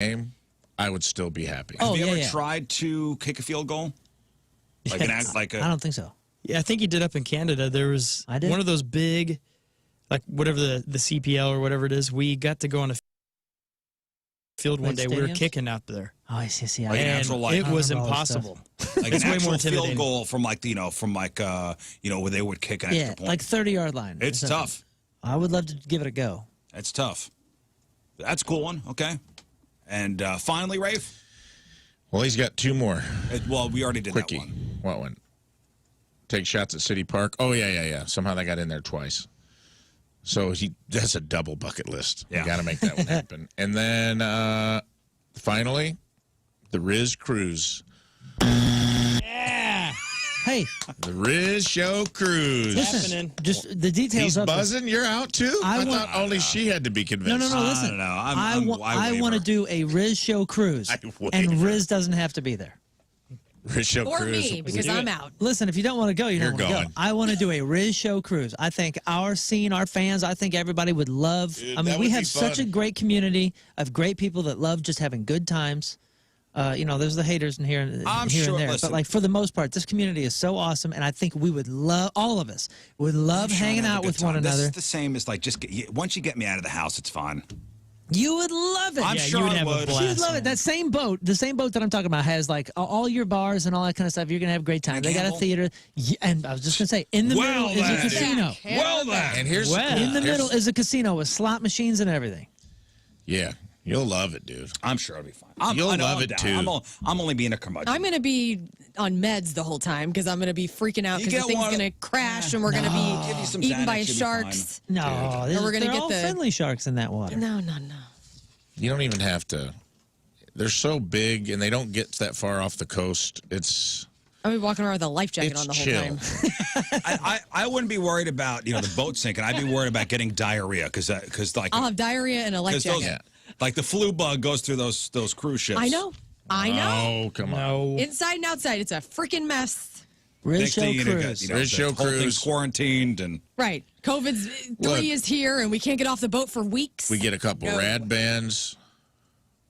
game, I would still be happy. Oh, Have you ever tried to kick a field goal? Like an act like a. I don't think so. Yeah, I think he did up in Canada. There was one of those big, like whatever the CPL or whatever it is. We got to go on a field one day. We were kicking out there. Oh, I see. Like an actual, like, it was impossible. Like it's an way actual more intimidating. field goal from like where they would kick an extra point. Like 30-yard line. It's tough. I would love to give it a go. It's tough. That's a cool one. Okay. And finally, Rafe. Well, he's got two more. Well, we already did Quickie. that one. What one? Take shots at City Park. Oh, yeah. Somehow that got in there twice. So that's a double bucket list. Yeah. You got to make that one happen. And then finally, the Riz Cruise. Yeah. Hey. The Riz Show Cruise. Listen, just the details He's of buzzing. You're out too? I thought only she had to be convinced. No. Listen. I want to do a Riz Show cruise, and Riz doesn't have to be there. Riz Show or cruise. me, because I'm out. Listen, if you don't want to go, you don't want to go. I want to do a Riz Show cruise. I think our scene, our fans, I think everybody would love. Dude, I mean, we have such fun. a great community of great people that love just having good times. There's the haters in here and there, but like for the most part, this community is so awesome, and I think we would love, all of us would love hanging out with one another. This is the same as like once you get me out of the house, it's fine. You would love it. I'm sure I would. You'd love it. That same boat, the same boat that I'm talking about, has like all your bars and all that kind of stuff. You're gonna have a great time. They got a theater, and I was just gonna say, in the middle is a casino. And here's in the middle is a casino with slot machines and everything. Yeah. You'll love it, dude. I'm sure it'll be fine. You'll love it, too. I'm only being a curmudgeon. I'm going to be on meds the whole time because I'm going to be freaking out because the thing's going to crash and we're going to be eaten by sharks. No, and we're going to get all friendly sharks in that water. No. You don't even have to. They're so big, and they don't get that far off the coast. I'll be walking around with a life jacket on the whole time. I wouldn't be worried about the boat sinking. I'd be worried about getting diarrhea because like I'll have diarrhea and a life jacket. Like the flu bug goes through those cruise ships. I know. Oh, come on. Inside and outside, it's a freaking mess. Riz Show cruise. Riz Show cruise. Quarantined and right. COVID's 3 is here, and we can't get off the boat for weeks. We get a couple rad bands,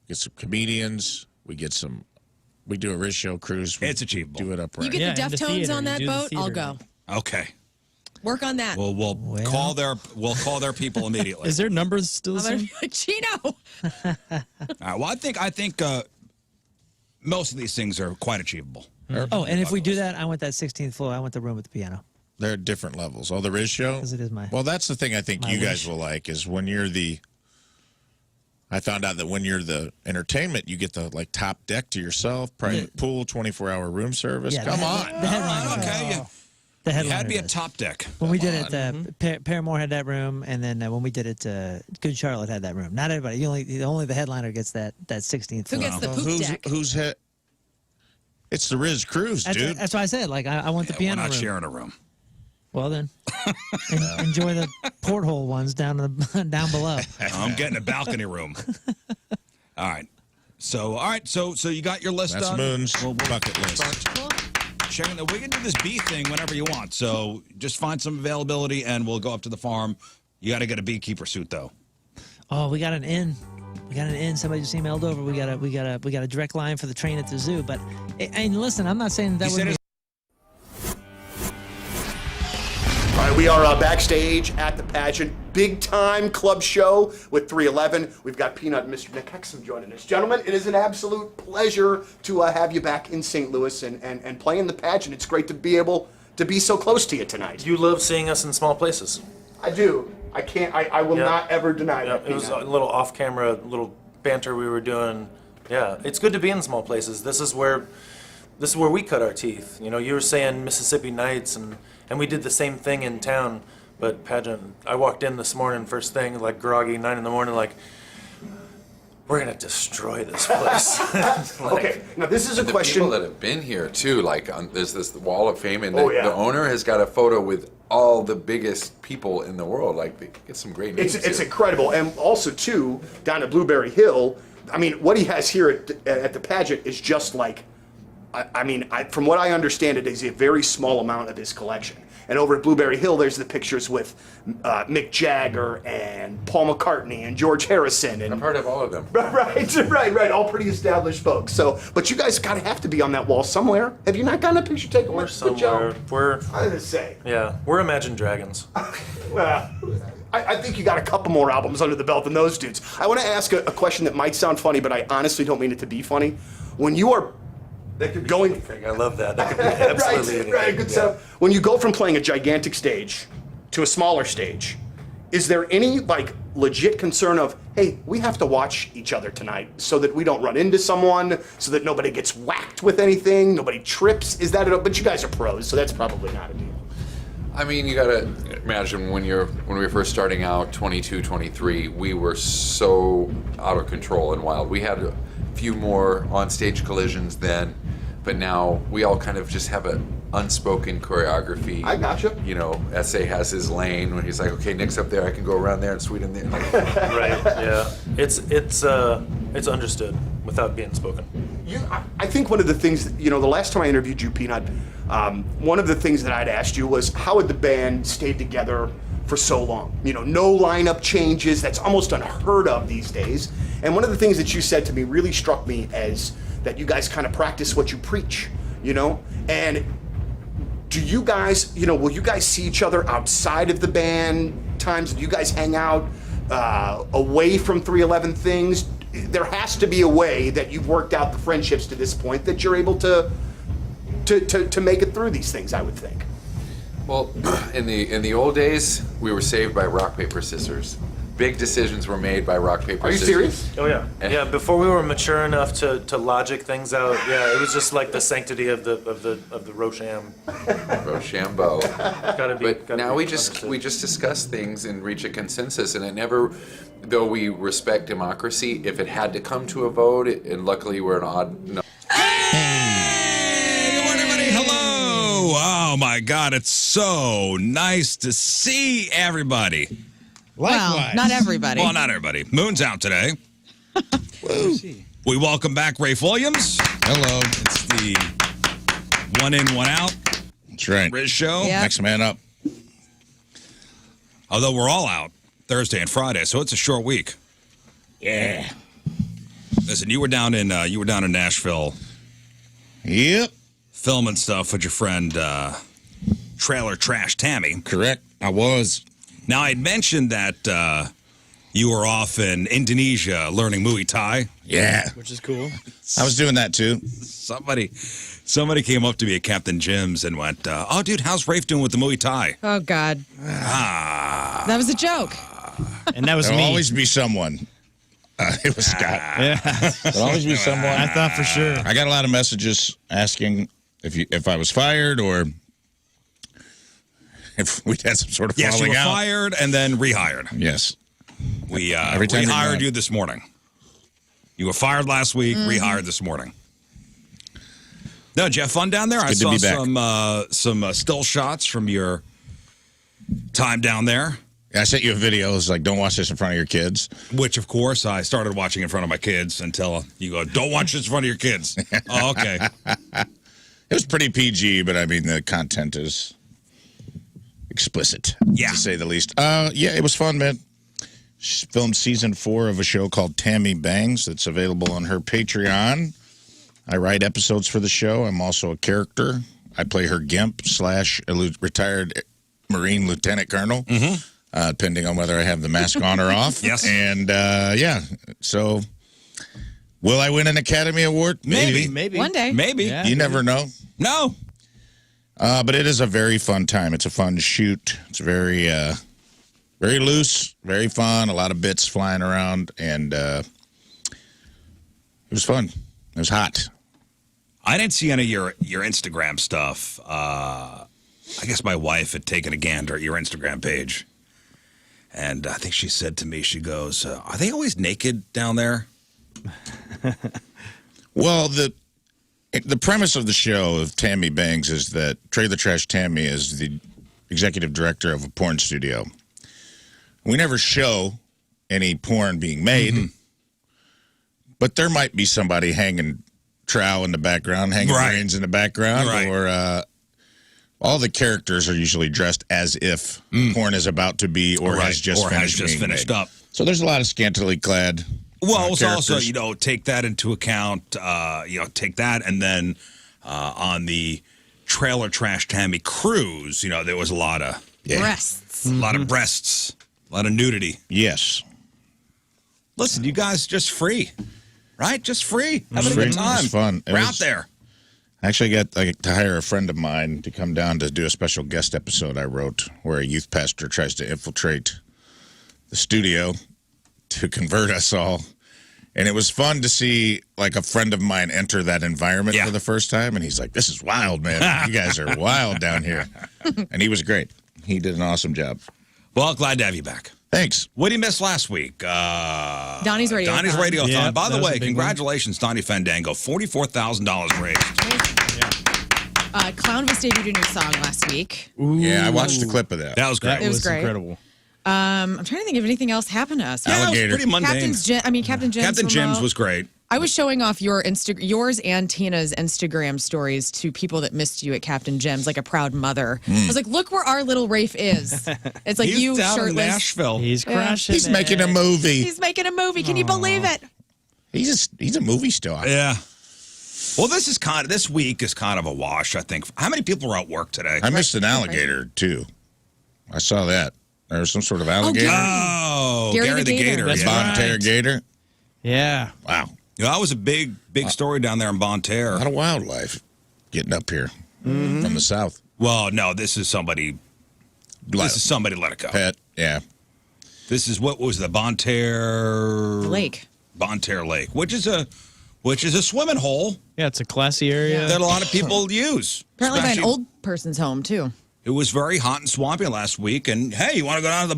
get some comedians. We do a Riz Show cruise. It's achievable. Do it upright. You get the Deftones on that boat, I'll go. Okay. Work on that. We'll call their people immediately. Is their numbers still the same? Chino. All right. Well, I think most of these things are quite achievable. Oh, and if we do that, I want that 16th floor. I want the room with the piano. They're at different levels. Oh, the Riz Show? Because it is my. Well, that's the thing I think you guys will like is when you're I found out that when you're the entertainment, you get the top deck to yourself, private pool, 24-hour room service. Yeah, Come on. The headliner. Okay. Yeah. The headliner. It had to be a top deck. When we did it, Paramore had that room, and then when we did it, Good Charlotte had that room. Not everybody. Only the headliner gets that 16th floor. Who gets the poop deck? Who's hit? It's the Riz Cruise, dude. That's why I said, I want the piano we're not room. sharing a room. Well, then, enjoy the porthole ones down below. I'm getting a balcony room. All right. So you got your list That's done? Moon's bucket list. Sharon, we can do this bee thing whenever you want. So just find some availability, and we'll go up to the farm. You got to get a beekeeper suit, though. Oh, we got an inn. Somebody just emailed over. We got a direct line for the train at the zoo. But and listen, I'm not saying that would be. All right, we are backstage at the pageant. Big time club show with 311. We've got Peanut and Mr. Nick Hexum joining us. Gentlemen, it is an absolute pleasure to have you back in St. Louis and playing the pageant. It's great to be able to be so close to you tonight. You love seeing us in small places. I do. I can't. I will not ever deny that. It was a little off-camera, little banter we were doing. Yeah, it's good to be in small places. This is where we cut our teeth. You were saying Mississippi Nights, and we did the same thing in town. But pageant, I walked in this morning, first thing, groggy, 9 in the morning, we're gonna destroy this place. Okay, now this is a question. People that have been here too, there's this Wall of Fame, and the owner has got a photo with all the biggest people in the world. They get some great names. It's incredible, and also too down at Blueberry Hill. I mean, what he has here at the pageant is just from what I understand, it is a very small amount of his collection. And over at Blueberry Hill, there's the pictures with Mick Jagger and Paul McCartney and George Harrison. And I've heard of all of them. Right. All pretty established folks. So, but you guys gotta have to be on that wall somewhere. Have you not gotten a picture taken? We're somewhere. I was gonna say. Yeah, we're Imagine Dragons. Well, I think you got a couple more albums under the belt than those dudes. I want to ask a question that might sound funny, but I honestly don't mean it to be funny. When you are going, anything. I love that. That could be absolutely anything. Right, good stuff. When you go from playing a gigantic stage to a smaller stage, is there any like legit concern of, hey, we have to watch each other tonight so that we don't run into someone, so that nobody gets whacked with anything, nobody trips? Is that it? But you guys are pros, so that's probably not a deal. I mean, you gotta imagine when we were first starting out, 22, 23, we were so out of control and wild. We had a few more on-stage collisions then, but now we all kind of just have an unspoken choreography. I gotcha. You know, SA has his lane when he's like, okay, Nick's up there, I can go around there and sweet him there. Right. Yeah. It's understood without being spoken. I think one of the things, the last time I interviewed you, Peanut, one of the things that I'd asked you was how had the band stayed together for so long? No lineup changes. That's almost unheard of these days. And one of the things that you said to me really struck me as that you guys kind of practice what you preach, And do you guys, will you guys see each other outside of the band times? Do you guys hang out away from 311 things? There has to be a way that you've worked out the friendships to this point that you're able to make it through these things, I would think. Well, in the old days, we were saved by rock, paper, scissors. Big decisions were made by rock, paper, scissors. Are you serious? Oh yeah. Yeah, before we were mature enough to logic things out, yeah, it was just like the sanctity of the Rosham. Rochambeau. But now we just understood. discuss things and reach a consensus, and it never, though we respect democracy, if it had to come to a vote, and luckily we're an odd no. Hey, good morning, everybody. Hello. Oh my God, it's so nice to see everybody. Likewise. Well, not everybody. Well, not everybody. Moon's out today. We welcome back Rafe Williams. Hello. It's the one in, one out. That's right. Riz Show. Yep. Next man up. Although we're all out Thursday and Friday, so it's a short week. Yeah. Listen, you were down in Nashville. Yep. Filming stuff with your friend Trailer Trash Tammy. Correct. I was. Now, I'd mentioned that you were off in Indonesia learning Muay Thai. Yeah. Which is cool. I was doing that too. Somebody came up to me at Captain Jim's and went, oh, dude, how's Rafe doing with the Muay Thai? Oh, God. That was a joke. And that was There'll me. always be someone. It was Scott. Yeah. There'll always be someone. I thought for sure. I got a lot of messages asking if I was fired or if we had some sort of Yes, you falling were out. fired and then rehired. Yes. We Every time rehired you this morning. You were fired last week, rehired this morning. No, did you have fun down there? I saw some still shots from your time down there. I sent you a video. It was like, don't watch this in front of your kids. Which, of course, I started watching in front of my kids until you go, don't watch this in front of your kids. Oh, okay. It was pretty PG, but I mean, the content is explicit, yeah, to say the least. Yeah, it was fun, man. She filmed season 4 of a show called Tammy Bangs that's available on her Patreon. I write episodes for the show. I'm also a character. I play her gimp / a retired Marine Lieutenant Colonel, depending on whether I have the mask on or off. Yes. And, yeah, so will I win an Academy Award? Maybe. One day. Maybe. Yeah. You never know. No. But it is a very fun time. It's a fun shoot. It's very, very loose, very fun. A lot of bits flying around, and it was fun. It was hot. I didn't see any of your Instagram stuff. I guess my wife had taken a gander at your Instagram page, and I think she said to me, she goes, "Are they always naked down there?" Well, the premise of the show of Tammy Bangs is that Trailer Trash Tammy is the executive director of a porn studio. We never show any porn being made, but there might be somebody hanging Trow in the background, hanging brains in the background, or all the characters are usually dressed as if porn is about to be or has just finished up. So there's a lot of scantily clad. Well, it's also, take that into account, take that, and then on the Trailer Trash Tammy cruise, there was a lot of breasts. A lot of breasts, a lot of nudity. Yes. Listen, you guys just free, right? Just free. Having a good time. It was fun. We're out there. I actually got to hire a friend of mine to come down to do a special guest episode I wrote where a youth pastor tries to infiltrate the studio to convert us all. And it was fun to see, like, a friend of mine enter that environment for the first time. And he's like, this is wild, man. You guys are wild down here. And he was great. He did an awesome job. Well, glad to have you back. Thanks. What did you miss last week? Donnie's Radiothon. Donnie's Radiothon. Yeah, By the way, congratulations, one. Donnie Fandango. $44,000 raised. Clownvis debuted a new song last week. Ooh. Yeah, I watched a clip of that. That was great. It was great. Incredible. I'm trying to think if anything else happened to us. Yeah, it was pretty mundane. Captain Jim's. Captain Jim's was great. I was showing off yours and Tina's Instagram stories to people that missed you at Captain Jim's, like a proud mother. I was like, look where our little Rafe is. It's like He's you down shirtless. in Nashville. He's crushing He's making a movie. He's making a movie. Can you believe it? He's a movie star. Yeah. Well, this week is kind of a wash, I think. How many people were at work today? I missed an alligator, too. I saw that. There was some sort of alligator. Oh, Gary the Gator. That's Bonterre right. gator. Yeah. Wow. That was a big story down there in A Banter. lot of wildlife getting up here from the south. Well, no, this is somebody let it go. Pet, yeah. This is what was the Banter Lake. Banter Lake, which is a swimming hole Yeah, it's a classy area. that a lot of people use. Apparently by an Especially- old person's home, too. It was very hot and swampy last week, and hey, you want to go down to the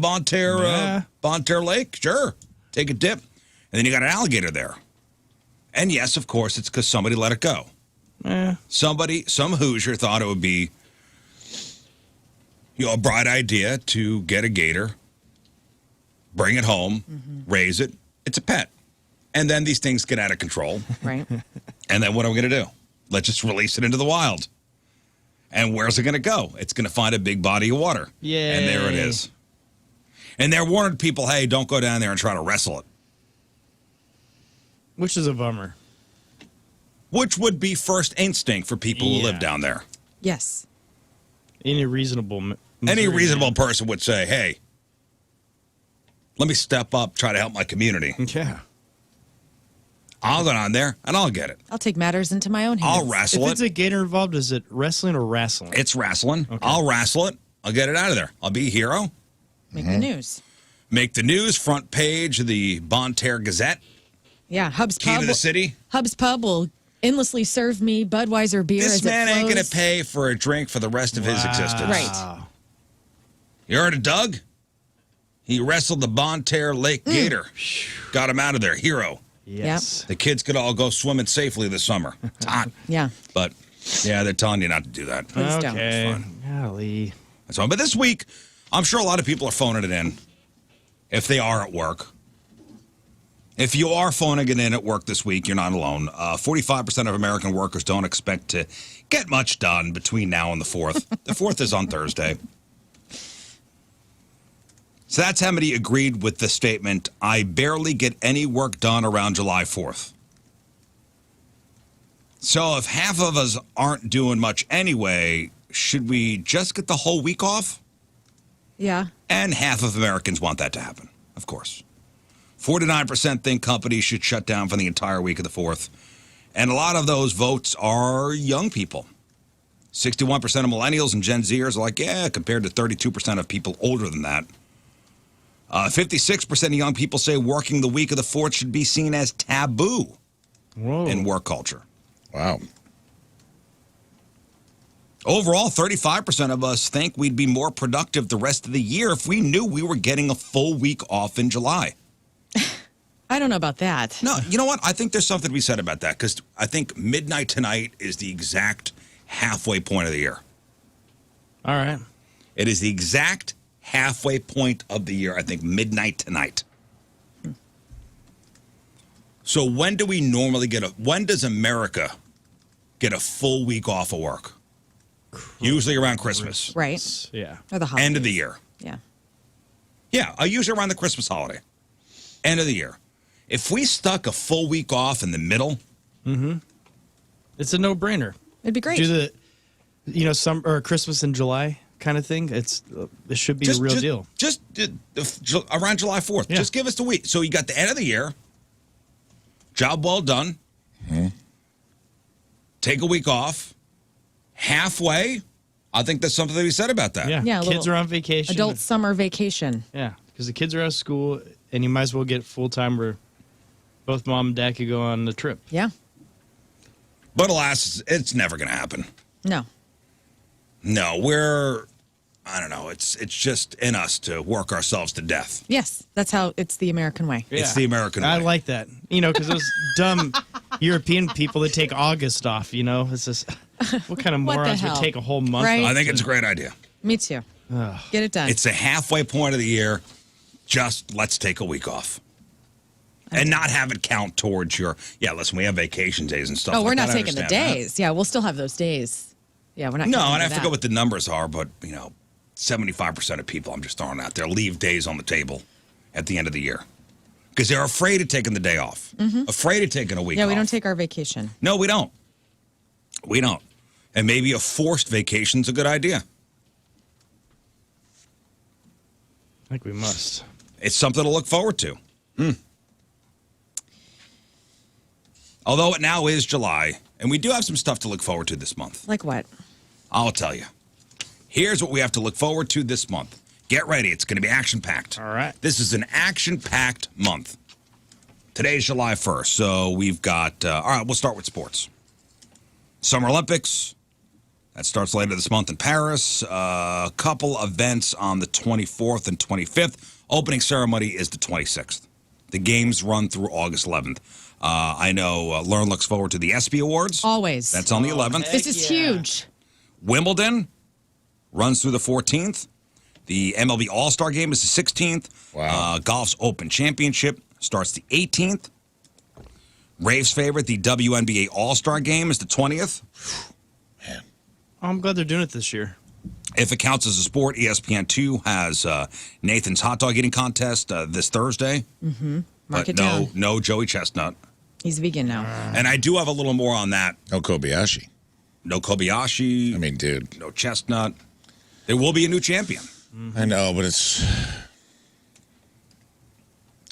Banter Lake? Sure, take a dip, and then you got an alligator there. And yes, of course, it's because somebody let it go. Some Hoosier thought it would be, a bright idea to get a gator, bring it home, raise it. It's a pet, and then these things get out of control. Right. And then what are we going to do? Let's just release it into the wild. And where's it going to go? It's going to find a big body of water. Yay. And there it is. And they're warning people, hey, don't go down there and try to wrestle it. Which is a bummer. Which would be first instinct for people who live down there. Yes. Any reasonable person would say, hey, let me step up, try to help my community. Yeah. I'll go down there and I'll get it. I'll take matters into my own hands. I'll wrestle If it's it. a gator involved, is it wrestling or wrestling? It's wrestling. Okay. I'll wrestle it. I'll get it out of there. I'll be a hero. Make the news. Make the news, front page of the Banter Gazette. Yeah, Hub's Key Pub. to the city. Hub's Pub will endlessly serve me Budweiser beer This as man it ain't flows. going to pay for a drink for the rest of his existence. Right. You heard of Doug? He wrestled the Banter Lake Gator. Got him out of there. Hero. Yes. The kids could all go swimming safely this summer. It's hot. Yeah. But, yeah, they're telling you not to do that. Please don't. Okay. Golly. That's fine. But this week, I'm sure a lot of people are phoning it in if they are at work. If you are phoning it in at work this week, you're not alone. 45% of American workers don't expect to get much done between now and the 4th. The 4th is on Thursday. So that's how many agreed with the statement, I barely get any work done around July 4th. So if half of us aren't doing much anyway, should we just get the whole week off? Yeah. And half of Americans want that to happen, of course. 49% think companies should shut down for the entire week of the 4th. And a lot of those votes are young people. 61% of millennials and Gen Zers are like, yeah, compared to 32% of people older than that. 56% of young people say working the week of the 4th should be seen as taboo in work culture. Wow. Overall, 35% of us think we'd be more productive the rest of the year if we knew we were getting a full week off in July. I don't know about that. No, you know what? I think there's something to be said about that because I think midnight tonight is the exact halfway point of the year. All right. It is the exact halfway point of the year, I think, midnight tonight. So when do we normally when does America get a full week off of work? Usually around Christmas. Right. Yeah. Or the holidays. End of the year. Yeah. Yeah, usually around the Christmas holiday. End of the year. If we stuck a full week off in the middle. It's a no-brainer. It'd be great. Do the, Christmas in July kind of thing. It should be a real deal. Just around July 4th. Yeah. Just give us the week. So you got the end of the year. Job well done. Take a week off. Halfway. I think there's something to be said about that. Yeah. Yeah, a Kids little are on vacation. Adult summer vacation. Yeah, because the kids are out of school, and you might as well get full-time where both mom and dad could go on the trip. Yeah. But alas, it's never going to happen. No. No, I don't know. It's just in us to work ourselves to death. Yes, that's how it's the American way. It's the American way. I like that. Because those dumb European people that take August off, it's just, what kind of What the morons would hell? take a whole month Right? off? I think it's a great idea. Me too. Get it done. It's a halfway point of the year. Just let's take a week off. And not have it count towards listen, we have vacation days and stuff. Oh, we're like not that. I taking the understand that. days. Yeah, we'll still have those days. Yeah, we're not. No, getting and I into forget that. what the numbers are, but 75% of people, I'm just throwing out there, leave days on the table at the end of the year because they're afraid of taking the day off, afraid of taking a week. Yeah, off. we don't take our vacation. No, we don't. We don't. And maybe a forced vacation's a good idea. I think we must. It's something to look forward to. Although it now is July, and we do have some stuff to look forward to this month. Like what? I'll tell you. Here's what we have to look forward to this month. Get ready. It's going to be action-packed. All right. This is an action-packed month. Today's July 1st, so we've got... all right, we'll start with sports. Summer Olympics. That starts later this month in Paris. A couple events on the 24th and 25th. Opening ceremony is the 26th. The games run through August 11th. I know Lern looks forward to the ESPY Awards. Always. That's on the 11th. This is huge. Wimbledon runs through the 14th. The MLB All-Star Game is the 16th. Wow. Golf's Open Championship starts the 18th. Rafe's favorite, the WNBA All-Star Game, is the 20th. Man. Oh, I'm glad they're doing it this year. If it counts as a sport, ESPN2 has Nathan's hot dog eating contest this Thursday. Mark But it down. no Joey Chestnut. He's vegan now. And I do have a little more on that. No Kobayashi. No Kobayashi. I mean, dude. No Chestnut. There will be a new champion. I know, but it's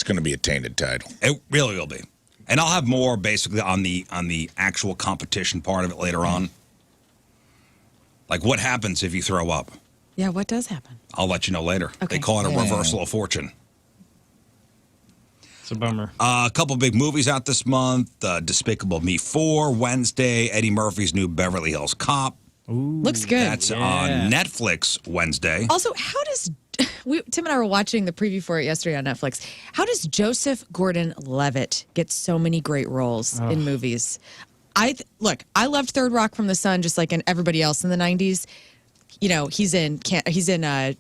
going to be a tainted title. It really will be. And I'll have more basically on the actual competition part of it later on. Like what happens if you throw up? Yeah, what does happen? I'll let you know later. Okay. They call it a Yeah. reversal of fortune. It's a bummer. A couple big movies out this month. Despicable Me 4, Wednesday. Eddie Murphy's new Beverly Hills Cop. Looks good. That's on Netflix Wednesday. Also, how does Tim and I were watching the preview for it yesterday on Netflix? How does Joseph Gordon-Levitt get so many great roles in movies? Look, I loved Third Rock from the Sun, just like everybody else in the '90s. You know, he's in 10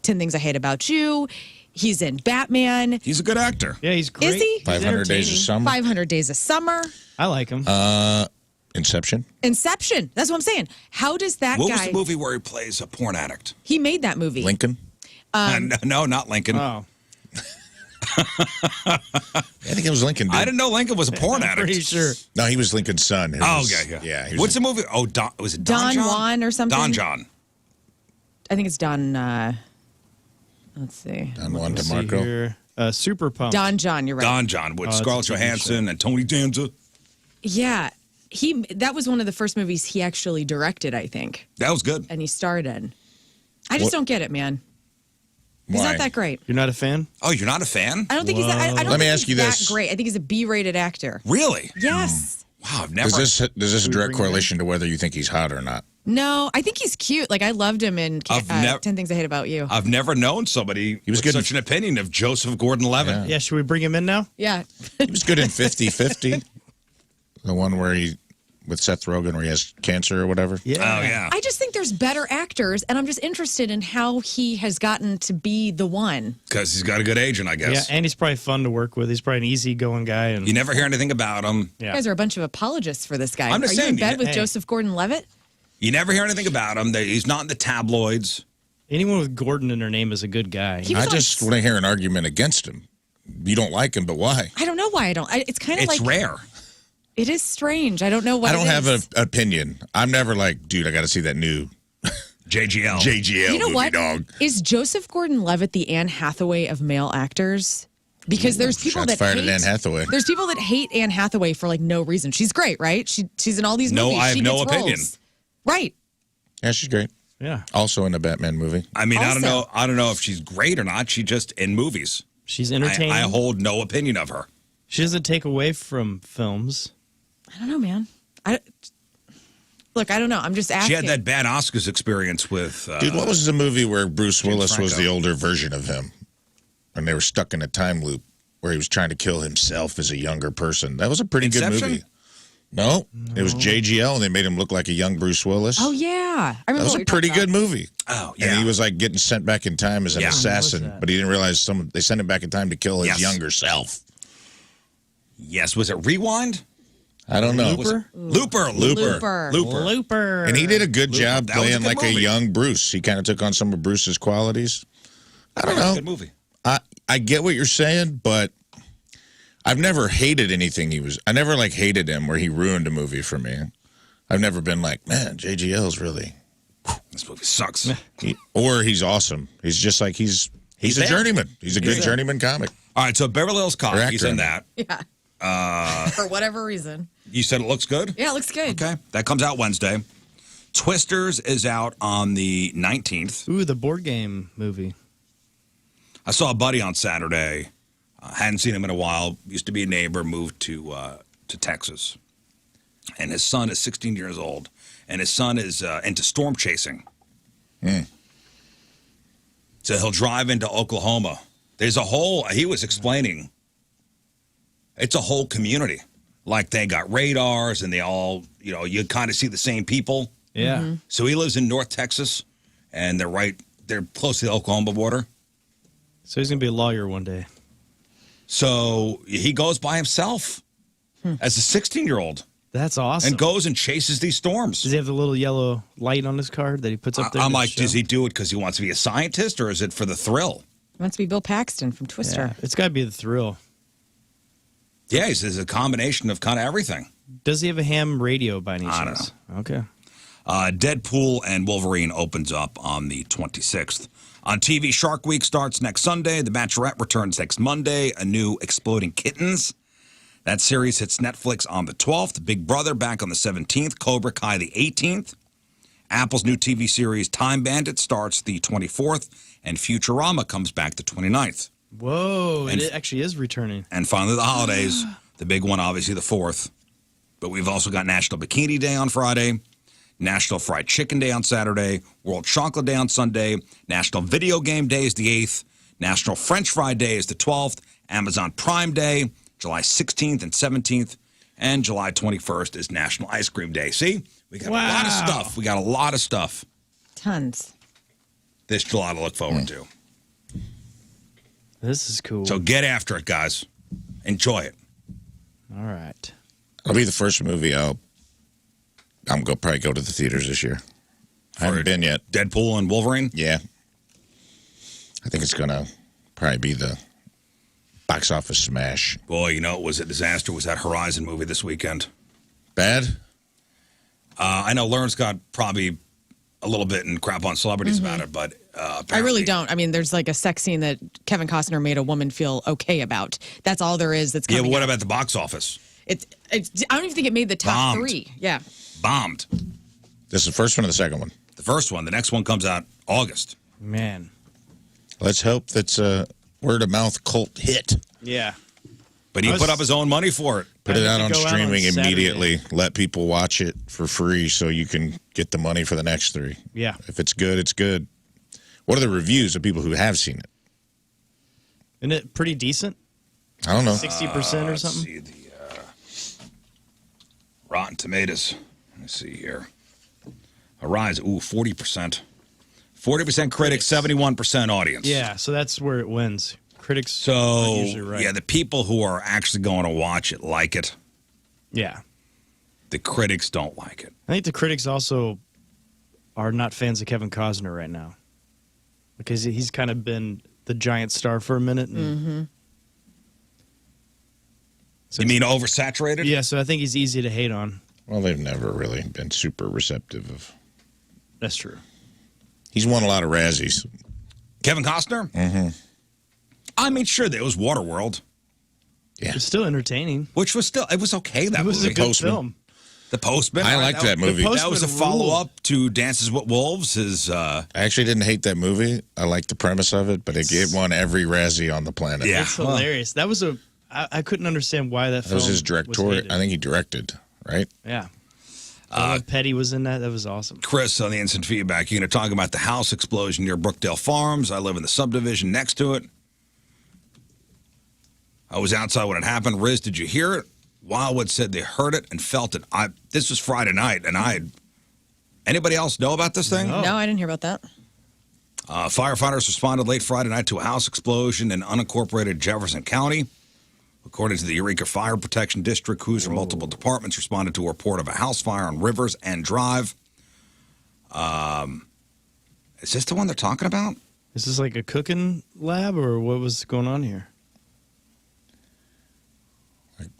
Things I Hate About You. He's in Batman. He's a good actor. Yeah, he's great. Is he? He's 500 Days of entertaining. Summer. 500 Days of Summer. I like him. Inception. Inception. That's what I'm saying. How does that What guy? was the movie where he plays a porn addict? He made that movie. Lincoln. No, not Lincoln. Oh, I think it was Lincoln, dude. I didn't know Lincoln was a porn I'm addict. pretty sure. No, he was Lincoln's son. Oh, okay, yeah. he was What's the movie? Oh, was it Don Don John? Juan or something? Don John. I think it's Don. Let's see. Don Juan Let's see DeMarco. here. Super Pumped. Don John. You're right. Don John with that's a Scarlett TV Johansson and Tony Danza. Yeah, that was one of the first movies he actually directed, I think, That was good. and he starred in. I just What- don't get it, man. He's Why? not that great. You're not a fan? Oh, you're not a fan? I don't think he's that. I don't Let me think ask he's you that this. great. I think he's a B-rated actor. Really? Yes. Wow, I've never. Does this a direct bring him in? correlation to whether you think he's hot or not? No, I think he's cute. Like I loved him in I've nev- 10 Things I Hate About You. I've never known somebody He was with good in- such an opinion of Joseph Gordon-Levitt. Yeah. Yeah, should we bring him in now? Yeah. He was good in 50-50. The one where he with Seth Rogen where he has cancer or whatever? Yeah. Oh, yeah. I just think there's better actors, and I'm just interested in how he has gotten to be the one. Because he's got a good agent, I Yeah, guess. and he's probably fun to work with. He's probably an easygoing guy. And You never hear anything about him. You guys are a bunch of apologists for this guy. I'm just Are you in saying, bed with hey. Joseph Gordon-Levitt? You never hear anything about him. He's not in the tabloids. anyone with Gordon in their name is a good guy. He was I on just want to hear an argument against him. You don't like him, but why? I don't know why I don't. It's kind of It's like rare. it is strange. I don't know why. I don't have an opinion. I'm never like, dude, I got to see that new JGL. JGL You know movie, what? dog. Is Joseph Gordon-Levitt the Anne Hathaway of male actors? Because there's people Shots that fired hate at Anne Hathaway. There's people that hate Anne Hathaway for like no reason. She's great, right? She's in all these No, movies. I have She no gets opinion. roles. Right. Yeah, she's great. Yeah, Also in a Batman movie. I mean, I don't Also- know. I don't know if she's great or not. She just in movies. she's entertaining. I hold no opinion of her. She doesn't take away from films. I don't know, man. Look, I don't know. I'm just asking. She had that bad Oscars experience with. Dude, what was the movie where Bruce James Willis was Franco. the older version of him? And they were stuck in a time loop where he was trying to kill himself as a younger person. That was a pretty Inception? good movie. No, it was JGL, and they made him look like a young Bruce Willis. Oh yeah, I remember. That was what a you're pretty talking good movie. Oh, And yeah. he was like getting sent back in time as an Yeah. assassin, What was that? but he didn't realize they sent him back in time to kill his Yes. younger self. Yes, was it Rewind? I don't know. Was it- Looper. Looper. Looper. And he did a good job That was a playing good like movie. a young Bruce. He kind of took on some of Bruce's qualities. I don't know. Good movie. I get what you're saying, but I've never hated anything he was. I never like hated him where he ruined a movie for me. I've never been like, man, JGL's really, This movie sucks. or he's awesome. He's just like he's a there. journeyman. He's a good there. journeyman comic. All right, so Beverly Hills Cop. Or He's actor. in that. Yeah. For whatever reason. You said it looks good? Yeah, it looks good. Okay. That comes out Wednesday. Twisters is out on the 19th. Ooh, the board game movie. I saw a buddy on Saturday. Hadn't seen him in a while. Used to be a neighbor. Moved to Texas, and his son is 16 years old. And his son is into storm chasing. So he'll drive into Oklahoma. There's a whole. He was explaining. It's a whole community. Like they got radars, and they all. You kind of see the same people. Yeah. So he lives in North Texas, and they're close to the Oklahoma border. So he's gonna be a lawyer one day. So he goes by himself as a 16-year-old That's awesome. and goes and chases these storms. Does he have the little yellow light on his card that he puts up there? I'm to like, show? does he do it because he wants to be a scientist, or is it for the thrill? He wants to be Bill Paxton from Twister. Yeah, it's got to be the thrill. Yeah, he says a combination of kind of everything. Does he have a ham radio by any I don't chance? Okay. Deadpool and Wolverine opens up on the 26th. On TV, Shark Week starts next Sunday. The Bachelorette returns next Monday. A new Exploding Kittens. That series hits Netflix on the 12th. Big Brother back on the 17th. Cobra Kai the 18th. Apple's new TV series Time Bandit starts the 24th. And Futurama comes back the 29th. Whoa, And- it actually is returning. And finally, the holidays. The big one, obviously, the 4th. But we've also got National Bikini Day on Friday. National Fried Chicken Day on Saturday, World Chocolate Day on Sunday, National Video Game Day is the 8th, National French Fry Day is the 12th, Amazon Prime Day, July 16th and 17th, and July 21st is National Ice Cream Day. See? We got a lot of stuff. We got a lot of stuff Tons. this July to look forward to. This is cool. So get after it, guys. Enjoy it. All right. It'll be the first movie I'm going to probably go to the theaters this year. I haven't been yet. Deadpool and Wolverine? Yeah. I think it's going to probably be the box office smash. Boy, it was a disaster. Was that Horizon movie this weekend? Bad? I know Lern's got probably a little bit in crap on celebrities about it, but I really don't. I mean, there's like a sex scene that Kevin Costner made a woman feel okay about. That's all there is. That's Yeah, coming but what out. about the box office? It's. I don't even think it made the top Bombed. 3. Yeah. Bombed. This is the first one or the second one? The first one. The next one comes out August. Man. Let's hope that's a word of mouth cult hit. Yeah. But he put up his own money for it. Put I it get out to on go out on streaming Saturday. immediately. Let people watch it for free so you can get the money for the next 3. Yeah. If it's good, it's good. What are the reviews of people who have seen it? Isn't it pretty decent? I don't know. 60% or Let's something? see Rotten Tomatoes. Let me see here. A rise. Ooh, 40%. 40% critics, 71% audience. Yeah, so that's where it wins. Critics So, are usually right. yeah, the people who are actually going to watch it like it. Yeah. The critics don't like it. I think the critics also are not fans of Kevin Costner right now. Because he's kind of been the giant star for a minute. And so You mean oversaturated? yeah, so I think he's easy to hate on. Well, they've never really been super receptive of. That's true. He's won a lot of Razzies. Kevin Costner? Mm-hmm. I mean, sure, there was Waterworld, Yeah. It's still entertaining. which was still, it was okay, that It was movie. a good Postman. film. The Postman. I liked that movie. The That was a Postman follow-up to Dances with Wolves. I actually didn't hate that movie. I liked the premise of it, but it won every Razzie on the planet. Yeah. It's hilarious. That was I couldn't understand why that That film was his directorial. hated. I think he directed, right? Yeah. Petty was in that. That was awesome. Chris on the instant feedback. You're going to talk about the house explosion near Brookdale Farms. I live in the subdivision next to it. I was outside when it happened. Riz, did you hear it? Wildwood said they heard it and felt it. This was Friday night, and anybody else know about this thing? No. No, I didn't hear about that. Firefighters responded late Friday night to a house explosion in unincorporated Jefferson County. According to the Eureka Fire Protection District, crews from multiple departments responded to a report of a house fire on Rivers and Drive. Is this the one they're talking about? Is this like a cooking lab or what was going on here?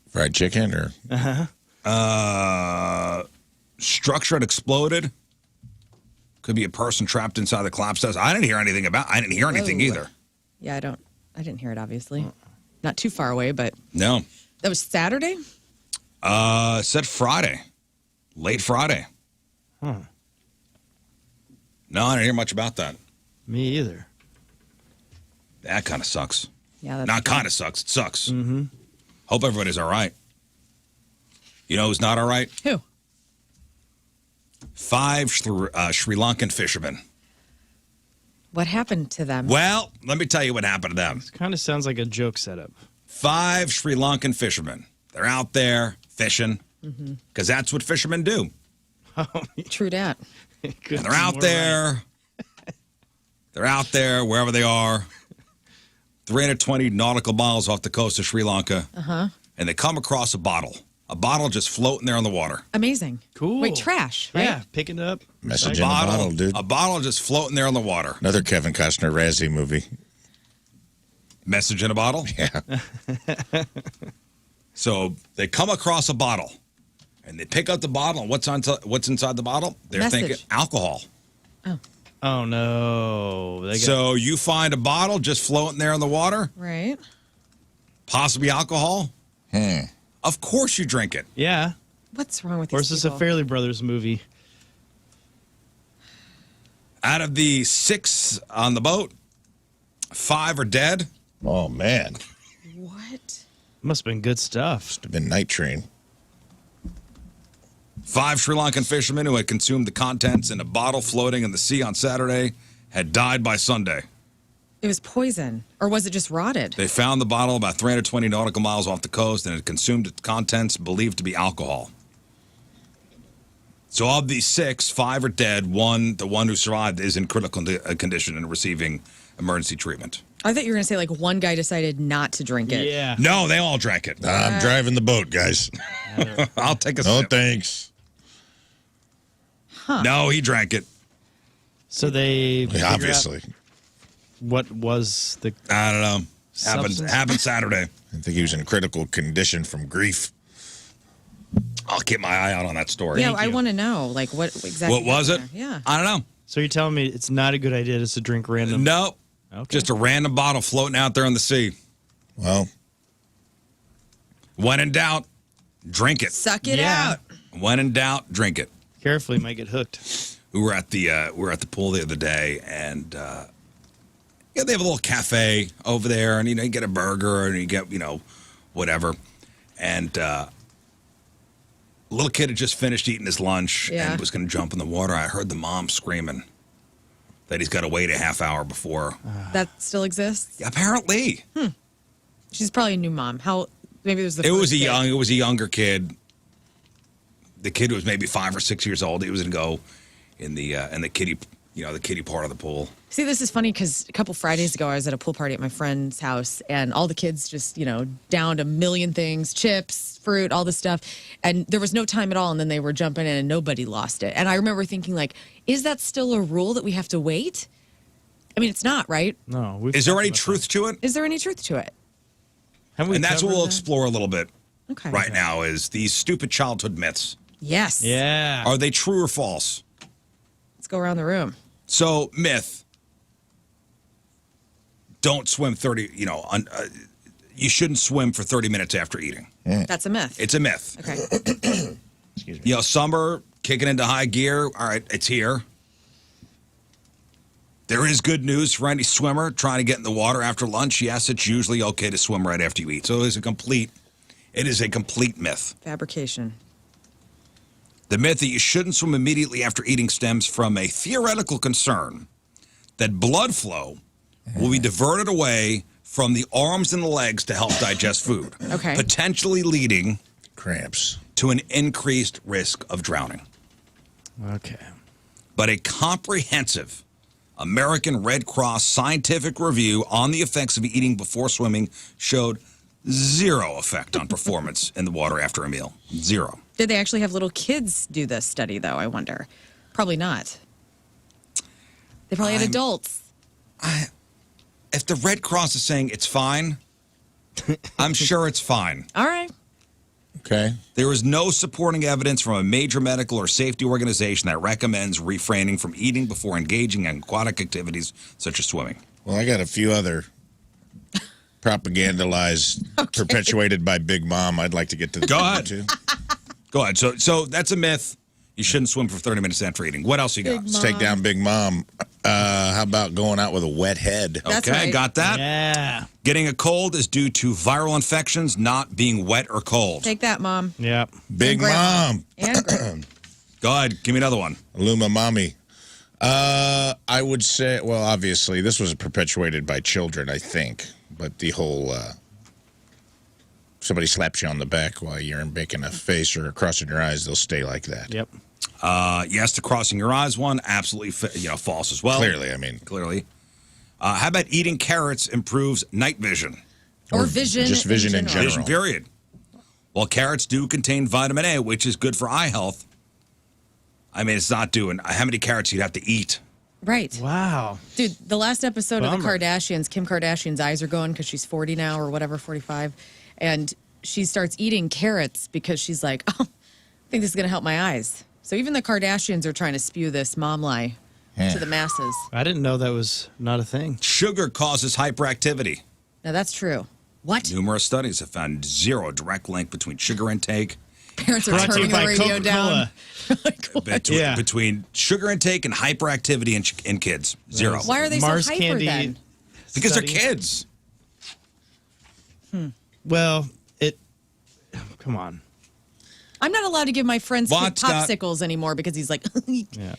Fried chicken or Structure had exploded. Could be a person trapped inside the collapsed house. I didn't hear anything Whoa. either. Yeah, I didn't hear it, obviously. Not too far away, but No. that was Saturday? It said Friday. Late Friday. Huh. No, I didn't hear much about that. Me either. That kind of sucks. Yeah, that's Not kind of sucks. It sucks. Mm-hmm. Hope everybody's all right. You know who's not all right? Who? 5 Sri Lankan fishermen. What happened to them? Well, let me tell you what happened to them. It kind of sounds like a joke setup. 5 Sri Lankan fishermen. They're out there fishing because that's what fishermen do. True dat. And they're out there. They're out there wherever they are. 320 nautical miles off the coast of Sri Lanka. And they come across a bottle. A bottle just floating there on the water. Amazing. Cool. Wait, trash, right? Yeah, picking it up. message in a bottle, dude. A bottle just floating there on the water. Another Kevin Costner Razzie movie. Message in a bottle? Yeah. So they come across a bottle. And they pick up the bottle. And what's inside the bottle? They're Message. thinking alcohol. Oh, no. So you find a bottle just floating there in the water, Right. possibly alcohol. Of course you drink it. Yeah. What's wrong with Or these is this a people? Fairly Brothers movie? Out of the 6 on the boat, 5 are dead. Oh, man. What? Must have been good stuff. Must have been Night Train. 5 Sri Lankan fishermen who had consumed the contents in a bottle floating in the sea on Saturday had died by Sunday. It was poison. Or was it just rotted? They found the bottle about 320 nautical miles off the coast and had consumed its contents believed to be alcohol. So of these 6, 5 are dead. The one who survived is in critical condition and receiving emergency treatment. I thought you were going to say, like, one guy decided not to drink it. Yeah. No, they all drank it. I'm driving the boat, guys. I'll take a No, sip. thanks. No, he drank it. So they figure out Obviously. what was the I don't know. Substance? Happened Saturday. I think he was in critical condition from grief. I'll keep my eye out on that story. Yeah, I want to know, like, what exactly. What was it? happened there. Yeah. I don't know. So you're telling me it's not a good idea just to drink random? No. Okay. Just a random bottle floating out there in the sea. Well, When in doubt, drink it. Suck it Yeah. out. When in doubt, drink it. Carefully, might get hooked. We were at the pool the other day, and they have a little cafe over there, and you get a burger, and you get whatever, and a little kid had just finished eating his lunch Yeah. and was going to jump in the water. I heard the mom screaming that he's got to wait a half hour before. That still exists? Apparently, She's probably a new mom. Maybe it was the it first was kid. a younger kid. the kid was maybe 5 or 6 years old. He was going to go in the kiddie, the kiddie part of the pool. See, this is funny because a couple Fridays ago, I was at a pool party at my friend's house, and all the kids just, downed a million things, chips, fruit, all this stuff. And there was no time at all, and then they were jumping in, and nobody lost it. And I remember thinking, like, is that still a rule that we have to wait? I mean, it's not, right? No. Is there any truth to it? Is there any truth to it? And that's what we'll explore a little bit Okay. right now is these stupid childhood myths. Yes. Yeah. Are they true or false? Let's go around the room. So, myth. Don't swim 30, you shouldn't swim for 30 minutes after eating. That's a myth. It's a myth. Okay. Excuse me. Summer, kicking into high gear. All right, it's here. There is good news for any swimmer trying to get in the water after lunch. Yes, it's usually okay to swim right after you eat. So it is a complete myth. Fabrication. The myth that you shouldn't swim immediately after eating stems from a theoretical concern that blood flow will be diverted away from the arms and the legs to help digest food, Okay. potentially leading Cramps. to an increased risk of drowning. Okay. But a comprehensive American Red Cross scientific review on the effects of eating before swimming showed zero effect on performance in the water after a meal. Zero. Did they actually have little kids do this study, though, I wonder? Probably not. They probably had adults. If the Red Cross is saying it's fine, I'm sure it's fine. All right. Okay. There is no supporting evidence from a major medical or safety organization that recommends refraining from eating before engaging in aquatic activities such as swimming. Well, I got a few other propagandalized, perpetuated by Big Mom. I'd like to get to. Go ahead. Too. Go ahead. So that's a myth. You shouldn't swim for 30 minutes after eating. What else you got? Let's take down Big Mom. How about going out with a wet head? That's Okay, right. got that? Yeah. Getting a cold is due to viral infections, not being wet or cold. Take that, Mom. Yeah. Big Grandma. Mom. And Grandma. Go ahead. Give me another one. Luma Mommy. I would say, well, obviously, this was perpetuated by children, I think. But the whole, somebody slaps you on the back while you're making a face or crossing your eyes, they'll stay like that. Yep. Yes, the crossing your eyes one, absolutely false as well. Clearly, I mean. Clearly. How about eating carrots improves night vision? Or vision. Just vision in general. Vision, period. Well, carrots do contain vitamin A, which is good for eye health. I mean, it's not doing. How many carrots you'd have to eat? Right. Wow. Dude, the last episode of the Bummer. Kardashians, Kim Kardashian's eyes are going because she's 40 now or whatever, 45. And she starts eating carrots because she's like, oh, I think this is going to help my eyes. So even the Kardashians are trying to spew this mom lie to the masses. I didn't know that was not a thing. Sugar causes hyperactivity. Now, that's true. What? Numerous studies have found zero direct link between sugar intake, Parents are Brought to you turning the by radio down. Yeah. between sugar intake and hyperactivity in kids. Zero. Why are they Mars so hyper candy then? Because they're study. kids. Well, come on. I'm not allowed to give my friend's kid What's that? popsicles anymore because he's like, Yeah.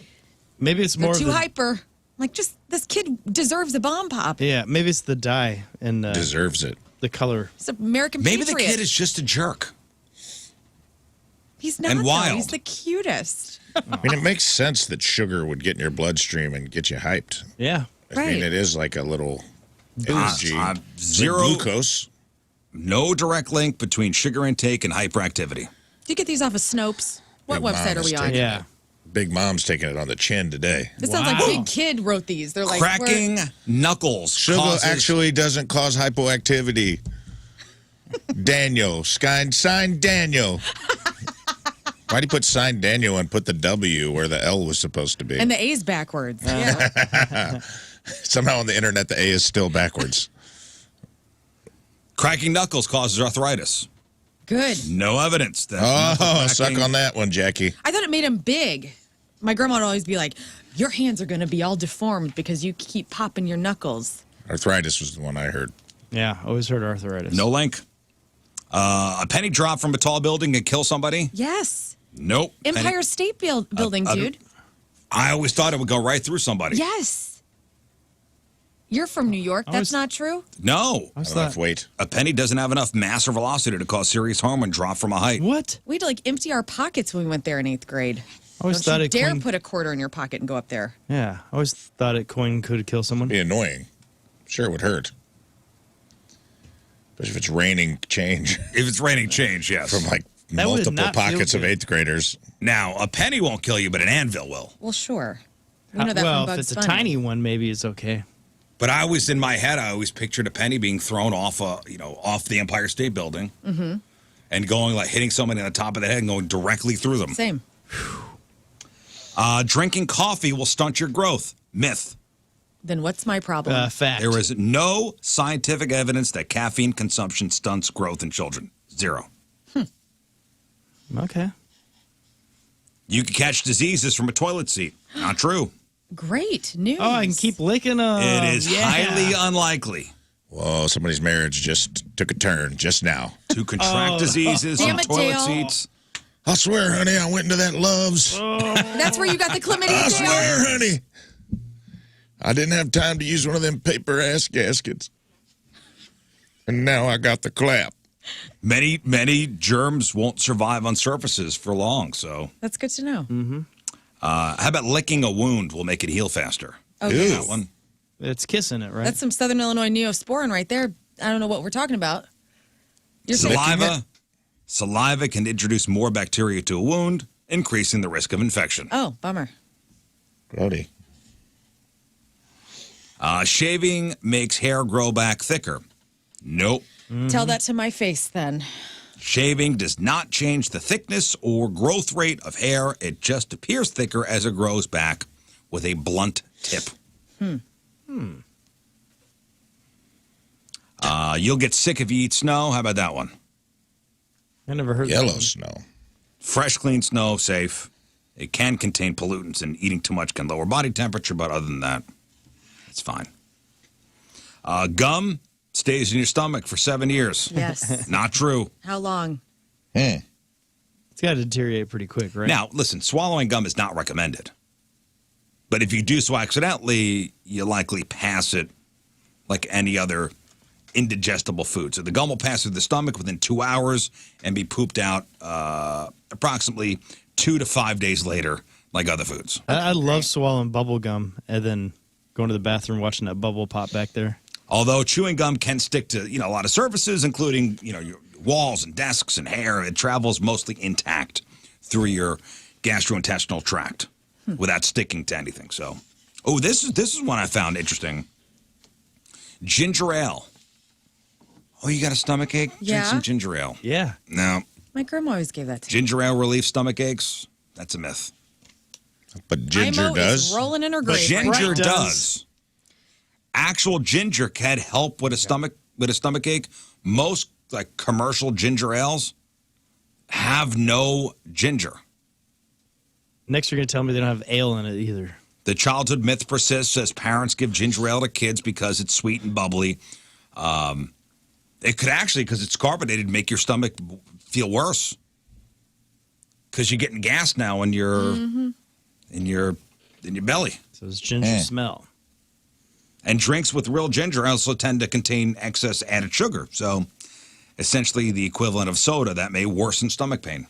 Maybe it's they're more too the, hyper. I'm like, just this kid deserves a bomb pop. Yeah, maybe it's the dye and Deserves it. the color. He's an American Maybe patriot. the kid is just a jerk. He's not, and though. wild. He's the cutest. I mean, it makes sense that sugar would get in your bloodstream and get you hyped. Yeah. I Right. mean, it is like a little energy. Zero. Glucose. No direct link between sugar intake and hyperactivity. Do you get these off of Snopes? What Big website Mom are is we on? taking Yeah. Big Mom's taking it on the chin today. This sounds like Big Kid wrote these. They're like Cracking knuckles Sugar causes actually doesn't cause hypoactivity. Daniel. Sign Daniel. Why'd he put sign Daniel and put the W where the L was supposed to be? And the A's backwards. Yeah. Somehow on the internet, the A is still backwards. cracking knuckles causes arthritis. Good. No evidence that. Oh, suck on that one, Jackie. I thought it made him big. My grandma would always be like, your hands are going to be all deformed because you keep popping your knuckles. Arthritis was the one I heard. Yeah, always heard arthritis. No link. A penny drop from a tall building can kill somebody? Yes. Nope. Empire State Building, dude. I always thought it would go right through somebody. Yes. You're from New York. That's not true? No. Enough weight. A penny doesn't have enough mass or velocity to cause serious harm when dropped from a height. What? We had to like empty our pockets when we went there in 8th grade. I always thought Don't you it dare coin- put a quarter in your pocket and go up there. Yeah, I always thought a coin could kill someone. Be annoying. Sure, it would hurt. But if it's raining change. If it's raining change, yes. From like That would multiple not feel pockets of good. 8th graders. Now, a penny won't kill you, but an anvil will. Well, sure. We know that well, from if Bugs it's a Bunny. tiny one, maybe it's okay. But I always, in my head, I always pictured a penny being thrown off, off the Empire State Building, and going like hitting somebody on the top of the head and going directly through them. Same. Drinking coffee will stunt your growth. Myth. Then what's my problem? Fact. There is no scientific evidence that caffeine consumption stunts growth in children. Zero. Okay. You can catch diseases from a toilet seat. Not true. Great news. Oh, I can keep licking them. It is highly unlikely Whoa, somebody's marriage just took a turn just now. to contract diseases Damn from it, toilet Dale. seats. I swear, honey, I went into that Love's. That's where you got the chlamydia. I Dale. swear, honey. I didn't have time to use one of them paper ass gaskets. And now I got the clap. Many germs won't survive on surfaces for long. So, That's good to know. how about licking a wound will make it heal faster? Oh, Ew. yes. That one. It's kissing it, right? That's some Southern Illinois Neosporin right there. I don't know what we're talking about. You're Saliva can introduce more bacteria to a wound, increasing the risk of infection. Oh, bummer. Grody. Shaving makes hair grow back thicker. Nope. Tell that to my face then. Shaving does not change the thickness or growth rate of hair. It just appears thicker as it grows back with a blunt tip. You'll get sick if you eat snow. How about that one? I never heard Yellow that. snow. Fresh, clean snow, safe. It can contain pollutants, and eating too much can lower body temperature, but other than that, it's fine. Gum stays in your stomach for 7 years. Yes. Not true. How long? It's got to deteriorate pretty quick, right? Now, listen, swallowing gum is not recommended. But if you do so accidentally, you likely pass it like any other indigestible food. So the gum will pass through the stomach within 2 hours and be pooped out approximately 2 to 5 days later, like other foods. I love swallowing bubble gum and then going to the bathroom, watching that bubble pop back there. Although chewing gum can stick to, a lot of surfaces, including, your walls and desks and hair, it travels mostly intact through your gastrointestinal tract without sticking to anything. So, this is one I found interesting. Ginger ale. Oh, you got a stomach ache? Drink Yeah. some ginger ale. Yeah. No, My grandma always gave that to me. ginger ale relieves stomach aches. That's a myth. But ginger IMO does. is rolling in her grave. Ginger Right. does. Actual ginger can help with a stomach ache. Most like commercial ginger ales have no ginger. Next, you're going to tell me they don't have ale in it either. The childhood myth persists as parents give ginger ale to kids because it's sweet and bubbly. It could actually, because it's carbonated, make your stomach feel worse. Because you're getting gas now in your belly. So it's ginger smell. And drinks with real ginger also tend to contain excess added sugar. So essentially the equivalent of soda that may worsen stomach pain.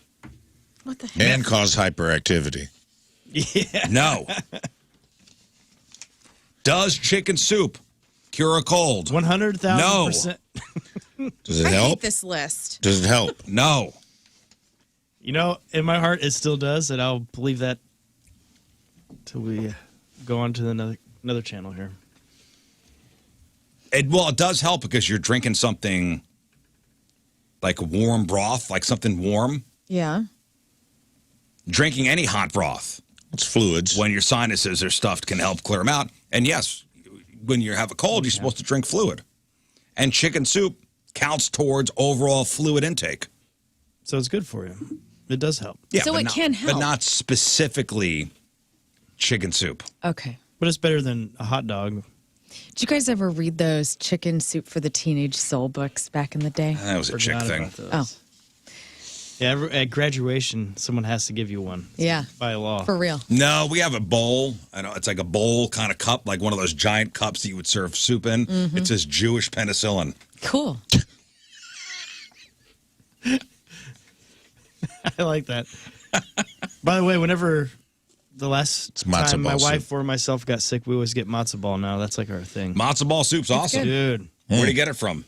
What the heck? And cause hyperactivity. Yeah. No. Does chicken soup cure a cold? 100,000%. Does it I help? hate this list. Does it help? No. You know, in my heart, it still does, and I'll believe that till we go on to another channel here. It does help because you're drinking something like warm broth, like something warm. Yeah. Drinking any hot broth It's fluids. when your sinuses are stuffed can help clear them out. And yes, when you have a cold, you're supposed to drink fluid. And chicken soup counts towards overall fluid intake. So it's good for you. It does help. Yeah, So but it not- can help. But not specifically chicken soup. Okay. But it's better than a hot dog. Did you guys ever read those Chicken Soup for the Teenage Soul books back in the day? That was a chick Forgot thing. about those. Oh. Yeah, at graduation, someone has to give you one. Yeah. By law. For real. No, we have a bowl. I know it's like a bowl kind of cup, like one of those giant cups that you would serve soup in. It says Jewish penicillin. Cool. I like that. By the way, whenever the last matzo time my ball wife soup. or myself got sick, we always get matzo ball now. That's like our thing. Matzo ball soup's awesome. Dude. Where do you get it from?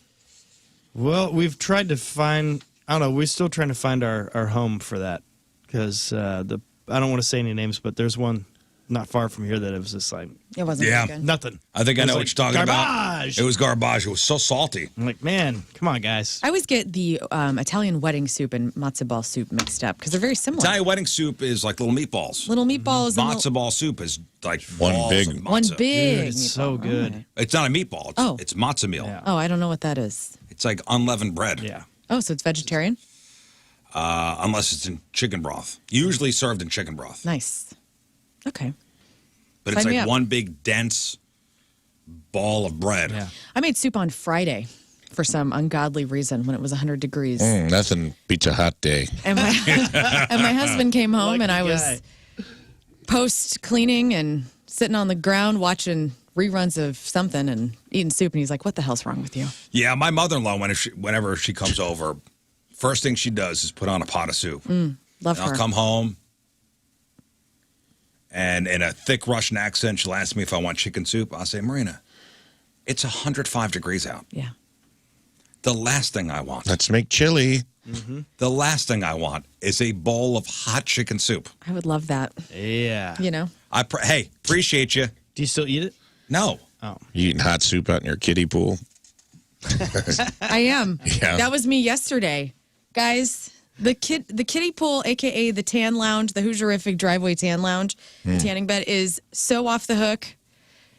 Well, we've tried to find, I don't know, we're still trying to find our home for that. Because I don't want to say any names, but there's one not far from here that it was just like, It wasn't Yeah. very good. nothing. I think I It was know like what you're talking garbage. about. It was garbage. It was so salty. I'm like, man, come on, guys. I always get the Italian wedding soup and matzo ball soup mixed up because they're very similar. Italian wedding soup is like little meatballs. Little meatballs and Matzo ball soup is like One balls big- of one matzo. big. Dude, it's so meatball. good. Okay. It's not a meatball. It's, Oh. it's matzo meal. Yeah. Oh, I don't know what that is. It's like unleavened bread. Yeah. Oh, so it's vegetarian? Unless it's in chicken broth. Usually served in chicken broth. Nice. Okay. But it's Sign me like up. one big dense ball of bread. Yeah. I made soup on Friday for some ungodly reason when it was 100 degrees. Nothing beats a hot day. And my, and my husband came home and I Lucky was guy. post cleaning and sitting on the ground watching reruns of something and eating soup. And he's like, what the hell's wrong with you? Yeah, my mother-in-law, whenever she comes over, first thing she does is put on a pot of soup. Love And I'll her. come home, and in a thick Russian accent, she'll ask me if I want chicken soup. I'll say, Marina, it's 105 degrees out. Yeah. The last thing I want, Let's make chili. the last thing I want is a bowl of hot chicken soup. I would love that, Yeah. you know? Hey, appreciate you. Do you still eat it? No. You eating hot soup out in your kiddie pool? I am. Yeah. That was me yesterday. Guys, the kiddie pool, aka the tan lounge, the Hoosierific driveway tan lounge, the tanning bed is so off the hook.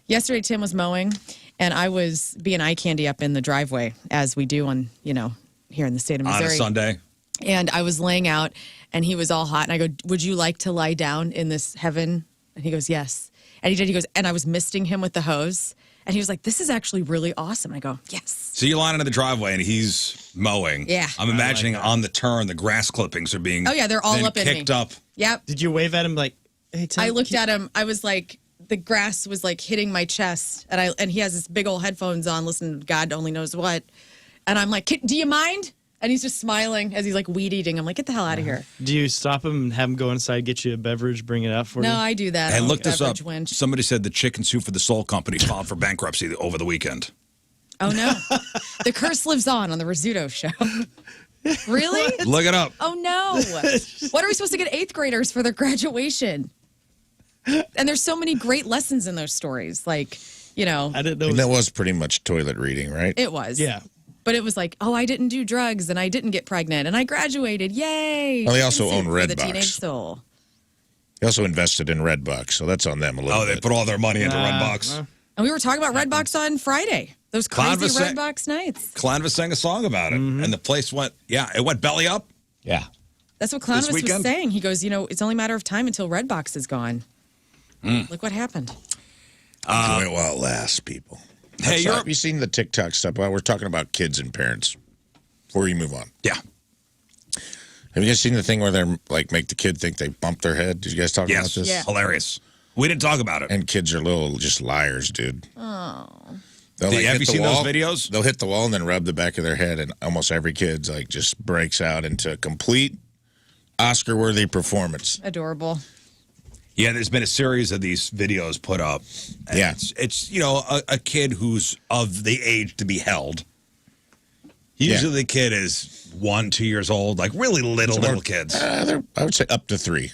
Yesterday Tim was mowing and I was being eye candy up in the driveway as we do on, here in the state of Missouri. On a Sunday. And I was laying out and he was all hot and I go, "Would you like to lie down in this heaven?" And he goes, "Yes." And he did. He goes, and I was misting him with the hose. And he was like, "This is actually really awesome." And I go, "Yes." So you're lying in the driveway and he's mowing. Yeah. I'm imagining on the turn, the grass clippings are being Oh, yeah, they're all then up in me. kicked up. Yep. Did you wave at him like, hey, Tim? I looked at him. I was like, the grass was like hitting my chest, and he has this big old headphones on, listening to God only knows what. And I'm like, "Do you mind?" And he's just smiling as he's like weed eating. I'm like, "Get the hell out of here!" Do you stop him and have him go inside, get you a beverage, bring it out for you? No, I do that. Hey, I'm look like a this up. beverage wench. Somebody said the chicken soup for the Soul Company filed for bankruptcy over the weekend. Oh no, the curse lives on the Rizzuto Show. Really? Look it up. Oh no! What are we supposed to get 8th graders for their graduation? And there's so many great lessons in those stories. Like, I didn't know. And that was pretty much toilet reading, right? it was. Yeah. But it was like, oh, I didn't do drugs and I didn't get pregnant and I graduated. Yay. Well, they also Chicken own soup for the Redbox. teenage soul. They also invested in Redbox, so that's on them a little Oh, they bit. put all their money into Redbox. And we were talking about Redbox on Friday. Those Cloud crazy was saying- Redbox nights. Clanvis sang a song about it, and the place went, it went belly up. Yeah. That's what Clownvis was weekend? saying. He goes, it's only a matter of time until Redbox is gone. Look what happened. Enjoy it while it lasts, people. Hey, you're Have you seen the TikTok stuff? Well, we're talking about kids and parents. Before you move on. yeah, Have you guys seen the thing where they're like make the kid think they bumped their head? Did you guys talk about yes, this? Yeah. hilarious. We didn't talk about it. And kids are little just liars, dude. Oh. They'll, Have hit you the seen those wall, videos? They'll hit the wall and then rub the back of their head, and almost every kid's like just breaks out into complete Oscar-worthy performance. Adorable. Yeah, there's been a series of these videos put up. And Yeah. it's a kid who's of the age to be held. Usually the kid is 1, 2 years old, like really little kids. I would say up to 3. There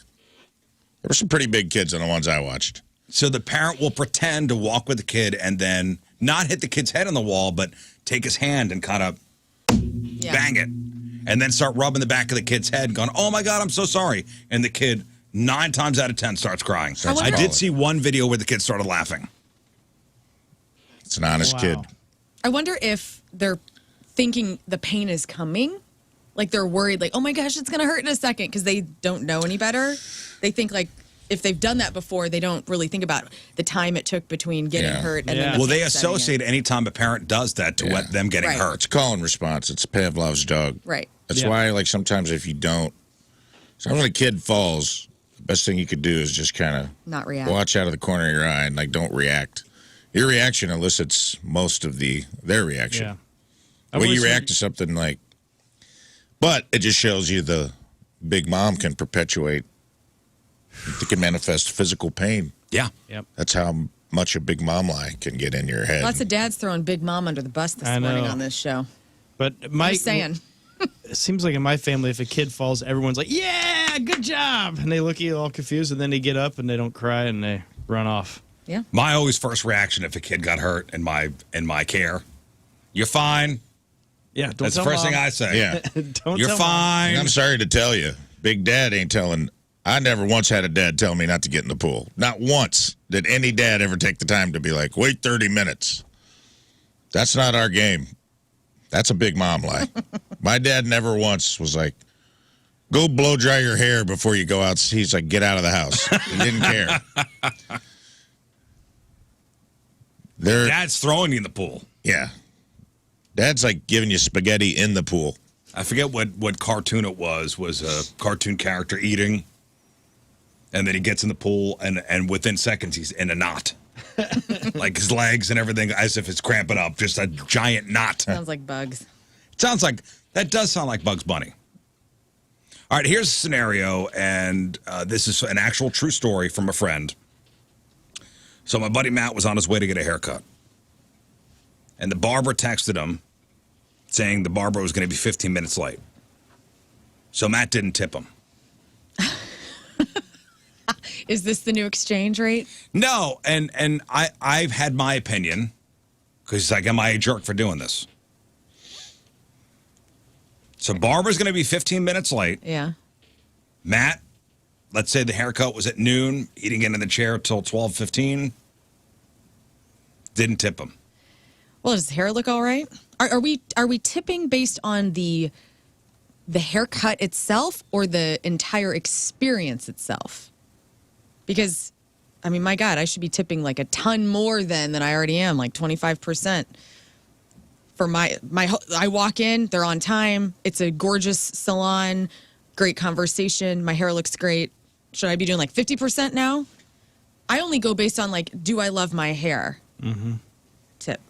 were some pretty big kids on the ones I watched. So the parent will pretend to walk with the kid and then not hit the kid's head on the wall, but take his hand and kind of Yeah. bang it. And then start rubbing the back of the kid's head, going, "Oh my God, I'm so sorry." And the kid, 9 times out of 10, starts crying. I did see one video where the kid started laughing. It's an honest kid. I wonder if they're thinking the pain is coming. Like they're worried, like, oh my gosh, it's going to hurt in a second because they don't know any better. They think like if they've done that before, they don't really think about the time it took between getting hurt and then the Well, they pain setting in. associate any time a parent does that to what them getting Right. hurt. It's call and response. It's Pavlov's dog. Right. That's why, like, sometimes if you don't, sometimes when a kid falls, the best thing you could do is just kind of Not react. watch out of the corner of your eye and, like, don't react. Your reaction elicits most of their reaction. Yeah. The way you react to something like, but it just shows you the big mom can perpetuate, it can manifest physical pain. Yeah. Yep. That's how much a big mom lie can get in your head. Lots of dads throwing Big Mom under the bus this I morning know. on this show. But Mike, Just saying. it seems like in my family, if a kid falls, everyone's like, "Yeah, good job," and they look at you all confused, and then they get up and they don't cry and they run off. Yeah. My always first reaction if a kid got hurt in my care, you're fine. Yeah, don't That's the tell first thing Mom. I say. Yeah. Don't You're tell Mom. fine. I'm sorry to tell you, Big Dad ain't telling. I never once had a dad tell me not to get in the pool. Not once did any dad ever take the time to be like, wait 30 minutes. That's not our game. That's a big mom lie. My dad never once was like, go blow dry your hair before you go out. He's like, get out of the house. He didn't care. Dad's throwing you in the pool. Yeah. Dad's like giving you spaghetti in the pool. I forget what cartoon it was a cartoon character eating, and then he gets in the pool, and within seconds he's in a knot. Like his legs and everything, as if it's cramping up, just a giant knot. Sounds like bugs. That does sound like Bugs Bunny. All right, here's a scenario, and this is an actual true story from a friend. So my buddy Matt was on his way to get a haircut, and the barber texted him saying the barber was going to be 15 minutes late. So Matt didn't tip him. Is this the new exchange rate? No, and I've had my opinion, because he's like, am I a jerk for doing this? So barber's going to be 15 minutes late. Yeah. Matt, let's say the haircut was at noon. He didn't get in the chair till 12:15. Didn't tip him. Well, does his hair look all right? Are we tipping based on the haircut itself or the entire experience itself? Because, I mean, my God, I should be tipping like a ton more than I already am, like 25%. For I walk in, they're on time. It's a gorgeous salon, great conversation. My hair looks great. Should I be doing like 50% now? I only go based on like, do I love my hair? Mm-hmm. Tip.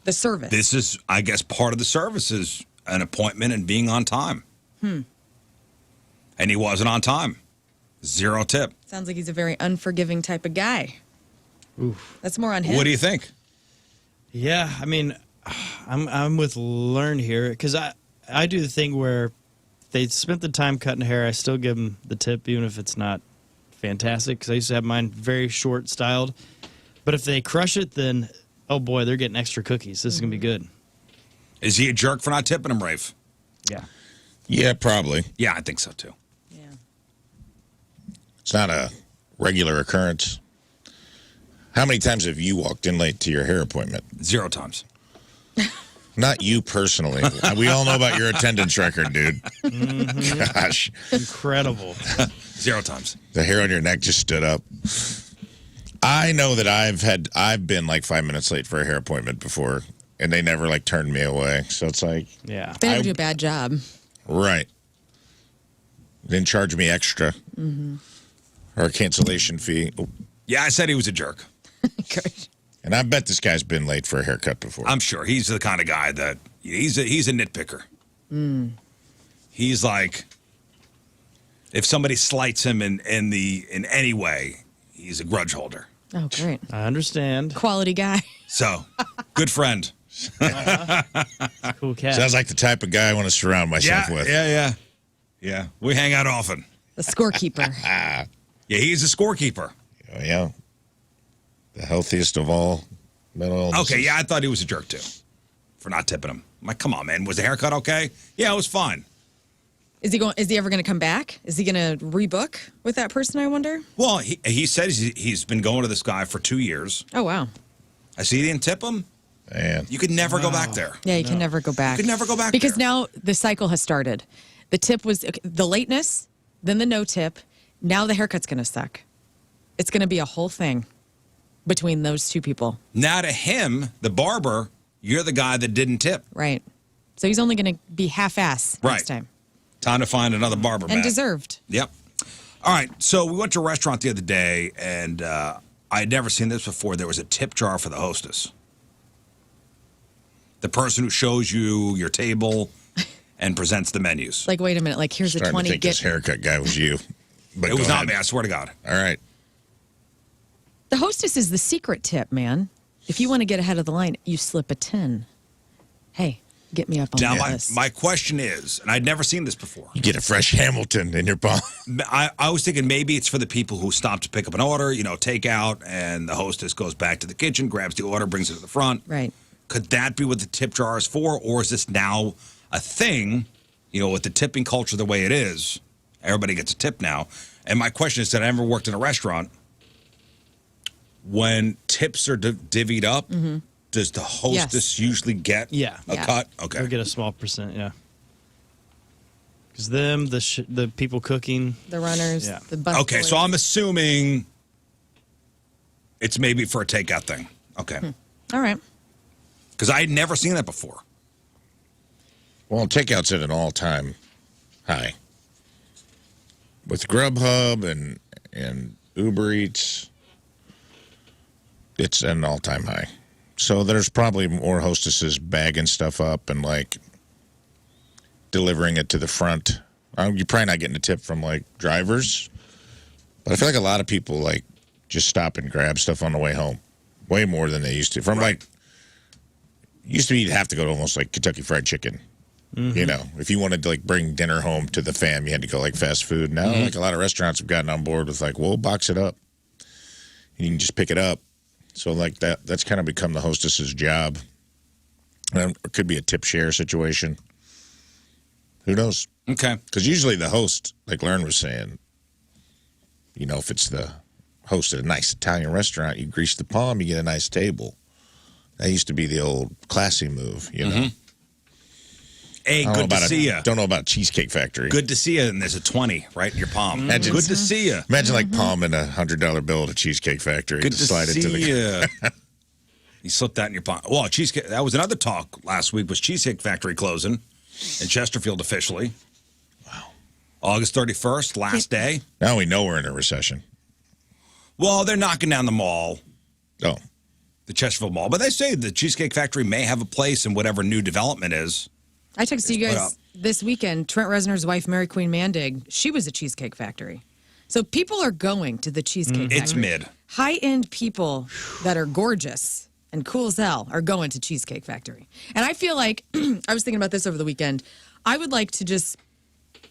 The service. This is, I guess, part of the service is an appointment and being on time. And he wasn't on time. 0 tip. Sounds like he's a very unforgiving type of guy. Oof. That's more on him. What do you think? Yeah, I mean, I'm with Lern here because I do the thing where they spent the time cutting hair. I still give them the tip even if it's not fantastic because I used to have mine very short styled. But if they crush it, then oh boy, they're getting extra cookies. This is gonna be good. Is he a jerk for not tipping him, Rafe? Yeah. Yeah, probably. Yeah, I think so too. Yeah. It's not a regular occurrence. How many times have you walked in late to your hair appointment? 0 times. Not you personally. We all know about your attendance record, dude. Mm-hmm. Gosh. Incredible. 0 times. The hair on your neck just stood up. I know that I've been like 5 minutes late for a hair appointment before, and they never like turned me away. So it's like, Yeah. They never do a bad job. right. Didn't charge me extra or a cancellation fee. Yeah, I said he was a jerk. Good. And I bet this guy's been late for a haircut before. I'm sure he's the kind of guy that he's a nitpicker. He's like, if somebody slights him in any way, he's a grudge holder. Oh, great. I understand. Quality guy. So, good friend. Cool cat. Sounds like the type of guy I want to surround myself with. Yeah. We hang out often. The scorekeeper. Yeah, he's a scorekeeper. Oh, yeah. The healthiest of all mental illnesses. Okay, yeah, I thought he was a jerk too for not tipping him. I'm like, come on, man. Was the haircut okay? Yeah, it was fine. Is he ever going to come back? Is he going to rebook with that person, I wonder? Well, he says he's been going to this guy for 2 years. Oh, wow. I see he didn't tip him. Man. You could never go back there. Yeah, you can never go back. You could never go back because there. now the cycle has started. The tip was the lateness, then the no tip. Now the haircut's going to suck. It's going to be a whole thing between those two people. Now to him, the barber, you're the guy that didn't tip. Right. So he's only going to be half-ass next time. Time to find another barber, And deserved. Yep. All right. So we went to a restaurant the other day, and I had never seen this before. There was a tip jar for the hostess. The person who shows you your table and presents the menus. Like, wait a minute. Like, here's a 20. I think this haircut guy was you. But it was not me, I swear to God. All right. The hostess is the secret tip, man. If you want to get ahead of the line, you slip a 10. Hey, get me up on Now, this. my question is, and I'd never seen this before. You get a fresh Hamilton in your palm. I was thinking maybe it's for the people who stop to pick up an order, takeout, and the hostess goes back to the kitchen, grabs the order, brings it to the front. Right. Could that be what the tip jar is for? Or is this now a thing, with the tipping culture the way it is? Everybody gets a tip now. And my question is, that I ever worked in a restaurant, when tips are divvied up, does the hostess usually get a cut? Okay. They'll get a small percent, yeah. Because the people cooking. The runners, the bus Okay, boys. so I'm assuming it's maybe for a takeout thing. Okay. All right. Because I had never seen that before. Well, takeout's at an all-time high. With Grubhub and Uber Eats, it's at an all-time high. So there's probably more hostesses bagging stuff up and, delivering it to the front. You're probably not getting a tip from, drivers. But I feel like a lot of people, just stop and grab stuff on the way home. Way more than they used to. Used to be you'd have to go to almost Kentucky Fried Chicken. If you wanted to bring dinner home to the fam, you had to go fast food. Now, a lot of restaurants have gotten on board with we'll box it up. And you can just pick it up. So that's kind of become the hostess's job. And it could be a tip share situation. Who knows? Okay. Because usually the host, like Lern was saying, if it's the host at a nice Italian restaurant, you grease the palm, you get a nice table. That used to be the old classy move, Hey, good to see you. Don't know about Cheesecake Factory. Good to see you, and there's a 20 right in your palm. Imagine, good to see you. Imagine palming a $100 bill at a Cheesecake Factory. Good to slide see it to the you. You slipped that in your palm. Well, Cheesecake. That was another talk last week. Was Cheesecake Factory closing in Chesterfield officially? Wow. August 31st, last day. Now we know we're in a recession. Well, they're knocking down the mall. Oh. The Chesterfield Mall. But they say the Cheesecake Factory may have a place in whatever new development is. I texted you guys this weekend, Trent Reznor's wife, Mary Queen Mandig, she was a Cheesecake Factory. So people are going to the Cheesecake Factory. It's mid. High-end people that are gorgeous and cool as hell are going to Cheesecake Factory. And I feel like, I was thinking about this over the weekend, I would like to just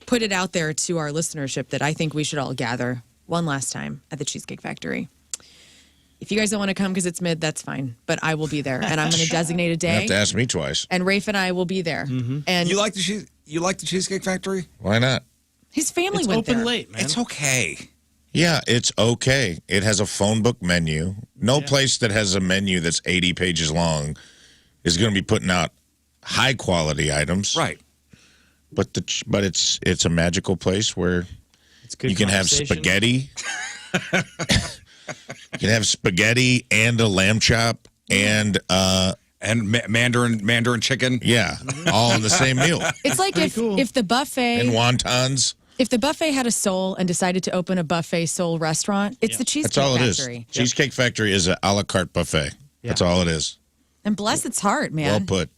put it out there to our listenership that I think we should all gather one last time at the Cheesecake Factory. If you guys don't want to come because it's mid, that's fine. But I will be there, and I'm going to designate a day. You have to ask me twice. And Rafe and I will be there. And You like the Cheesecake Factory? Why not? his family It's went open there. late, man. It's okay. Yeah, it's okay. It has a phone book menu. No place that has a menu that's 80 pages long is going to be putting out high quality items. Right. But it's a magical place where It's good you can have conversation. spaghetti. You can have spaghetti and a lamb chop and Mandarin chicken. yeah, all in the same meal. It's like if the buffet And wontons. if the buffet had a soul and decided to open a buffet soul restaurant, it's the Cheesecake That's all it is. Factory. Cheesecake Factory is a la carte buffet. That's all it is. And bless its heart, man. Well put.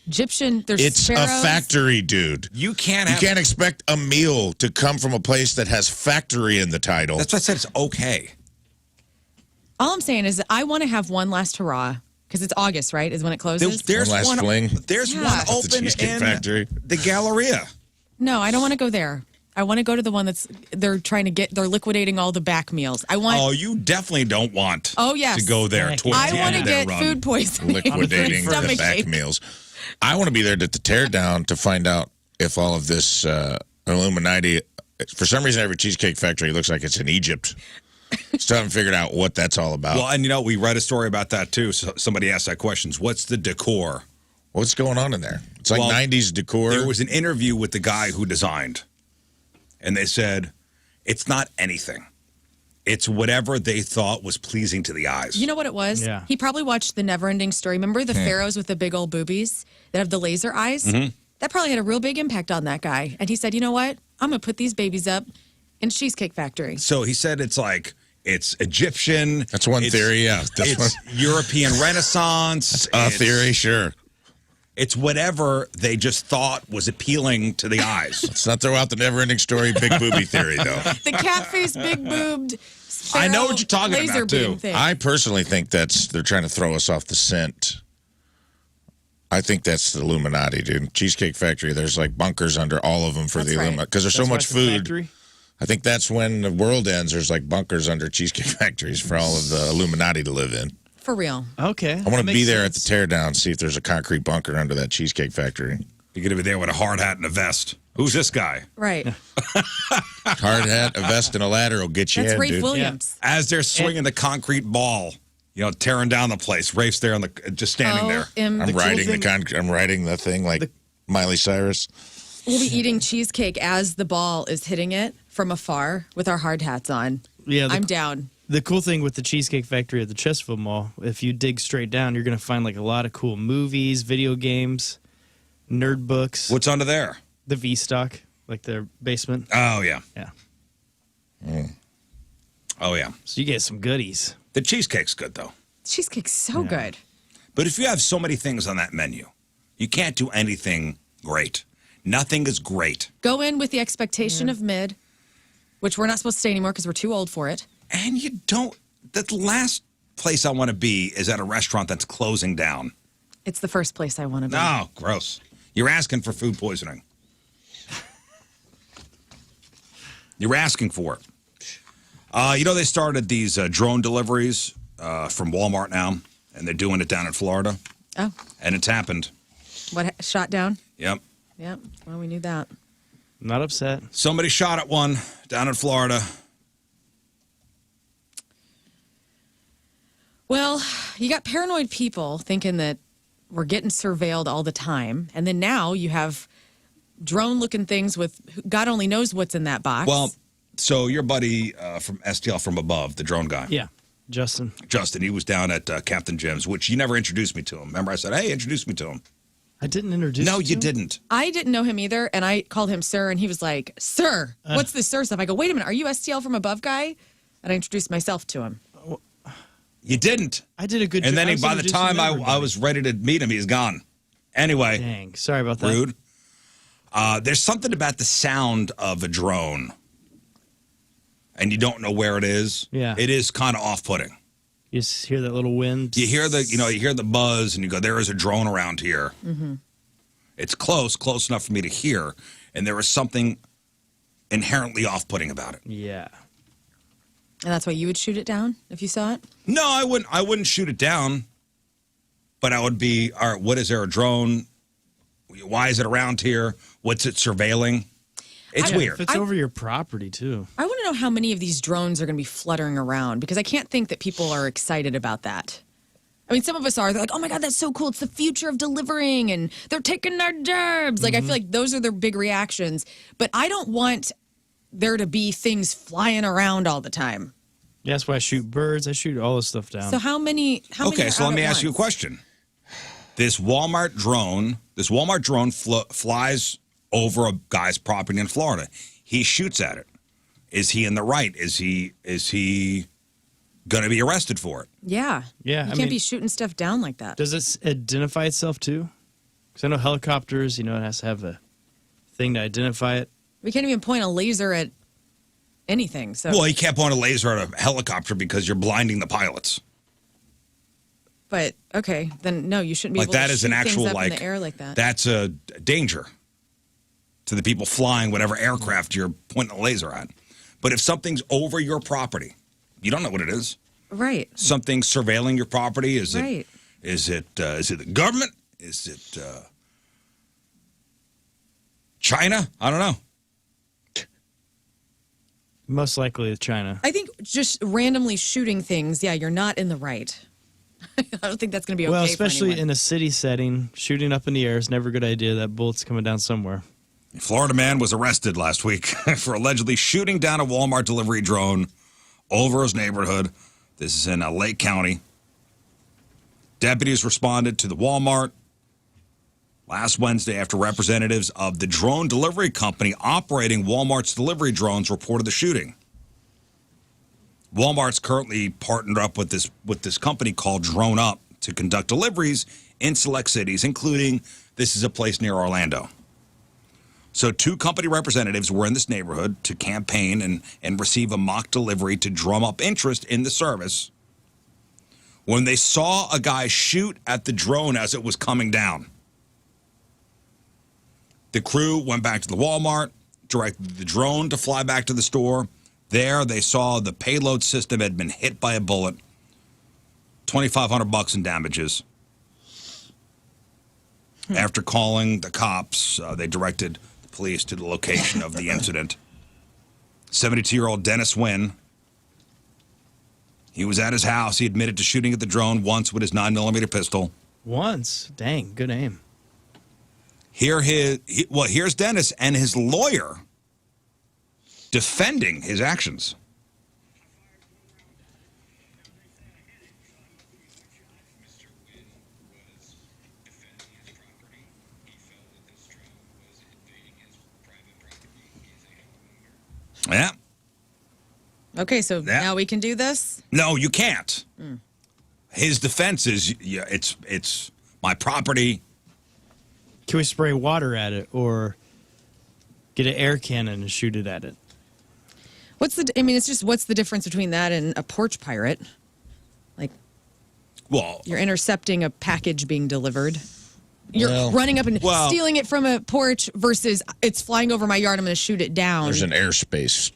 Egyptian, there's It's sparrows. a factory, dude. You can't You have. can't expect a meal to come from a place that has factory in the title. That's why I said it's okay. All I'm saying is that I want to have one last hurrah because it's August, right? Is when it closes. There's One last one. fling. There's Yeah. one At the open Cheesecake in Factory. the Galleria. No, I don't want to go there. I want to go to the one they're liquidating all the back meals. I want. Oh, you definitely don't want. Oh, yes. To go there towards I the want end to of their get run. food poisoning. Liquidating the Stomach back ache. meals. I want to be there at the teardown to find out if all of this Illuminati. For some reason, every Cheesecake Factory looks like it's in Egypt. Still haven't figured out what that's all about. Well, and we read a story about that too. So somebody asked that question: what's the decor? What's going on in there? It's like 90s decor. There was an interview with the guy who designed, and they said it's not anything. It's whatever they thought was pleasing to the eyes. You know what it was? Yeah. He probably watched the Never-Ending Story. Remember the pharaohs with the big old boobies that have the laser eyes? Mm-hmm. That probably had a real big impact on that guy. And he said, you know what? I'm going to put these babies up in Cheesecake Factory. So he said it's Egyptian. That's one theory, yeah. That's It's European Renaissance. a theory, sure. It's whatever they just thought was appealing to the eyes. Let's not throw out the never-ending story big booby theory, though. The cat-faced, big-boobed I know what you're talking laser about, too. beam thing. I personally think they're trying to throw us off the scent. I think that's the Illuminati, dude. Cheesecake Factory, there's like bunkers under all of them for That's the right. Illuminati. Because there's so That's why much it's a food. factory? I think that's when the world ends. There's like bunkers under Cheesecake Factories for all of the Illuminati to live in. For real. Okay. I want to be there at the teardown, see if there's a concrete bunker under that Cheesecake Factory. You're going to be there with a hard hat and a vest. Who's this guy? Right. Hard hat, a vest, and a ladder will get you That's in, Rafe dude. Williams. As they're swinging the concrete ball, tearing down the place. Rafe's there just standing there. I'm riding the thing like Miley Cyrus. We'll be eating cheesecake as the ball is hitting it from afar with our hard hats on. Yeah, I'm down. The cool thing with the Cheesecake Factory at the Chesterfield Mall, if you dig straight down, you're going to find like a lot of cool movies, video games, nerd books. What's under there? The V-Stock, like their basement. Oh, yeah. Yeah. Oh, yeah. So you get some goodies. The cheesecake's good, though. Cheesecake's so good. But if you have so many things on that menu, you can't do anything great. Nothing is great. Go in with the expectation of mid, which we're not supposed to say anymore because we're too old for it. And you don't. The last place I want to be is at a restaurant that's closing down. It's the first place I want to be. No, gross. You're asking for food poisoning. You're asking for it. They started these drone deliveries from Walmart now, and they're doing it down in Florida. Oh, And it's happened. what shot down? Yep. Yep. Well, we knew that. Not upset. Somebody shot at one down in Florida. Well, you got paranoid people thinking that we're getting surveilled all the time. And then now you have drone-looking things with God only knows what's in that box. Well, so your buddy from STL from above, the drone guy. Yeah, Justin. Justin, he was down at Captain Jim's, which you never introduced me to him. Remember I said, hey, introduce me to him. I didn't introduce No, you you to him? didn't. I didn't know him either, and I called him sir, and he was like, sir, what's this sir stuff? I go, wait a minute, are you STL from above guy? And I introduced myself to him. You didn't. I did a good job. And then I was by the introducing time I everybody. was ready to meet him, he's gone. Anyway, Dang, sorry about that. rude. There's something about the sound of a drone, and you don't know where it is. Yeah. It is kind of off-putting. You just hear that little wind. You hear the buzz, and you go, there is a drone around here. Mm-hmm. It's close enough for me to hear, and there is something inherently off-putting about it. Yeah. And that's why you would shoot it down if you saw it? No, I wouldn't shoot it down, but I would be, all right, what is there, a drone? Why is it around here? What's it surveilling? It's Yeah, weird. If it's over your property, too. I want to know how many of these drones are going to be fluttering around because I can't think that people are excited about that. I mean, some of us are. They're like, oh my God, that's so cool. It's the future of delivering and they're taking our jobs. Like, I feel like those are their big reactions. But I don't want there to be things flying around all the time. Yeah, that's why I shoot birds. I shoot all this stuff down. So how many Okay, are so out let me at ask you a once? question. This Walmart drone flies over a guy's property in Florida. He shoots at it. Is he in the right? Is he going to be arrested for it? Yeah. Yeah, You I can't mean- be shooting stuff down like that. Does it identify itself, too? Because I know helicopters, it has to have a thing to identify it. We can't even point a laser at anything. So, Well, you can't point a laser at a helicopter because you're blinding the pilots. but okay, then no, you shouldn't be Like able that to is shoot an things actual up in like the air like that. That's a danger to the people flying whatever aircraft you're pointing a laser at. But if something's over your property, you don't know what it is. Right. Something surveilling your property. Is Right. it the government? Is it China? I don't know. Most likely it's China. I think just randomly shooting things, yeah, you're not in the right. I don't think that's going to be okay. Well, for especially anyone. in a city setting, shooting up in the air is never a good idea. That bullet's coming down somewhere. A Florida man was arrested last week for allegedly shooting down a Walmart delivery drone all over his neighborhood. This is in Lake County. Deputies responded to the Walmart last Wednesday after representatives of the drone delivery company operating Walmart's delivery drones reported the shooting. Walmart's currently partnered up with this company called Drone Up to conduct deliveries in select cities, including, this is a place near Orlando. So 2 company representatives were in this neighborhood to campaign and receive a mock delivery to drum up interest in the service when they saw a guy shoot at the drone as it was coming down. The crew went back to the Walmart, directed the drone to fly back to the store. There, they saw the payload system had been hit by a bullet. $2,500 in damages. After calling the cops, they directed the police to the location of the incident. 72-year-old Dennis Wynn. He was at his house. He admitted to shooting at the drone once with his 9mm pistol. Once? Dang, good aim. Here's Dennis and his lawyer defending his actions. Yeah. Okay, so now we can do this? No, you can't. His defense is, yeah, it's my property. Can we spray water at it or get an air cannon and shoot it at it? What's the difference between that and a porch pirate? Like, well, you're intercepting a package being delivered. You're running up and stealing it from a porch versus it's flying over my yard, I'm going to shoot it down. There's an airspace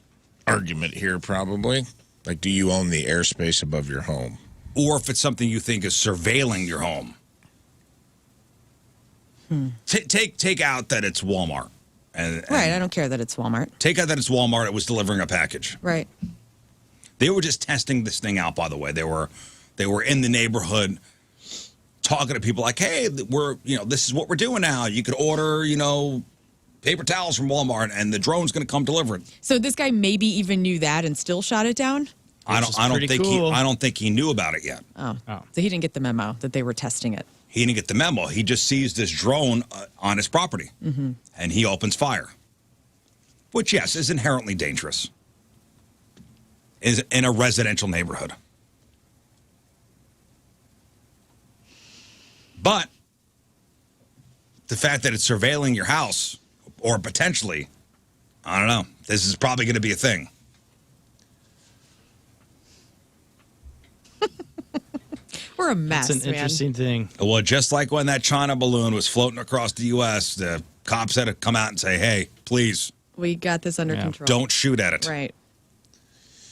argument here, probably. Like, do you own the airspace above your home? Or if it's something you think is surveilling your home. Take out that it's Walmart. And right, I don't care that it's Walmart. Take out that it's Walmart. It was delivering a package. Right. They were just testing this thing out, by the way. They were in the neighborhood talking to people like, hey, this is what we're doing now. You could order, paper towels from Walmart and the drone's going to come deliver it. So this guy maybe even knew that and still shot it down? I don't think he knew about it yet. Oh. So he didn't get the memo that they were testing it. He didn't get the memo. He just sees this drone on his property, and he opens fire, which, yes, is inherently dangerous. Is in a residential neighborhood. But the fact that it's surveilling your house, or potentially, I don't know, this is probably going to be a thing. We're a mess, It's an interesting thing. Well, just like when that China balloon was floating across the U.S., the cops had to come out and say, hey, please. We got this under control. Don't shoot at it. Right.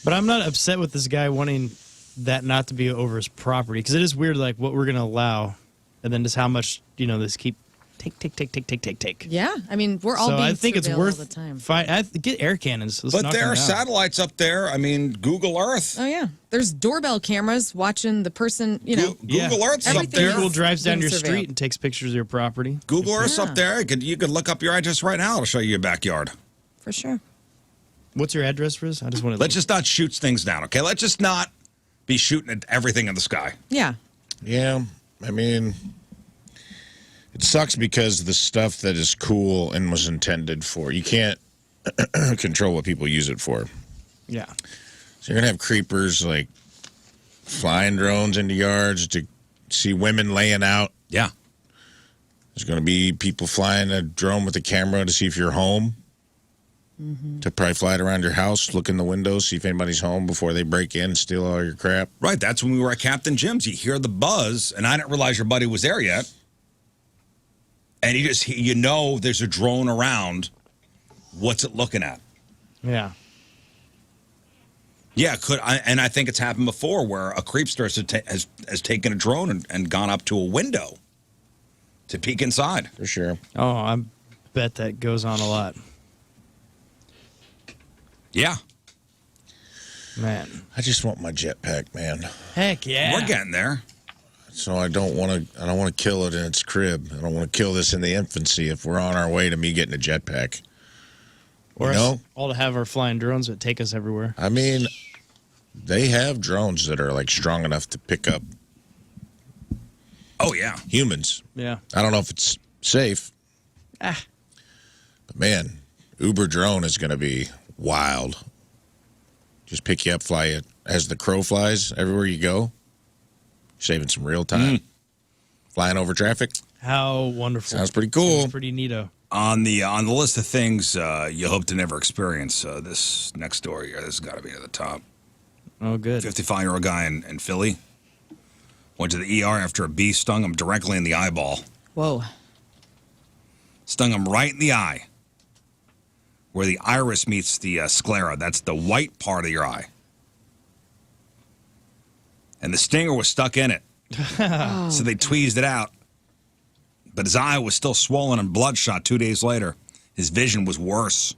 But I'm not upset with this guy wanting that not to be over his property, because it is weird, like, what we're going to allow, and then just how much, this keep take. Yeah, I mean, we're all so being I think it's surveilled worth all the time. Get air cannons. Let's But knock there them are out. satellites up there. I mean, Google Earth. Oh, yeah. There's doorbell cameras watching the person, Google Earth's up everything there. Google drives down being your surveilled. street and takes pictures of your property. Google Earth's up there. You could look up your address right now. It'll show you your backyard. For sure. What's your address, Riz? I just want to. Let's just not shoot things down, okay? Let's just not be shooting at everything in the sky. Yeah. Yeah, I mean, it sucks because the stuff that is cool and was intended for, you can't control what people use it for. Yeah. So you're going to have creepers like flying drones into yards to see women laying out. Yeah. There's going to be people flying a drone with a camera to see if you're home. To probably fly it around your house, look in the windows, see if anybody's home before they break in and steal all your crap. Right. That's when we were at Captain Jim's. You hear the buzz, and I didn't realize your buddy was there yet. And there's a drone around. What's it looking at? Yeah. Yeah, I think it's happened before where a creepster has taken a drone and gone up to a window to peek inside. For sure. Oh, I bet that goes on a lot. Yeah. Man. I just want my jetpack, man. Heck yeah. We're getting there. So I don't want to kill it in its crib. I don't want to kill this in the infancy if we're on our way to me getting a jetpack. Or us all to have our flying drones that take us everywhere. I mean, they have drones that are like strong enough to pick up humans. Yeah. I don't know if it's safe. But man, Uber drone is going to be wild. Just pick you up, fly you as the crow flies everywhere you go. Saving some real time. Flying over traffic. How wonderful. Sounds pretty cool. Sounds pretty neato. On the list of things you hope to never experience, this next story here, this has got to be at the top. Oh, good. 55-year-old guy in Philly went to the ER after a bee stung him directly in the eyeball. Whoa. Stung him right in the eye, where the iris meets the sclera. That's the white part of your eye. And the stinger was stuck in it. So they tweezed it out. But his eye was still swollen and bloodshot 2 days later. His vision was worse.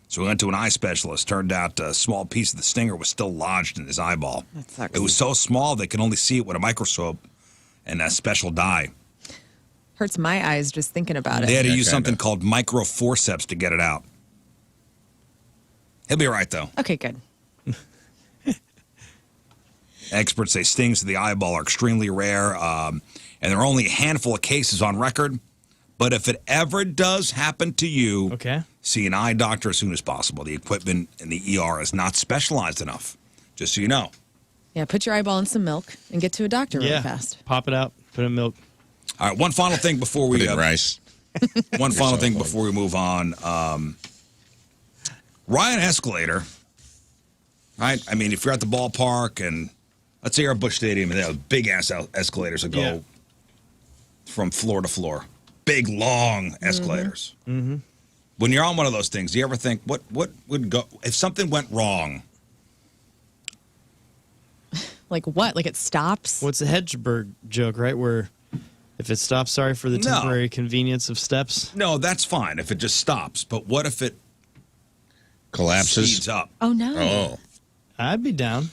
So we went to an eye specialist. Turned out a small piece of the stinger was still lodged in his eyeball. That sucks. It was so small they could only see it with a microscope and a special dye. Hurts my eyes just thinking about it. They had to Yeah, use kinda. something called microforceps to get it out. He'll be all right, though. Okay, good. Experts say stings to the eyeball are extremely rare, and there are only a handful of cases on record. But if it ever does happen to you, Okay. see an eye doctor as soon as possible. The equipment in the ER is not specialized enough, just so you know. Yeah, put your eyeball in some milk and get to a doctor really fast. Pop it out. Put it in milk. All right, one final thing before we Put in rice. one final thing before we move on. Ryan Escalator, right? I mean, if you're at the ballpark and let's say you're at Busch Stadium and they have big ass escalators that go from floor to floor, big long escalators. Mm-hmm. When you're on one of those things, do you ever think what would go if something went wrong? Like what? Like it stops? What's the Hedgeberg joke, right? Where if it stops, sorry for the No. temporary convenience of steps. No, that's fine if it just stops. But what if it Collapses. speeds up? Oh, no. Oh. I'd be down.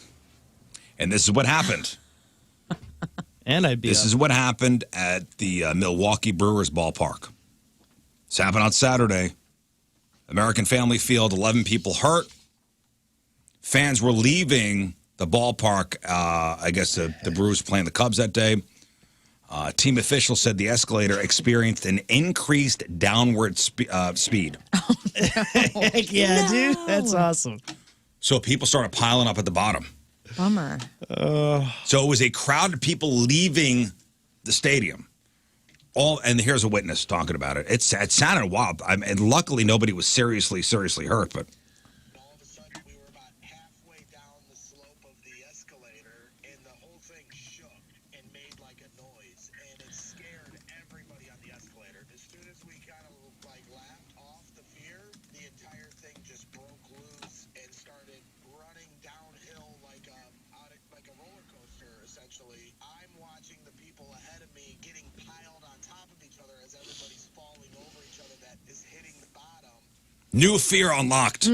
And this is what happened. And I'd be This up. is what happened at the Milwaukee Brewers ballpark. This happened on Saturday. American Family Field, 11 people hurt. Fans were leaving the ballpark. I guess the Brewers were playing the Cubs that day. Team officials said the escalator experienced an increased downward speed. Heck yeah, dude. That's awesome. So people started piling up at the bottom. Bummer. So it was a crowd of people leaving the stadium. And here's a witness talking about it. It sounded wild. And luckily nobody was seriously hurt. But All of a sudden, we were about halfway down the slope of the escalator, and the whole thing shook and made like a noise, and it scared everybody on the escalator. As soon as we kind of like laughed off the fear, the entire thing just broke loose and started running downhill like a roller coaster. Essentially, I'm watching the people ahead of me getting piled on top of each other as everybody's falling over each other. That is hitting the bottom. new fear unlocked.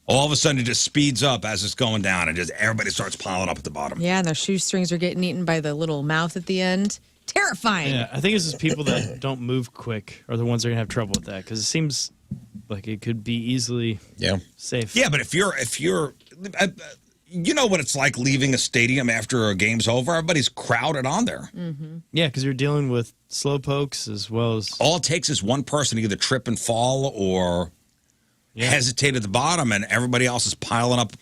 All of a sudden, it just speeds up as it's going down, and just everybody starts piling up at the bottom. Yeah, and their shoestrings are getting eaten by the little mouth at the end. Terrifying. Yeah, I think it's just people that don't move quick are the ones that are going to have trouble with that because it seems like it could be easily safe. Yeah, but if you're, you know what it's like leaving a stadium after a game's over. Everybody's crowded on there. Yeah, because you're dealing with slow pokes as well as. All it takes is one person to either trip and fall or hesitate at the bottom, and everybody else is piling up.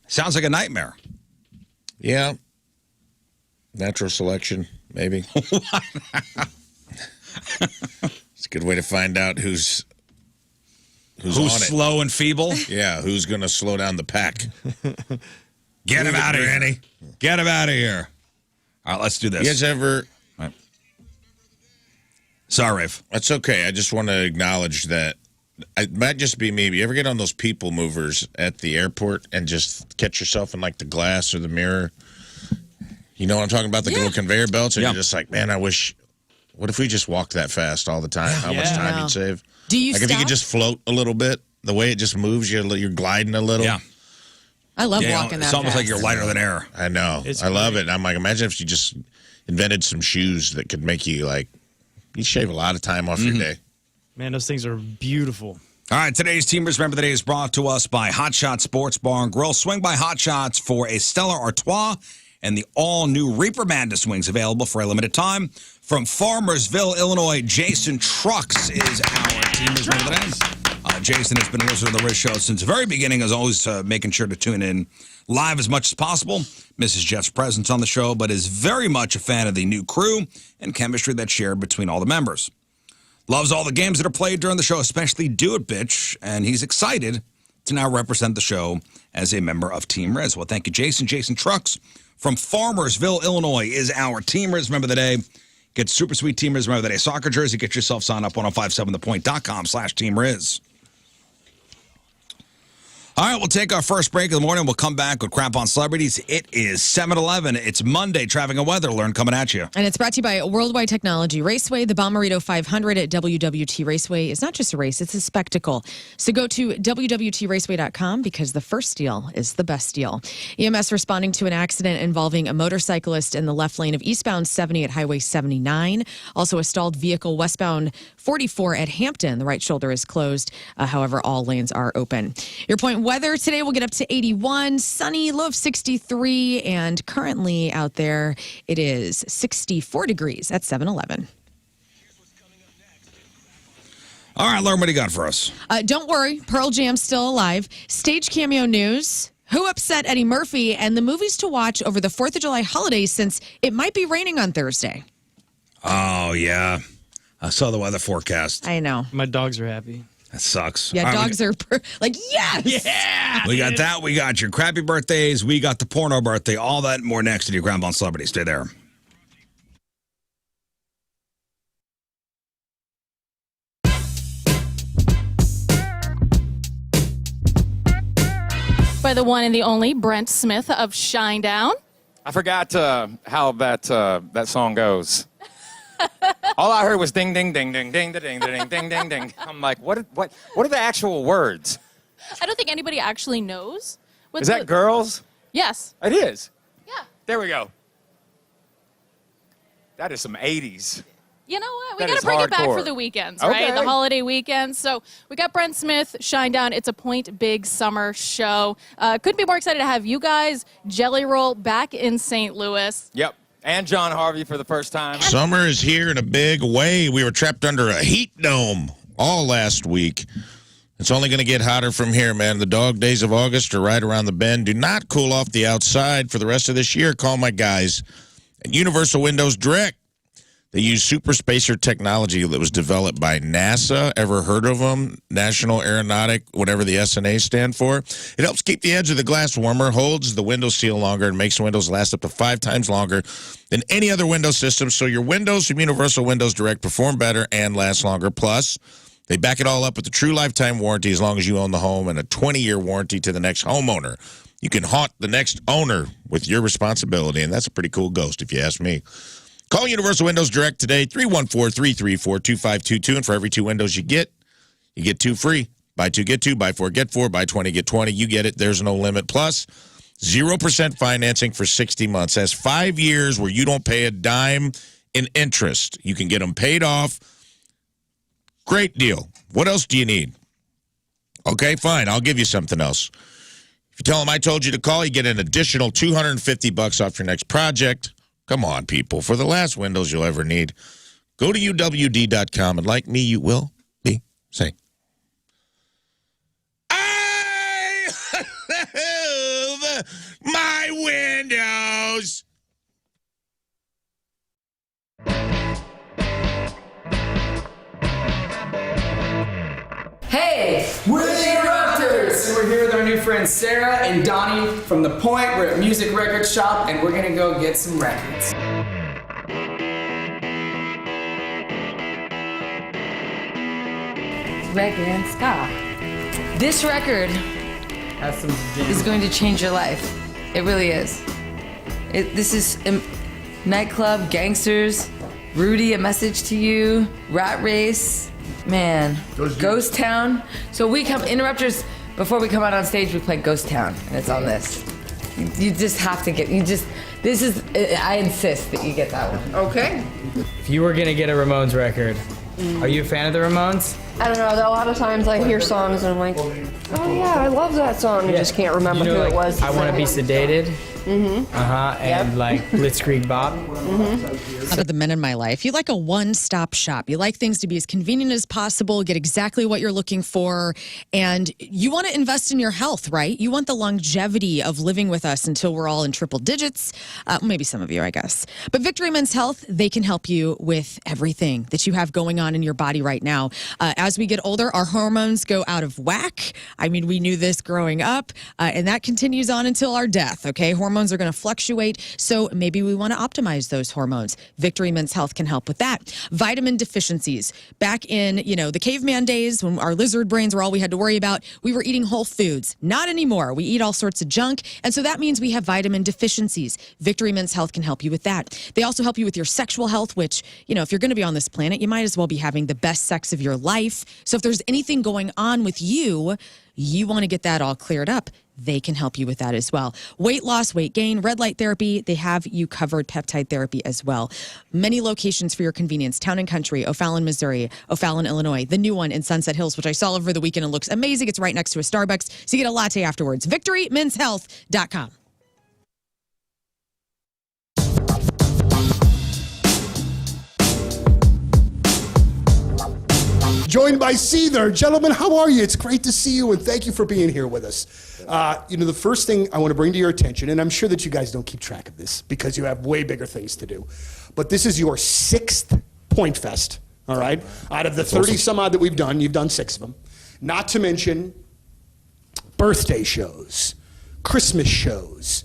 Sounds like a nightmare. Yeah. Natural selection, maybe. It's a good way to find out who's on it. slow and feeble. Yeah, who's going to slow down the pack. Get him out of here, Annie. Get him out of here. All right, let's do this. You guys ever... Sorry, Rafe. That's okay. I just want to acknowledge that it might just be me. You ever get on those people movers at the airport and just catch yourself in like the glass or the mirror? You know what I'm talking about? The little conveyor belts? And you're just like, man, I wish... What if we just walked that fast all the time? How much time you'd save? Do you Like if you could just float a little bit, the way it just moves, you're gliding a little. Yeah. I love walking that It's almost like fast. you're lighter than air. I know. I love it. I'm like, imagine if you just invented some shoes that could make you like, you shave a lot of time off your day. Man, those things are beautiful. All right, today's Teamers Remember the Day is brought to us by Hot Shots Sports Bar and Grill. Swing by Hot Shots for a Stellar Artois and the all-new Reaper Madness wings available for a limited time. From Farmersville, Illinois, Jason Trucks is our Teamers Remember the Day. Jason has been a listener to the Riz Show since the very beginning, as always, making sure to tune in live as much as possible. Misses Jeff's presence on the show, but is very much a fan of the new crew and chemistry that's shared between all the members. Loves all the games that are played during the show, especially Do It Bitch, and he's excited to now represent the show as a member of Team Riz. Well, thank you, Jason. Jason Trucks from Farmersville, Illinois is our Team Riz Remember the Day. Get super sweet Team Riz Remember the Day soccer jersey. Get yourself signed up 1057thepoint.com/Team Riz. All right, we'll take our first break of the morning. We'll come back with Crap on Celebrities. It is 7-11. It's Monday. Traffic and weather. Lern coming at you. And it's brought to you by Worldwide Technology Raceway. The Bommarito 500 at WWT Raceway is not just a race, it's a spectacle. So go to WWTRaceway.com because the first deal is the best deal. EMS responding to an accident involving a motorcyclist in the left lane of eastbound 70 at Highway 79. Also a stalled vehicle westbound 44 at Hampton. The right shoulder is closed. However, all lanes are open. Your point weather today will get up to 81, sunny, low of 63, and currently out there it is 64 degrees at 7-Eleven. All right, Lauren, what do you got for us? Don't worry, Pearl Jam's still alive. Stage cameo news. Who upset Eddie Murphy? And the movies to watch over the 4th of July holidays since it might be raining on Thursday. Oh, yeah. I saw the weather forecast. I know. My dogs are happy. That sucks. Yeah, All right, dogs are like, yes! Yeah! We got that. We got your crappy birthdays. We got the porno birthday. All that and more next to your Crap on Celebrity. Stay there. By the one and the only Brent Smith of Shinedown. I forgot how that song goes. All I heard was ding, ding, ding, ding, ding, ding, ding, ding, ding, ding. I'm like, what are the actual words? I don't think anybody actually knows. Is that girls? Yes. It is. Yeah. There we go. That is some 80s. You know what? We That got is to bring it back hardcore. for the weekends, right? Okay. The holiday weekends. So we got Brent Smith, Shinedown. It's a Point Big summer show. Couldn't be more excited to have you guys, Jelly Roll, back in St. Louis. Yep. And John Harvey for the first time. Summer is here in a big way. We were trapped under a heat dome all last week. It's only going to get hotter from here, man. The dog days of August are right around the bend. Do not cool off the outside for the rest of this year. Call my guys at Universal Windows Direct. They use super spacer technology that was developed by NASA. Ever heard of them? National Aeronautic, whatever the SNA stand for. It helps keep the edge of the glass warmer, holds the window seal longer, and makes windows last up to 5 times longer than any other window system. So your windows from Universal Windows Direct perform better and last longer. Plus, they back it all up with a true lifetime warranty as long as you own the home and a 20-year warranty to the next homeowner. You can haunt the next owner with your responsibility, and that's a pretty cool ghost if you ask me. Call Universal Windows Direct today, 314-334-2522. And for every 2 windows you get 2 free. Buy 2, get 2. Buy 4, get 4. Buy 20, get 20. You get it. There's no limit. Plus, 0% financing for 60 months. That's 5 years where you don't pay a dime in interest. You can get them paid off. Great deal. What else do you need? Okay, fine. I'll give you something else. If you tell them I told you to call, you get an additional $250 off your next project. Come on, people. For the last windows you'll ever need, go to UWD.com, and like me, you will be safe. I love my windows. Hey, we're the Interrupters! And we're here with our new friends Sarah and Donnie from The Point. We're at Music Record Shop, and we're gonna go get some records. Reggae and ska. This record Has some is going to change your life. It really is. This is nightclub, gangsters, Rudy, A Message to You, Rat Race, man, Ghost Town. So we come, Interrupters, before we come out on stage, we play Ghost Town, and it's on this. You just have to get, I insist that you get that one. Okay. If you were gonna get a Ramones record, Are you a fan of the Ramones? I don't know. A lot of times I hear songs and I'm like, oh yeah, I love that song. I just can't remember who it was. I Want to Be Sedated. Mm-hmm. And like Blitzkrieg Bop. Out of the men in my life, you like a one-stop shop. You like things to be as convenient as possible, get exactly what you're looking for, and you want to invest in your health, right? You want the longevity of living with us until we're all in triple digits. Maybe some of you, I guess. But Victory Men's Health, they can help you with everything that you have going on in your body right now. As we get older, our hormones go out of whack. I mean, we knew this growing up, and that continues on until our death, okay? Hormones are going to fluctuate, so maybe we want to optimize those hormones. Victory Men's Health can help with that. Vitamin deficiencies. Back in, the caveman days when our lizard brains were all we had to worry about, we were eating whole foods. Not anymore. We eat all sorts of junk, and so that means we have vitamin deficiencies. Victory Men's Health can help you with that. They also help you with your sexual health, which, if you're going to be on this planet, you might as well be having the best sex of your life. So if there's anything going on with you, you want to get that all cleared up. They can help you with that as well. Weight loss, weight gain, red light therapy, they have you covered. Peptide therapy as well. Many locations for your convenience. Town and Country, O'Fallon, Missouri, O'Fallon, Illinois. The new one in Sunset Hills, which I saw over the weekend and looks amazing. It's right next to a Starbucks, so you get a latte afterwards. VictoryMen'sHealth.com. Joined by Seether. Gentlemen, how are you? It's great to see you, and thank you for being here with us. The first thing I want to bring to your attention, and I'm sure that you guys don't keep track of this because you have way bigger things to do, but this is your 6th Point Fest, all right? Out of the 30 some odd that we've done, you've done 6 of them. Not to mention birthday shows, Christmas shows.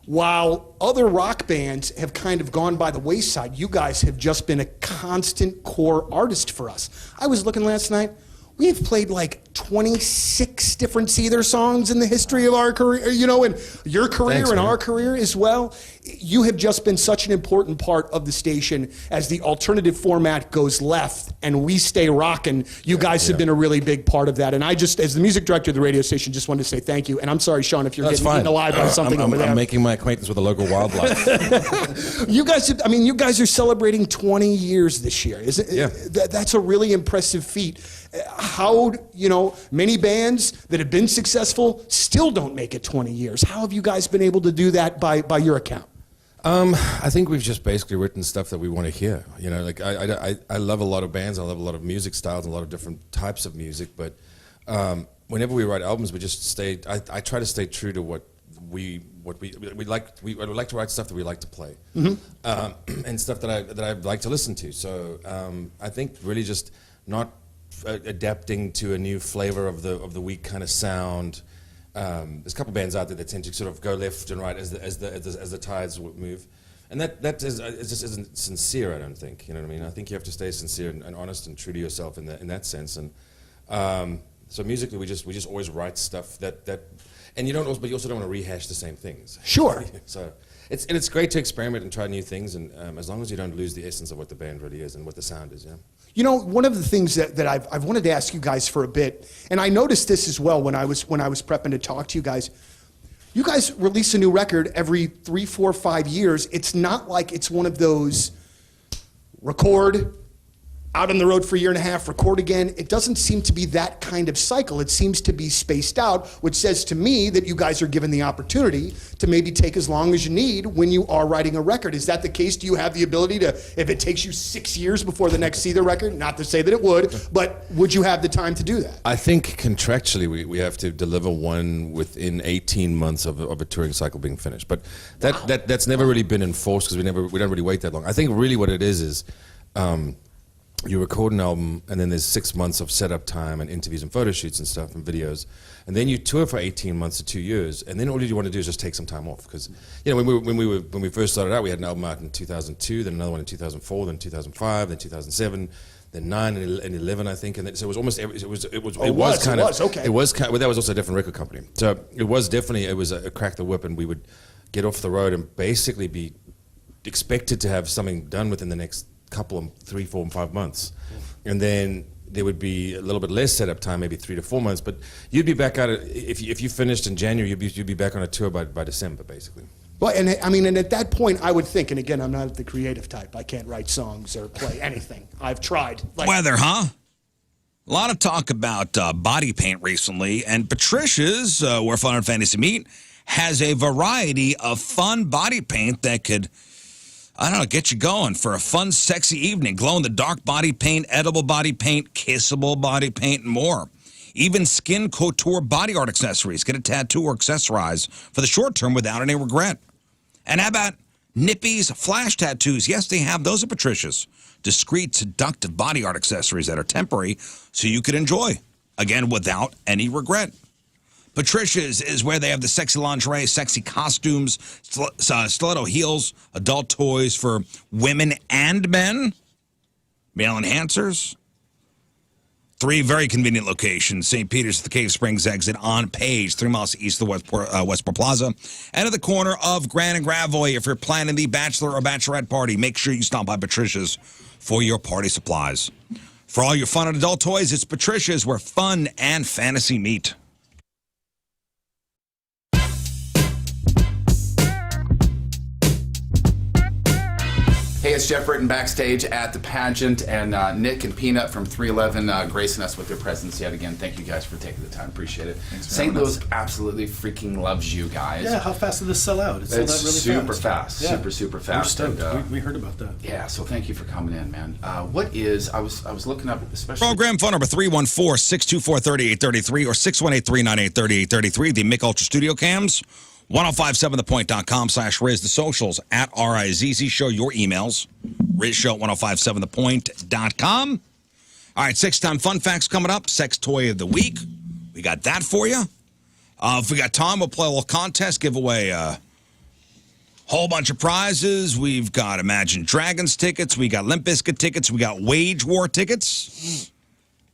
While other rock bands have kind of gone by the wayside, you guys have just been a constant core artist for us. I was looking last night. We've played like 26 different Seether songs in the history of our career, and your career. Thanks, and our career as well. You have just been such an important part of the station as the alternative format goes left and we stay rocking. You guys have been a really big part of that. And I just, as the music director of the radio station, just wanted to say thank you. And I'm sorry, Sean, if you're getting eaten alive by something over there. I'm making my acquaintance with the local wildlife. You guys are celebrating 20 years this year. That's a really impressive feat. How, many bands that have been successful still don't make it 20 years. How have you guys been able to do that by your account? I think we've just basically written stuff that we want to hear. I love a lot of bands, I love a lot of music styles, and a lot of different types of music, but whenever we write albums, we just stay, I try to stay true to what we like. We like to write stuff that we like to play, and stuff that I like to listen to. So I think really just not adapting to a new flavor of the week kind of sound. There's a couple bands out there that tend to sort of go left and right as the tides move, and that just isn't sincere. I don't think. You know what I mean? I think you have to stay sincere and honest and true to yourself in that sense. And so musically, we just always write stuff that and you also don't want to rehash the same things. Sure. So it's great to experiment and try new things, and as long as you don't lose the essence of what the band really is and what the sound is. One of the things that I've wanted to ask you guys for a bit, and I noticed this as well when I was prepping to talk to you guys. You guys release a new record every 3, 4, 5 years. It's not like it's one of those record, out on the road for a year and a half, record again. It doesn't seem to be that kind of cycle. It seems to be spaced out, which says to me that you guys are given the opportunity to maybe take as long as you need when you are writing a record. Is that the case? Do you have the ability to, if it takes you 6 years before the next Seether record, not to say that it would, but would you have the time to do that? I think contractually we have to deliver one within 18 months of a touring cycle being finished. But that's never really been enforced because we don't really wait that long. I think really what it is you record an album, and then there's 6 months of setup time and interviews and photo shoots and stuff and videos, and then you tour for 18 months to 2 years, and then all you want to do is just take some time off. Because when we first started out, we had an album out in 2002, then another one in 2004, then 2005, then 2007, then 9 and 11, I think, and then, so it was almost every, it was kind of well, that was also a different record company, so it was a crack the whip, and we would get off the road and basically be expected to have something done within the next couple of 3, 4, and 5 months, and then there would be a little bit less setup time, maybe 3 to 4 months. But you'd be back out if you finished in January, you'd be back on a tour by December, basically. Well, and I mean, and at that point, I would think, and again, I'm not the creative type. I can't write songs or play anything. I've tried. Weather, huh? A lot of talk about body paint recently, and Patricia's, where Fun and Fantasy meet, has a variety of fun body paint that could, I don't know, get you going for a fun, sexy evening. Glow-in-the-dark body paint, edible body paint, kissable body paint, and more. Even skin couture body art accessories. Get a tattoo or accessorize for the short term without any regret. And how about Nippy's flash tattoos? Yes, they have those at Patricia's. Discreet, seductive body art accessories that are temporary so you can enjoy, again, without any regret. Patricia's is where they have the sexy lingerie, sexy costumes, stiletto heels, adult toys for women and men, male enhancers. 3 very convenient locations: St. Peter's at the Cave Springs exit on Page, 3 miles east of the Westport Plaza, and at the corner of Grand and Gravois. If you're planning the bachelor or bachelorette party, make sure you stop by Patricia's for your party supplies. For all your fun and adult toys, it's Patricia's, where fun and fantasy meet. Hey, it's Jeff Britton backstage at the pageant, and Nick and Peanut from 311 gracing us with their presence yet again. Thank you guys for taking the time. Appreciate it. St. Louis absolutely freaking loves you guys. Yeah, how fast did this sell out? It sold out really super fast. Yeah. Super fast. We're stoked. We heard about that. Yeah, so thank you for coming in, man. I was looking up, especially Program phone number 314-624-3833 or 618-398-3833. The Mick Ultra Studio Cams. 1057thepoint.com/Riz. The socials at RIZZ Show. Your emails. RizShow1057thepoint.com. All right, 6-time fun facts coming up. Sex toy of the week. We got that for you. If we got time, we'll play a little contest, give away a whole bunch of prizes. We've got Imagine Dragons tickets. We got Limp Bizkit tickets. We got Wage War tickets.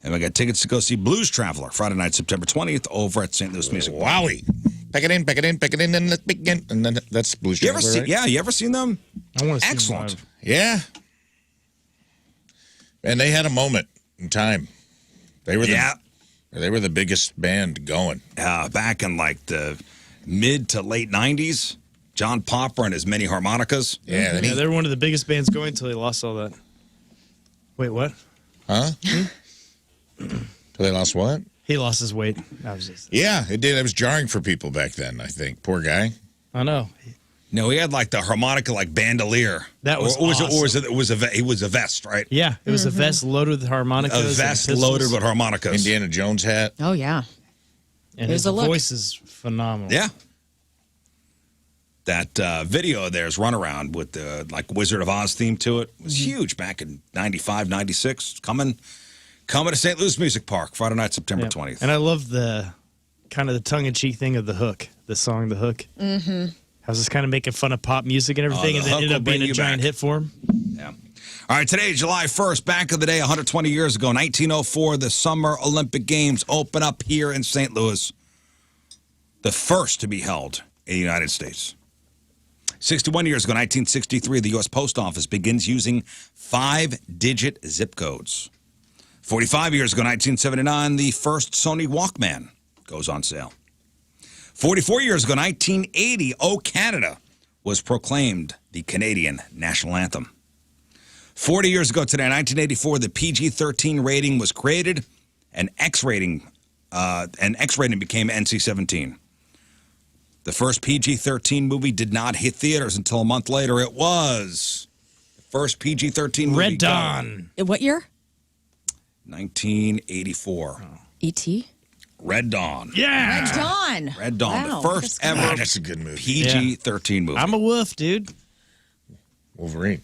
And we got tickets to go see Blues Traveler Friday night, September 20th over at St. Louis Music. Wowie. Pack it in, and let's begin. And then that's Blues Traveler, right? Yeah, you ever seen them? I want to see Excellent. them live. Yeah. And they had a moment in time. They were the biggest band going. Back in like the mid to late 90s. John Popper and his many harmonicas. Yeah, they were one of the biggest bands going until they lost all that. Wait, what? Huh? They lost what? He lost his weight. Yeah, it did. It was jarring for people back then, I think. Poor guy. I know. No, he had like the harmonica, like bandolier. That was awesome. It was a vest, right? Yeah, it was a vest loaded with harmonicas. A vest loaded with harmonicas. Indiana Jones hat. Oh, yeah. And his voice is phenomenal. Yeah. That video of theirs, Runaround, with the like Wizard of Oz theme to it, was huge back in 95, 96. Coming to St. Louis Music Park, Friday night, September 20th. And I love the kind of the tongue-in-cheek thing of the hook, the song The Hook. Mm-hmm. I was just kind of making fun of pop music and everything, and then ended up being a giant hit for him. Yeah. All right, today, July 1st, back in the day, 120 years ago, 1904, the Summer Olympic Games open up here in St. Louis, the first to be held in the United States. 61 years ago, 1963, the U.S. Post Office begins using 5-digit zip codes. 45 years ago, 1979, the first Sony Walkman goes on sale. 44 years ago, 1980, O Canada was proclaimed the Canadian national anthem. 40 years ago today, 1984, the PG-13 rating was created, and X rating became NC-17. The first PG-13 movie did not hit theaters until a month later. It was the first PG-13 movie. Red Dawn. What year? 1984. E.T.? Red Dawn. Yeah. Red Dawn. Red Dawn, Wow, the first that's ever good. That's a good movie. PG-13 movie. I'm a wolf, dude. Wolverine.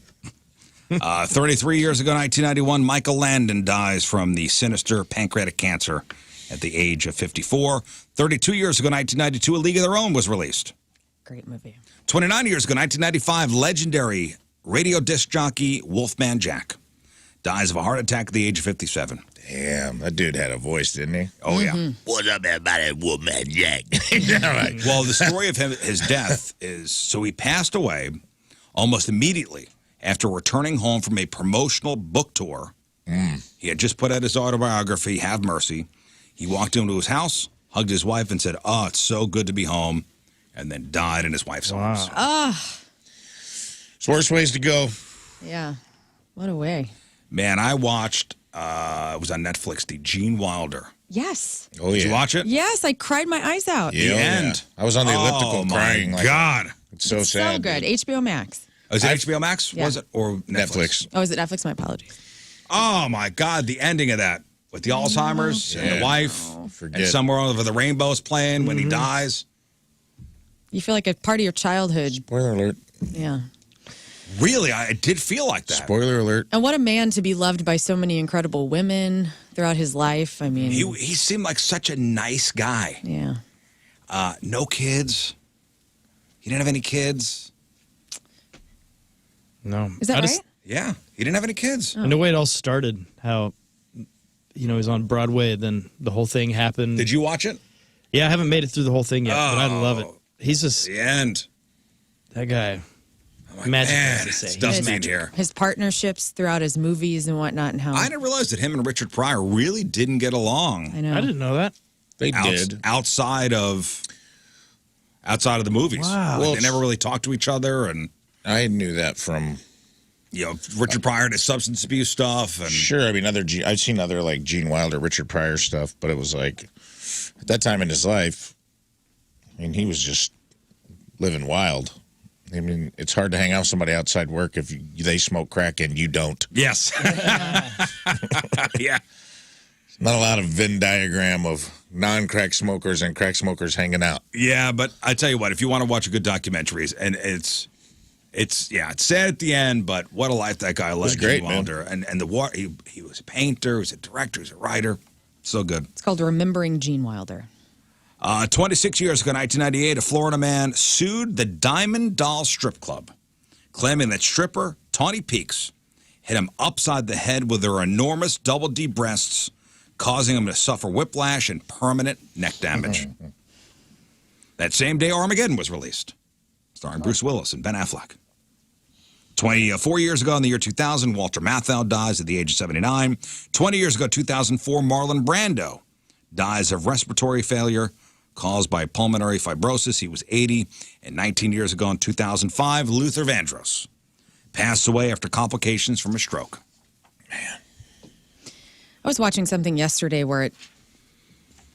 33 years ago, 1991, Michael Landon dies from the sinister pancreatic cancer at the age of 54. 32 years ago, 1992, A League of Their Own was released. Great movie. 29 years ago, 1995, legendary radio disc jockey Wolfman Jack dies of a heart attack at the age of 57. Damn, that dude had a voice, didn't he? Oh, yeah. What's up, everybody? Wolfman Jack. Well, the story of his death is, so he passed away almost immediately after returning home from a promotional book tour. He had just put out his autobiography, Have Mercy. He walked into his house, hugged his wife, and said, "Oh, it's so good to be home." and then died in his wife's arms. It's worse ways to go. Yeah. What a way. Man, I watched, it was on Netflix, the Gene Wilder. Yes. Oh, yeah. Did you watch it? Yes, I cried my eyes out. Yeah, The oh, end. Yeah. I was on the elliptical crying. My God. It's so sad. So good. HBO Max. Oh, is it HBO Max? Yeah. Was it? Or Netflix? Oh, is it Netflix? My apologies. Oh, my God. The ending of that with the Alzheimer's and the wife. Forget. And somewhere over the rainbow's playing when he dies. You feel like a part of your childhood. Spoiler alert. Yeah. Really, I did feel like that. Spoiler alert. And what a man to be loved by so many incredible women throughout his life. I mean, He seemed like such a nice guy. yeah. No kids. He didn't have any kids. No. Is that right? Yeah, he didn't have any kids. And the way it all started, how, he was on Broadway, then the whole thing happened. Did you watch it? Yeah, I haven't made it through the whole thing yet, but I love it. He's just The end. that guy. Like, Magic, man, as they say. it doesn't His- mean here. His partnerships throughout his movies and whatnot, and how I didn't realize that him and Richard Pryor really didn't get along. I know. I didn't know that. They did. Outside of the movies. Wow. Like, they never really talked to each other, and I knew that from. Richard Pryor did substance abuse stuff, and Sure, I mean, I've seen other like Gene Wilder, Richard Pryor stuff, but it was like at that time in his life, I mean, he was just living wild. I mean, it's hard to hang out with somebody outside work if they smoke crack and you don't. yes, yeah. Not a lot of Venn diagram of non-crack smokers and crack smokers hanging out. Yeah, but I tell you what, if you want to watch a good documentaries, and it's sad at the end, but what a life that guy led. was great, Gene Wilder. And he was a painter, he was a director, he was a writer. So good. It's called Remembering Gene Wilder. 26 years ago, 1998, a Florida man sued the Diamond Doll Strip Club, claiming that stripper Tawny Peaks hit him upside the head with her enormous double D breasts, causing him to suffer whiplash and permanent neck damage. That same day, Armageddon was released, starring Bruce Willis and Ben Affleck. 24 years ago, in the year 2000, Walter Matthau dies at the age of 79. 20 years ago, 2004, Marlon Brando dies of respiratory failure caused by pulmonary fibrosis. He was 80. And 19 years ago, in 2005, Luther Vandross passed away after complications from a stroke. I was watching something yesterday where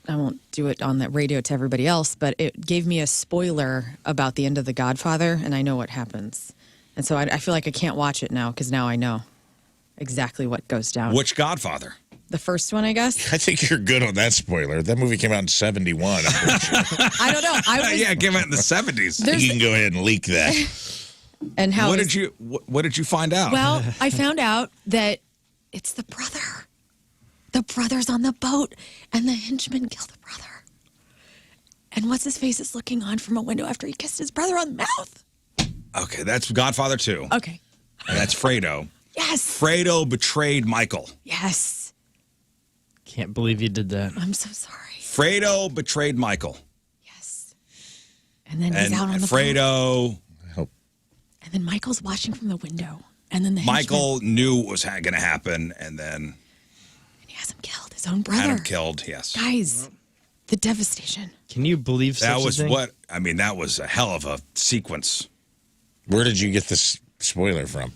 I won't do it on the radio to everybody else, but it gave me a spoiler about the end of The Godfather, and I know what happens. And so I feel like I can't watch it now because now I know exactly what goes down. Which Godfather? The first one, I guess. I think you're good on that spoiler. That movie came out in 71. I'm pretty sure. I don't know. Yeah, it came out in the 70s. You can go ahead and leak that. And how What did you find out? Well, I found out that it's the brother. The brother's on the boat, and the henchman killed the brother. And what's his face is looking on from a window after he kissed his brother on the mouth. Okay, that's Godfather 2. Okay. And that's Fredo. Yes. Fredo betrayed Michael. Yes. Can't believe you did that. I'm so sorry. Fredo betrayed Michael. And then he's out on the boat. Fredo. And then Michael's watching from the window. And then the Michael knew what was going to happen, and then he has him killed, his own brother. had him killed. Yes. Guys, the devastation. Can you believe That such was a thing? what I mean. That was a hell of a sequence. Where did you get this spoiler from?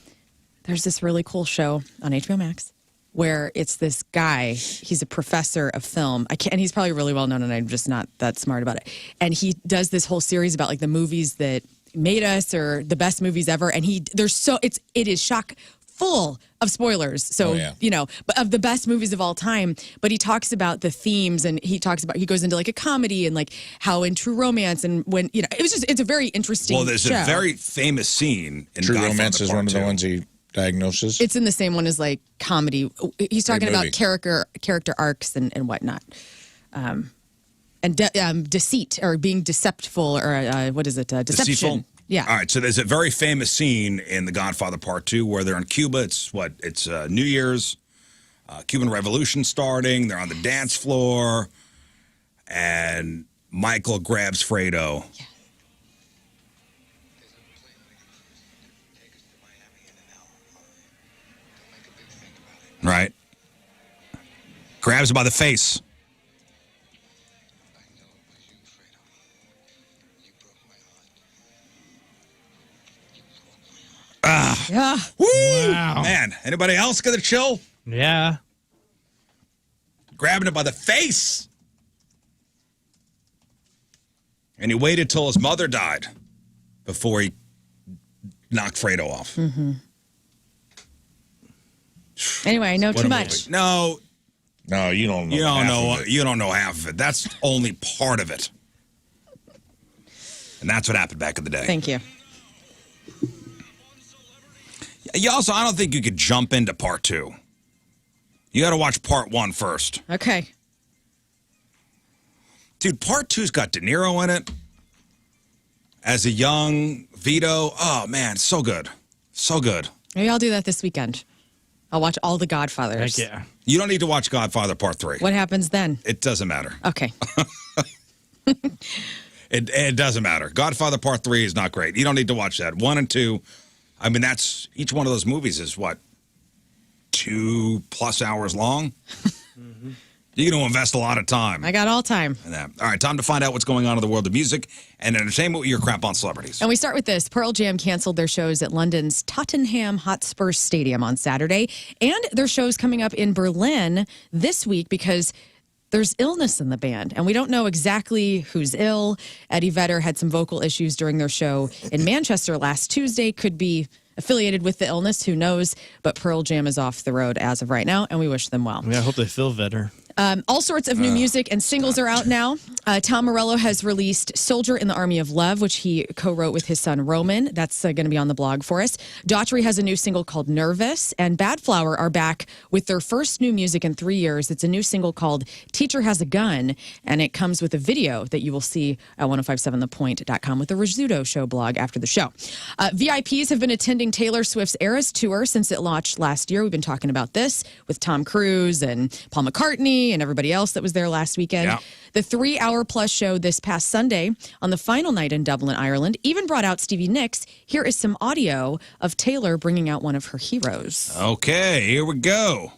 There's this really cool show on HBO Max where it's this guy. He's a professor of film. And he's probably really well known, and I'm just not that smart about it. And he does this whole series about like the movies that made us or the best movies ever. And it is chock full of spoilers. So, but of the best movies of all time. But he talks about the themes, and he goes into like a comedy and like how in True Romance and when, it's a very interesting Well, there's show. a very famous scene in True Godfather Romance is Part one of the 2. ones he diagnoses. It's in the same one as like comedy. He's talking Great about movie. character arcs and whatnot. And deceit or being deceptful or what is it? Deception. Deceitful? Yeah. All right. So there's a very famous scene in The Godfather Part 2 where they're in Cuba. It's New Year's, Cuban Revolution starting. They're on the dance floor, and Michael grabs Fredo. Yeah. Right. Grabs him by the face. Yeah. Woo! Wow. Man, anybody else gonna chill? Yeah. Grabbing it by the face. And he waited till his mother died before he knocked Fredo off. Mm-hmm. Anyway, I know What too a much. movie. No, you don't know. you don't half know. of it. You don't know half of it. That's only part of it. And that's what happened back in the day. Thank you. You also, I don't think you could jump into part 2. You got to watch part 1 first. Okay. Dude, part 2's got De Niro in it as a young Vito. Oh, man, so good. So good. Maybe I'll do that this weekend. I'll watch all the Godfathers. Heck yeah. You don't need to watch Godfather Part 3. What happens then? It doesn't matter. Okay. It doesn't matter. Godfather Part 3 is not great. You don't need to watch that. 1 and 2, I mean, that's each one of those movies is what, 2+ hours long? You're going to invest a lot of time. I got all time. in that. All right, time to find out what's going on in the world of music and entertainment with your crap on celebrities. And we start with this. Pearl Jam canceled their shows at London's Tottenham Hotspur Stadium on Saturday. And their show's coming up in Berlin this week because there's illness in the band. And we don't know exactly who's ill. Eddie Vedder had some vocal issues during their show in Manchester last Tuesday. Could be affiliated with the illness. Who knows? But Pearl Jam is off the road as of right now, and we wish them well. Yeah, I hope they feel better. All sorts of new music and singles are out now. Tom Morello has released Soldier in the Army of Love, which he co-wrote with his son Roman. That's going to be on the blog for us. Daughtry has a new single called Nervous, and Badflower are back with their first new music in 3 years. It's a new single called Teacher Has a Gun, and it comes with a video that you will see at 1057thepoint.com with the Rizzuto Show blog after the show. VIPs have been attending Taylor Swift's Eras Tour since it launched last year. We've been talking about this with Tom Cruise and Paul McCartney and everybody else that was there last weekend. Yeah. The 3-hour-plus show this past Sunday on the final night in Dublin, Ireland, even brought out Stevie Nicks. Here is some audio of Taylor bringing out one of her heroes. Okay, here we go.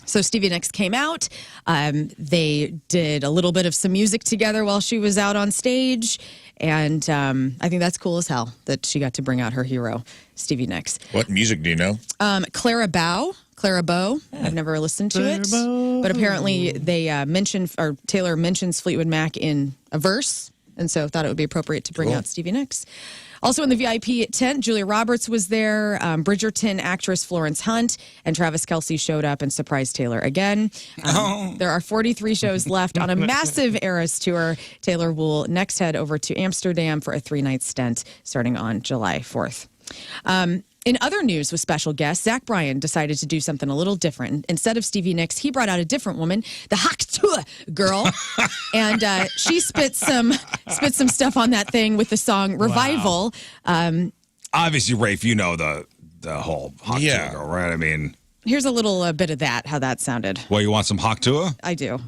So Stevie Nicks came out. They did a little bit of some music together while she was out on stage. And I think that's cool as hell that she got to bring out her hero, Stevie Nicks. What music do you know? Clara Bow. I've never listened to it. But apparently they Taylor mentions Fleetwood Mac in a verse. And so thought it would be appropriate to bring out Stevie Nicks. Also in the VIP tent, Julia Roberts was there. Bridgerton actress Florence Hunt and Travis Kelce showed up and surprised Taylor again. There are 43 shows left on a massive Eras tour. Taylor will next head over to Amsterdam for a 3-night stint starting on July 4th. In other news with special guests, Zach Bryan decided to do something a little different. Instead of Stevie Nicks, he brought out a different woman, the Haktua girl, and she spit some stuff on that thing with the song Revival. Obviously, Rafe, you know the whole Haktua girl, right? I mean, here's a little bit of that, how that sounded. well, you want some Haktua? I do.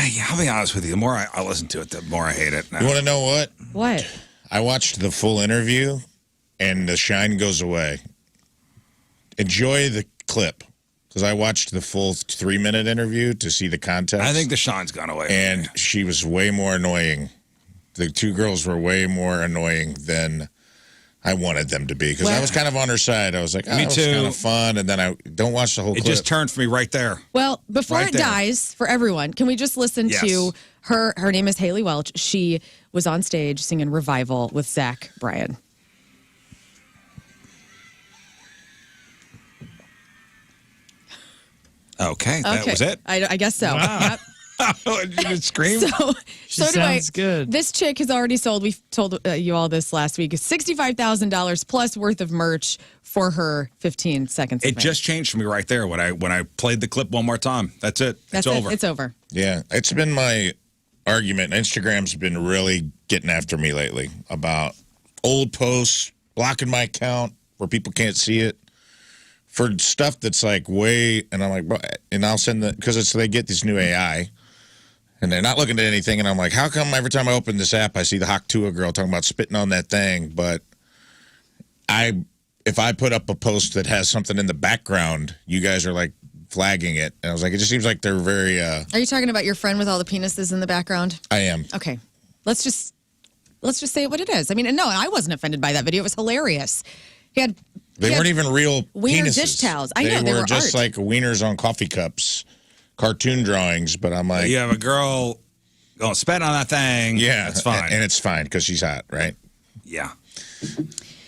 I'll be honest with you. The more I listen to it, the more I hate it. You want to know what? What? I watched the full interview, and the shine goes away. Enjoy the clip, because I watched the full 3-minute interview to see the context. I think the shine's gone away. And she was way more annoying. The two girls were way more annoying than I wanted them to be, because I was kind of on her side. I was like, oh, Me it was too. kind of fun, and then I don't watch the whole clip. It just turned for me right there. Well, before Right it there. dies, for everyone, can we just listen to her? Her name is Haley Welch. She was on stage singing Revival with Zach Bryan. Okay, that was it. I guess so. Wow. Yep. Did you just scream? So anyway, sounds good. This chick has already sold. We told you all this last week. $65,000 plus worth of merch for her 15 seconds. It just changed for me right there when I played the clip one more time. That's it. That's it's it. over. It's over. Yeah, it's been my argument. Instagram's been really getting after me lately about old posts, blocking my account where people can't see it for stuff that's like way. And I'm like, bro, and I'll send because they get this new AI. And they're not looking at anything, and I'm like, how come every time I open this app, I see the Hawk Tua girl talking about spitting on that thing, but if I put up a post that has something in the background, you guys are like flagging it. And I was like, it just seems like they're very. Are you talking about your friend with all the penises in the background? I am. Okay, let's just say what it is. I mean, no, I wasn't offended by that video. It was hilarious. They weren't even real wiener penises. dish towels. I know, they were just art. like wieners on coffee cups, cartoon drawings. But I'm like, you have a girl going spit on that thing. Yeah, that's fine, and it's fine because she's hot, right? Yeah,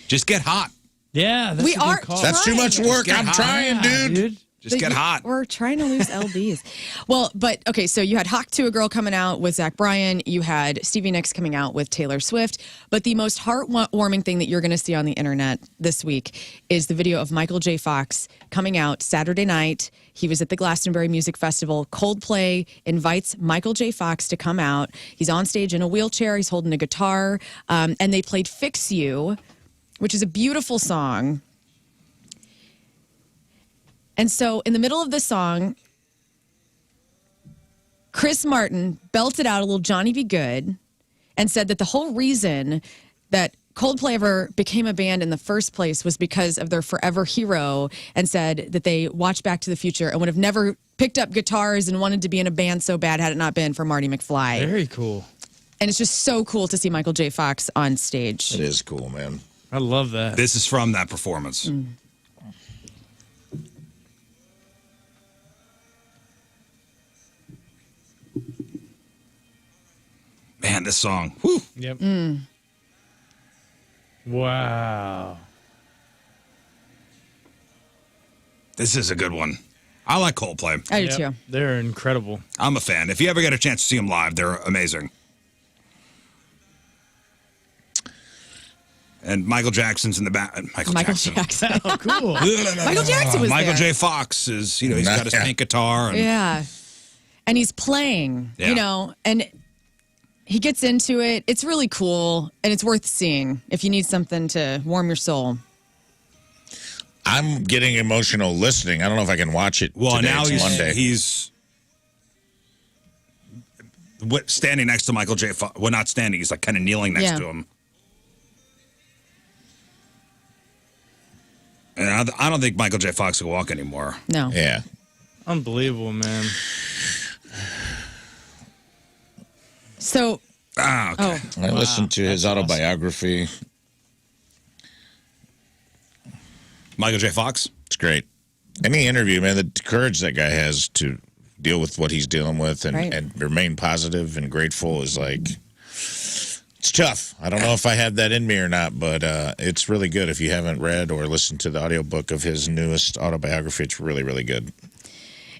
just get hot. Yeah, that's we a good are. call. That's too much work. I'm trying, dude. Just get hot. We're trying to lose LBs. Well, but okay, so you had Hawk Tua Girl coming out with Zach Bryan. You had Stevie Nicks coming out with Taylor Swift. But the most heartwarming thing that you're going to see on the internet this week is the video of Michael J. Fox coming out Saturday night. He was at the Glastonbury Music Festival. Coldplay invites Michael J. Fox to come out. He's on stage in a wheelchair. He's holding a guitar. And they played Fix You, which is a beautiful song. And so in the middle of the song, Chris Martin belted out a little Johnny Be Good and said that the whole reason that Coldplay ever became a band in the first place was because of their forever hero, and said that they watched Back to the Future and would have never picked up guitars and wanted to be in a band so bad had it not been for Marty McFly. Very cool. And it's just so cool to see Michael J. Fox on stage. It is cool, man. I love that. This is from that performance. Man, this song. Whew. Yep. Wow. This is a good one. I like Coldplay. I do too. They're incredible. I'm a fan. If you ever get a chance to see them live, they're amazing. And Michael Jackson's in the back. Michael Jackson. Oh, cool. Michael Jackson was Michael there. J. Fox is, he's got his pink guitar. And, Yeah. And he's playing, Yeah. and he gets into it. It's really cool, and it's worth seeing if you need something to warm your soul. I'm getting emotional listening. I don't know if I can watch it. Well, today. now It's Monday. he's standing next to Michael J. Fox. Well, not standing. He's like kind of kneeling next to him. And I don't think Michael J. Fox will walk anymore. No. Yeah. Unbelievable, man. So. Okay. I listened to his autobiography. Michael J. Fox? It's great. Any interview, man, the courage that guy has to deal with what he's dealing with and remain positive and grateful is like, it's tough. I don't know if I have that in me or not, but it's really good. If you haven't read or listened to the audiobook of his newest autobiography, it's really, really good.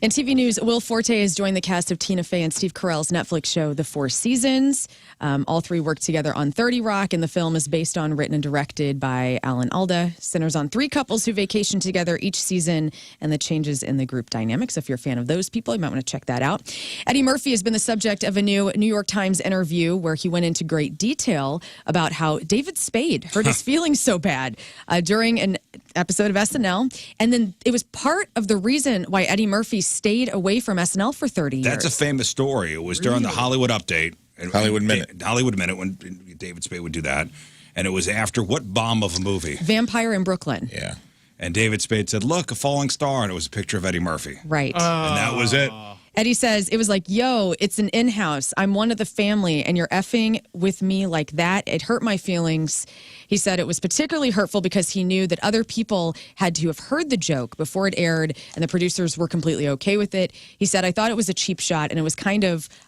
In TV news, Will Forte has joined the cast of Tina Fey and Steve Carell's Netflix show, The Four Seasons. All three worked together on 30 Rock, and the film is based on, written and directed by Alan Alda. Centers on three couples who vacation together each season and the changes in the group dynamics. If you're a fan of those people, you might want to check that out. Eddie Murphy has been the subject of a new New York Times interview where he went into great detail about how David Spade hurt his feelings so bad during an episode of SNL. And then it was part of the reason why Eddie Murphy stayed away from SNL for 30 years. That's a famous story. It was during the Hollywood Update. Hollywood Minute. Hollywood Minute, when David Spade would do that. And it was after what bomb of a movie? Vampire in Brooklyn. Yeah. And David Spade said, look, a falling star. And it was a picture of Eddie Murphy. Right. And that was it. Eddie says, it was like, yo, it's an in-house. I'm one of the family, and you're effing with me like that. It hurt my feelings. He said it was particularly hurtful because he knew that other people had to have heard the joke before it aired, and the producers were completely okay with it. He said, I thought it was a cheap shot, and it was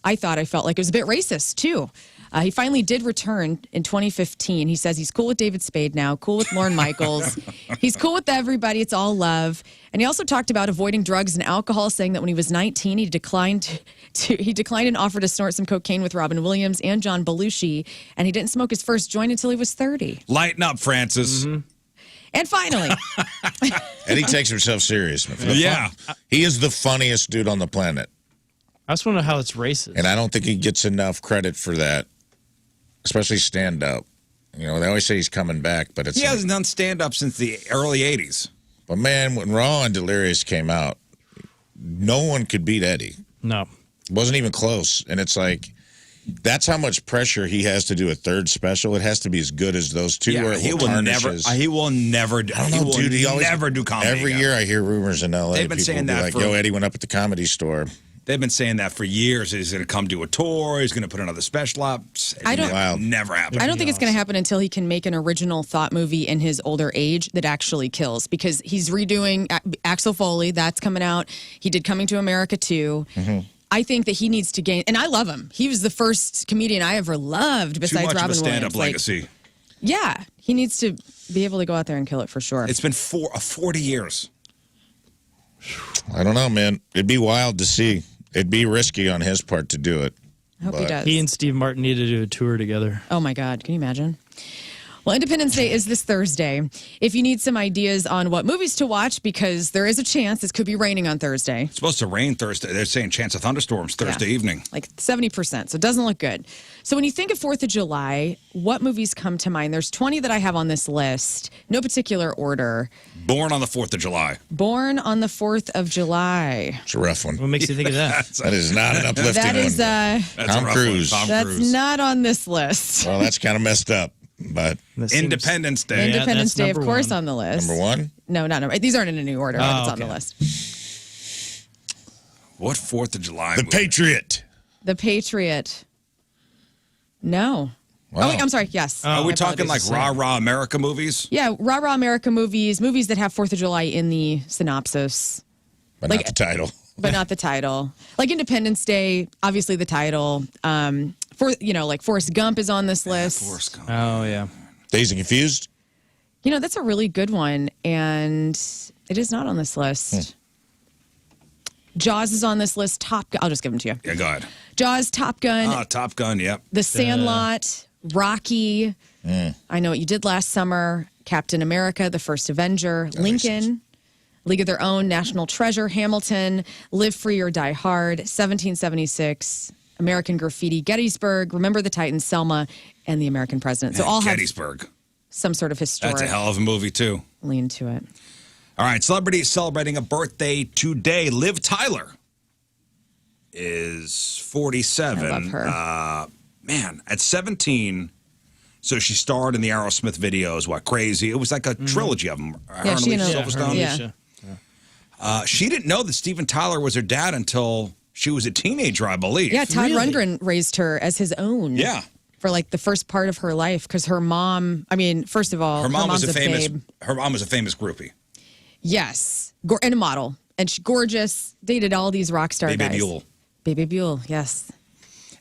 I felt like it was a bit racist, too. He finally did return in 2015. He says he's cool with David Spade now, cool with Lorne Michaels. He's cool with everybody. It's all love. And he also talked about avoiding drugs and alcohol, saying that when he was 19, he declined an offer to snort some cocaine with Robin Williams and John Belushi, and he didn't smoke his first joint until he was 30. Lighten up, Francis. Mm-hmm. And finally, Eddie takes himself serious. Yeah. He is the funniest dude on the planet. I just want to know how it's racist. And I don't think he gets enough credit for that, especially stand-up. You know, they always say he's coming back, but it's He hasn't done stand-up since the early 80s. But, man, when Raw and Delirious came out, no one could beat Eddie. No. It wasn't even close. And it's like, that's how much pressure he has to do a third special. It has to be as good as those two. Or He will never do comedy Every again. year I hear rumors in L.A. They've been people saying be that like, for- yo, Eddie went up at the Comedy Store. They've been saying that for years. He's going to come do a tour. He's going to put another special up. I don't- Never happened. I don't think it's going to happen until he can make an original thought movie in his older age that actually kills, because he's redoing Axel Foley. That's coming out. He did Coming to America too. I think that he needs to gain, and I love him. He was the first comedian I ever loved besides Too much Robin of a stand-up Williams. legacy. Yeah, he needs to be able to go out there and kill it for sure. It's been 40 years. I don't know, man. It'd be wild to see. It'd be risky on his part to do it. I hope he does. He and Steve Martin need to do a tour together. Oh my God, can you imagine? Well, Independence Day is this Thursday. If you need some ideas on what movies to watch, because there is a chance this could be raining on Thursday. It's supposed to rain Thursday. They're saying chance of thunderstorms Thursday evening. Like 70%, so it doesn't look good. So when you think of 4th of July, what movies come to mind? There's 20 that I have on this list, no particular order. Born on the 4th of July. Born on the 4th of July. It's a rough one. What makes you think of that? That is not an uplifting That is, one. That's a Tom rough Cruise. one. Tom that's Cruise. not on this list. Well, that's kind of messed up. But Independence Day. Independence Day, of course, on the list. Number one? No, not number. These aren't in any order. Oh, It's on the okay. list. What 4th of July? The movie? Patriot. The Patriot. No. Wow. Oh, wait, I'm sorry. Yes. Are My we talking apologies. like rah-rah America movies? Yeah, Rah Rah America movies, movies that have 4th of July in the synopsis, But not the title. but not the title. Like Independence Day, obviously the title. Like Forrest Gump is on this list. Forrest Gump. Oh, yeah. Dazed and Confused? That's a really good one, and it is not on this list. Jaws is on this list. Top Gun. I'll just give them to you. Yeah, go ahead. Jaws, Top Gun, Top Gun, yep. The Sandlot, Rocky. I Know What You Did Last Summer, Captain America, The First Avenger, Lincoln, League of Their Own, National Treasure, Hamilton, Live Free or Die Hard, 1776, American Graffiti, Gettysburg, Remember the Titans, Selma, and The American President. So all have Gettysburg. some sort of historic That's a hell of a movie, too. lean to it. All right, celebrities celebrating a birthday today. Liv Tyler is 47. I love her. Man, at 17, so she starred in the Aerosmith videos, What Crazy. It was like a trilogy of them. Her and she Alicia and Silverstone. Yeah. She didn't know that Steven Tyler was her dad until she was a teenager, I believe. Yeah, Todd Rundgren raised her as his own. Yeah. For like the first part of her life, because her mom, first of all, Her mom was mom's a famous. babe. Her mom was a famous groupie. Yes. And a model. And she's gorgeous. Dated all these rock star Baby guys. Buell. Baby Buell, yes.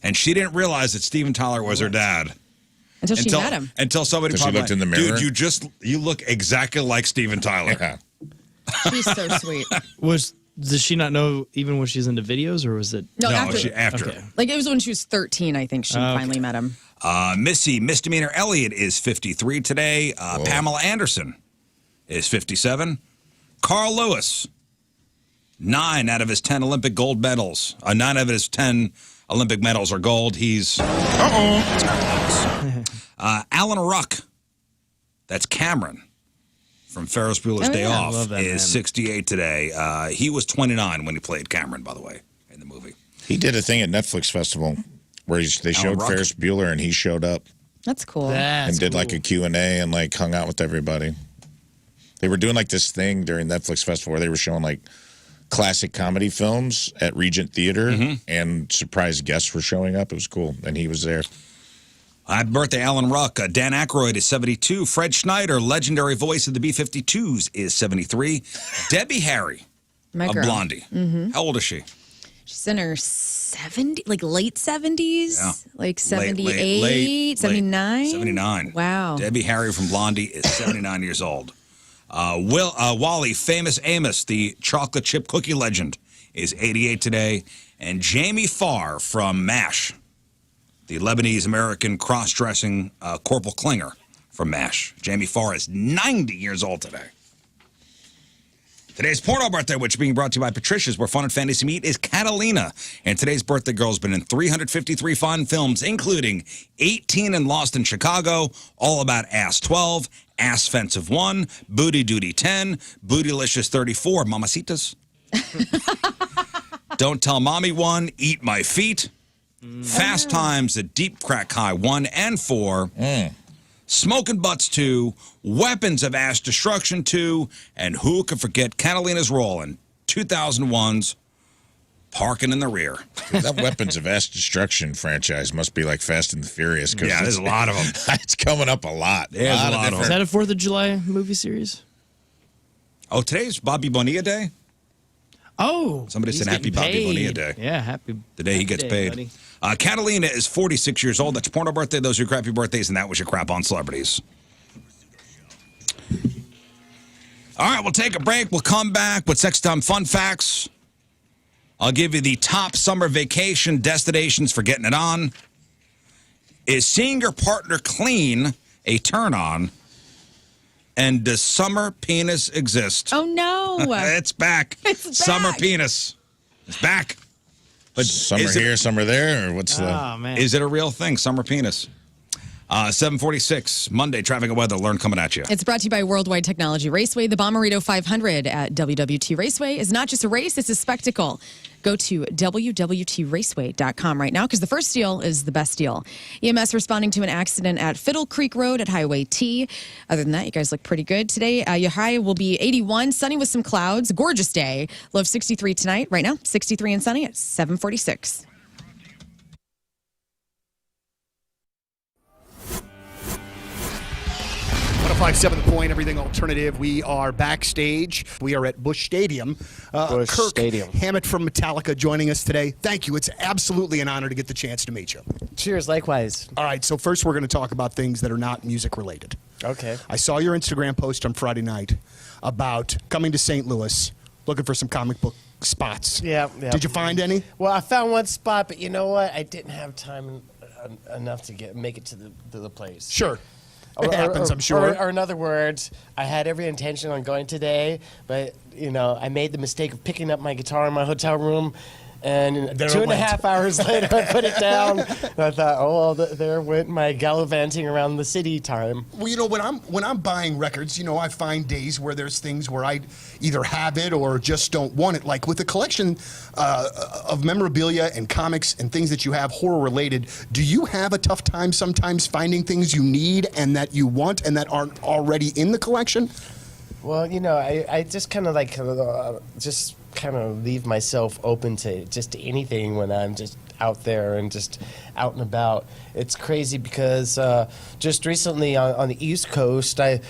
And she didn't realize that Steven Tyler was her dad. Until she met him. Until somebody Until she probably looked in the mirror? Dude, you look exactly like Steven Tyler. Yeah. She's so sweet. Does she not know even when she's into videos, or was it? No, after. Okay. Like it was when she was 13, I think she finally met him. Missy Misdemeanor Elliott is 53 today. Pamela Anderson is 57. Carl Lewis, 9 out of his 10 Olympic gold medals. 9 out of his 10 Olympic medals are gold. He's Alan Ruck. That's Cameron from Ferris Bueller's Day I Off. love that Is man. 68 today. He was 29 when he played Cameron, by the way, in the movie. He did a thing at Netflix Festival where they showed Ruck. Ferris Bueller and he showed up That's cool. and did like a Q&A and like hung out with everybody. They were doing like this thing during Netflix Festival where they were showing like classic comedy films at Regent Theater and surprise guests were showing up. It was cool. And he was there. Happy birthday, Alan Ruck. Dan Aykroyd is 72. Fred Schneider, legendary voice of the B-52s, is 73. Debbie Harry My of girl. Blondie. How old is she? She's in her 70, like late 70s, Yeah. like Late, 78, late, 79. 79. Wow. Debbie Harry from Blondie is 79 years old. Wally, famous Amos, the chocolate chip cookie legend, is 88 today. And Jamie Farr from MASH, the Lebanese-American cross-dressing Corporal Klinger from MASH. Jamie Farr is 90 years old today. Today's porno birthday, which is being brought to you by Patricia's, where fun and fantasy meet, is Catalina. And today's birthday girl has been in 353 fun films, including 18 and Lost in Chicago, All About Ass 12, Ass Fensive 1, Booty Duty 10, Bootylicious 34, Mamacitas. Don't Tell Mommy 1, Eat My Feet, Fast Times at Deep Crack High 1 and 4, Smoking Butts 2, Weapons of Ass Destruction 2, and who could forget Catalina's role in 2001's Parking in the Rear. That Weapons of Ass Destruction franchise must be like Fast and the Furious. Yeah, there's a lot of them. It's coming up a lot. There's a lot of them. Is that a 4th of July movie series? Oh, today's Bobby Bonilla Day? Oh. Somebody said Happy Bobby Bonilla Day. Yeah, happy. The day he gets paid. Buddy. Catalina is 46 years old. That's porno birthday. Those are your crappy birthdays, and that was your crap on celebrities. All right, we'll take a break. We'll come back with Sex Time Fun Facts. I'll give you the top summer vacation destinations for getting it on. Is seeing your partner clean a turn-on? And does summer penis exist? Oh, no. It's back. It's back. Summer penis. It's back. But some are here, some are there, or what's the... Oh, man. Is it a real thing, summer penis? 7:46, Monday, traffic and weather. Learn coming at you. It's brought to you by Worldwide Technology Raceway. The Bommarito 500 at WWT Raceway is not just a race, it's a spectacle. Go to WWTRaceway.com right now because the first deal is the best deal. EMS responding to an accident at Fiddle Creek Road at Highway T. Other than that, you guys look pretty good today. Your high will be 81, sunny with some clouds. Gorgeous day. Low of 63 tonight. Right now, 63 and sunny at 7:46. 105.7 The Point, everything alternative. We are backstage. We are at Busch Stadium. Busch Kirk Stadium. Hammett from Metallica joining us today. Thank you. It's absolutely an honor to get the chance to meet you. Cheers, likewise. All right, so first we're going to talk about things that are not music related. Okay. I saw your Instagram post on Friday night about coming to St. Louis, looking for some comic book spots. Yeah. Did you find any? Well, I found one spot, but you know what? I didn't have time enough to make it to the place. Sure. It happens, I'm sure. Or in other words, I had every intention on going today, but, I made the mistake of picking up my guitar in my hotel room, and There 2.5 hours later, I put it down, and I thought, oh, well, there went my gallivanting around the city time. Well, when I'm buying records, I find days where there's things where I either have it or just don't want it. Like with a collection of memorabilia and comics and things that you have horror related, do you have a tough time sometimes finding things you need and that you want and that aren't already in the collection? Well, I just kind of kind of leave myself open to just anything when I'm just out there and just out and about. It's crazy because just recently on the East Coast, I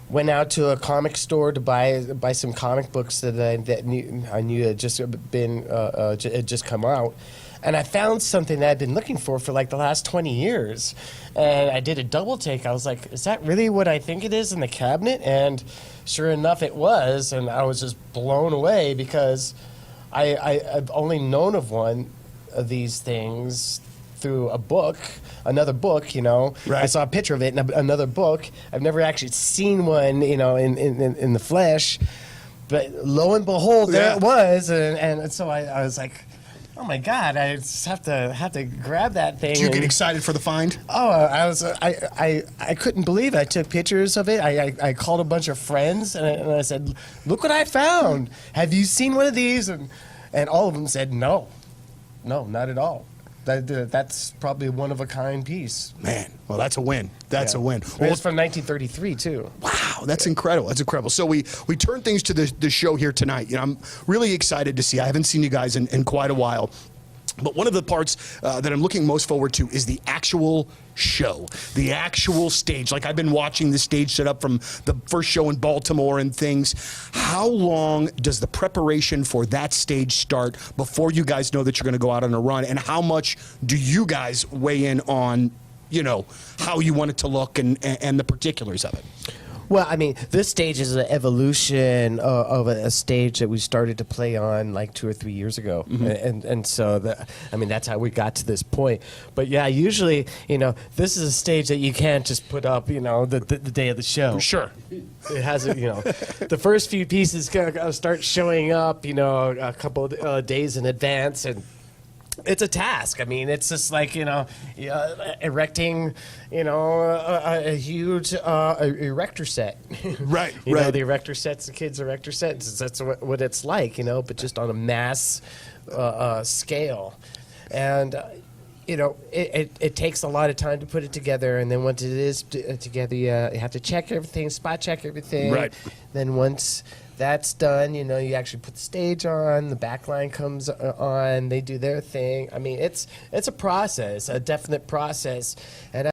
went out to a comic store to buy some comic books that I knew had just been had just come out. And I found something that I'd been looking for like the last 20 years. And I did a double take. I was like, is that really what I think it is in the cabinet? And sure enough, it was. And I was just blown away because I've only known of one of these things through a book, another book, Right. I saw a picture of it in another book. I've never actually seen one, in the flesh. But lo and behold, there it was. And so I was like, oh my God! I just have to grab that thing. Did you get excited for the find? Oh, I couldn't believe it. I took pictures of it. I called a bunch of friends and I said, "Look what I found! Have you seen one of these?" And all of them said, "No, not at all. That's probably a one-of-a-kind piece." Man, well, that's a win. That's a win. Well, it's from 1933 too. Wow, that's incredible. That's incredible. So we turn things to the show here tonight. I'm really excited to see. I haven't seen you guys in quite a while. But one of the parts that I'm looking most forward to is the actual show, the actual stage. Like I've been watching the stage set up from the first show in Baltimore and things. How long does the preparation for that stage start before you guys know that you're going to go out on a run? And how much do you guys weigh in on, how you want it to look and the particulars of it? Well, I mean, this stage is an evolution of a stage that we started to play on like 2 or 3 years ago, and so that's how we got to this point. But yeah, usually, this is a stage that you can't just put up, the day of the show. Sure. It has, the first few pieces start showing up, a couple of days in advance, and it's a task. I mean, it's just like, erecting, a huge erector set. Right, The erector sets, the kids' erector sets. That's what it's like, but just on a mass scale. And, it takes a lot of time to put it together. And then once it is together, you have to check everything, spot check everything. Right. Then once that's done, you actually put the stage on, the back line comes on, they do their thing. I mean, it's a process, a definite process. And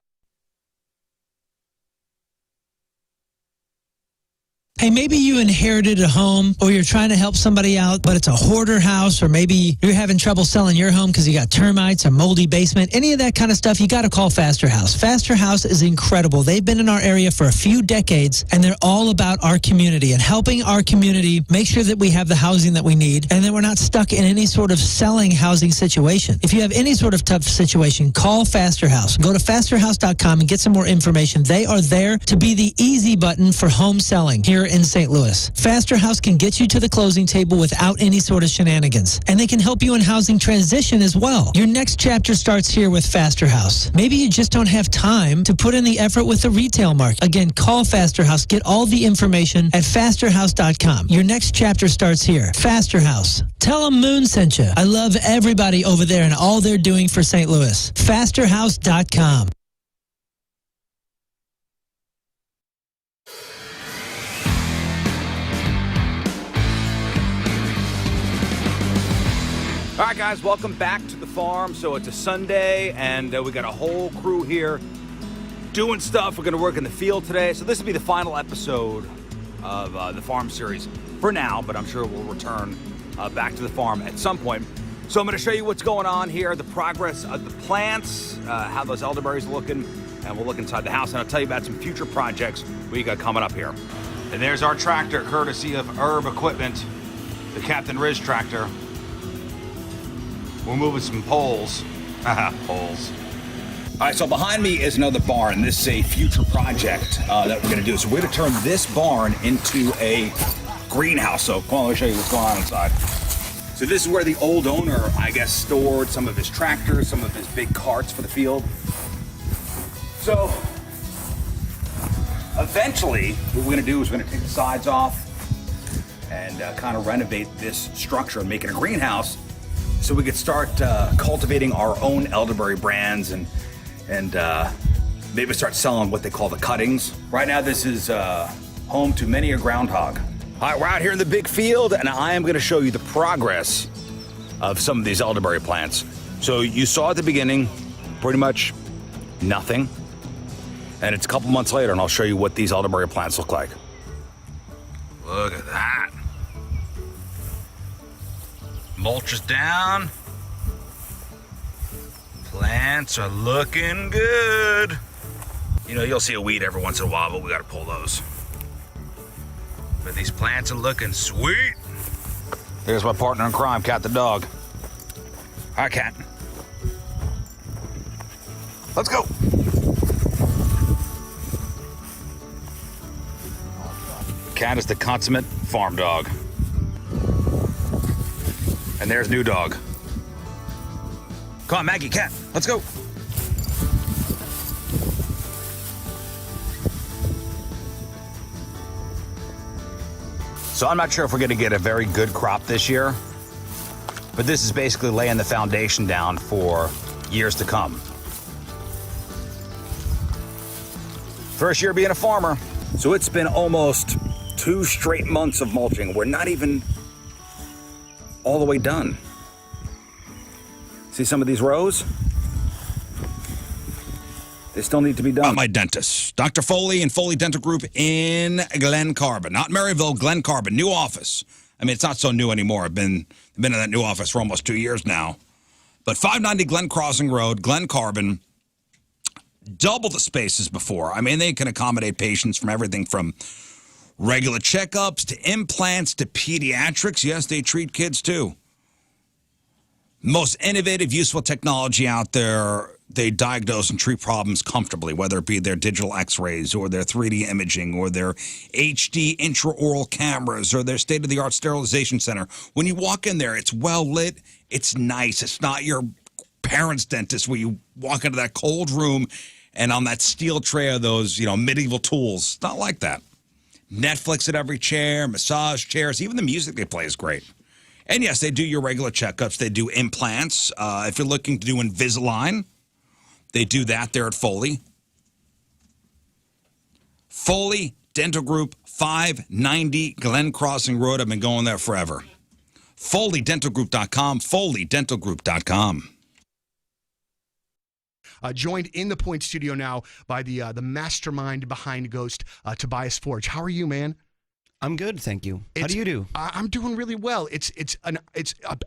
Hey, maybe you inherited a home or you're trying to help somebody out, but it's a hoarder house, or maybe you're having trouble selling your home because you got termites, a moldy basement, any of that kind of stuff, you got to call Faster House. Faster House is incredible. They've been in our area for a few decades, and they're all about our community and helping our community make sure that we have the housing that we need and that we're not stuck in any sort of selling housing situation. If you have any sort of tough situation, call Faster House. Go to fasterhouse.com and get some more information. They are there to be the easy button for home selling here in St. Louis. Faster House can get you to the closing table without any sort of shenanigans. And they can help you in housing transition as well. Your next chapter starts here with Faster House. Maybe you just don't have time to put in the effort with the retail market. Again, call Faster House. Get all the information at fasterhouse.com. Your next chapter starts here. Faster House. Tell them Moon sent you. I love everybody over there and all they're doing for St. Louis. Fasterhouse.com. All right, guys, welcome back to the farm. So it's a Sunday, and we got a whole crew here doing stuff. We're going to work in the field today. So this will be the final episode of the farm series for now, but I'm sure we'll return back to the farm at some point. So I'm going to show you what's going on here, the progress of the plants, how those elderberries are looking, and we'll look inside the house, and I'll tell you about some future projects we got coming up here. And there's our tractor, courtesy of Herb Equipment, the Captain Riz tractor. We're moving some poles. Poles. All right, so behind me is another barn. This is a future project that we're going to do. So we're going to turn this barn into a greenhouse. So come on, let me show you what's going on inside. So this is where the old owner, I guess, stored some of his tractors, some of his big carts for the field. So eventually, what we're going to do is we're going to take the sides off and kind of renovate this structure and make it a greenhouse, so we could start cultivating our own elderberry brands and maybe start selling what they call the cuttings. Right now, this is home to many a groundhog. All right, we're out here in the big field, and I am going to show you the progress of some of these elderberry plants. So you saw at the beginning, pretty much nothing, and it's a couple months later, and I'll show you what these elderberry plants look like. Look at that. Mulch is down. Plants are looking good. You know, you'll see a weed every once in a while, but we gotta pull those. But these plants are looking sweet. There's my partner in crime, Cat the dog. Hi, Cat. Let's go. Cat is the consummate farm dog. And there's new dog. Come on, Maggie, Cat, let's go. So I'm not sure if we're gonna get a very good crop this year, but this is basically laying the foundation down for years to come. First year being a farmer. So it's been almost 2 straight months of mulching. We're not even all the way done. See some of these rows? They still need to be done. My dentist, Dr. Foley and Foley Dental Group in Glen Carbon, not Maryville, Glen Carbon, new office. I mean, it's not so new anymore. I've been in that new office for almost 2 years now. But 590 Glen Crossing Road, Glen Carbon. double the space as before. I mean, they can accommodate patients from everything from regular checkups to implants to pediatrics. Yes, they treat kids too. Most innovative, useful technology out there. They diagnose and treat problems comfortably, whether it be their digital x-rays or their 3D imaging or their HD intraoral cameras or their state-of-the-art sterilization center. When you walk in there, it's well lit. It's nice. It's not your parents' dentist where you walk into that cold room and on that steel tray of those, medieval tools. It's not like that. Netflix at every chair, massage chairs, even the music they play is great. And yes, they do your regular checkups. They do implants. If you're looking to do Invisalign, they do that there at Foley. Foley Dental Group, 590 Glen Crossing Road. I've been going there forever. FoleyDentalGroup.com, FoleyDentalGroup.com. Joined in the Point studio now by the mastermind behind Ghost, Tobias Forge. How are you, man? I'm good, thank you. How do you do? I'm doing really well. It's an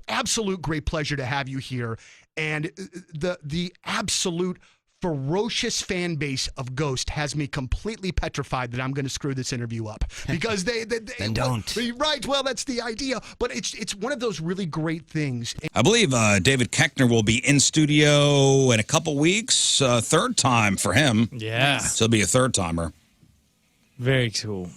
absolute great pleasure to have you here, and the absolute ferocious fan base of Ghost has me completely petrified that I'm going to screw this interview up because they then don't. Right. Well, that's the idea, but it's one of those really great things. I believe David Keckner will be in studio in a couple weeks. Third time for him. Yeah. So it'll be a third timer. Very cool.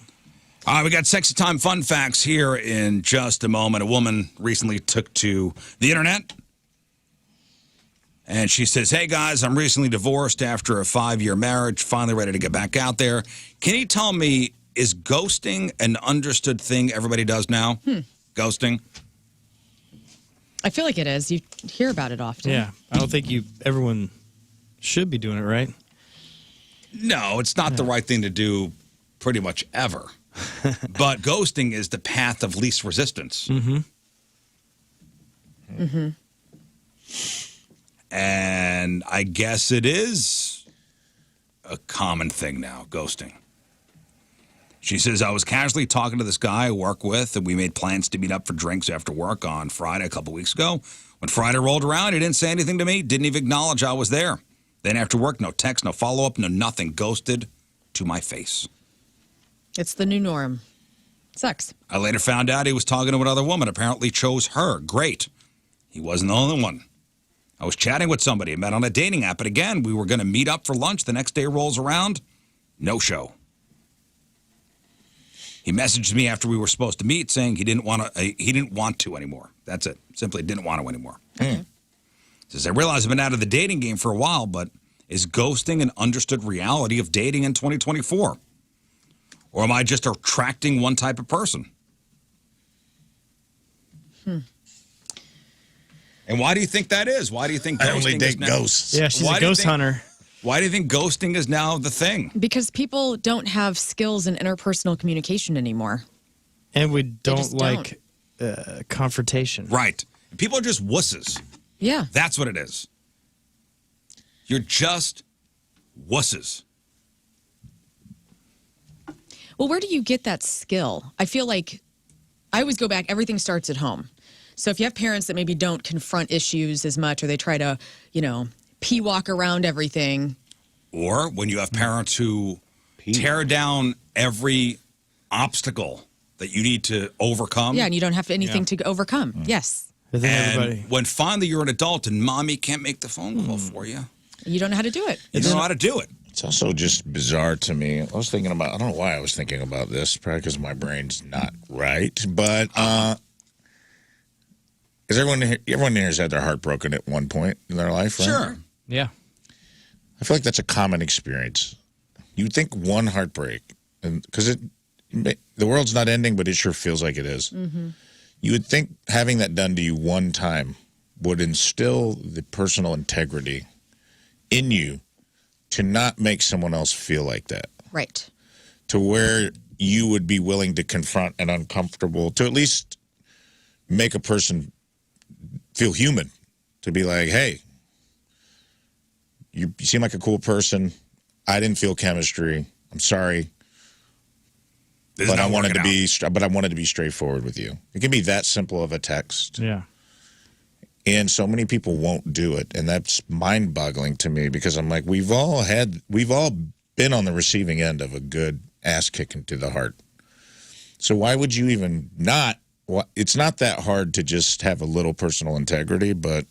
All right, we got sexy time fun facts here in just a moment. A woman recently took to the internet, and she says, hey, guys, I'm recently divorced after a 5-year marriage, finally ready to get back out there. Can you tell me, is ghosting an understood thing everybody does now? Ghosting? I feel like it is. You hear about it often. Yeah, I don't think everyone should be doing it, right? No, it's not the right thing to do pretty much ever. But ghosting is the path of least resistance. Mm-hmm. Mm-hmm. And I guess it is a common thing now, ghosting. She says, I was casually talking to this guy I work with, and we made plans to meet up for drinks after work on Friday a couple weeks ago. When Friday rolled around, he didn't say anything to me, didn't even acknowledge I was there. Then after work, no text, no follow-up, no nothing. Ghosted to my face. It's the new norm. Sucks. I later found out he was talking to another woman, apparently chose her. Great. He wasn't the only one. I was chatting with somebody, met on a dating app, and again, we were going to meet up for lunch. The next day rolls around, no show. He messaged me after we were supposed to meet saying he didn't want to anymore. That's it. Simply didn't want to anymore. Says, I realize I've been out of the dating game for a while, but is ghosting an understood reality of dating in 2024? Or am I just attracting one type of person? And why do you think that is? Why do you think ghosting I only date ghosts. Yeah, she's a ghost hunter. Why do you think ghosting is now the thing? Because people don't have skills in interpersonal communication anymore. And we don't like confrontation. Right. People are just wusses. Yeah. That's what it is. You're just wusses. Well, where do you get that skill? I feel like I always go back, everything starts at home. So if you have parents that maybe don't confront issues as much, or they try to, pee-walk around everything. Or when you have parents who tear down every obstacle that you need to overcome. Yeah, and you don't have anything to overcome. Yes. And when finally you're an adult and mommy can't make the phone call for you. You don't know how to do it. You don't know how to do it. It's also just bizarre to me. I was thinking about, I don't know why I was thinking about this, probably because my brain's not right, but because everyone here has had their heart broken at one point in their life, right? Sure. Yeah. I feel like that's a common experience. You would think one heartbreak, because the world's not ending, but it sure feels like it is. Mm-hmm. You would think having that done to you one time would instill the personal integrity in you to not make someone else feel like that. Right. To where you would be willing to confront an uncomfortable, to at least make a person feel human, to be like, hey, you seem like a cool person. I didn't feel chemistry. I'm sorry. But I wanted to be straightforward with you. It can be that simple of a text. Yeah. And so many people won't do it, and that's mind-boggling to me because I'm like, we've all been on the receiving end of a good ass kicking to the heart. So why would you even not? It's not that hard to just have a little personal integrity, but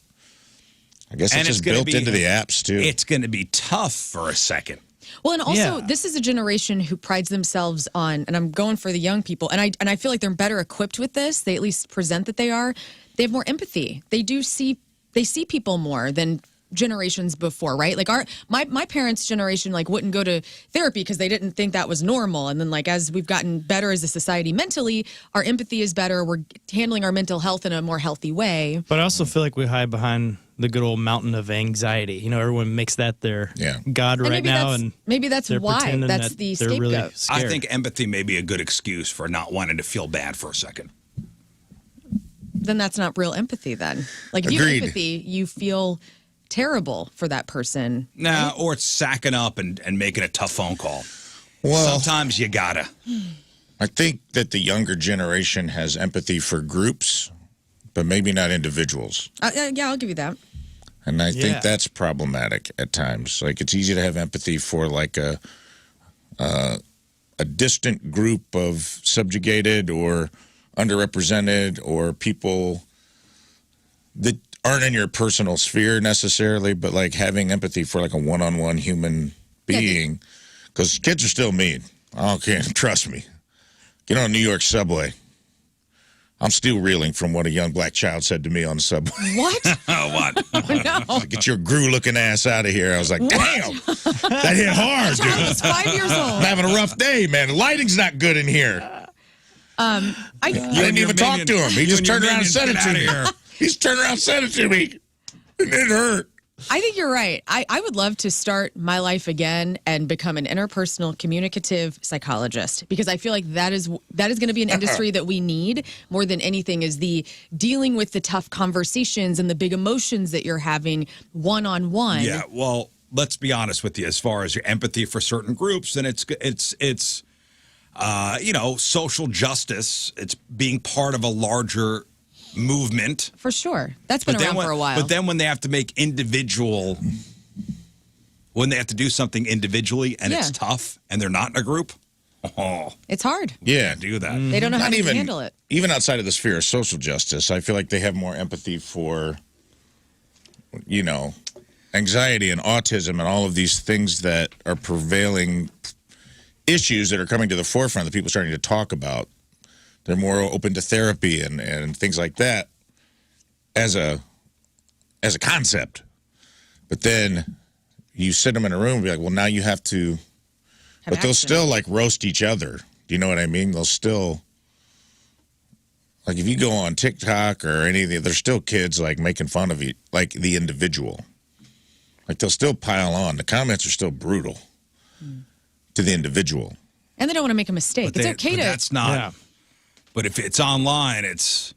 I guess it's just built into the apps too. It's going to be tough for a second. Well, and also, this is a generation who prides themselves on, and I'm going for the young people, and I feel like they're better equipped with this. They at least present that they are. They have more empathy. They see people more than generations before, right? Like my parents' generation like wouldn't go to therapy because they didn't think that was normal. And then like as we've gotten better as a society mentally, our empathy is better. We're handling our mental health in a more healthy way. But I also feel like we hide behind the good old mountain of anxiety. You know, everyone makes that their god right now, and maybe that's why that's the scapegoat. Really I think empathy may be a good excuse for not wanting to feel bad for a second. Then that's not real empathy. Then, like if you have empathy, you feel terrible for that person. Nah, right? Or it's sacking up and making a tough phone call. Well, sometimes you gotta. I think that the younger generation has empathy for groups, but maybe not individuals. Yeah, I'll give you that. And I think that's problematic at times. Like it's easy to have empathy for like a distant group of subjugated or underrepresented or people that aren't in your personal sphere necessarily, but like having empathy for like a one-on-one human being, because kids are still mean. Okay, trust me. Get on a New York subway. I'm still reeling from what a young black child said to me on the subway. What? What? No. Get your Gru-looking ass out of here. I was like, damn, that hit hard, dude. I was 5 years old. I'm having a rough day, man. The lighting's not good in here. I didn't even talk to him. He just turned around and said it to me. He's turned around and said it to me. It hurt. I think you're right. I would love to start my life again and become an interpersonal communicative psychologist, because I feel like that is going to be an industry that we need more than anything, is the dealing with the tough conversations and the big emotions that you're having one-on-one. Yeah, well, let's be honest with you. As far as your empathy for certain groups, then it's social justice. It's being part of a larger movement. For sure. That's been around for a while. But then when they have to when they have to do something individually and it's tough and they're not in a group, it's hard. Yeah. Do that. They don't know how to handle it. Even outside of the sphere of social justice, I feel like they have more empathy for, anxiety and autism and all of these things that are prevailing issues that are coming to the forefront that people are starting to talk about. They're more open to therapy and things like that as a concept. But then you sit them in a room and be like, well, now you have to, they'll still like roast each other. Do you know what I mean? They'll still, like if you go on TikTok or anything, there's still kids like making fun of you, like the individual. Like they'll still pile on. The comments are still brutal to the individual. And they don't want to make a mistake. It's okay to. That's not. Yeah. But if it's online, it's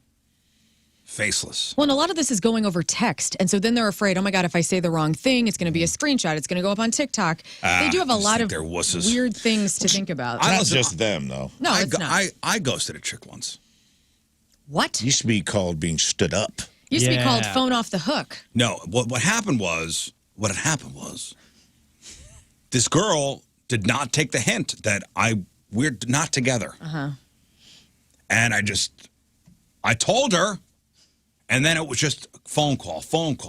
faceless. Well, and a lot of this is going over text. And so then they're afraid, oh my God, if I say the wrong thing, it's going to be a screenshot. It's going to go up on TikTok. They do have a lot of weird things to think about. It's not just them, though. No, it's not. I ghosted a chick once. What? Used to be called being stood up. Used to be called phone off the hook. No, what happened was, this girl did not take the hint that we're not together. Uh-huh. And I told her, and then it was just phone call,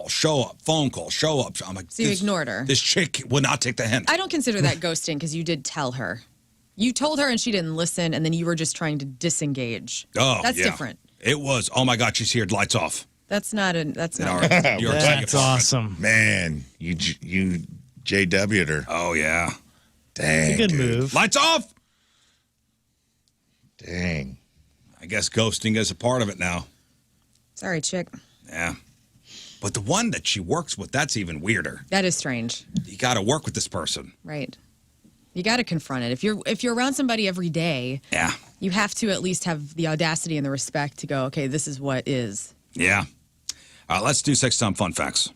show up, phone call, show up. I'm like, so you ignored her. This chick would not take the hint. I don't consider that ghosting because you did tell her. You told her and she didn't listen, and then you were just trying to disengage. Oh, that's different. It was. Oh my God, she's here. Lights off. That's not. That's awesome, man. You JW'd her. Oh yeah. Dang. It's a good move. Lights off. Dang. I guess ghosting is a part of it now. Sorry, chick. Yeah. But the one that she works with, that's even weirder. That is strange. You got to work with this person. Right. You got to confront it. If you're around somebody every day, you have to at least have the audacity and the respect to go, okay, this is what is. Yeah. Let's do sex time fun facts.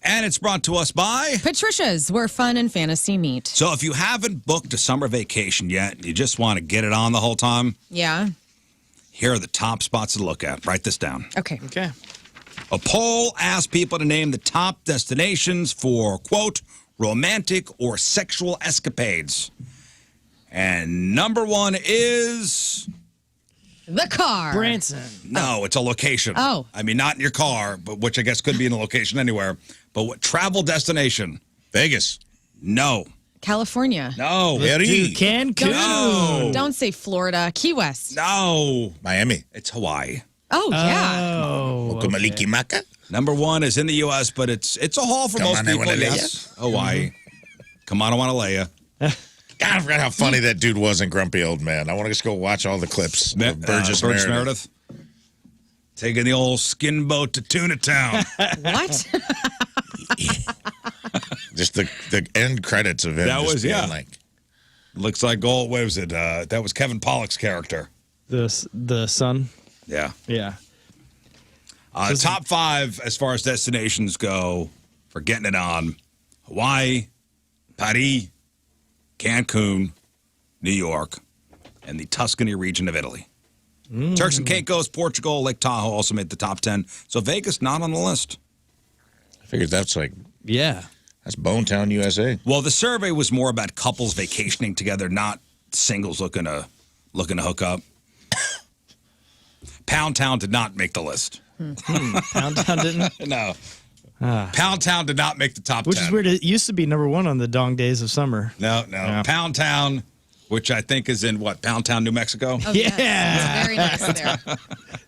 And it's brought to us by Patricia's, where fun and fantasy meet. So if you haven't booked a summer vacation yet, and you just want to get it on the whole time, Yeah. here are the top spots to look at. Write this down. Okay. Okay. A poll asked people to name the top destinations for, quote, romantic or sexual escapades. And number 1 is... The car. Branson. No, it's a location. Oh. I mean, not in your car, but which I guess could be in a location anywhere. But what travel destination? Vegas. No. California. No. Dude, Cancun. Don't say Florida. Key West. No. Miami. It's Hawaii. Oh, yeah. Oh. Okumaliki Maka. Number 1 is in the U.S., but it's a haul for Come most on, I people. wanna lay Yes. Hawaii. Come on, I want to lay ya. God, I forgot how funny that dude was in Grumpy Old Man. I want to just go watch all the clips of Burgess Meredith. Taking the old skin boat to Tuna Town. What? Just the end credits of him. That just was, being yeah. like, Looks like gold. What was it? That was Kevin Pollak's character. The son. Yeah. Yeah. Top 5 as far as destinations go for getting it on: Hawaii, Paris, Cancun, New York, and the Tuscany region of Italy. Turks and Caicos, Portugal, Lake Tahoe also made the top 10. So Vegas not on the list. I figured that's like, Yeah. that's Bone Town, USA. Well, the survey was more about couples vacationing together, not singles looking to hook up. Pound Town did not make the list. Pound Town didn't? No. Pound Town did not make the top 10. Which is weird. It used to be number 1 on the Dong Days of Summer. No. Yeah. Pound Town, which I think is in what, Pound Town, New Mexico? Oh, Yeah. yes. It's very nice there.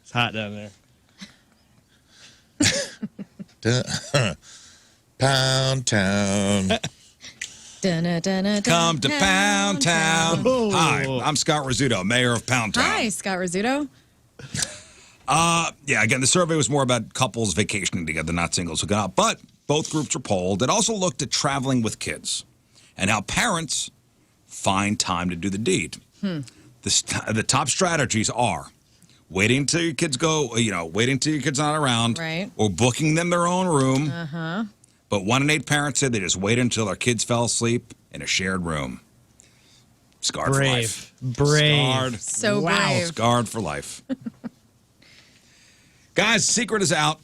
It's hot down there. Pound Town. Come to Pound Town. Oh. Hi, I'm Scott Rizzuto, mayor of Pound Town. Hi, Scott Rizzuto. Yeah, again, the survey was more about couples vacationing together, not singles hooking up. But both groups were polled. It also looked at traveling with kids and how parents find time to do the deed. The top strategies are waiting till your kids waiting till your kids not around, Right. or booking them their own room. Uh-huh. But 1 in 8 parents said they just waited until their kids fell asleep in a shared room. Scarred for life. Brave. Scarred. So brave. Scarred for life. Guys, secret is out.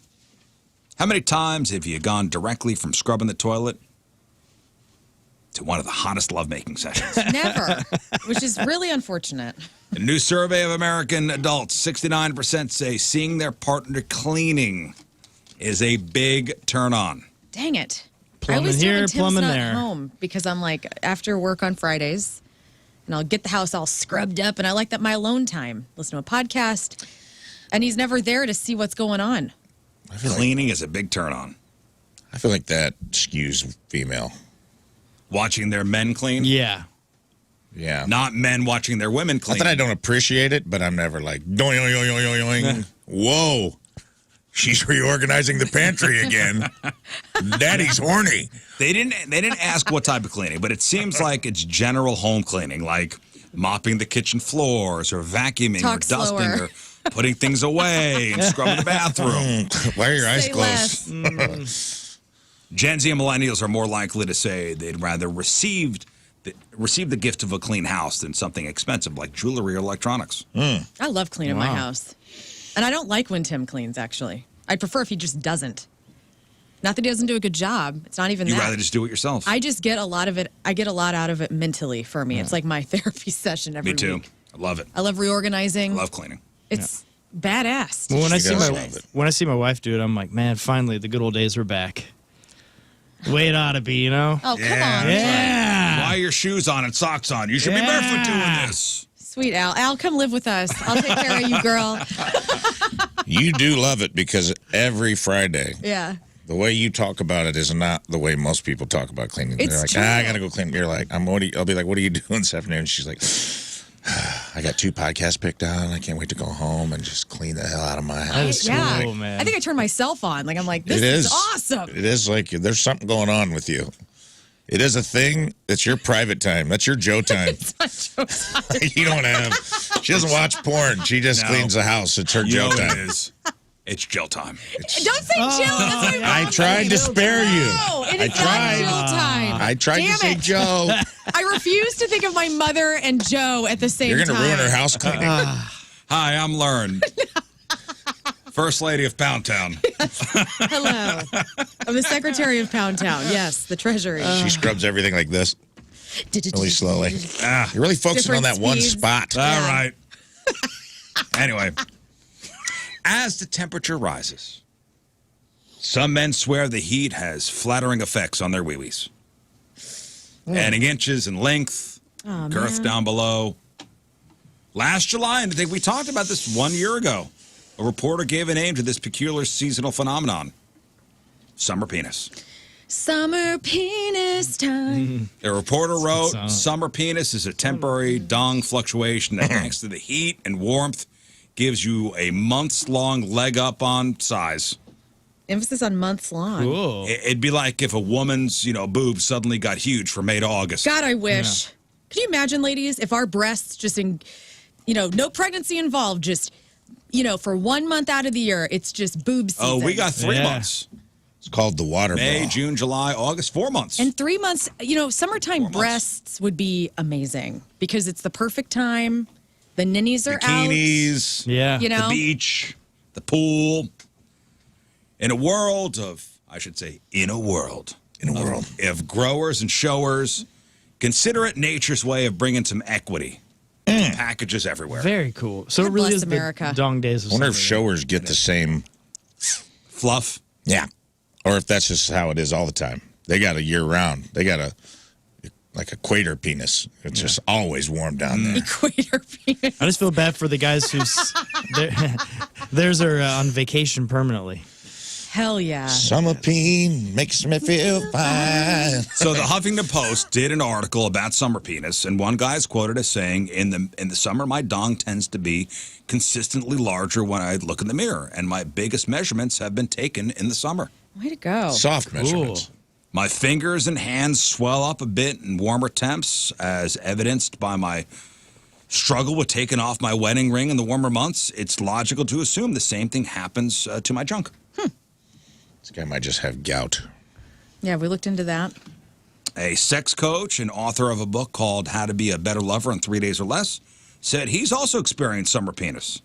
How many times have you gone directly from scrubbing the toilet to one of the hottest lovemaking sessions? Never. Which is really unfortunate. A new survey of American adults, 69% say seeing their partner cleaning is a big turn on. Dang it. Plumbing I always do here, when Tim's plumbing not there. home because I'm like, after work on Fridays, and I'll get the house all scrubbed up, and I like that my alone time. Listen to a podcast, and he's never there to see what's going on. Cleaning is a big turn on. I feel like that skews female. Watching their men clean? Yeah. Yeah. Not men watching their women clean. Not that I don't appreciate it, but I'm never like, doing, yoing. Whoa. She's reorganizing the pantry again. Daddy's horny. They didn't ask what type of cleaning, but it seems like it's general home cleaning, like mopping the kitchen floors or vacuuming Talk or dusting slower. or putting things away and scrubbing the bathroom. Why are your eyes Say closed? Gen Z and millennials are more likely to say they'd rather receive the gift of a clean house than something expensive like jewelry or electronics. I love cleaning my Wow. house. And I don't like when Tim cleans, actually. I'd prefer if he just doesn't. Not that he doesn't do a good job. It's not even You'd that. rather just do it yourself. I just get a lot of it. I get a lot out of it mentally for me. It's like my therapy session every Me too. week. I love it. I love reorganizing. I love cleaning. It's badass. Well, when I She see does my love it. when I see my wife do it, I'm like, man, finally the good old days are back. The way it ought to be, you know? Oh, come Yeah. on. Yeah. Why are your shoes on and socks on? You should be barefoot doing this. Sweet Al. Al, come live with us. I'll take care of you, girl. You do love it because every Friday, Yeah. the way you talk about it is not the way most people talk about cleaning. It's They're like, true. I got to go clean. You're like, I'll be like, what are you doing this afternoon? She's like, I got 2 podcasts picked out. I can't wait to go home and just clean the hell out of my house. Yeah. cool, man. I think I turned myself on. Like, I'm like, this It is is awesome. It is like there's something going on with you. It is a thing. It's your private time. That's your Joe time. You don't have. She doesn't watch porn. She just No. cleans the house. It's her You Joe know time. it is. It's Jill time. Don't say Jill. That's my I tried to spare you. No, it is I tried. not Jill time. I tried Damn to say it. Joe. I refuse to think of my mother and Joe at the same You're time. going to ruin her house cleaning. Hi, I'm Lern. First Lady of Pound Town. Hello. I'm the Secretary of Pound Town. Yes, the Treasury. She scrubs everything like this. Really slowly. You're really focusing on that Different one speeds. spot. All right. Anyway, as the temperature rises, some men swear the heat has flattering effects on their wee-wees. Adding inches in length, girth down below. Last July, and I think we talked about this 1 year ago, a reporter gave a name to this peculiar seasonal phenomenon. Summer penis. Summer penis time. A reporter wrote, summer penis is a temporary dong fluctuation that, thanks to the heat and warmth, gives you a months-long leg up on size. Emphasis on months long. Cool. It'd be like if a woman's, boobs suddenly got huge from May to August. God, I wish. Yeah. Could you imagine, ladies, if our breasts just, no pregnancy involved, just, for 1 month out of the year, it's just boob season. Oh, we got 3 months. It's called the water May, bra. June, July, August, 4 months. And 3 months, summertime breasts would be amazing because it's the perfect time. The ninnies are Bikinis, out. the beach, the pool. In a world of growers and showers, consider it nature's way of bringing some equity. Packages everywhere. Very cool. So God it really bless is America. the dong days of I wonder if summer. showers get the same fluff. Yeah. Or if that's just how it is all the time. They got a year round. They got like equator penis. It's just always warm down there. Equator penis. I just feel bad for the guys whose theirs are on vacation permanently. Hell yeah. Summer peen makes me feel fine. So the Huffington Post did an article about summer penis, and one guy is quoted as saying, in the summer, my dong tends to be consistently larger when I look in the mirror, and my biggest measurements have been taken in the summer. Way to go. Soft measurements. My fingers and hands swell up a bit in warmer temps, as evidenced by my struggle with taking off my wedding ring in the warmer months. It's logical to assume the same thing happens to my junk. This guy might just have gout. Yeah, we looked into that. A sex coach and author of a book called How to Be a Better Lover in 3 Days or Less said he's also experienced summer penis.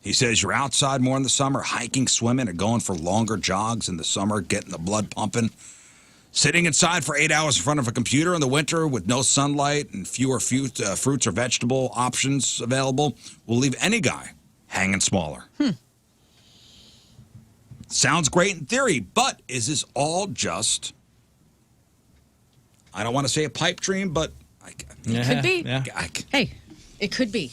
He says you're outside more in the summer, hiking, swimming, or going for longer jogs in the summer, getting the blood pumping. Sitting inside for 8 hours in front of a computer in the winter with no sunlight and fewer fruits or vegetable options available will leave any guy hanging smaller. Sounds great in theory, but is this all just, I don't want to say a pipe dream, but It could be. Hey, it could be.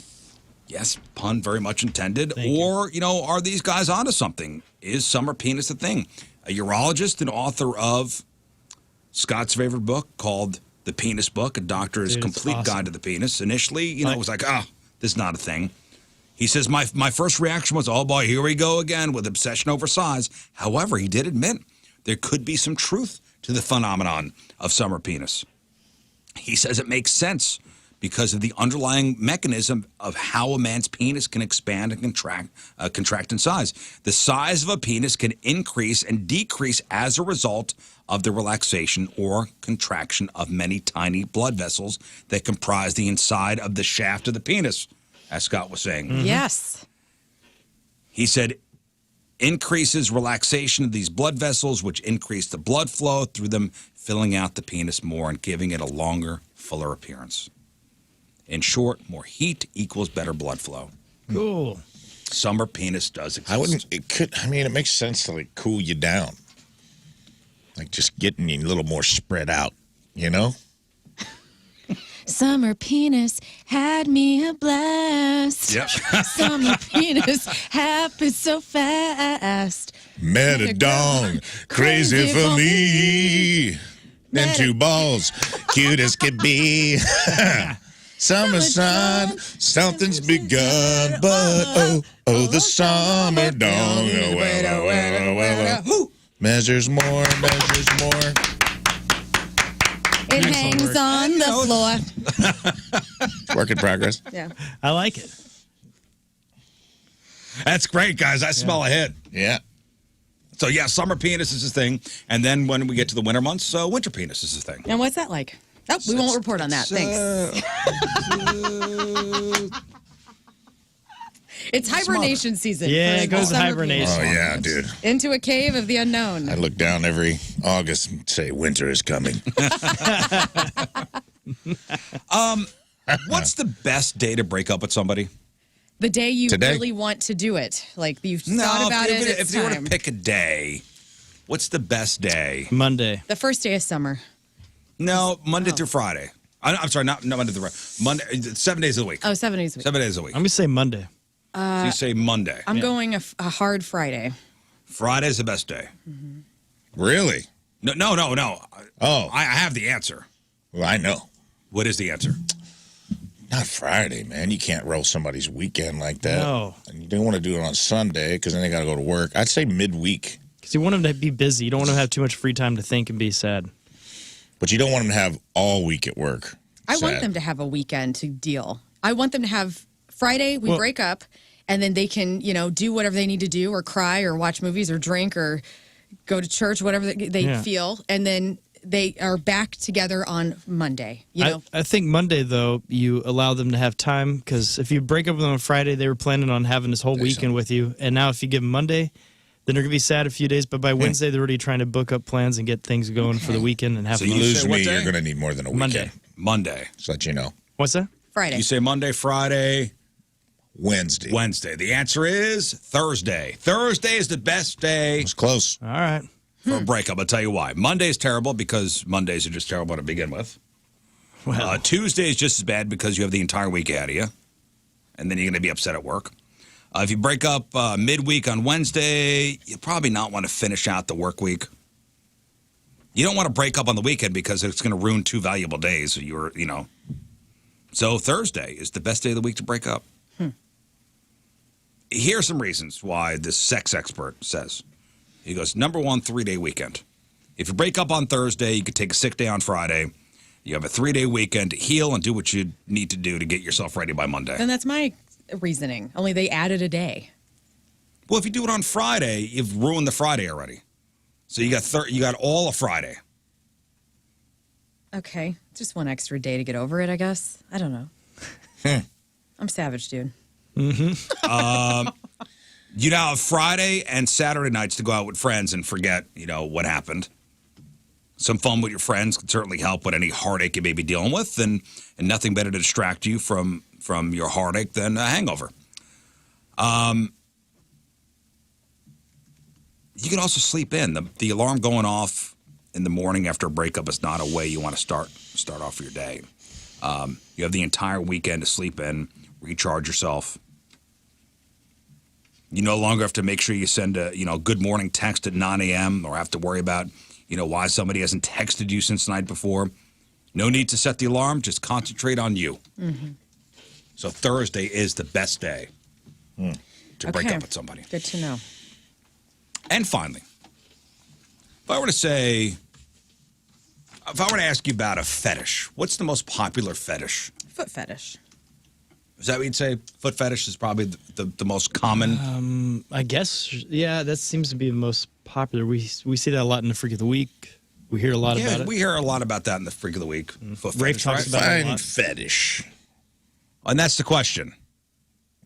Yes, pun very much intended. Or, are these guys onto something? Is summer penis a thing? A urologist and author of Scott's favorite book called The Penis Book, a doctor's complete guide to the penis. Initially, it was like, this is not a thing. He says, my first reaction was, oh boy, here we go again with obsession over size. However, he did admit there could be some truth to the phenomenon of summer penis. He says it makes sense because of the underlying mechanism of how a man's penis can expand and contract in size. The size of a penis can increase and decrease as a result of the relaxation or contraction of many tiny blood vessels that comprise the inside of the shaft of the penis, as Scott was saying. Yes. He said increases relaxation of these blood vessels, which increase the blood flow through them, filling out the penis more and giving it a longer, fuller appearance. In short, more heat equals better blood flow. Cool. Summer penis does exist. It makes sense to cool you down. Like just getting you a little more spread out, Summer penis had me a blast. Yep. Summer penis happened so fast. Met a dong, crazy for me. Then 2 balls, cute as could be. Summer sun, something's begun, but the summer dong. Measures more. It hangs on the floor. Work in progress. Yeah. I like it. That's great, guys. I smell a hit. Yeah. So, yeah, summer penis is his thing. And then when we get to the winter months, winter penis is his thing. And what's that like? Oh, we won't report on that. Thanks. It's hibernation season. Yeah, for it goes to summer hibernation. Oh, penis. yeah, dude. Into a cave of the unknown. I look down every August and say, winter is coming. What's the best day to break up with somebody? The day you Today? really want to do it. Like you've thought about it. If It's you were to time. pick a day, what's the best day? Monday. The first day of summer. No, Monday through Friday. I'm sorry, not Monday through Friday. Monday, 7 days of the week. Oh, 7 days a week. 7 days a week. I'm going to say Monday. So you say Monday. I'm going a hard Friday. Friday's the best day. Really? No. Oh. I have the answer. Well, I know. What is the answer? Not Friday, man. You can't roll somebody's weekend like that. No. And you don't want to do it on Sunday because then they got to go to work. I'd say midweek. Because you want them to be busy. You don't want them to have too much free time to think and be sad. But you don't want them to have all week at work. I want Sad. them to have a weekend to deal. I want them to have Friday, we break up, and then they can, do whatever they need to do or cry or watch movies or drink or go to church, whatever they feel. And then they are back together on Monday. I think Monday, though, you allow them to have time because if you break up with them on Friday, they were planning on having this whole weekend with you. And now if you give them Monday, then they're going to be sad a few days. But by Wednesday, they're already trying to book up plans and get things going for the weekend and have So fun. you lose me, you're going to need more than a weekend. Monday. Just let you know. What's that? Friday. You say Monday, Friday. Wednesday. The answer is Thursday. Thursday is the best day. It's close. All right. For a breakup. I'll tell you why. Monday's terrible because Mondays are just terrible to begin with. Well. Tuesday is just as bad because you have the entire week ahead of you. And then you're going to be upset at work. If you break up midweek on Wednesday, you probably not want to finish out the work week. You don't want to break up on the weekend because it's going to ruin 2 valuable days. So Thursday is the best day of the week to break up. Here are some reasons why this sex expert says. He goes, number 1, 3-day weekend. If you break up on Thursday, you could take a sick day on Friday. You have a 3-day weekend to heal and do what you need to do to get yourself ready by Monday. And that's my reasoning. Only they added a day. Well, if you do it on Friday, you've ruined the Friday already. So you got all of Friday. Okay. Just one extra day to get over it, I guess. I don't know. I'm savage, dude. Mm-hmm. You now have Friday and Saturday nights to go out with friends and forget, what happened. Some fun with your friends can certainly help with any heartache you may be dealing with, and nothing better to distract you from your heartache than a hangover. You can also sleep in. The alarm going off in the morning after a breakup is not a way you want to start off your day. You have the entire weekend to sleep in, recharge yourself. You no longer have to make sure you send a good morning text at 9 a.m. or have to worry about why somebody hasn't texted you since the night before. No need to set the alarm. Just concentrate on you. Mm-hmm. So Thursday is the best day to break up with somebody. Good to know. And finally, if I were to ask you about a fetish, what's the most popular fetish? Foot fetish. Is that what you'd say? Foot fetish is probably the most common? I guess, yeah, that seems to be the most popular. We see that a lot in the Freak of the Week. We hear a lot about it. We hear a lot about that in the Freak of the Week. Foot Rafe fetish, talks right? about it a lot. Fetish. And that's the question.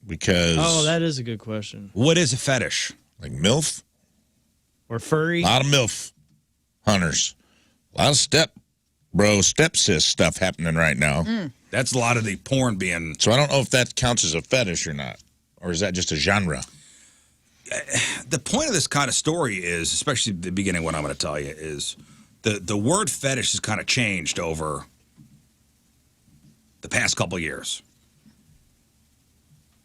Because. Oh, that is a good question. What is a fetish? Like MILF? Or furry? A lot of MILF hunters. A lot of step-sis stuff happening right now. That's a lot of the porn being... So I don't know if that counts as a fetish or not. Or is that just a genre? The point of this kind of story is, especially the beginning, what I'm going to tell you, is the word fetish has kind of changed over the past couple years.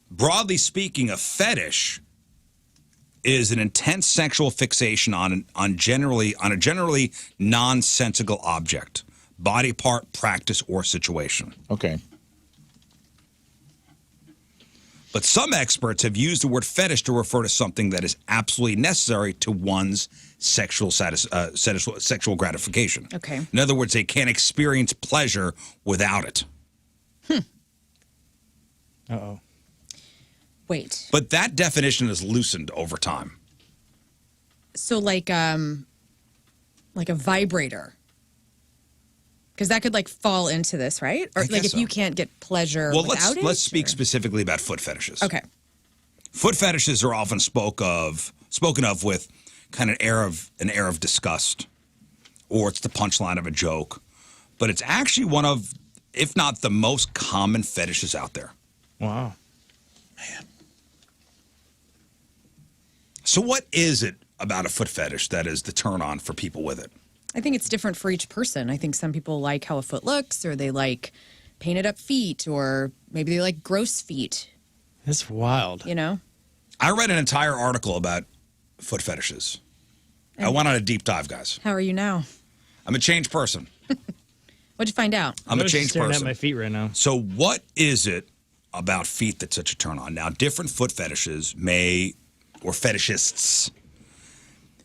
Broadly speaking, a fetish is an intense sexual fixation on a generally nonsensical object, body part, practice, or situation. Okay. But some experts have used the word fetish to refer to something that is absolutely necessary to one's sexual gratification. Okay. In other words, they can't experience pleasure without it. Uh-oh. Wait. But that definition is loosened over time. So like a vibrator. Because that could like fall into this, right? Or I like guess if so. you can't get pleasure Well, without it? let's speak specifically about foot fetishes. Okay. Foot fetishes are often spoken of with kind of an air of disgust, or it's the punchline of a joke. But it's actually one of, if not the most common fetishes out there. Wow. So what is it about a foot fetish that is the turn on for people with it? I think it's different for each person. I think some people like how a foot looks, or they like painted up feet, or maybe they like gross feet. It's wild. You know? I read an entire article about foot fetishes. I went on a deep dive, guys. How are you now? I'm a changed person. What'd you find out? I'm a changed staring person. at my feet right now. So what is it about feet that's such a turn on? Now, different foot fetishes or fetishists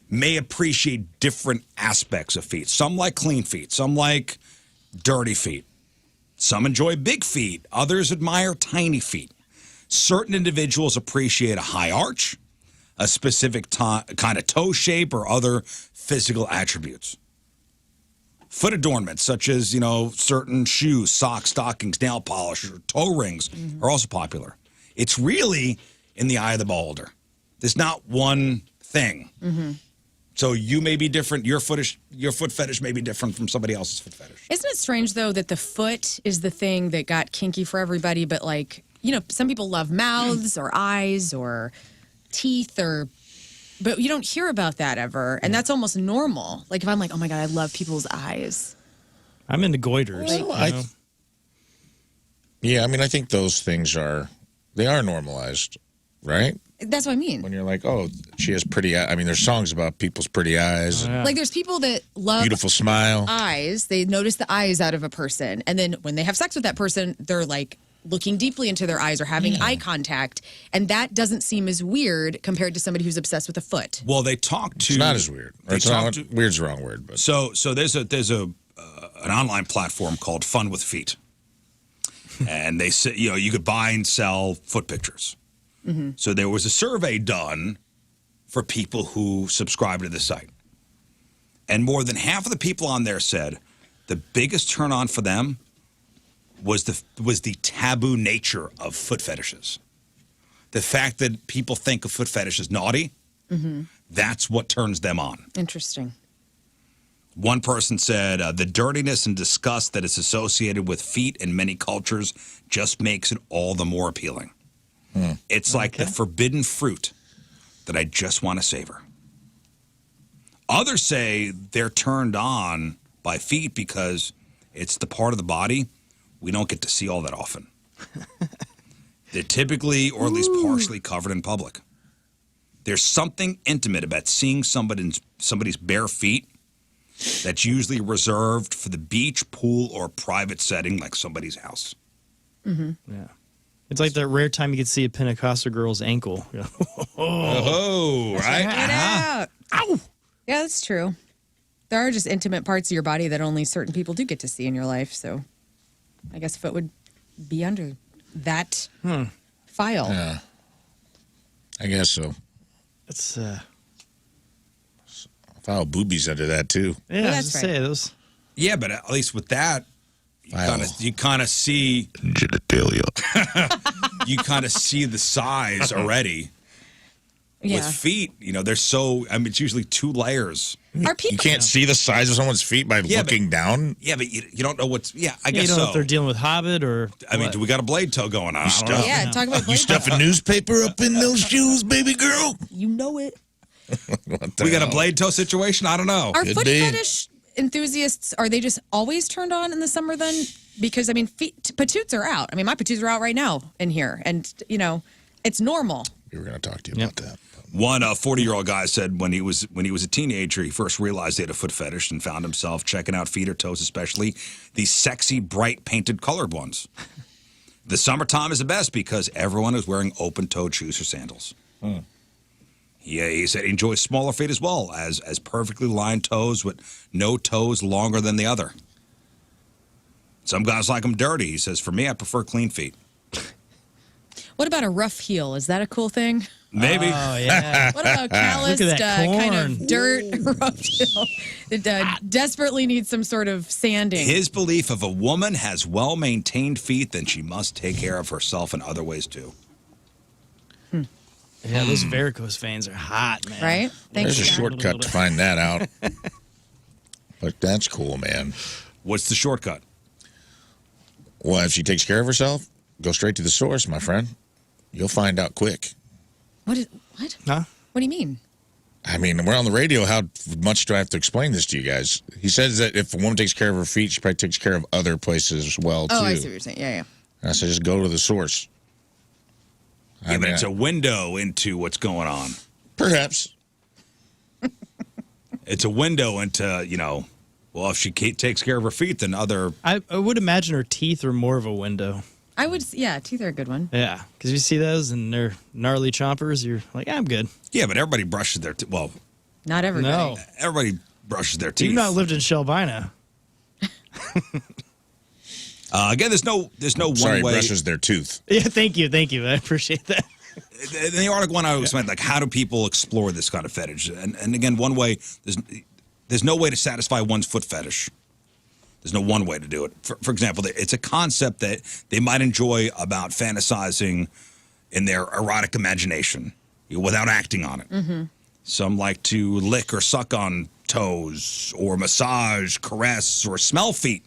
may appreciate different aspects of feet. Some like clean feet. Some like dirty feet. Some enjoy big feet. Others admire tiny feet. Certain individuals appreciate a high arch, a specific kind of toe shape, or other physical attributes. Foot adornments, such as, certain shoes, socks, stockings, nail polish, or toe rings, are also popular. It's really in the eye of the beholder. There's not one thing. Mm-hmm. So you may be different. Your foot fetish may be different from somebody else's foot fetish. Isn't it strange, though, that the foot is the thing that got kinky for everybody, but like, some people love mouths or eyes or teeth, but you don't hear about that ever. And that's almost normal. Like if I'm like, oh my God, I love people's eyes. I'm into goiters. Yeah, I mean, I think those things are normalized, right? That's what I mean. When you're like, oh, she has pretty eyes. I mean, there's songs about people's pretty eyes. and Like there's people that love beautiful smile. eyes. They notice the eyes out of a person. And then when they have sex with that person, they're like looking deeply into their eyes or having eye contact. And that doesn't seem as weird compared to somebody who's obsessed with a foot. Well, they talk to. It's not as weird. Or it's not, weird's the wrong word. But. So there's an online platform called Fun with Feet. And they say, you could buy and sell foot pictures. Mm-hmm. So there was a survey done for people who subscribe to the site. And more than half of the people on there said the biggest turn on for them was the taboo nature of foot fetishes. The fact that people think of foot fetish as naughty, that's what turns them on. Interesting. One person said the dirtiness and disgust that is associated with feet in many cultures just makes it all the more appealing. It's like the forbidden fruit that I just want to savor. Others say they're turned on by feet because it's the part of the body we don't get to see all that often. They're typically, or at least partially, covered in public. There's something intimate about seeing somebody's bare feet that's usually reserved for the beach, pool, or private setting like somebody's house. Mm-hmm. Yeah. It's like that rare time you could see a Pentecostal girl's ankle. Oh, right? Check it out. Ow! Yeah, that's true. There are just intimate parts of your body that only certain people do get to see in your life. So I guess foot would be under that file. Yeah. I guess so. It's file boobies under that too. Yeah, Well, I was that's gonna say those. Yeah, but at least with that, you kind of see genitalia. You kind of see the size already. Yeah. With feet, they're so. I mean, it's usually 2 layers. Are people? You can't see the size of someone's feet by looking down. Yeah, but you don't know what's. Yeah, I You guess don't know so. if they're dealing with Hobbit or. I mean, do we got a blade toe going on? I don't know. Yeah, talk about You stuffing newspaper up in those shoes, baby girl? You know it. We got a blade toe situation? I don't know. Are foot fetish enthusiasts, are they just always turned on in the summer then? Because, I mean, patoots are out. I mean, my patoots are out right now in here. And, it's normal. We were going to talk to you about that. One 40-year-old guy said when he was a teenager, he first realized he had a foot fetish and found himself checking out feet or toes, especially these sexy, bright, painted colored ones. The summertime is the best because everyone is wearing open-toed shoes or sandals. Yeah, he said he enjoys smaller feet as well, as perfectly lined toes with no toes longer than the other. Some guys like them dirty. He says, for me, I prefer clean feet. What about a rough heel? Is that a cool thing? Maybe. Oh, yeah. What about a calloused Look at that kind corn. of dirt rough heel that desperately needs some sort of sanding? His belief: if a woman has well-maintained feet, then she must take care of herself in other ways too. Yeah, those varicose veins are hot, man. Right? Thanks, There's a Jack. shortcut to find that out. But that's cool, man. What's the shortcut? Well, if she takes care of herself, go straight to the source, my friend. You'll find out quick. What? Huh? What do you mean? I mean, we're on the radio. How much do I have to explain this to you guys? He says that if a woman takes care of her feet, she probably takes care of other places as well, too. Oh, I see what you're saying. Yeah. And I said, just go to the source. Yeah, but it's a window into what's going on. Perhaps. It's a window into, well, if she takes care of her feet, then other... I would imagine her teeth are more of a window. I would, yeah, teeth are a good one. Yeah, because you see those and they're gnarly chompers, you're like, I'm good. Yeah, but everybody brushes their teeth. Well, not everybody. No. Everybody brushes their teeth. You've not lived in Shelbina. Again, there's no Sorry, one way. brushes their tooth. Yeah, thank you. I appreciate that. In the article one I was meant, like, how do people explore this kind of fetish? And again, one way, there's no way to satisfy one's foot fetish. There's no one way to do it. For example, it's a concept that they might enjoy about fantasizing in their erotic imagination without acting on it. Mm-hmm. Some like to lick or suck on toes or massage, caress, or smell feet.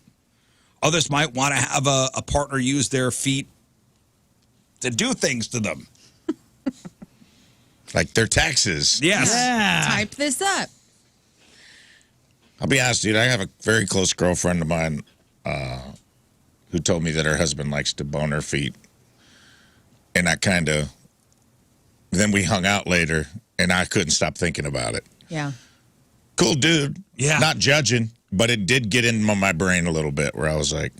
Others might want to have a partner use their feet to do things to them. Like their taxes. Yes. Yeah. Type this up. I'll be honest, dude. I have a very close girlfriend of mine who told me that her husband likes to bone her feet. And then we hung out later, and I couldn't stop thinking about it. Yeah. Cool dude. Yeah. Not judging, but it did get into my brain a little bit where I was like,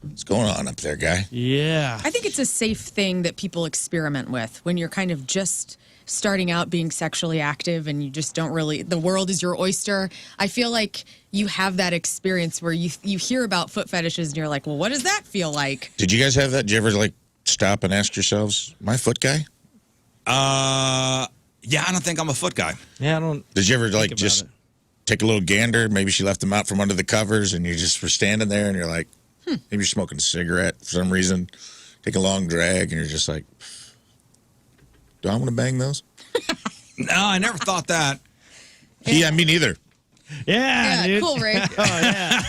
what's going on up there, guy? Yeah. I think it's a safe thing that people experiment with when you're kind of just starting out being sexually active and you just don't really, the world is your oyster. I feel like you have that experience where you hear about foot fetishes and you're like, well, what does that feel like? Did you guys have that? Did you ever like stop and ask yourselves, my foot guy? Yeah, I don't think I'm a foot guy. Yeah, I don't. Did you ever like about just it. take a little gander? Maybe she left them out from under the covers and you just were standing there and you're like, maybe you're smoking a cigarette for some reason. Take a long drag and you're just like, do I want to bang those? No, I never thought that. Yeah, me neither. Yeah, dude. Cool, Ray. Oh, yeah.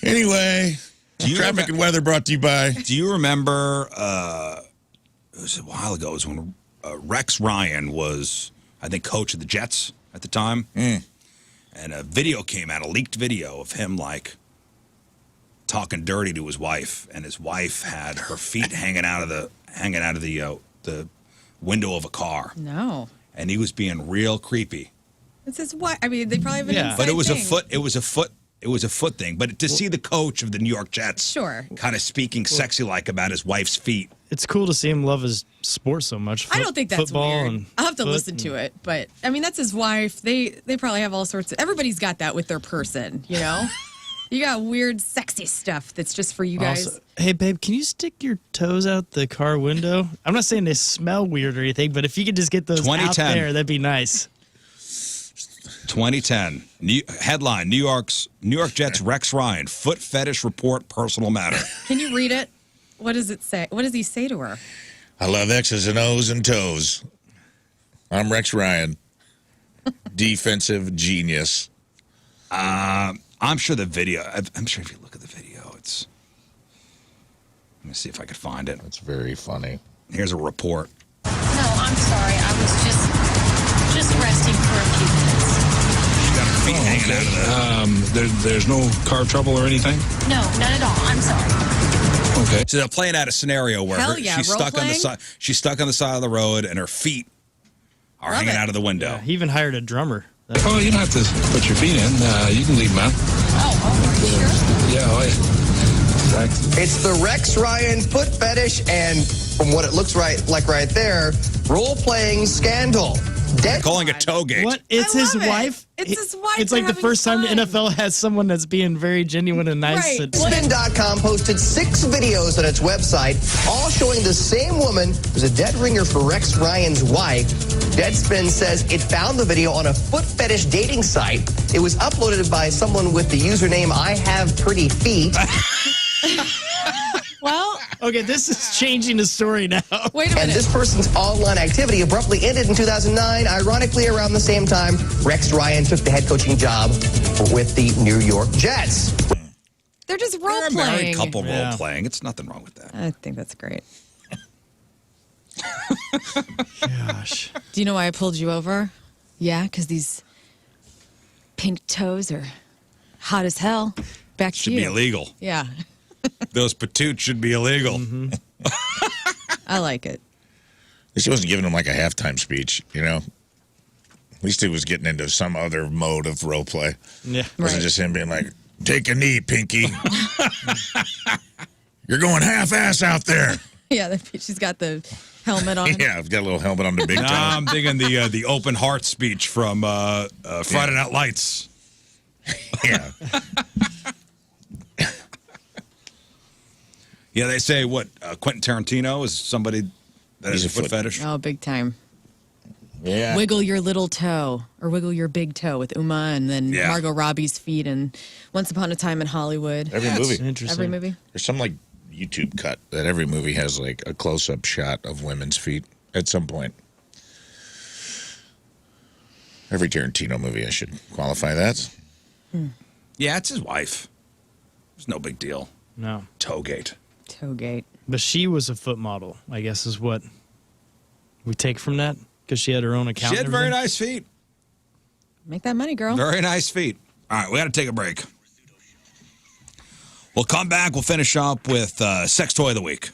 Anyway, traffic and weather brought to you by. Do you remember, it was a while ago, it was when Rex Ryan was, I think, coach of the Jets at the time. And a video came out, a leaked video of him, like, talking dirty to his wife. And his wife had her feet hanging out of the window of a car. No. And he was being real creepy. This is what, I mean, they probably have an inside But it was thing. it was a foot thing. But to see the coach of the New York Jets Sure. kind of speaking sexy-like about his wife's feet. It's cool to see him love his sport so much. I don't think that's football weird. And I'll have to foot listen and- to it, but I mean, that's his wife. They probably have all sorts of. Everybody's got that with their person, you know. You got weird, sexy stuff that's just for you guys. Also, hey, babe, can you stick your toes out the car window? I'm not saying they smell weird or anything, but if you could just get those out 2010. there, that'd be nice. 2010. Headline, New York Jets Rex Ryan, foot fetish report, personal matter. Can you read it? What does it say? What does he say to her? I love X's and O's and toes. I'm Rex Ryan. Defensive genius. I'm sure the video, I'm sure if you look at the video, it's, let me see if I could find it. It's very funny. Here's a report. No, I'm sorry. I was just resting for a few minutes. She's got her feet hanging out of There's no car trouble or anything? No, not at all. I'm sorry. Okay. So they're playing out a scenario where Hell yeah, she's stuck on the side. She's stuck on the side of the road, and her feet are hanging out of the window. He even hired a drummer. Oh, you don't have to put your feet in. You can leave them out. Oh, Yeah, oh, yeah. Exactly. It's the Rex Ryan foot fetish, and from what it looks like right there, role-playing scandal. They're calling it toegate. What? It's his wife? It's his wife. It's They're like the having first time the fun. NFL has someone that's being very genuine and nice. Right. Spin.com posted 6 videos on its website, all showing the same woman who's a dead ringer for Rex Ryan's wife. Deadspin says it found the video on a foot fetish dating site. It was uploaded by someone with the username I Have Pretty Feet. Well, okay, this is changing the story now. wait a minute. And this person's online activity abruptly ended in 2009. Ironically, around the same time, Rex Ryan took the head coaching job with the New York Jets. They're just role They're a playing. married couple role playing. It's nothing wrong with that. I think that's great. Gosh. Do you know why I pulled you over? Yeah, because these pink toes are hot as hell. Back to Should you. be illegal. Yeah, Those patoots should be illegal. I like it. At least he wasn't giving him like a halftime speech, you know? At least he was getting into some other mode of role play. Yeah. It wasn't just him being like, take a knee, Pinky. You're going half-ass out there. Yeah, she's got the helmet on. Yeah, I've got a little helmet on the big toe. I'm thinking the open heart speech from Friday Night Lights. Yeah. Yeah, they say what Quentin Tarantino is somebody that has He's a foot fetish. Oh, big time. Yeah. Wiggle your little toe or wiggle your big toe with Uma and then Yeah. Margot Robbie's feet and Once Upon a Time in Hollywood. Every movie. Interesting. Every movie. There's some like YouTube cut that every movie has like a close-up shot of women's feet at some point. Every Tarantino movie, I should qualify that. Yeah, it's his wife. It's no big deal. No. Toegate. Toegate. But she was a foot model, I guess is what we take from that, because she had her own account. She had and very everything. nice feet. Make that money, girl. Very nice feet. All right, we got to take a break. We'll come back. We'll finish up with Sex Toy of the Week.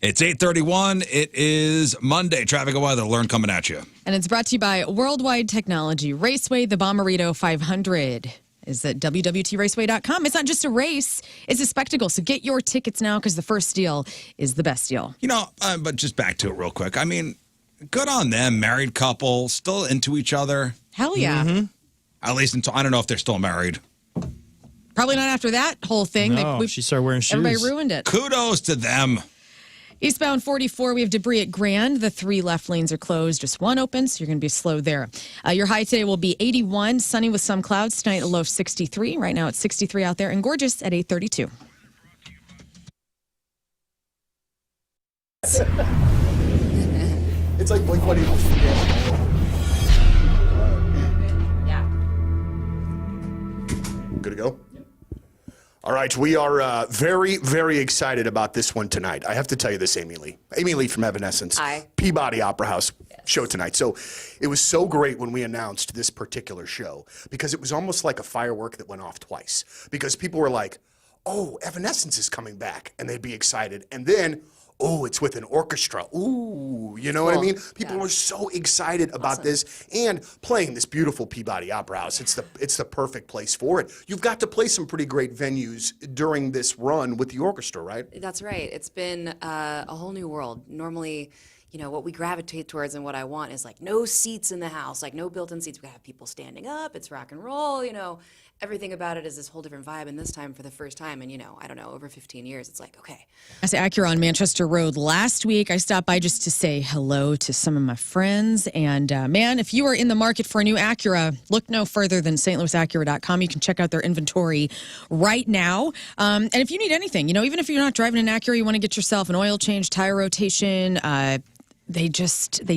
It's 8:31. It is Monday. Traffic and weather. Lern coming at you. And it's brought to you by Worldwide Technology. Raceway, the Bomberito 500 is at www.raceway.com. It's not just a race, it's a spectacle. So get your tickets now because the first deal is the best deal. You know, but just back to it real quick. I mean, good on them. Married couple, still into each other. Hell yeah. At least until, I don't know if they're still married. Probably not after that whole thing. No, she started wearing shoes. Everybody ruined it. Kudos to them. Eastbound 44, we have debris at Grand. The 3 left lanes are closed, just 1 open, so you're going to be slow there. Your high today will be 81, sunny with some clouds. Tonight, a low of 63. Right now, it's 63 out there and gorgeous at 8:32. It's like Blink-182. Yeah. Good to go? All right, we are very, very excited about this one tonight. I have to tell you this, Amy Lee. Amy Lee from Evanescence. Hi. Peabody Opera House show tonight. So it was so great when we announced this particular show because it was almost like a firework that went off twice. Because people were like, oh, Evanescence is coming back. And they'd be excited. And then, oh, it's with an orchestra. Ooh, you know what I mean? People were so excited about this and playing this beautiful Peabody Opera House. It's the perfect place for it. You've got to play some pretty great venues during this run with the orchestra, right? That's right. It's been a whole new world. Normally, you know, what we gravitate towards and what I want is like no seats in the house, like no built-in seats. We have people standing up. It's rock and roll, you know. Everything about it is this whole different vibe, and this time for the first time in, you know, I don't know, over 15 years, it's like, okay. I was at Acura on Manchester Road last week. I stopped by just to say hello to some of my friends. And man, if you are in the market for a new Acura, look no further than stlouisacura.com. You can check out their inventory right now. And if you need anything, you know, even if you're not driving an Acura, you want to get yourself an oil change, tire rotation, they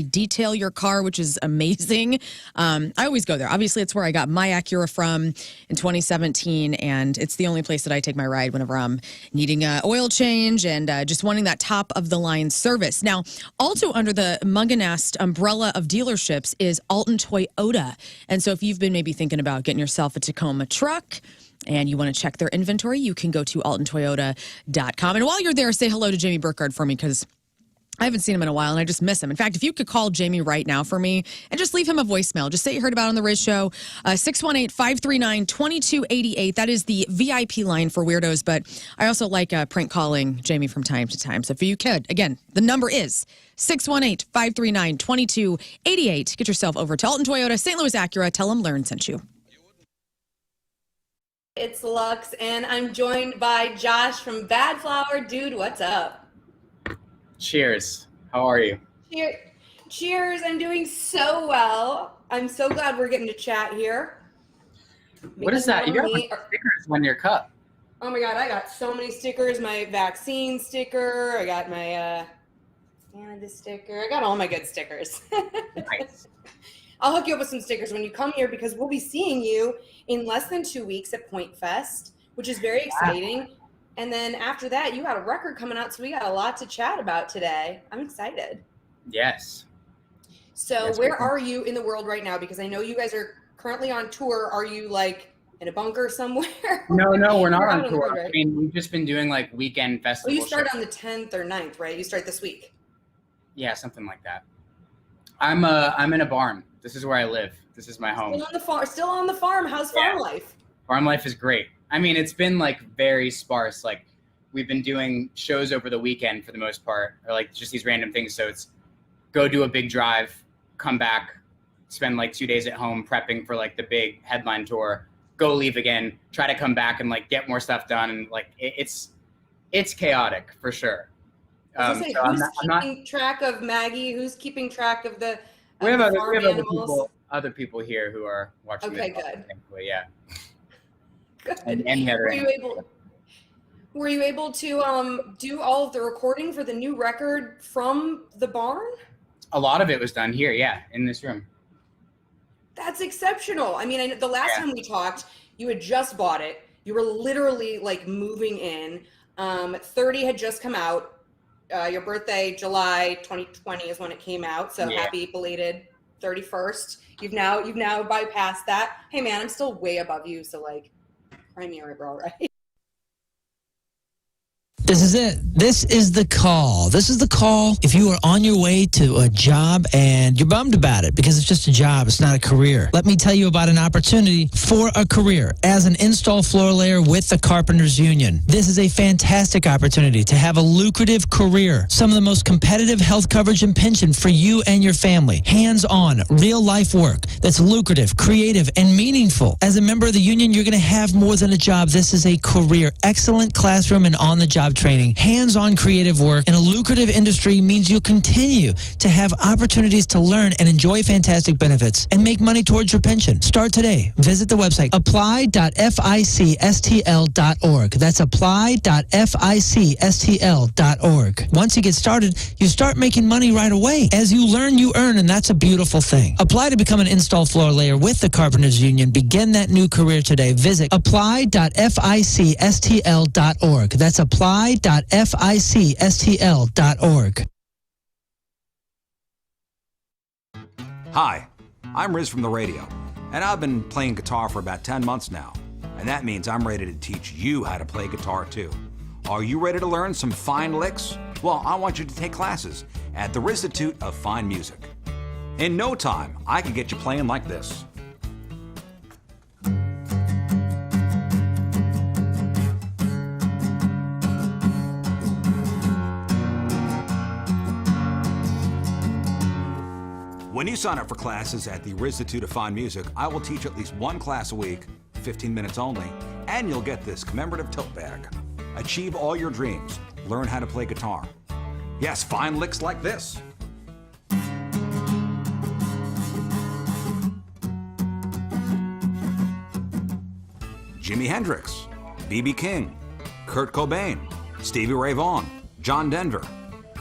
detail your car, which is amazing. I always go there. Obviously, it's where I got my Acura from in 2017, and it's the only place that I take my ride whenever I'm needing an oil change and just wanting that top-of-the-line service. Now, also under the Munganast umbrella of dealerships is Alton Toyota. And so if you've been maybe thinking about getting yourself a Tacoma truck, and you want to check their inventory, you can go to altontoyota.com. And while you're there, say hello to Jamie Burkhardt for me, because I haven't seen him in a while, and I just miss him. In fact, if you could call Jamie right now for me and just leave him a voicemail, just say you heard about it on the Riz Show, 618-539-2288. That is the VIP line for weirdos, but I also like prank calling Jamie from time to time. So if you could, again, the number is 618-539-2288. Get yourself over to Alton Toyota, St. Louis Acura. Tell them Lern sent you. It's Lux, and I'm joined by Josh from Badflower. Dude, what's up? Cheers. How are you? Cheers. I'm doing so well. I'm so glad we're getting to chat here. What is that? You got stickers on your cup. Oh my God, I got so many stickers. My vaccine sticker. I got my Canada sticker. I got all my good stickers. Nice. I'll hook you up with some stickers when you come here because we'll be seeing you in less than 2 weeks at Point Fest, which is very exciting. Wow. And then after that, you got a record coming out, so we got a lot to chat about today. I'm excited. Yes. So yes, where are you in the world right now? Because I know you guys are currently on tour. Are you like in a bunker somewhere? No, we're not on tour. Road, right? I mean, we've just been doing like weekend festivals. Well, you start on the 10th or 9th, right? You start this week. Yeah, something like that. I'm in a barn. This is where I live. This is my home. Still on the farm. How's farm life? Farm life is great. I mean, it's been like very sparse. Like we've been doing shows over the weekend for the most part, or like just these random things. So it's go do a big drive, come back, spend like 2 days at home prepping for like the big headline tour, go leave again, try to come back and like get more stuff done. And like it's chaotic for sure. Who's keeping track of Maggie? Who's keeping track of the we have other people here who are watching. Okay, this good. Thankfully, yeah. Good. And the other were you able to do all of the recording for the new record from the barn? A lot of it was done here, yeah, in this room. That's exceptional. I mean, the last time we talked, you had just bought it. You were literally like moving in. 30 had just come out. Your birthday, July 2020 is when it came out. So happy belated 31st. You've now bypassed that. Hey man, I'm still way above you. So like, cry me a river, all right? This is it. This is the call. This is the call if you are on your way to a job and you're bummed about it because it's just a job. It's not a career. Let me tell you about an opportunity for a career as an install floor layer with the Carpenters Union. This is a fantastic opportunity to have a lucrative career. Some of the most competitive health coverage and pension for you and your family. Hands-on, real-life work that's lucrative, creative, and meaningful. As a member of the union, you're going to have more than a job. This is a career. Excellent classroom and on-the-job training, hands-on creative work in a lucrative industry means you'll continue to have opportunities to learn and enjoy fantastic benefits and make money towards your pension. Start today. Visit the website apply.ficstl.org. That's apply.ficstl.org. Once you get started, you start making money right away. As you learn, you earn, and that's a beautiful thing. Apply to become an install floor layer with the Carpenters Union. Begin that new career today. Visit apply.ficstl.org. That's apply.ficstl.org. Hi, I'm Riz from the radio, and I've been playing guitar for about 10 months now, and that means I'm ready to teach you how to play guitar too. Are you ready to learn some fine licks? Well, I want you to take classes at the Rizzuto of Fine Music. In no time, I can get you playing like this. When you sign up for classes at the Rizzuto Fine Music, I will teach at least one class a week, 15 minutes only, and you'll get this commemorative tote bag. Achieve all your dreams. Learn how to play guitar. Yes, fine licks like this. Jimi Hendrix, B.B. King, Kurt Cobain, Stevie Ray Vaughan, John Denver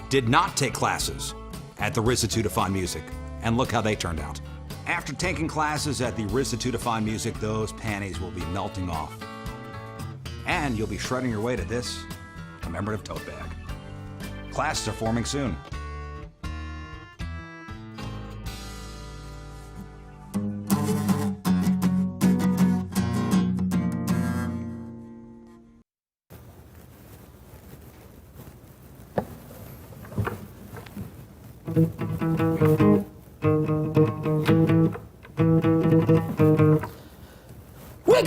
did not take classes at the Rizzuto Fine Music. And look how they turned out. After taking classes at the Rizzuto Fine Music, those panties will be melting off. And you'll be shredding your way to this commemorative tote bag. Classes are forming soon. Wake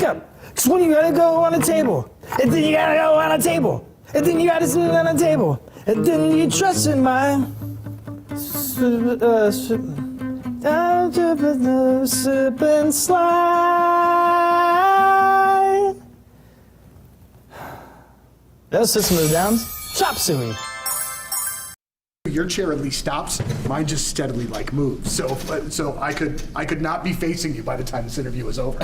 up! It's when you gotta go on a table. And then you gotta go on a table. And then you gotta sit on a table. And then you trust in my sip and slide. That's System of a Down's Chop Suey. Your chair at least stops. Mine just steadily like moves. So I could not be facing you by the time this interview is over.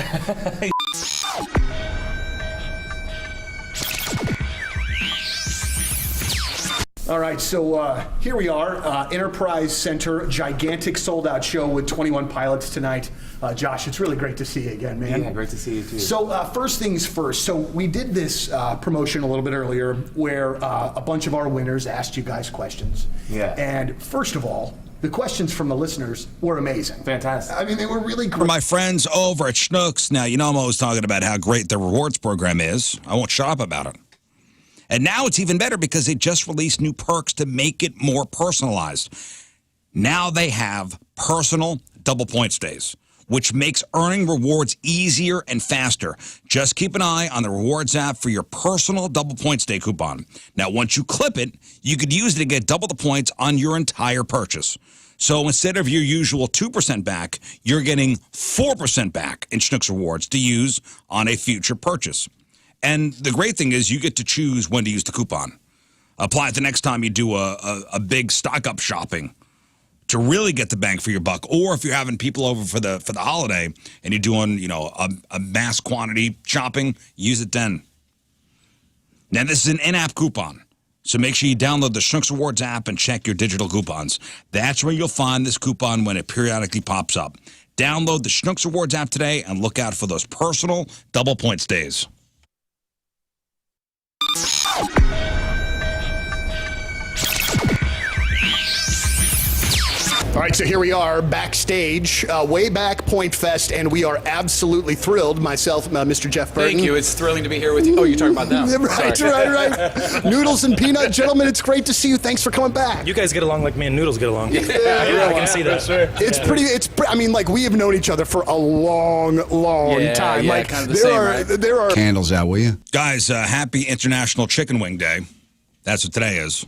All right, so here we are, Enterprise Center, gigantic sold-out show with 21 pilots tonight. Josh, it's really great to see you again, man. Yeah, great to see you too. So first things first. So we did this promotion a little bit earlier where a bunch of our winners asked you guys questions. Yeah. And first of all, the questions from the listeners were amazing. Fantastic. I mean, they were really great. For my friends over at Schnucks, now, you know I'm always talking about how great their rewards program is. I won't shut up about it. And now it's even better because they just released new perks to make it more personalized. Now they have personal double points days, which makes earning rewards easier and faster. Just keep an eye on the rewards app for your personal double points day coupon. Now, once you clip it, you could use it to get double the points on your entire purchase. So instead of your usual 2% back, you're getting 4% back in Schnucks rewards to use on a future purchase. And the great thing is you get to choose when to use the coupon. Apply it the next time you do a big stock-up shopping to really get the bang for your buck. Or if you're having people over for the holiday and you're doing, you know, a mass quantity shopping, use it then. Now, this is an in-app coupon. So make sure you download the Schnucks Rewards app and check your digital coupons. That's where you'll find this coupon when it periodically pops up. Download the Schnucks Rewards app today and look out for those personal double points days. All right, so here we are backstage, way back Point Fest, and we are absolutely thrilled. Myself, Mr. Jeff Burton. Thank you. It's thrilling to be here with you. Oh, you're talking about them. Right, Sorry. right. Noodles and Peanut, gentlemen, it's great to see you. Thanks for coming back. You guys get along like me and Noodles get along. Yeah, I can see that. Sure. I mean, like, we have known each other for a long time. Yeah, like, kind of the same, right? there are Candles out, will you? Guys, happy International Chicken Wing Day. That's what today is.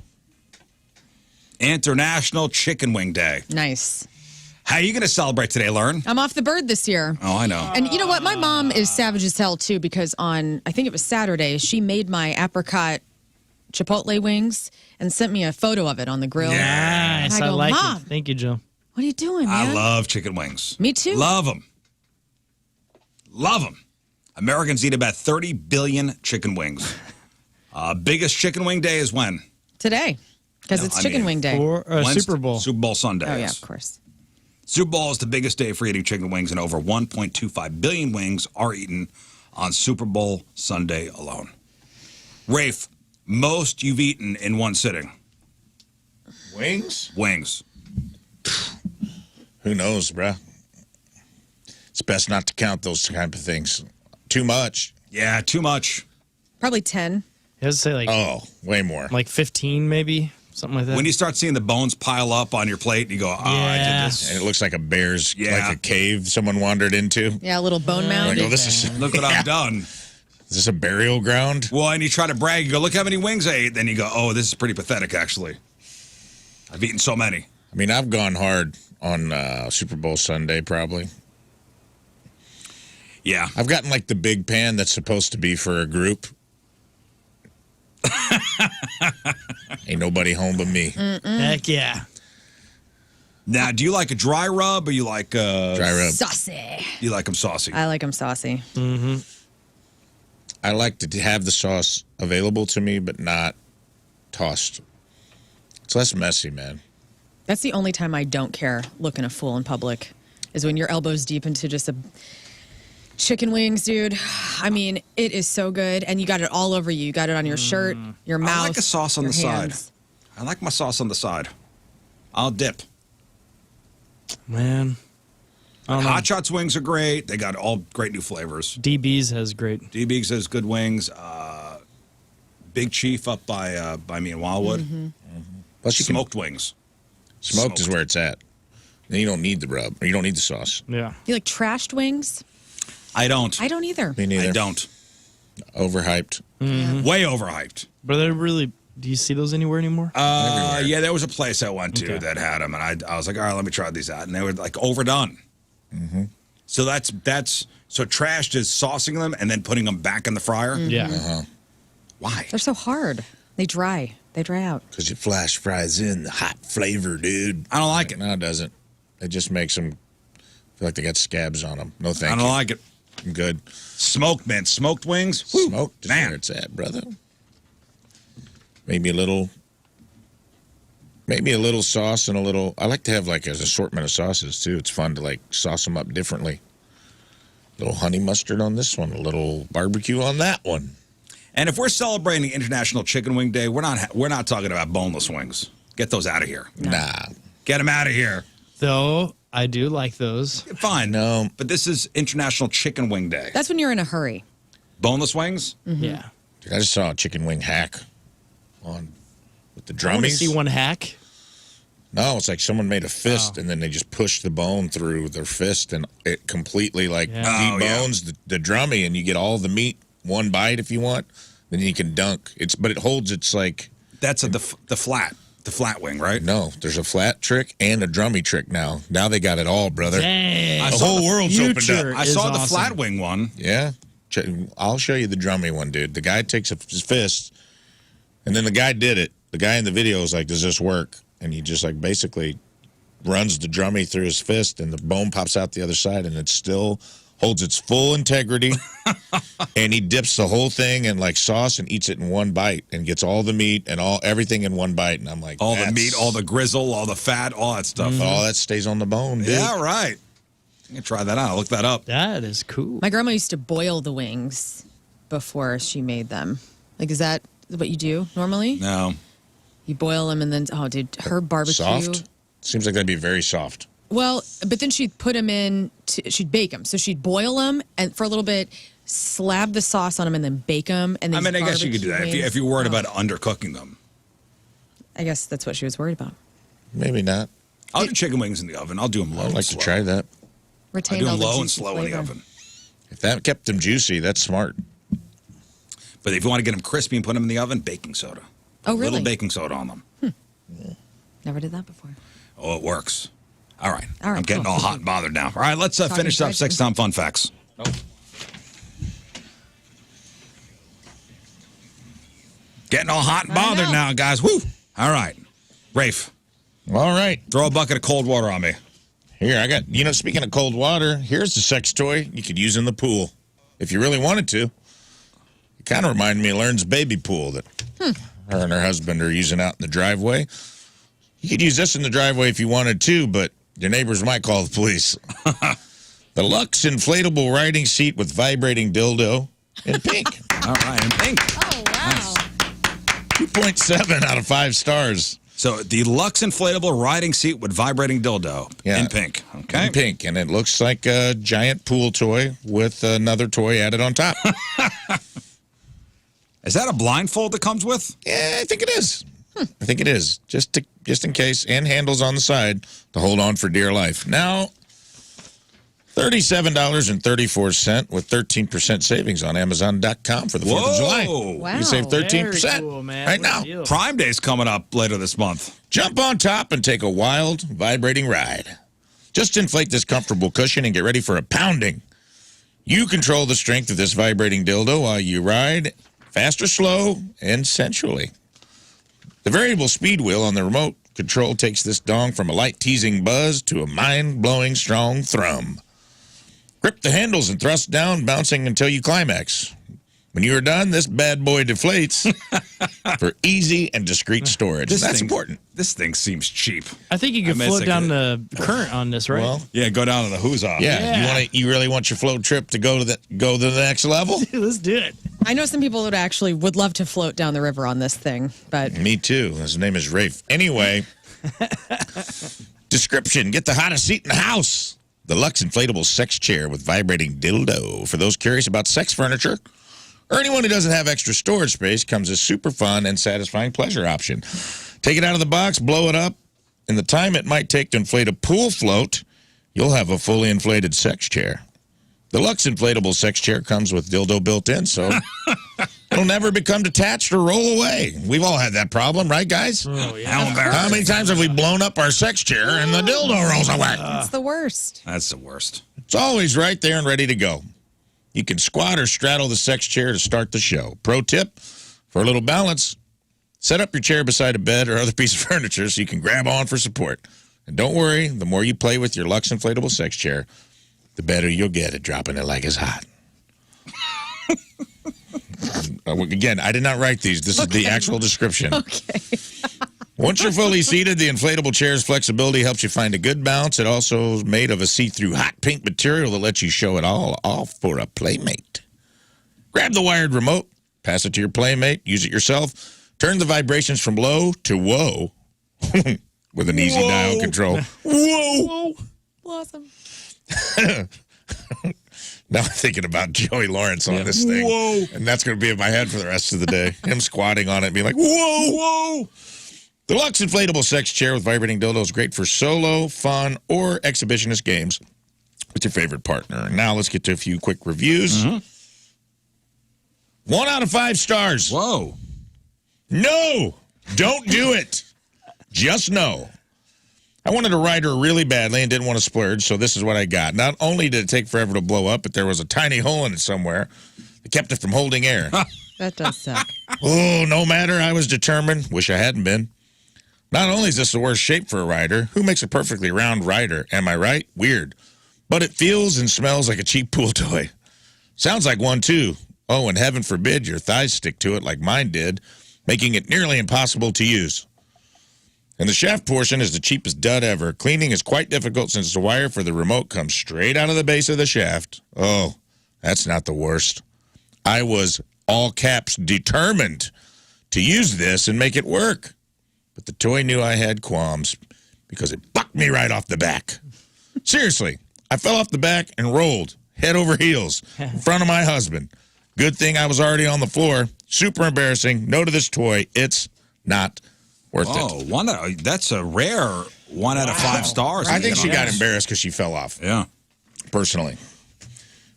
International Chicken Wing Day. Nice. How are you going to celebrate today, Lern? I'm off the bird this year. Oh, I know. And you know what? My mom is savage as hell, too, because on, I think it was Saturday, she made my apricot chipotle wings and sent me a photo of it on the grill. Nice. And I go, like Mom, it. Thank you, Jill. what are you doing, man? I love chicken wings. Me too. Love them. Love them. Americans eat about 30 billion chicken wings. Biggest chicken wing day is when? Today, because it's chicken wing day. Or Super Bowl. Super Bowl Sunday. Oh, yeah, of course. Super Bowl is the biggest day for eating chicken wings, and over 1.25 billion wings are eaten on Super Bowl Sunday alone. Rafe, most you've eaten in one sitting? Wings? Wings. Who knows, bruh? It's best not to count those kind of things. Too much. Yeah, too much. Probably 10. It has to say like, way more. Like 15 maybe, something like that. When you start seeing the bones pile up on your plate, you go, I did this. And it looks like a bear's, like a cave someone wandered into. Yeah, a little bone mound. Like, oh, this is, Look what I've done. Is this a burial ground? Well, and you try to brag, you go, look how many wings I ate. Then you go, oh, this is pretty pathetic, actually. I've eaten so many. I mean, I've gone hard on Super Bowl Sunday, probably. Yeah. I've gotten like the big pan that's supposed to be for a group. Ain't nobody home but me. Heck yeah. Now, do you like a dry rub or you like dry rub? Saucy. You like them saucy? I like them saucy. Mm-hmm. I like to have the sauce available to me, but not tossed. It's less messy, man. That's the only time I don't care looking a fool in public is when you're elbows deep into just a chicken wings, dude. I mean, it is so good. And you got it all over you. You got it on your shirt, your mouth. I like a sauce on your the hands. side. I like my sauce on the side. I'll dip. Man. I don't know. Hot Shots wings are great. They got all great new flavors. DB's has great. DB's has good wings. Big Chief up by me in Wildwood. Plus you Smoked wings. Smoked is where it's at. Then you don't need the rub. Or you don't need the sauce. Yeah. You like trashed wings? I don't. I don't either. Me neither. I don't. Overhyped. Way overhyped. But they're really. Do you see those anywhere anymore? Yeah, there was a place I went to that had them, and I was like, all right, let me try these out, and they were like overdone. So that's so trashed is saucing them and then putting them back in the fryer. Yeah. Why? They're so hard. They dry. They dry out. Because you flash fries in the hot flavor, dude. I don't like it. No, it doesn't. It just makes them feel like they got scabs on them. No, thank you. I don't like it. I'm good. Smoked, man. Smoked wings. Woo, Smoked is where it's at, brother. Maybe a little sauce and a little. I like to have like an assortment of sauces too. It's fun to like sauce them up differently. A little honey mustard on this one, a little barbecue on that one. And if we're celebrating International Chicken Wing Day, we're not talking about boneless wings. Get those out of here. Nah. Get them out of here. Though I do like those. Fine. No. But this is International Chicken Wing Day. That's when you're in a hurry. Boneless wings? Yeah. Dude, I just saw a chicken wing hack with the I want to drummies. see one hack. No, it's like someone made a fist and then they just pushed the bone through their fist and it completely like debones the drummy and you get all the meat one bite if you want. Then you can dunk. But it holds. It's like that's the flat wing, right? No, there's a flat trick and a drummy trick now. Now they got it all, brother. Dang. The whole world's opened up. I saw the flat wing one. Yeah, I'll show you the drummy one, dude. The guy takes his fist, and then the guy did it. The guy in the video is like, "Does this work?" And he just like basically runs the drummy through his fist, and the bone pops out the other side, and it still holds its full integrity. And he dips the whole thing in like sauce and eats it in one bite, and gets all the meat and everything in one bite. And I'm like, all the meat, all the grizzle, all the fat, all that stuff. All that stays on the bone, dude. Yeah, right. You can try that out. Look that up. That is cool. My grandma used to boil the wings before she made them. Like, is that what you do normally? No. You boil them and then, dude, her barbecue. Soft? Seems like that'd be very soft. Well, but then she'd put them in, she'd bake them. So she'd boil them and for a little bit, slab the sauce on them and then bake them. And then I guess you could do that if you're worried about undercooking them. I guess that's what she was worried about. Maybe not. I'll do chicken wings in the oven. I'll do them low. I'd like to try that. I do them low and slow in the oven. If that kept them juicy, that's smart. But if you want to get them crispy and put them in the oven, baking soda. Oh, really? A little baking soda on them. Never did that before. Oh, it works. All right. All right, I'm getting cool. all hot and bothered now. All right, let's Talking finish up fried 6-time fun facts. Oh. Getting all hot and bothered now, guys. Woo! All right. Rafe. All right. Throw a bucket of cold water on me. Here, I got, speaking of cold water, here's the sex toy you could use in the pool if you really wanted to. It kind of reminded me of Lern's baby pool that her and her husband are using out in the driveway. You could use this in the driveway if you wanted to, but your neighbors might call the police. The Lux inflatable riding seat with vibrating dildo in pink. All right, in pink. Oh, wow. 2.7 out of 5 stars. So the Lux inflatable riding seat with vibrating dildo in pink. Okay. In pink, and it looks like a giant pool toy with another toy added on top. Is that a blindfold that comes with? Yeah, I think it is. I think it is. Just in case, and handles on the side to hold on for dear life. Now, $37.34 with 13% savings on Amazon.com for the 4th of July. Wow. You can save 13% Very cool, man. right What a now. deal. Prime Day's coming up later this month. Jump on top and take a wild, vibrating ride. Just inflate this comfortable cushion and get ready for a pounding. You control the strength of this vibrating dildo while you ride fast or slow and sensually. The variable speed wheel on the remote control takes this dong from a light teasing buzz to a mind-blowing strong thrum. Grip the handles and thrust down, bouncing until you climax. When you are done, this bad boy deflates for easy and discreet storage. That's important. This thing seems cheap. I think you could float down the current on this, right? Well, Yeah, go down to the who's off. yeah. You really want your float trip to go to the next level? Let's do it. I know some people that actually would love to float down the river on this thing, but Me too. His name is Rafe. Anyway, description: get the hottest seat in the house. The Lux inflatable sex chair with vibrating dildo. For those curious about sex furniture, or anyone who doesn't have extra storage space, comes a super fun and satisfying pleasure option. Take it out of the box, blow it up in the time it might take to inflate a pool float, you'll have a fully inflated sex chair. The Lux inflatable sex chair comes with dildo built in, so it'll never become detached or roll away. We've all had that problem, right, guys? Oh, yeah. How many times have we blown up our sex chair and the dildo rolls away? It's the worst. That's the worst. It's always right there and ready to go. You can squat or straddle the sex chair to start the show. Pro tip, for a little balance, set up your chair beside a bed or other piece of furniture so you can grab on for support. And don't worry, the more you play with your Lux inflatable sex chair, the better you'll get at dropping it like it's hot. Again, I did not write these. This is the actual description. Okay. Once you're fully seated, the inflatable chair's flexibility helps you find a good balance. It also is made of a see-through hot pink material that lets you show it all off for a playmate. Grab the wired remote, pass it to your playmate, use it yourself, turn the vibrations from low to whoa with an easy dial control. Whoa! Awesome. Now I'm thinking about Joey Lawrence on this thing. Whoa. And that's going to be in my head for the rest of the day. Him squatting on it and being like, whoa, whoa. The Lux inflatable sex chair with vibrating dildo is great for solo, fun, or exhibitionist games with your favorite partner. Now let's get to a few quick reviews. 1 out of 5 stars. Whoa. No, don't do it. Just no. I wanted a rider really badly and didn't want to splurge, so this is what I got. Not only did it take forever to blow up, but there was a tiny hole in it somewhere that kept it from holding air. That does suck. Oh, no matter. I was determined. Wish I hadn't been. Not only is this the worst shape for a rider, who makes a perfectly round rider? Am I right? Weird. But it feels and smells like a cheap pool toy. Sounds like one, too. Oh, and heaven forbid your thighs stick to it like mine did, making it nearly impossible to use. And the shaft portion is the cheapest dud ever. Cleaning is quite difficult since the wire for the remote comes straight out of the base of the shaft. Oh, that's not the worst. I was, all caps, determined to use this and make it work. But the toy knew I had qualms because it bucked me right off the back. Seriously, I fell off the back and rolled head over heels in front of my husband. Good thing I was already on the floor. Super embarrassing. No to this toy. It's not worth it. That's a rare 1 out of 5 stars. I think she got embarrassed because she fell off. Yeah. Personally.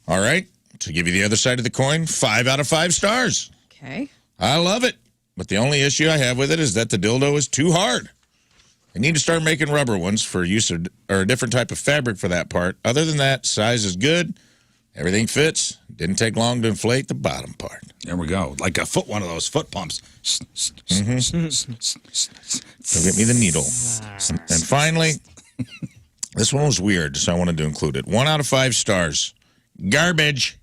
All right. To give you the other side of the coin, 5 out of 5 stars. Okay. I love it. But the only issue I have with it is that the dildo is too hard. I need to start making rubber ones for use or a different type of fabric for that part. Other than that, size is good. Everything fits. Didn't take long to inflate the bottom part. There we go. Like one of those foot pumps. So get me the needle. And finally, this one was weird, so I wanted to include it. 1 out of 5 stars. Garbage.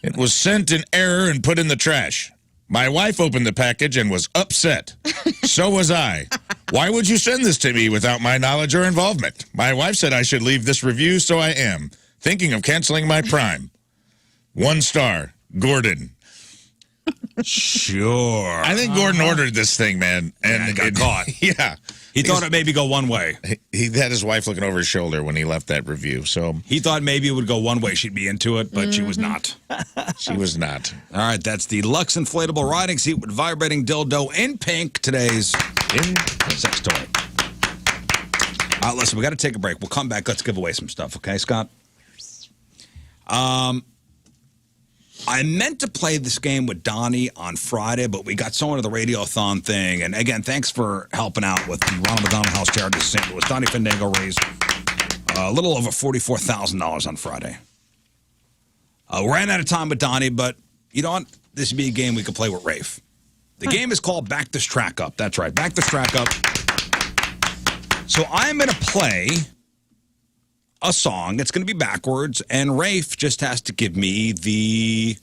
It was sent in error and put in the trash. My wife opened the package and was upset. So was I. Why would you send this to me without my knowledge or involvement? My wife said I should leave this review, so I am. Thinking of canceling my Prime. 1 star. Gordon. Sure. I think Gordon ordered this thing, man. And got caught. Yeah. He thought it maybe go one way. He had his wife looking over his shoulder when he left that review. So he thought maybe it would go one way. She'd be into it, but she was not. She was not. All right, that's the Lux inflatable riding seat with vibrating dildo in pink. Today's sex toy. Listen, we got to take a break. We'll come back. Let's give away some stuff, okay, Scott? I meant to play this game with Donnie on Friday, but we got someone to the Radiothon thing. And again, thanks for helping out with the Ronald McDonald House Charity of St. Louis. Donnie Fandango raised a little over $44,000 on Friday. Ran out of time with Donnie, but you know what? This would be a game we could play with Rafe. The game is called Back This Track Up. That's right, Back This Track Up. So I'm going to play a song. It's going to be backwards, and Rafe just has to give me the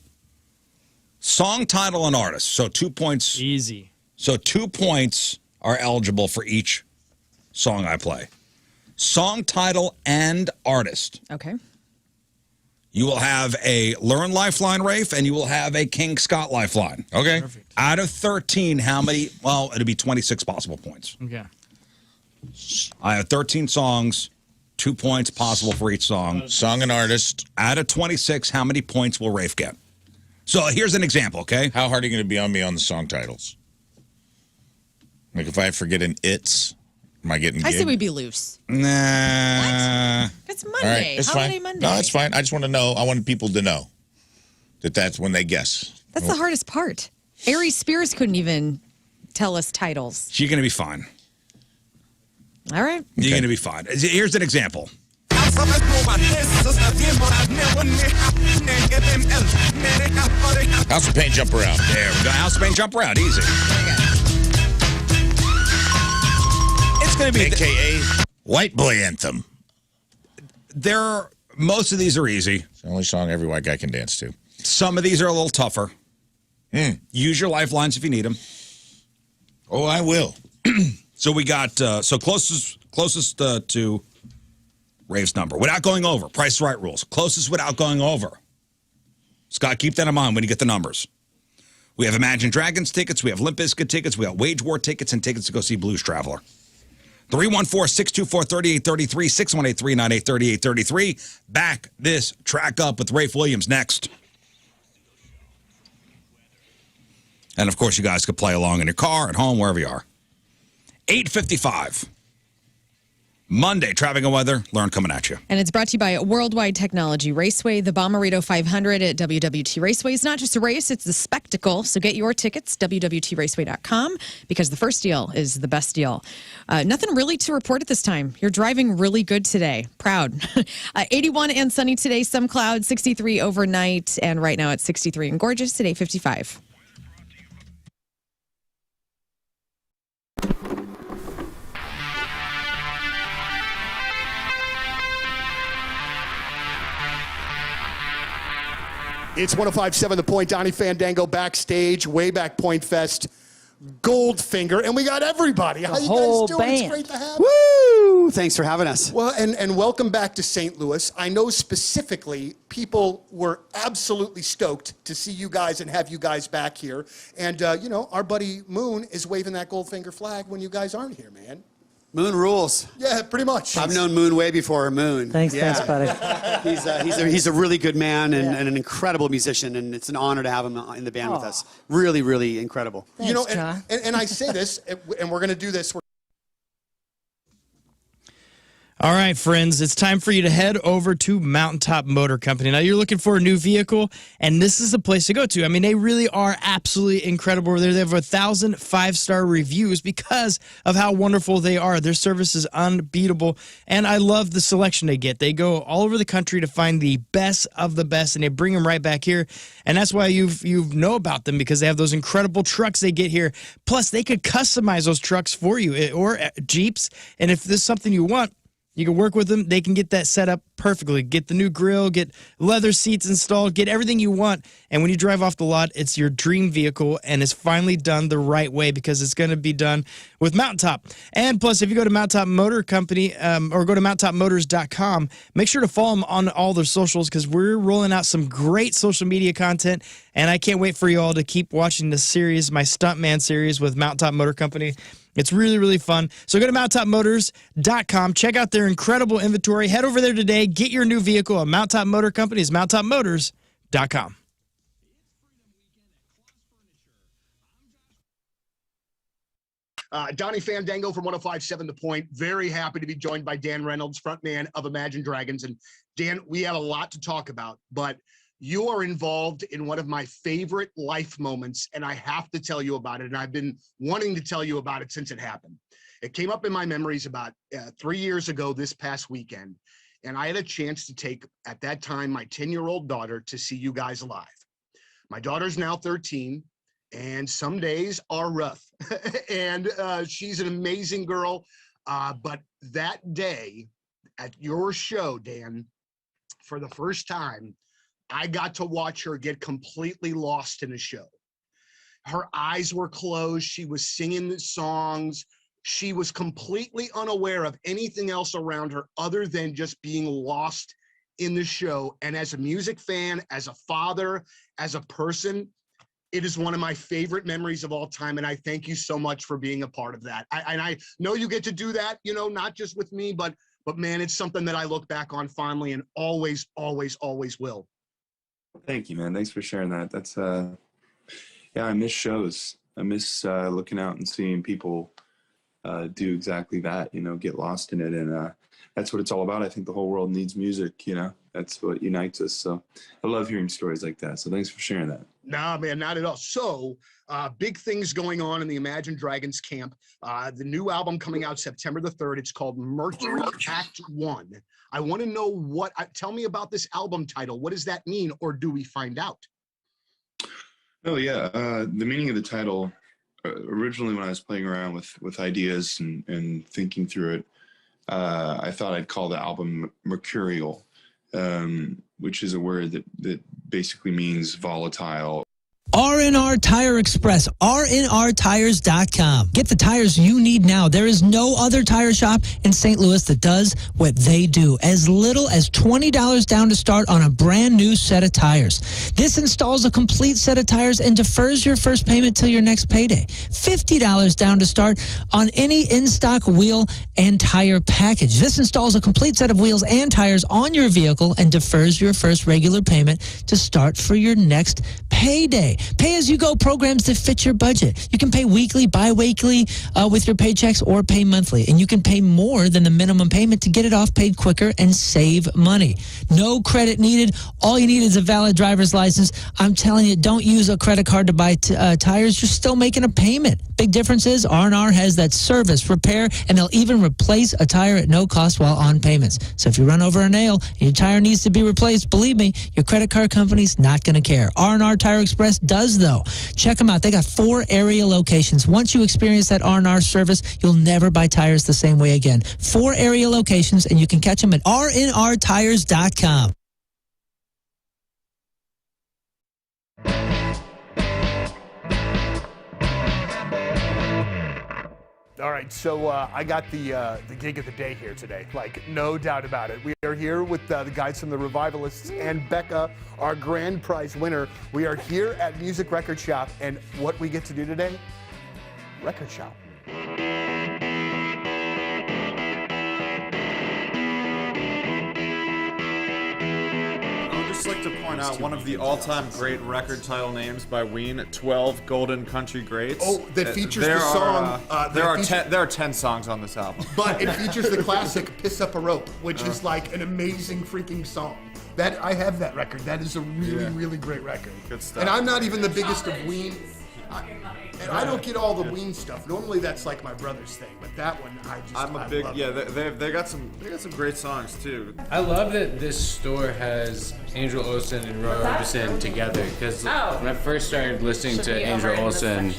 song title and artist. So 2 points. Easy. So 2 points are eligible for each song I play. Song title and artist. Okay. You will have a Lern lifeline, Rafe, and you will have a King Scott lifeline. Okay. Perfect. Out of 13, how many? Well, it'll be 26 possible points. Okay. I have 13 songs. 2 points possible for each song. Song and artist. Out of 26, how many points will Rafe get? So here's an example, okay? How hard are you going to be on me on the song titles? Like if I forget an it's, Am I getting I say gigged? we be loose. Nah. It's All Monday. right, it's Holiday fine. Monday. No, it's fine. I just want to know. I want people to know that's when they guess. That's the hardest part. Aries Spears couldn't even tell us titles. You're going to be fine. All right. You're going to be fine. Here's an example. House of Pain, Jump Around. There we go. House of Pain, Jump Around. Easy. It's going to be AKA White Boy Anthem. Most of these are easy. It's the only song every white guy can dance to. Some of these are a little tougher. Use your lifelines if you need them. Oh, I will. So we got closest to Rave's number without going over. Price is Right rules. Closest without going over. Scott, keep that in mind when you get the numbers. We have Imagine Dragons tickets. We have Limp Bizkit tickets. We have Wage War tickets and tickets to go see Blues Traveler. 314-624-3833, 618-398-3833. Back this track up with Rafe Williams next. And, of course, you guys could play along in your car, at home, wherever you are. 8:55. Monday, traffic and weather. Lern coming at you. And it's brought to you by Worldwide Technology Raceway. The Bommarito 500 at WWT Raceway is not just a race, it's a spectacle. So get your tickets, WWTRaceway.com, because the first deal is the best deal. Nothing really to report at this time. You're driving really good today. Proud. 81 and sunny today, some clouds, 63 overnight, and right now it's 63 and gorgeous today, 55. It's 105.7 The Point. Donnie Fandango backstage, way back Point Fest, Goldfinger, and we got everybody. How you guys doing? It's great to have you. Woo! Thanks for having us. Well, and welcome back to St. Louis. I know specifically people were absolutely stoked to see you guys and have you guys back here. And, you know, our buddy Moon is waving that Goldfinger flag when you guys aren't here, man. Moon rules. Yeah, pretty much. I've known Moon way before Moon. Thanks, buddy. He's a really good man and an incredible musician, and it's an honor to have him in the band with us. Really, really incredible. Thanks, you know, and I say this, and we're going to do this. All right, friends, it's time for you to head over to Mountaintop Motor Company. Now, you're looking for a new vehicle, and this is the place to go to. I mean, they really are absolutely incredible. They have 1,000 five-star reviews because of how wonderful they are. Their service is unbeatable, and I love the selection they get. They go all over the country to find the best of the best, and they bring them right back here, and that's why you know about them, because they have those incredible trucks they get here. Plus, they could customize those trucks for you, or Jeeps, and if this is something you want, you can work with them. They can get that set up perfectly. Get the new grill, get leather seats installed, get everything you want. And when you drive off the lot, it's your dream vehicle, and it's finally done the right way because it's going to be done with Mountaintop. And plus, if you go to Mountaintop Motor Company or go to mountaintopmotors.com, make sure to follow them on all their socials because we're rolling out some great social media content. And I can't wait for you all to keep watching this series, my Stuntman series with Mountaintop Motor Company. It's really, really fun. So go to mountaintopmotors.com. Check out their incredible inventory. Head over there today. Get your new vehicle at Mountaintop Motor Company. It's mountaintopmotors.com. Donnie Fandango from 105.7 The Point. Very happy to be joined by Dan Reynolds, frontman of Imagine Dragons. And Dan, we have a lot to talk about, but you are involved in one of my favorite life moments, and I have to tell you about it. And I've been wanting to tell you about it since it happened. It came up in my memories about 3 years ago this past weekend, and I had a chance to take, at that time, my 10-year-old daughter to see you guys live. My daughter's now 13, and some days are rough. And she's an amazing girl. But that day at your show, Dan, for the first time, I got to watch her get completely lost in a show. Her eyes were closed. She was singing the songs. She was completely unaware of anything else around her other than just being lost in the show. And as a music fan, as a father, as a person, it is one of my favorite memories of all time. And I thank you so much for being a part of that. I know you get to do that, you know, not just with me, but man, it's something that I look back on fondly and always, always, always will. Thank you, man. Thanks for sharing that. That's, yeah, I miss shows. I miss looking out and seeing people do exactly that, you know, get lost in it. And that's what it's all about. I think the whole world needs music, you know, that's what unites us. So I love hearing stories like that. So thanks for sharing that. Nah, man, not at all. So, big things going on in the Imagine Dragons camp. The new album coming out September the 3rd. It's called Mercury Act 1. I want to know tell me about this album title. What does that mean, or do we find out? Oh, yeah. The meaning of the title, originally when I was playing around with ideas and thinking through it, I thought I'd call the album Mercurial, which is a word that basically means volatile. R&R Tire Express, rnrtires.com. Get the tires you need now. There is no other tire shop in St. Louis that does what they do. As little as $20 down to start on a brand new set of tires. This installs a complete set of tires and defers your first payment till your next payday. $50 down to start on any in-stock wheel and tire package. This installs a complete set of wheels and tires on your vehicle and defers your first regular payment to start for your next payday. Pay-as-you-go programs that fit your budget. You can pay weekly, bi-weekly with your paychecks, or pay monthly. And you can pay more than the minimum payment to get it off paid quicker and save money. No credit needed. All you need is a valid driver's license. I'm telling you, don't use a credit card to buy tires. You're still making a payment. Big difference is R&R has that service, repair, and they'll even replace a tire at no cost while on payments. So if you run over a nail and your tire needs to be replaced, believe me, your credit card company's not going to care. R&R Tire Express does, though. Check them out. They got 4 area locations. Once you experience that R&R service, you'll never buy tires the same way again. 4 area locations, and you can catch them at rnrtires.com. All right, so I got the gig of the day here today, like no doubt about it. We are here with the guys from the Revivalists and Becca, our grand prize winner. We are here at Music Record Shop, and what we get to do today? Record Shop. I'd like to point out one of the all-time great record title names by Ween, 12 Golden Country Greats. Oh, that features the song. There are 10 songs on this album. But it features the classic Piss Up a Rope, which is like an amazing freaking song. That I have that record. That is a really, really great record. Good stuff. And I'm not even the biggest of Ween. And I don't get all the Ween stuff. Normally that's like my brother's thing, but that one I love it. They got some great songs too. I love that this store has Angel Olsen and Roy Orbison together, because when I first started listening to Angel Olsen,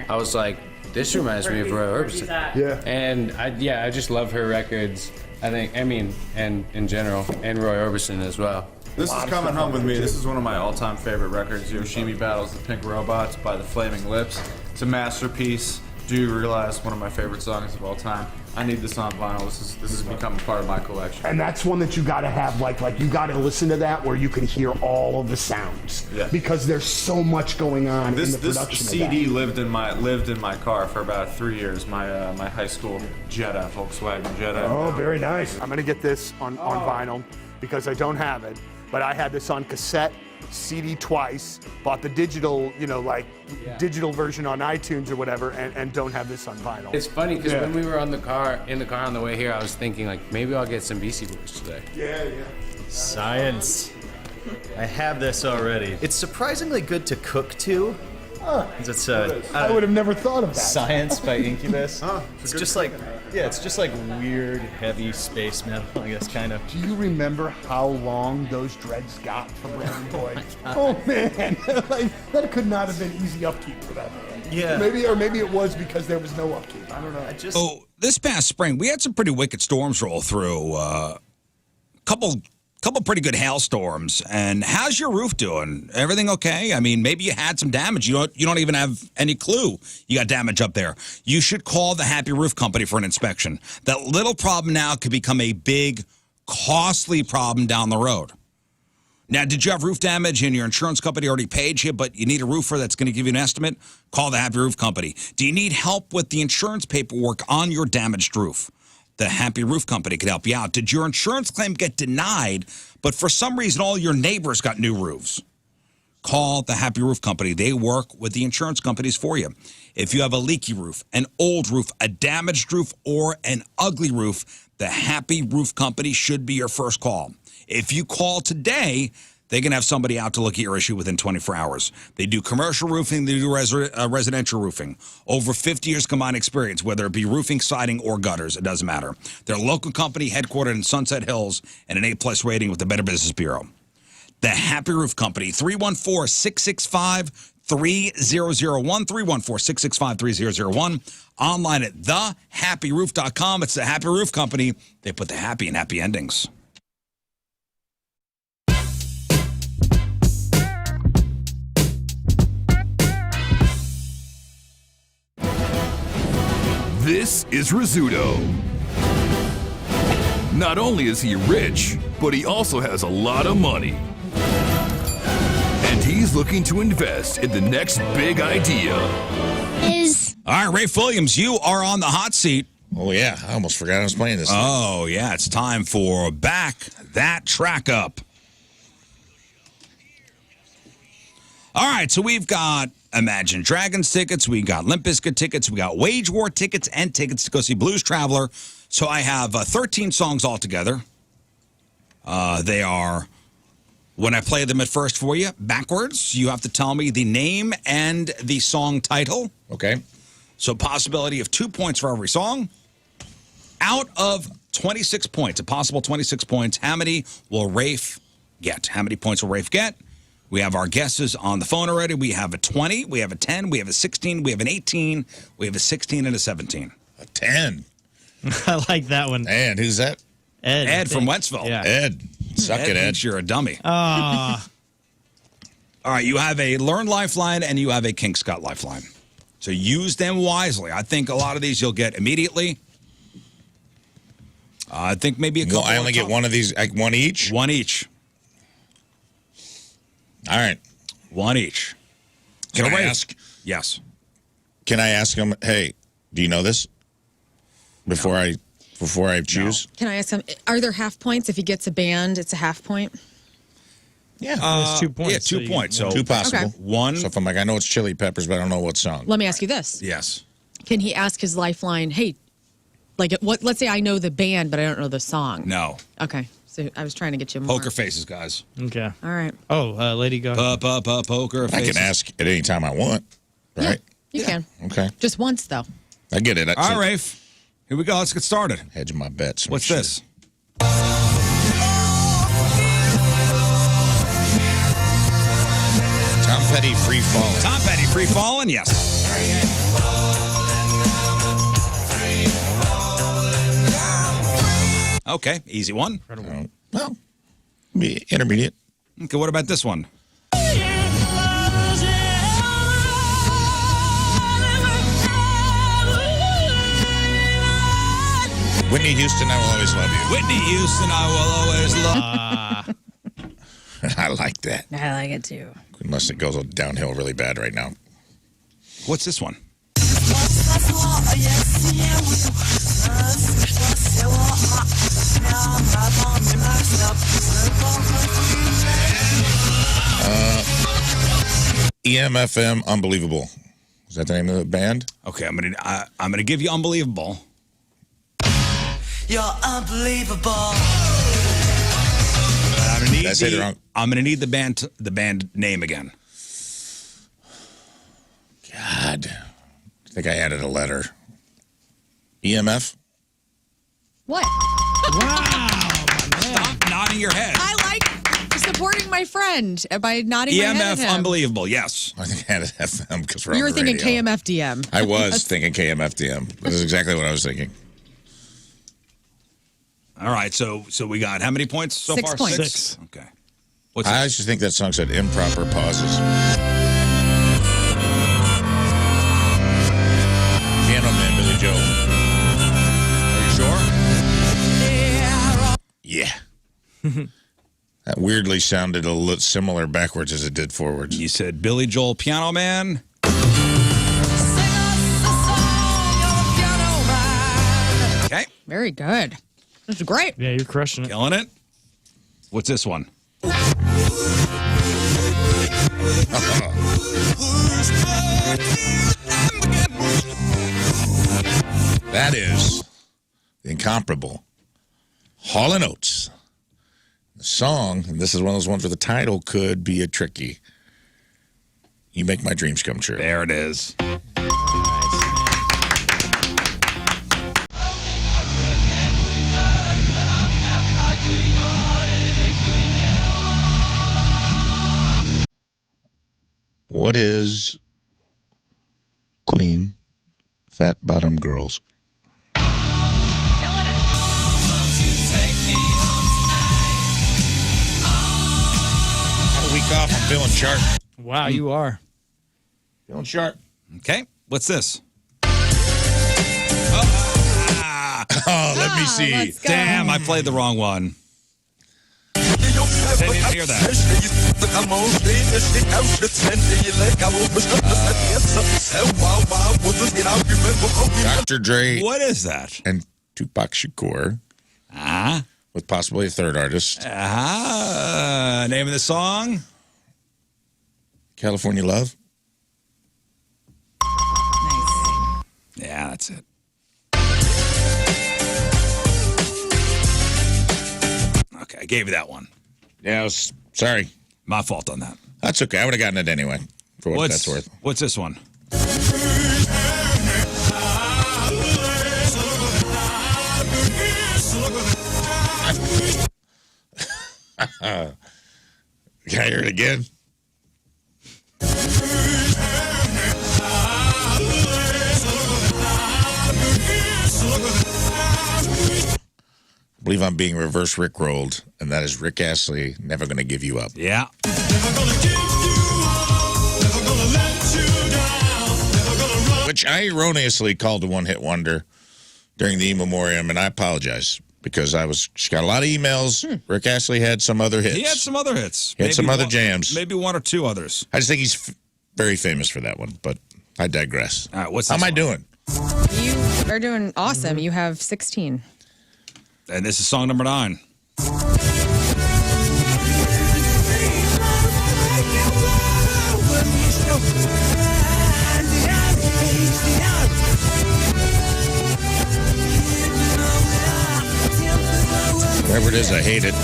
I was like, this reminds me of Roy Orbison. Yeah. And I just love her records. And in general, and Roy Orbison as well. This is Coming Home With Me. This is one of my all-time favorite records. Yoshimi Battles the Pink Robots by the Flaming Lips. It's a masterpiece. Do you realize one of my favorite songs of all time? I need this on vinyl. This has become a part of my collection. And that's one that you got to have, like you got to listen to that where you can hear all of the sounds. Yeah. Because there's so much going on in the production. This CD lived in my car for about 3 years. My high school Jetta, Volkswagen Jetta. Oh, very nice. I'm gonna get this on vinyl because I don't have it, but I had this on cassette, CD twice, bought the digital, digital version on iTunes or whatever, and don't have this on vinyl. It's funny because when we were in the car on the way here, I was thinking like maybe I'll get some Beastie Boys today. Yeah. Science. I have this already. It's surprisingly good to cook to. It's I would have never thought of that. Science by Incubus. It's just like weird, heavy space metal, I guess, kind of. Do you remember how long those dreads got for Brandon Boyd? Oh man, that could not have been easy upkeep for that man. Yeah. Maybe it was because there was no upkeep. I don't know. So this past spring, we had some pretty wicked storms roll through. Couple pretty good hailstorms. And how's your roof doing? Everything okay? I mean, maybe you had some damage. You don't even have any clue you got damage up there. You should call the Happy Roof Company for an inspection. That little problem now could become a big, costly problem down the road. Now, did you have roof damage and your insurance company already paid you, but you need a roofer that's going to give you an estimate? Call the Happy Roof Company. Do you need help with the insurance paperwork on your damaged roof? The Happy Roof Company could help you out. Did your insurance claim get denied, but for some reason all your neighbors got new roofs? call the Happy Roof Company. They work with the insurance companies for you. If you have a leaky roof, an old roof, a damaged roof, or an ugly roof, the Happy Roof Company should be your first call. If you call today, they can have somebody out to look at your issue within 24 hours. They do commercial roofing, they do residential roofing. Over 50 years combined experience, whether it be roofing, siding, or gutters, it doesn't matter. They're a local company headquartered in Sunset Hills and an A+ rating with the Better Business Bureau. The Happy Roof Company, 314-665-3001, 314-665-3001. Online at thehappyroof.com. It's the Happy Roof Company. They put the happy in happy endings. This is Rizzuto. Not only is he rich, but he also has a lot of money. And he's looking to invest in the next big idea. All right, Rafe Williams, you are on the hot seat. Oh, yeah. I almost forgot I was playing this. Oh, yeah. It's time for Back That Track Up. All right, so we've got Imagine Dragons tickets, we got Limp Bizkit tickets, we got Wage War tickets, and tickets to go see Blues Traveler. So I have 13 songs altogether. They are, when I play them at first for you, backwards. You have to tell me the name and the song title. Okay. So possibility of 2 points for every song. Out of 26 points, a possible 26 points, how many will Rafe get? How many points will Rafe get? We have our guesses on the phone already. We have a 20, we have a 10, we have a 16, we have an 18, we have a 16 and a 17. A 10. I like that one. And who's that? Ed from Wentzville. Yeah. Ed. Suck it, Ed. Thinks you're a dummy. Ah. All right, you have a Lern lifeline and you have a King Scott lifeline. So use them wisely. I think a lot of these you'll get immediately. I think maybe a couple. I only get one of these, like one each? One each. All right. One each. Can I ask? Yes. Can I ask him, hey, do you know this? Before I choose? Can I ask him, are there half points? If he gets a band, it's a half point? Yeah. It's 2 points. Yeah, 2 points. So two possible. Okay. One. So if I'm like, I know it's Chili Peppers, but I don't know what song. Let me ask you this. Yes. Can he ask his lifeline, hey, like, what? Let's say I know the band, but I don't know the song. No. Okay. So I was trying to get you more. Poker faces, guys. Okay. All right. Oh, Lady Gaga. Poker I faces. can ask at any time I want, right? You can. Okay. Just once, though. I get it. All right, Rafe. Here we go. Let's get started. Hedge my bets. What's this? Tom Petty, Free Falling. Tom Petty, Free Falling, yes. Okay, easy one. Well, be intermediate. Okay, what about this one? Whitney Houston, I Will Always Love You. Whitney Houston, I will always love. I like that. I like it, too. Unless it goes downhill really bad right now. What's this one? EMFM, Unbelievable. Is that the name of the band? Okay, I'm gonna give you Unbelievable. You're unbelievable. I'm gonna need the band name again. God, I think I added a letter. EMF. What? Wow, Stop nodding your head. I like supporting my friend by nodding my head at EMF, him. Unbelievable. Yes. I think I added FM because we're You were on the thinking radio. KMFDM. I was thinking KMFDM. That is exactly what I was thinking. All right, so we got how many points so 6 far? points. 6. Okay. I just think that song said improper pauses. Piano Man, Billy Joel. Are you sure? Yeah. That weirdly sounded a little similar backwards as it did forwards. You said Billy Joel, Piano Man. Okay. Very good. That's great. Yeah, you're crushing it. Killing it. What's this one? That is the incomparable Hall & Oates. The song, and this is one of those ones where the title could be a tricky. You make my dreams come true. There it is. What is clean, fat bottom girls? Had a week off. I'm feeling sharp. Wow, you are. Feeling sharp. Okay, what's this? Oh, let me see. let's go. Damn, I played the wrong one. I didn't even hear that. Dr. Dre. What is that? And Tupac Shakur. With possibly a third artist. Name of the song? California Love. Yeah, that's it. Okay, I gave you that one. Yeah, sorry. My fault on that. That's okay. I would have gotten it anyway, for what that's worth. What's this one? Can I hear it again? I believe I'm being reverse Rickrolled, and that is Rick Astley, Never Gonna Give You Up. Yeah. Which I erroneously called a one-hit wonder during the in memoriam, and I apologize because she got a lot of emails. Rick Astley had some other hits. He had some other hits. He had some other jams. Maybe one or two others. I just think he's very famous for that one, but I digress. All right, what's How this am I one? doing? You are doing awesome. You have 16. And this is song number 9. Whatever it is, I hate it. It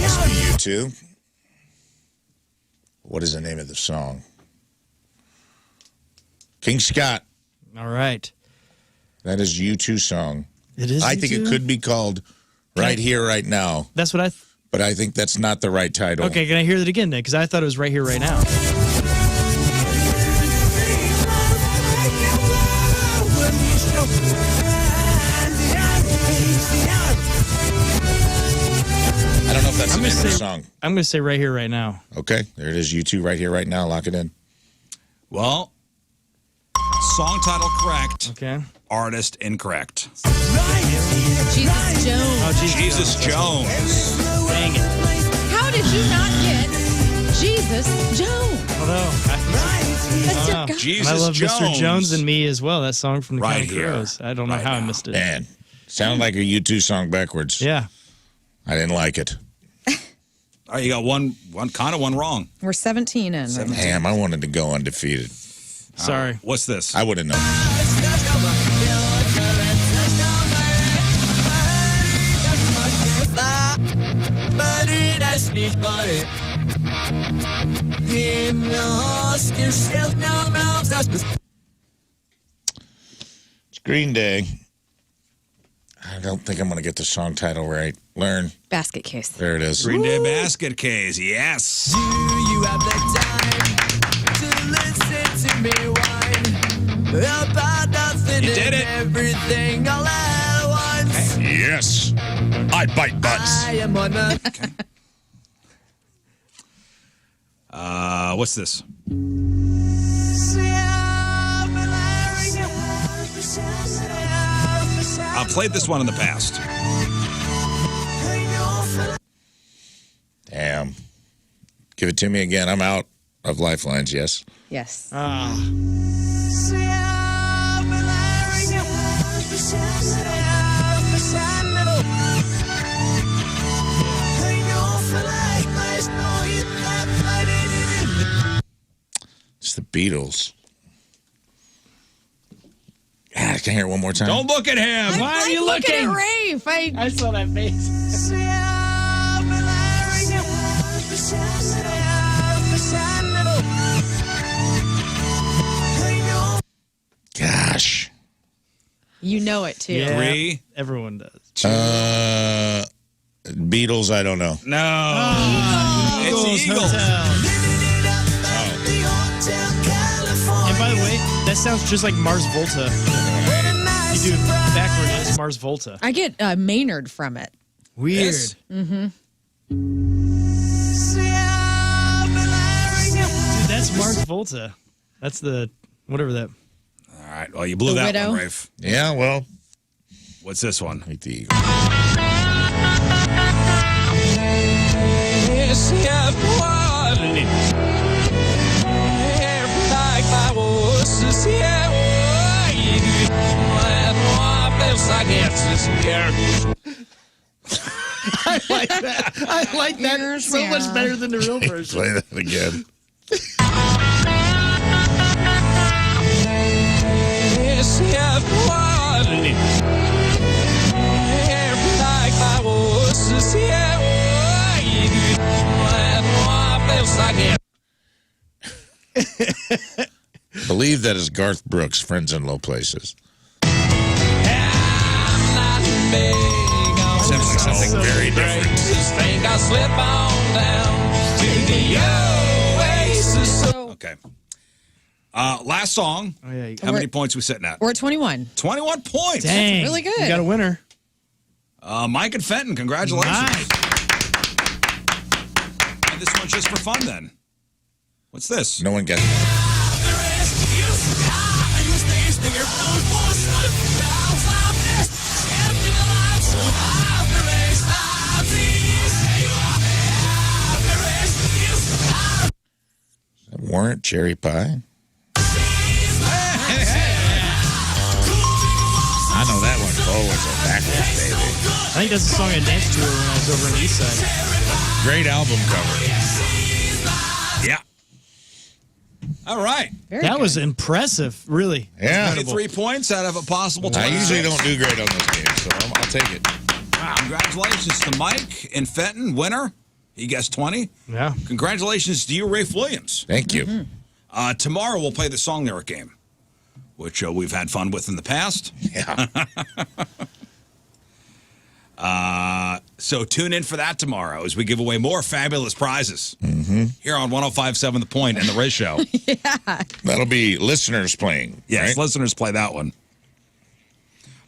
must be you two. What is the name of the song? King Scott. All right. That is U2 song. It is I think it U2? could be called Right Here, Right Now. That's what I... But I think that's not the right title. Okay, can I hear that again then? Because I thought it was Right Here, Right Now. I don't know if that's the name of the song. I'm going to say Right Here, Right Now. Okay, there it is. U2 Right Here, Right Now. Lock it in. Well, song title correct. Okay. Artist incorrect. Jesus Jones. Oh, Jesus Jones. Dang it. How did you not get Jesus Jones? Oh, no. That's your guy. Jesus And I love Jones. Mr. Jones and Me as well. That song from the Right Counting here. Crows. I don't know Right how I now. missed it. Man, sounded like a U2 song backwards. Yeah. I didn't like it. All right, you got one wrong. We're 17 in. Right now. Damn, I wanted to go undefeated. Sorry. What's this? I would have known. It's Green Day. I don't think I'm going to get the song title right. Learn. Basket case. There it is. Green Day Basket Case. Yes. Do you have the time to listen to me whine about nothing You did and it. everything all at once? Yes. I bite butts. I am on a What's this? I've played this one in the past. Damn. Give it to me again. I'm out of lifelines, yes. Yes. Beatles. God, I can hear it one more time. Don't look at him. Why are you Look looking? at Rafe. I saw that face. Gosh. You know it too. Yeah, 3. everyone does. Beatles, I don't know. No. It's Eagles. And by the way, that sounds just like Mars Volta. You do it backward, it's Mars Volta. I get Maynard from it. Weird. Yes. Mm-hmm. Dude, that's Mars Volta. That's the whatever that. All right. Well, you blew The that Widow? one, Rafe. Yeah, well. What's this one? Like the Eagles. I like that. I like that so much better than the real version. Play that again. Believe that is Garth Brooks, Friends in Low Places. Sounds like something very different. Okay. Last song. Oh, yeah, How many points we sitting at? We're at 21. 21 points. Dang. Really good. You got a winner. Mike and Fenton, congratulations. Nice. And this one's just for fun then. What's this? No one gets it. Warrant Cherry Pie? I know that one forwards or backwards, baby. I think that's the song I danced to when I was over on the east side. Great album cover. Yeah. All right. That was impressive, really. Yeah. 23 points out of a possible 26. I usually don't do great on this game, so I'll take it. Wow. Congratulations to Mike and Fenton, winner. He guessed 20. Yeah. Congratulations to you, Rafe Williams. Thank you. Tomorrow we'll play the song lyric game, which we've had fun with in the past. Yeah. So tune in for that tomorrow as we give away more fabulous prizes here on 105.7 The Point and The Riz Show. That'll be listeners playing. Yes, right? listeners play that one.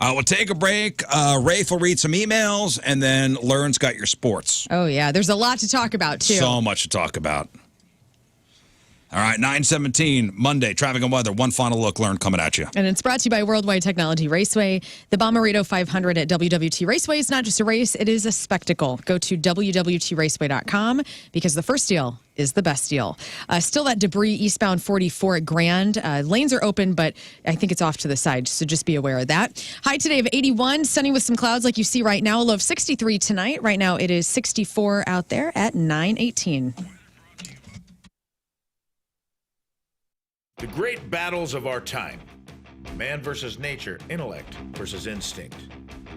We'll take a break. Rafe will read some emails, and then Lern's got your sports. Oh, yeah. There's a lot to talk about, too. So much to talk about. All right, 9:17, Monday, traffic and weather. One final look, Lern, coming at you. And it's brought to you by Worldwide Technology Raceway. The Bommarito 500 at WWT Raceway is not just a race, it is a spectacle. Go to WWTRaceway.com because the first deal is the best deal. Still that debris eastbound 44 at Grand. Lanes are open, but I think it's off to the side, so just be aware of that. High today of 81, sunny with some clouds like you see right now. A low of 63 tonight. Right now it is 64 out there at 9:18. The great battles of our time. Man versus nature, intellect versus instinct.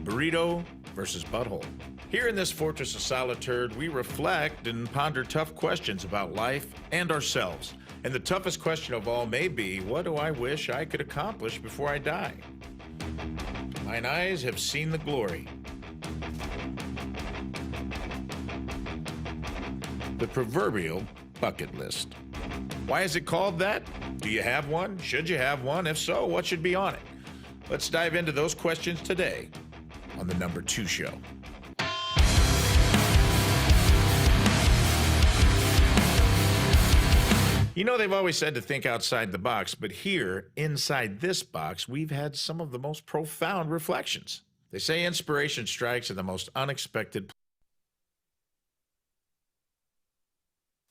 Burrito versus butthole. Here in this fortress of solitude, we reflect and ponder tough questions about life and ourselves. And the toughest question of all may be, what do I wish I could accomplish before I die? Mine eyes have seen the glory. The proverbial bucket list. Why is it called that? Do you have one? Should you have one? If so, what should be on it? Let's dive into those questions today on the Number 2 Show. You know, they've always said to think outside the box, but here, inside this box, we've had some of the most profound reflections. They say inspiration strikes in the most unexpected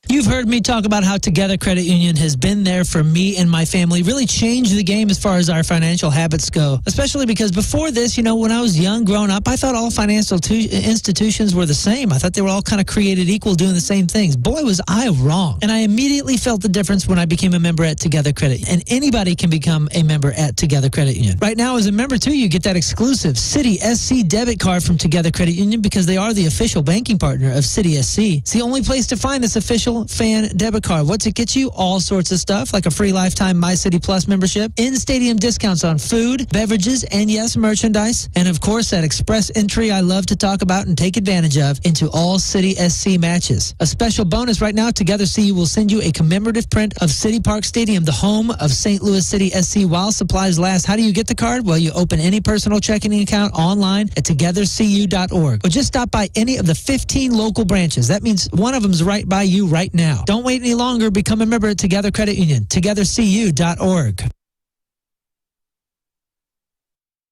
places. You've heard me talk about how Together Credit Union has been there for me and my family, really changed the game as far as our financial habits go, especially because before this, you know, when I was young, growing up, I thought all financial institutions were the same. I thought they were all kind of created equal, doing the same things. Boy, was I wrong. And I immediately felt the difference when I became a member at Together Credit. And anybody can become a member at Together Credit Union. Right now, as a member, too, you get that exclusive Citi SC debit card from Together Credit Union because they are the official banking partner of Citi SC. It's the only place to find this official fan debit card. What's it get you? All sorts of stuff, like a free lifetime My City Plus membership, in-stadium discounts on food, beverages, and yes, merchandise. And of course, that express entry I love to talk about and take advantage of into all Citi SC matches. A special bonus right now, Together CU will send you a commemorative print of City Park Stadium, the home of St. Louis City SC, while supplies last. How do you get the card? Well, you open any personal checking account online at togethercu.org. Or just stop by any of the 15 local branches. That means one of them's right by you right now. Don't wait any longer. Become a member at Together Credit Union. togethercu.org.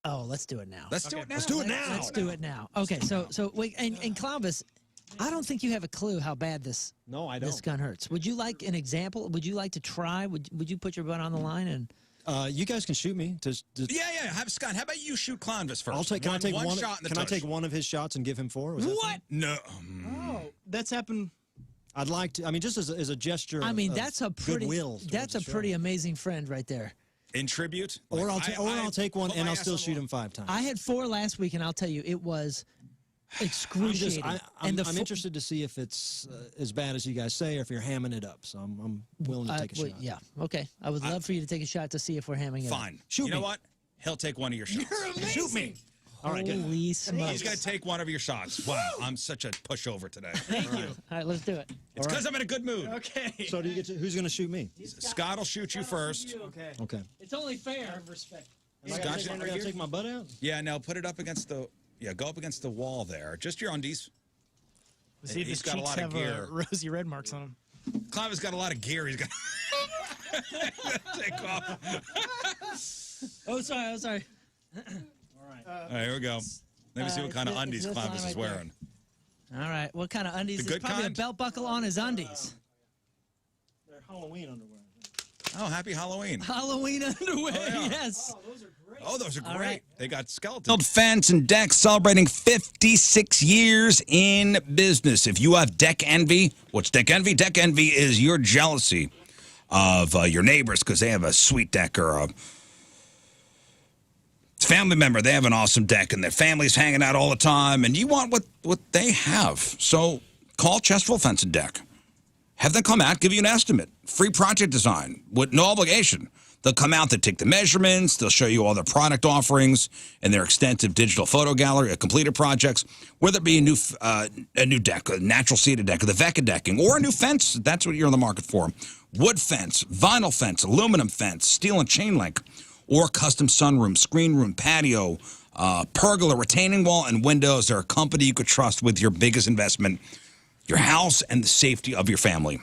Oh, let's do it now. Let's do it now. Let's do it now. Okay, so wait, and Columbus, I don't think you have a clue how bad this this gun hurts. Would you like an example? Would you like to try? Would you put your butt on the line and? You guys can shoot me. Yeah. Have Scott. How about you shoot Clonvis first? Can I take one shot in the Can I tush. take one of his shots and give him 4? Was that What? fine? No. Oh, that's happened. I'd like to. I mean, just as a gesture. I mean, of that's a pretty. goodwill. That's a pretty amazing friend right there. In tribute? Or I'll take one and I'll still shoot him 5 times. I had 4 last week, and I'll tell you, it was excruciating. I'm interested to see if it's as bad as you guys say, or if you're hamming it up. So I'm willing to take a shot. Yeah. Okay. I would love for you to take a shot to see if we're hamming it. Fine. Shoot you me. know what? He'll take one of your shots. You're amazing. Shoot me. All right, good. Holy smokes. He's going to take one of your shots. Wow, I'm such a pushover today. Thank you. All right, let's do it. It's because I'm in a good mood. Okay. So do you get to, who's going to shoot me? Scott will shoot you first. Okay. Okay. It's only fair. Respect. I gotta take my butt out? Yeah, no, put it up against the, go up against the wall there. Just your undies. See if He's his got a cheeks lot of have gear. rosy red marks on them. Clive's got a lot of gear. He's got take off. Oh, sorry. All right, here we go. Let me see what kind of undies Clive is wearing. All right, what kind of undies? The There's good probably kind? a belt buckle on his undies. They're Halloween underwear. Oh, happy Halloween. Halloween underwear, yeah. yes. Oh, those are great. All right. They got skeletons. Fence and Deck celebrating 56 years in business. If you have deck envy, what's deck envy? Deck envy is your jealousy of your neighbors because they have a sweet deck or a family member. They have an awesome deck and their family's hanging out all the time, and you want what they have. So call Chesterfield Fence and Deck. Have them come out, give you an estimate. Free project design with no obligation. They'll come out, they'll take the measurements, they'll show you all their product offerings and their extensive digital photo gallery of completed projects, whether it be a new deck, a natural seated deck, or the Vecca decking, or a new fence. That's what you're in the market for. Wood fence, vinyl fence, aluminum fence, steel and chain link, or custom sunroom, screen room, patio, pergola, retaining wall, and windows. They're a company you could trust with your biggest investment, your house and the safety of your family.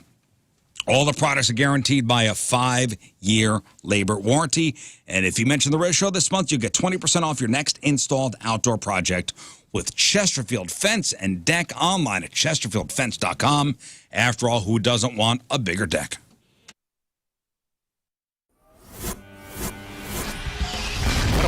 All the products are guaranteed by a 5-year labor warranty. And if you mention the Riz Show this month, you'll get 20% off your next installed outdoor project with Chesterfield Fence and Deck online at chesterfieldfence.com. After all, who doesn't want a bigger deck?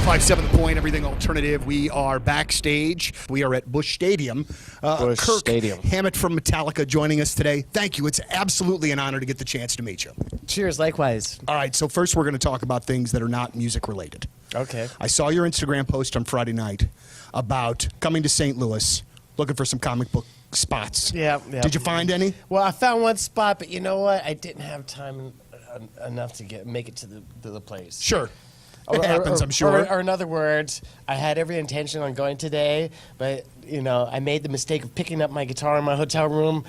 105.7 The Point, everything alternative. We are backstage. We are at Busch Stadium. Busch Kirk Stadium. Hammett from Metallica joining us today. Thank you. It's absolutely an honor to get the chance to meet you. Cheers, likewise. All right, so first we're going to talk about things that are not music related. Okay. I saw your Instagram post on Friday night about coming to St. Louis, looking for some comic book spots. Yeah. Did you find any? Well, I found one spot, but you know what? I didn't have time enough to make it to the place. Sure. It happens, I'm sure. Or in other words, I had every intention on going today, but, I made the mistake of picking up my guitar in my hotel room,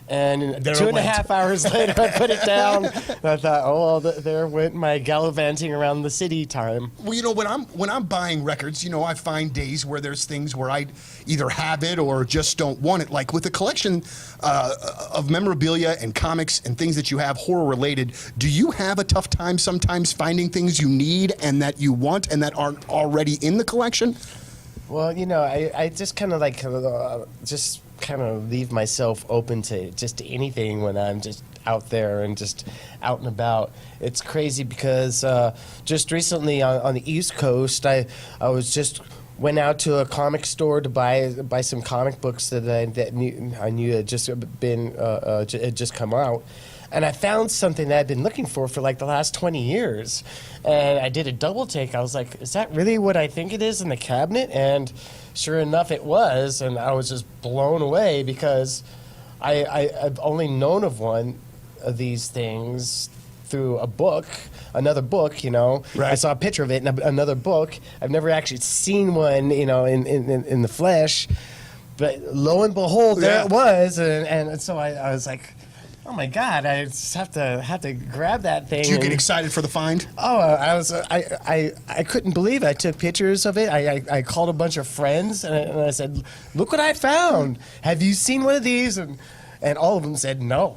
and There it 2.5 hours later, I put it down. And I thought, oh, well, there went my gallivanting around the city time. Well, when I'm buying records, I find days where there's things where I either have it or just don't want it. Like with the collection of memorabilia and comics and things that you have horror related, do you have a tough time sometimes finding things you need and that you want and that aren't already in the collection? Well, I just kind of kind of leave myself open to just anything when I'm just out there and just out and about. It's crazy because just recently on the East Coast, I went out to a comic store to buy some comic books that I knew had just had just come out. And I found something that I'd been looking for like the last 20 years. And I did a double take. I was like, is that really what I think it is in the cabinet? And sure enough, it was. And I was just blown away because I've only known of one of these things through a book, another book, you know. Right. I saw a picture of it in another book. I've never actually seen one, you know, in the flesh. But lo and behold, there it was. And so I was like, oh my God! I just have to grab that thing. Did you get excited for the find? Oh, I couldn't believe it. I took pictures of it. I called a bunch of friends and I said, "Look what I found! Have you seen one of these?" And all of them said, "No,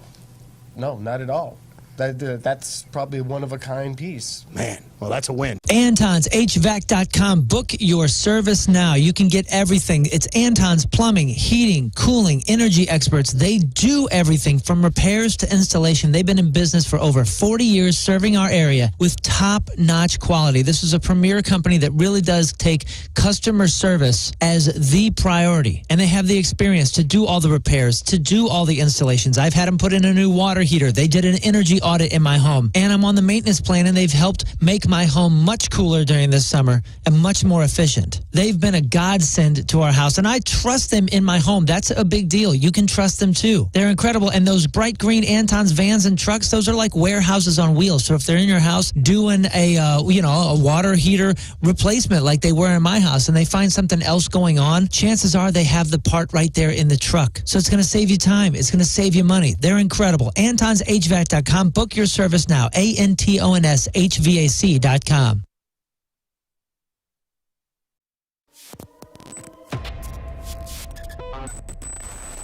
not at all. That's probably a one-of-a-kind piece." Man, well, that's a win. AntonsHVAC.com. Book your service now. You can get everything. It's Anton's Plumbing, Heating, Cooling, Energy experts. They do everything from repairs to installation. They've been in business for over 40 years serving our area with top-notch quality. This is a premier company that really does take customer service as the priority. And they have the experience to do all the repairs, to do all the installations. I've had them put in a new water heater. They did an energy audit in my home. And I'm on the maintenance plan, and they've helped make my home much cooler during this summer and much more efficient. They've been a godsend to our house, and I trust them in my home. That's a big deal. You can trust them too. They're incredible. And those bright green Anton's vans and trucks, those are like warehouses on wheels. So if they're in your house doing a water heater replacement like they were in my house, and they find something else going on, chances are they have the part right there in the truck. So it's going to save you time. It's going to save you money. They're incredible. AntonsHVAC.com. Book your service now. ANTONSHVAC.com.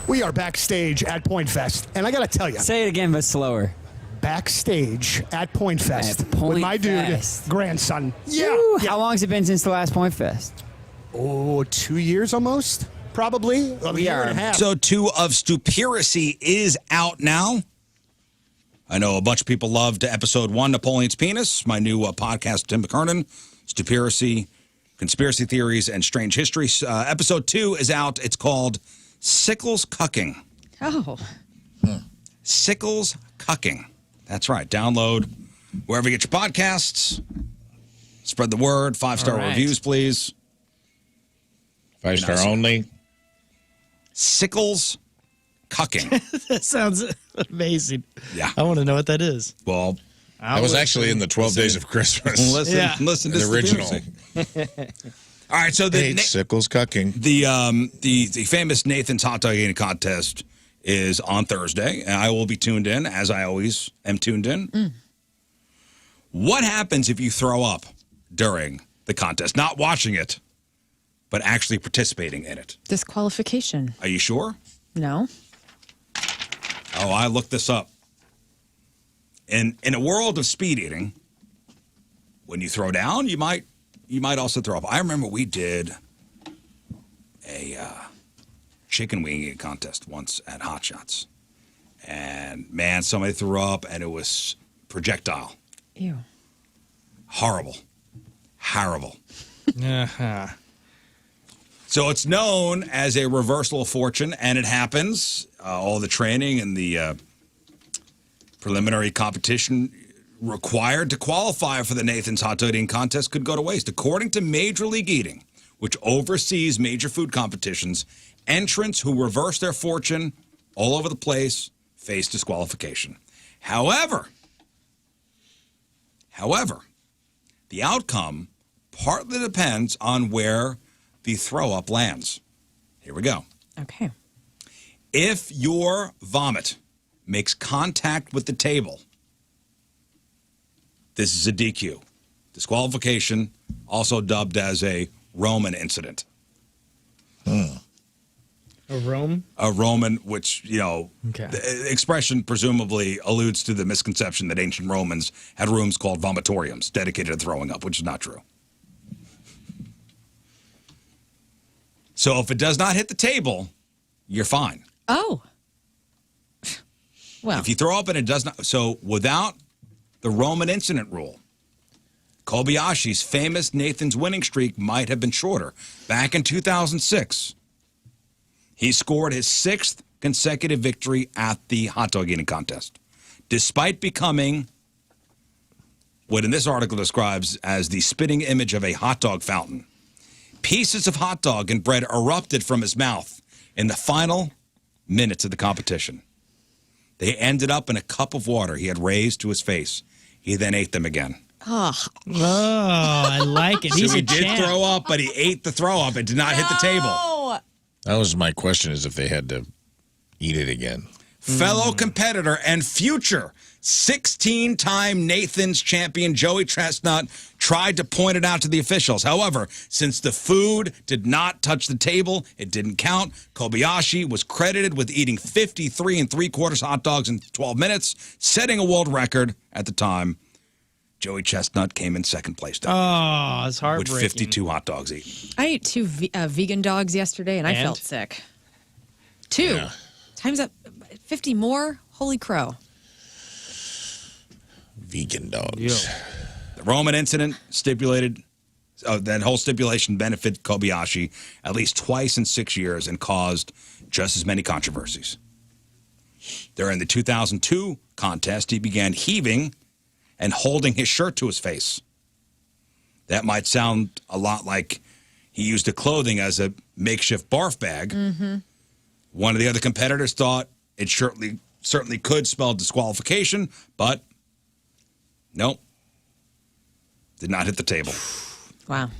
We are backstage at Point Fest, and I got to tell you. Say it again, but slower. Backstage at Point Fest At Point with my Fest. dude, grandson. Woo! How long has it been since the last Point Fest? Oh, 2 years almost, probably. A year and a half. So 2 of Stupiracy is out now. I know a bunch of people loved episode 1, Napoleon's Penis, my new podcast, Tim McKernan, Stupiracy, Conspiracy Theories, and Strange History. Episode 2 is out. It's called Sickles Cucking. Oh. Sickles Cucking. That's right. Download wherever you get your podcasts. Spread the word. 5-star reviews, please. 5-star only. Sickles Cucking. That sounds amazing. Yeah. I want to know what that is. Well, that was actually in the 12 Days of Christmas. Listen to the original. All right, so the Sickles Cucking. The famous Nathan's Hot Dog Eating Contest is on Thursday, and I will be tuned in, as I always am tuned in. What happens if you throw up during the contest? Not watching it, but actually participating in it. Disqualification. Are you sure? No. Oh, I looked this up. In a world of speed eating, when you throw down, you might also throw up. I remember we did a chicken wing eating contest once at Hot Shots. And man, somebody threw up and it was projectile. Ew. Horrible. So it's known as a reversal of fortune, and it happens. All the training and the preliminary competition required to qualify for the Nathan's Hot Dog Eating Contest could go to waste. According to Major League Eating, which oversees major food competitions, entrants who reverse their fortune all over the place face disqualification. However, the outcome partly depends on where the throw-up lands. Here we go. Okay. If your vomit makes contact with the table, this is a DQ. Disqualification, also dubbed as a Roman incident. A Rome? A Roman, which, the expression presumably alludes to the misconception that ancient Romans had rooms called vomitoriums dedicated to throwing up, which is not true. So if it does not hit the table, you're fine. Oh. Well. If you throw up and it does not, so without the Roman incident rule, Kobayashi's famous Nathan's winning streak might have been shorter. Back in 2006, he scored his 6th consecutive victory at the hot dog eating contest, despite becoming what in this article describes as the spitting image of a hot dog fountain. Pieces of hot dog and bread erupted from his mouth in the final minutes of the competition. They ended up in a cup of water he had raised to his face. He then ate them again. Oh, I like it. He's So he a did champ. throw up, but he ate the throw up. It did not hit the table. That was my question, is if they had to eat it again. Fellow competitor and future 16-time Nathan's champion Joey Chestnut tried to point it out to the officials. However, since the food did not touch the table, it didn't count. Kobayashi was credited with eating 53 3/4 hot dogs in 12 minutes, setting a world record at the time. Joey Chestnut came in second place. Oh, it's heartbreaking. With 52 hot dogs eaten. I ate 2 vegan dogs yesterday, and I felt sick. 2. Yeah. Time's up. 50 more? Holy crow. Vegan dogs. The Roman incident stipulated, that whole stipulation benefited Kobayashi at least twice in 6 years and caused just as many controversies. During the 2002 contest, he began heaving and holding his shirt to his face. That might sound a lot like he used the clothing as a makeshift barf bag. Mm-hmm. One of the other competitors thought it certainly could spell disqualification, but nope. Did not hit the table. Wow.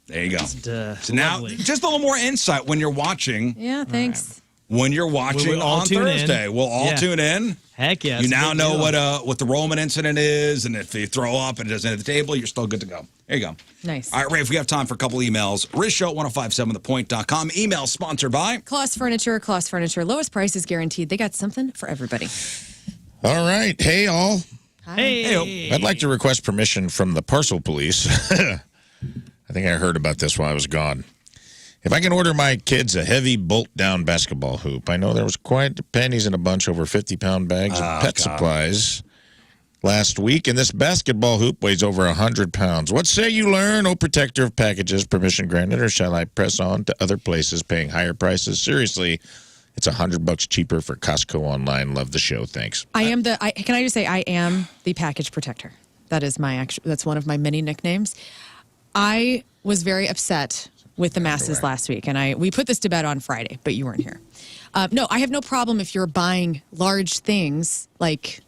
There you go. So now, lovely. just a little more insight when you're watching. Yeah, thanks. When you're watching We'll all on tune in. Thursday, we'll all Yeah. tune in. Heck yeah. You it's a now big know deal. what the Roman incident is, and if you throw up and it doesn't hit the table, you're still good to go. There you go. Nice. All right, Rafe, we have time for a couple emails. RizShow1057thepoint.com. Email sponsored by Kloss Furniture, Kloss Furniture. Lowest price is guaranteed. They got something for everybody. All right. Hey, all. Hey. I'd like to request permission from the parcel police. I think I heard about this while I was gone. If I can order my kids a heavy bolt-down basketball hoop. I know there was quite the pennies in a bunch over 50-pound bags of pet supplies last week, and this basketball hoop weighs over 100 pounds. What say you, Lern? Oh, protector of packages, permission granted, or shall I press on to other places paying higher prices? Seriously, it's $100 cheaper for Costco online. Love the show. Thanks. Can I just say I am the package protector. That is that's one of my many nicknames. I was very upset with the masses last week, and we put this to bed on Friday, but you weren't here. No, I have no problem if you're buying large things. Like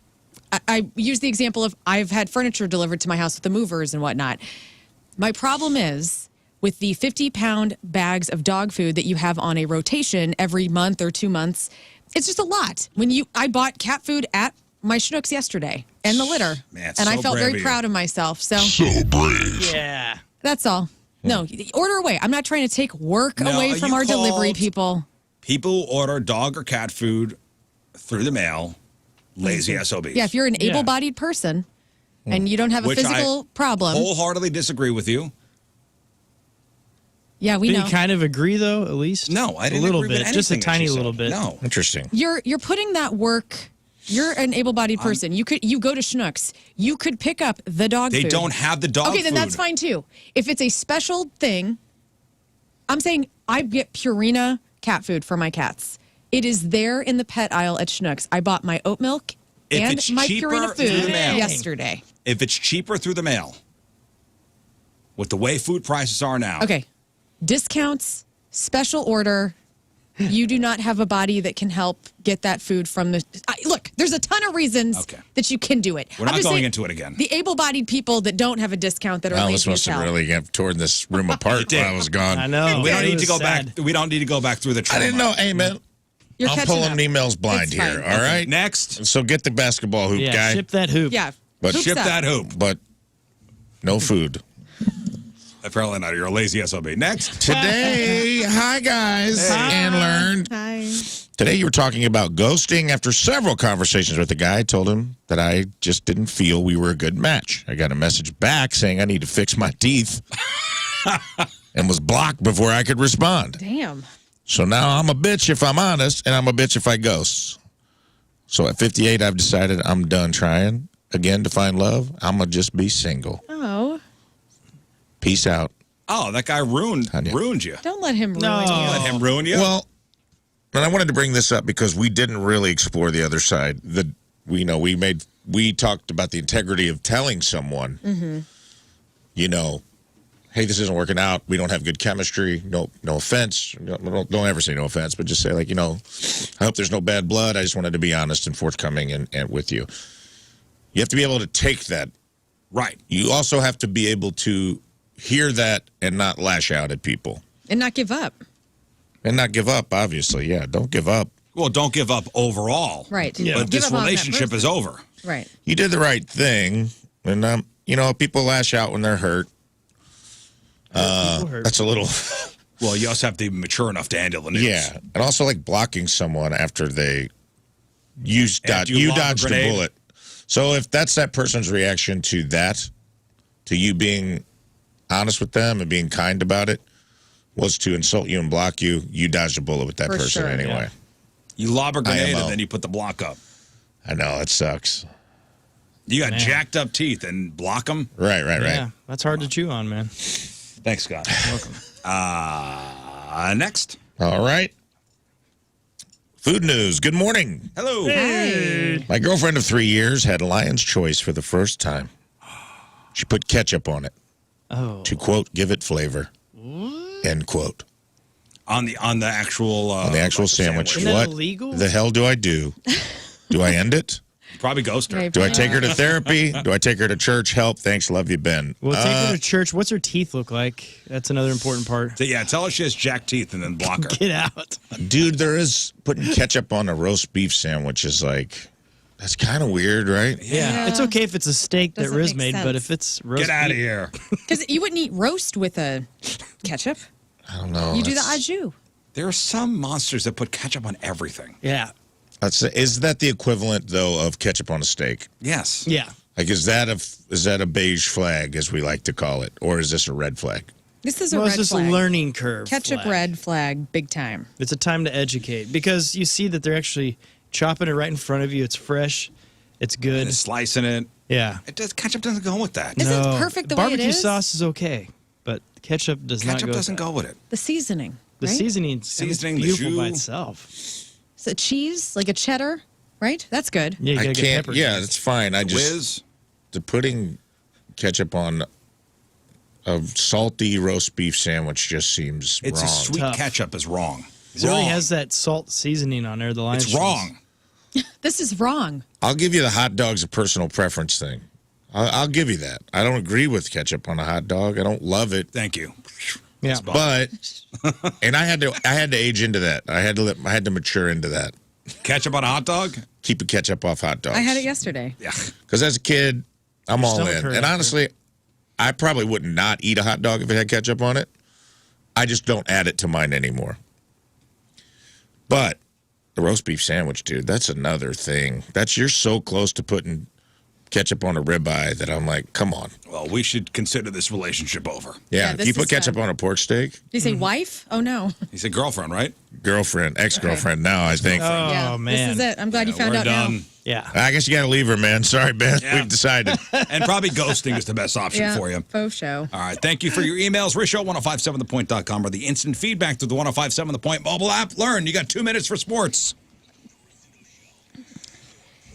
I use the example of I've had furniture delivered to my house with the movers and whatnot. My problem is with the 50-pound bags of dog food that you have on a rotation every month or 2 months. It's just a lot. I bought cat food at my Schnucks yesterday and the litter, Man, and I so felt brave very of proud of myself. So brave. Yeah. that's all. No, order away. I'm not trying to take work No, away from you our delivery called people. people who order dog or cat food through the mail, lazy SOBs. Yeah, if you're an able-bodied person and you don't have a Which physical problem. wholeheartedly disagree with you. Yeah, we Do know. you kind of agree, though, at least? No, I didn't A little agree with bit, just a anything that tiny she said. little bit. No. Interesting. You're putting that work. You're an able-bodied person. You go to Schnucks. You could pick up the dog They food. don't have the dog Okay, then food. that's fine too. If it's a special thing, I'm saying I get Purina cat food for my cats. It is there in the pet aisle at Schnucks. I bought my oat milk If and it's my cheaper Purina through the food mail. yesterday. If it's cheaper through the mail, with the way food prices are now. Okay, discounts, special order. You do not have a body that can help get that food from the. Look, there's a ton of reasons that you can do it. We're not I'm just going saying, into it again. The able-bodied people that don't have a discount that are Well, lazy this must as have hell. really torn this room apart while I was gone. I know. We don't It need to was go sad. back. We don't need to go back through the I trauma. didn't know. Hey, man. You're I'm catching pulling up. emails blind It's here. fine. All right. Next. So get the basketball hoop, Yeah, guy. ship that hoop. Yeah, But hoops Ship up. that hoop. But no food. Apparently not. You're a lazy SOB. Next. Today, hi guys, and Lern. Hi. Today you were talking about ghosting. After several conversations with the guy, I told him that I just didn't feel we were a good match. I got a message back saying I need to fix my teeth and was blocked before I could respond. Damn. So now I'm a bitch if I'm honest, and I'm a bitch if I ghost. So at 58, I've decided I'm done trying again to find love. I'm going to just be single. Oh. Peace out. Oh, that guy ruined you. Don't let him ruin Don't you. let him ruin you. Well, and I wanted to bring this up because we didn't really explore the other side. We talked about the integrity of telling someone, hey, this isn't working out. We don't have good chemistry. No offense. Don't ever say no offense, but just say I hope there's no bad blood. I just wanted to be honest and forthcoming and with you. You have to be able to take that. Right. You also have to be able to hear that and not lash out at people. And not give up. And not give up, obviously. Yeah, don't give up. Well, don't give up overall. Right. Yeah. But this relationship is over. Right. You did the right thing. And, people lash out when they're hurt. That's a little... Well, you also have to be mature enough to handle the news. Yeah. And also, blocking someone after you dodged a bullet. So if that's that person's reaction to that, to you being honest with them and being kind about it, was to insult you and block you, you dodged a bullet with that For person sure, anyway. yeah. You lob a grenade and then you put the block up. I know, it sucks. You got jacked up teeth and block them? Right. Yeah, that's hard to chew on, man. Thanks, Scott. Welcome. Next. All right. Food news. Good morning. Hello. Hey. My girlfriend of 3 years had Lion's Choice for the first time. She put ketchup on it. Oh. To, quote, give it flavor. End quote. On the actual sandwich. Isn't that What illegal? the hell do I do? Do I end it? Probably ghost her. Do I take her to therapy? Do I take her to church? Help. Thanks. Love you, Ben. Well, take her to church. What's her teeth look like? That's another important part. So, yeah, tell her she has jacked teeth and then block her. Get out. Dude, putting ketchup on a roast beef sandwich is that's kind of weird, right? Yeah. It's okay if it's a steak that Doesn't Riz make made, sense. but if it's roast Get out of beef- here. Because you wouldn't eat roast with a ketchup. I don't know. You do the au jus. There are some monsters that put ketchup on everything. Yeah. Is that the equivalent, though, of ketchup on a steak? Yes. Yeah. Is that a beige flag, as we like to call it, or is this a red flag? This is a Well, red it's just flag. a learning curve. Ketchup flag. red flag, big time. It's a time to educate because you see that they're actually chopping it right in front of you. It's fresh. It's good. And slicing it. Yeah. Ketchup doesn't go with that. Isn't it perfect the way it Barbecue is? sauce is okay, but ketchup does not Ketchup go. doesn't go with it. The seasoning. The right? seasoning, Seasoning, it's the beautiful by jus. itself. So cheese, like a cheddar, right? That's good. Yeah, you I gotta get can't. pepper. Yeah, that's fine. Putting ketchup on a salty roast beef sandwich just seems It's wrong. a sweet ketchup is wrong. It only has that salt seasoning on there. The Lion's It's Choice. wrong. This is wrong. I'll give you the hot dog's a personal preference thing. I'll give you that. I don't agree with ketchup on a hot dog. I don't love it. Thank you. Yeah, but and I had to age into that. I had to mature into that. Ketchup on a hot dog? Keep the ketchup off hot dogs. I had it yesterday. Yeah. Because as a kid, I'm Your all stomach in. hurt And after. honestly, I probably would not eat a hot dog if it had ketchup on it. I just don't add it to mine anymore. But the roast beef sandwich, dude, that's another thing. You're so close to putting ketchup on a ribeye that I'm like, come on. Well, we should consider this relationship over. Yeah, this if you put is ketchup sad. on a pork steak, Did you say wife? Oh, no. He said girlfriend, right? girlfriend, ex-girlfriend now, I think. Oh yeah, man. This is it. I'm glad you found We're out done. now. Yeah. I guess you got to leave her, man. Sorry, Ben. Yeah. We've decided. And probably ghosting is the best option Yeah, for you. faux show. All right. Thank you for your emails. Rizzo1057thepoint.com or the instant feedback through the 1057 The Point mobile app. Learn. You got 2 minutes for sports.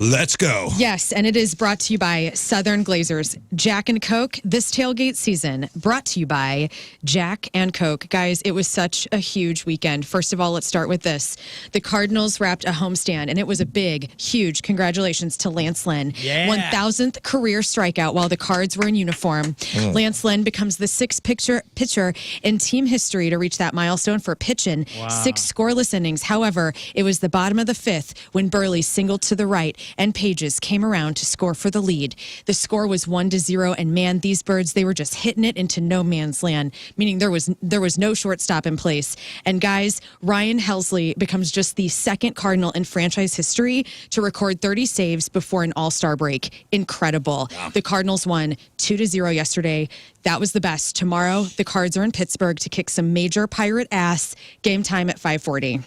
Let's go. Yes, and it is brought to you by Southern Glazers. Jack and Coke this tailgate season, brought to you by Jack and Coke. Guys, it was such a huge weekend. First of all, let's start with this. The Cardinals wrapped a homestand, and it was a big, huge congratulations to Lance Lynn. Yeah. 1,000th career strikeout while the Cards were in uniform. Lance Lynn becomes the sixth pitcher in team history to reach that milestone for pitching 6 scoreless innings. However, it was the bottom of the 5th when Burley singled to the right and Pages came around to score for the lead. The score was 1-0, and man, these birds, they were just hitting it into no man's land, meaning there was no shortstop in place. And guys, Ryan Helsley becomes just the second Cardinal in franchise history to record 30 saves before an all-star break. Incredible. Wow. The Cardinals won 2-0 yesterday. That was the best. Tomorrow, the Cards are in Pittsburgh to kick some major Pirate ass. Game time at 5:40.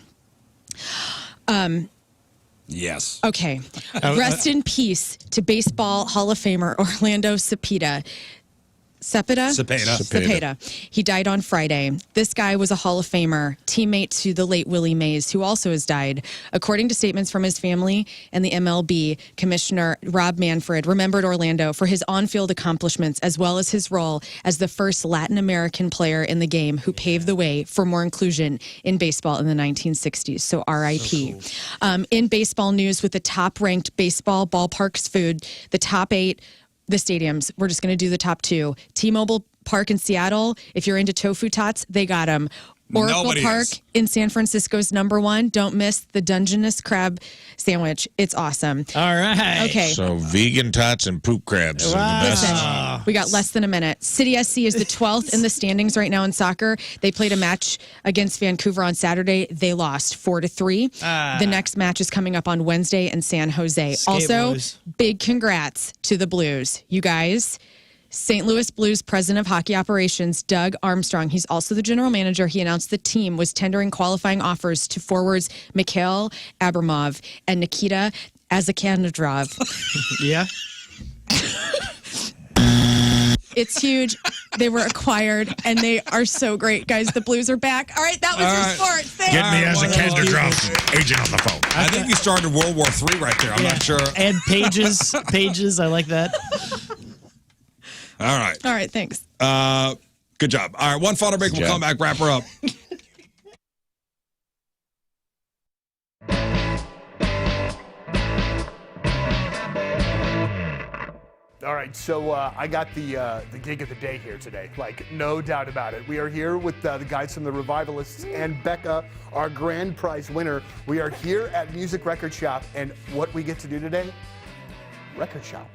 Yes. Okay. Rest in peace to Baseball Hall of Famer Orlando Cepeda. Cepeda. He died on Friday. This guy was a Hall of Famer, teammate to the late Willie Mays, who also has died. According to statements from his family and the MLB, Commissioner Rob Manfred remembered Orlando for his on-field accomplishments as well as his role as the first Latin American player in the game who paved the way for more inclusion in baseball in the 1960s. So R.I.P. So cool. In baseball news, with the top-ranked baseball ballparks food, the top 8 the stadiums. We're just going to do the top 2. T-Mobile Park in Seattle. If you're into tofu tots, they got them. Oracle Nobody Park is. in San Francisco's #1. Don't miss the Dungeness crab sandwich. It's awesome. All right. Okay. So vegan tots and poop crabs are the best. Listen, we got less than a minute. City SC is the 12th in the standings right now in soccer. They played a match against Vancouver on Saturday. They lost 4-3. The next match is coming up on Wednesday in San Jose. Also, Blues. big congrats to the Blues. You guys, St. Louis Blues president of hockey operations, Doug Armstrong, he's also the general manager. He announced the team was tendering qualifying offers to forwards Mikhail Abramov and Nikita Azakanadrov. Yeah. It's huge. They were acquired, and they are so great. Guys, the Blues are back. All right, that was your sports. Thanks. Get me as a Kendra agent on the phone. I think you started World War III right there. I'm not sure. And Pages. I like that. All right. All right, thanks. Good job. All right, one final break. We'll come back, wrap her up. All right, so I got the gig of the day here today, like no doubt about it. We are here with the guys from the Revivalists and Becca, our grand prize winner. We are here at Music Record Shop, and what we get to do today? Record shop.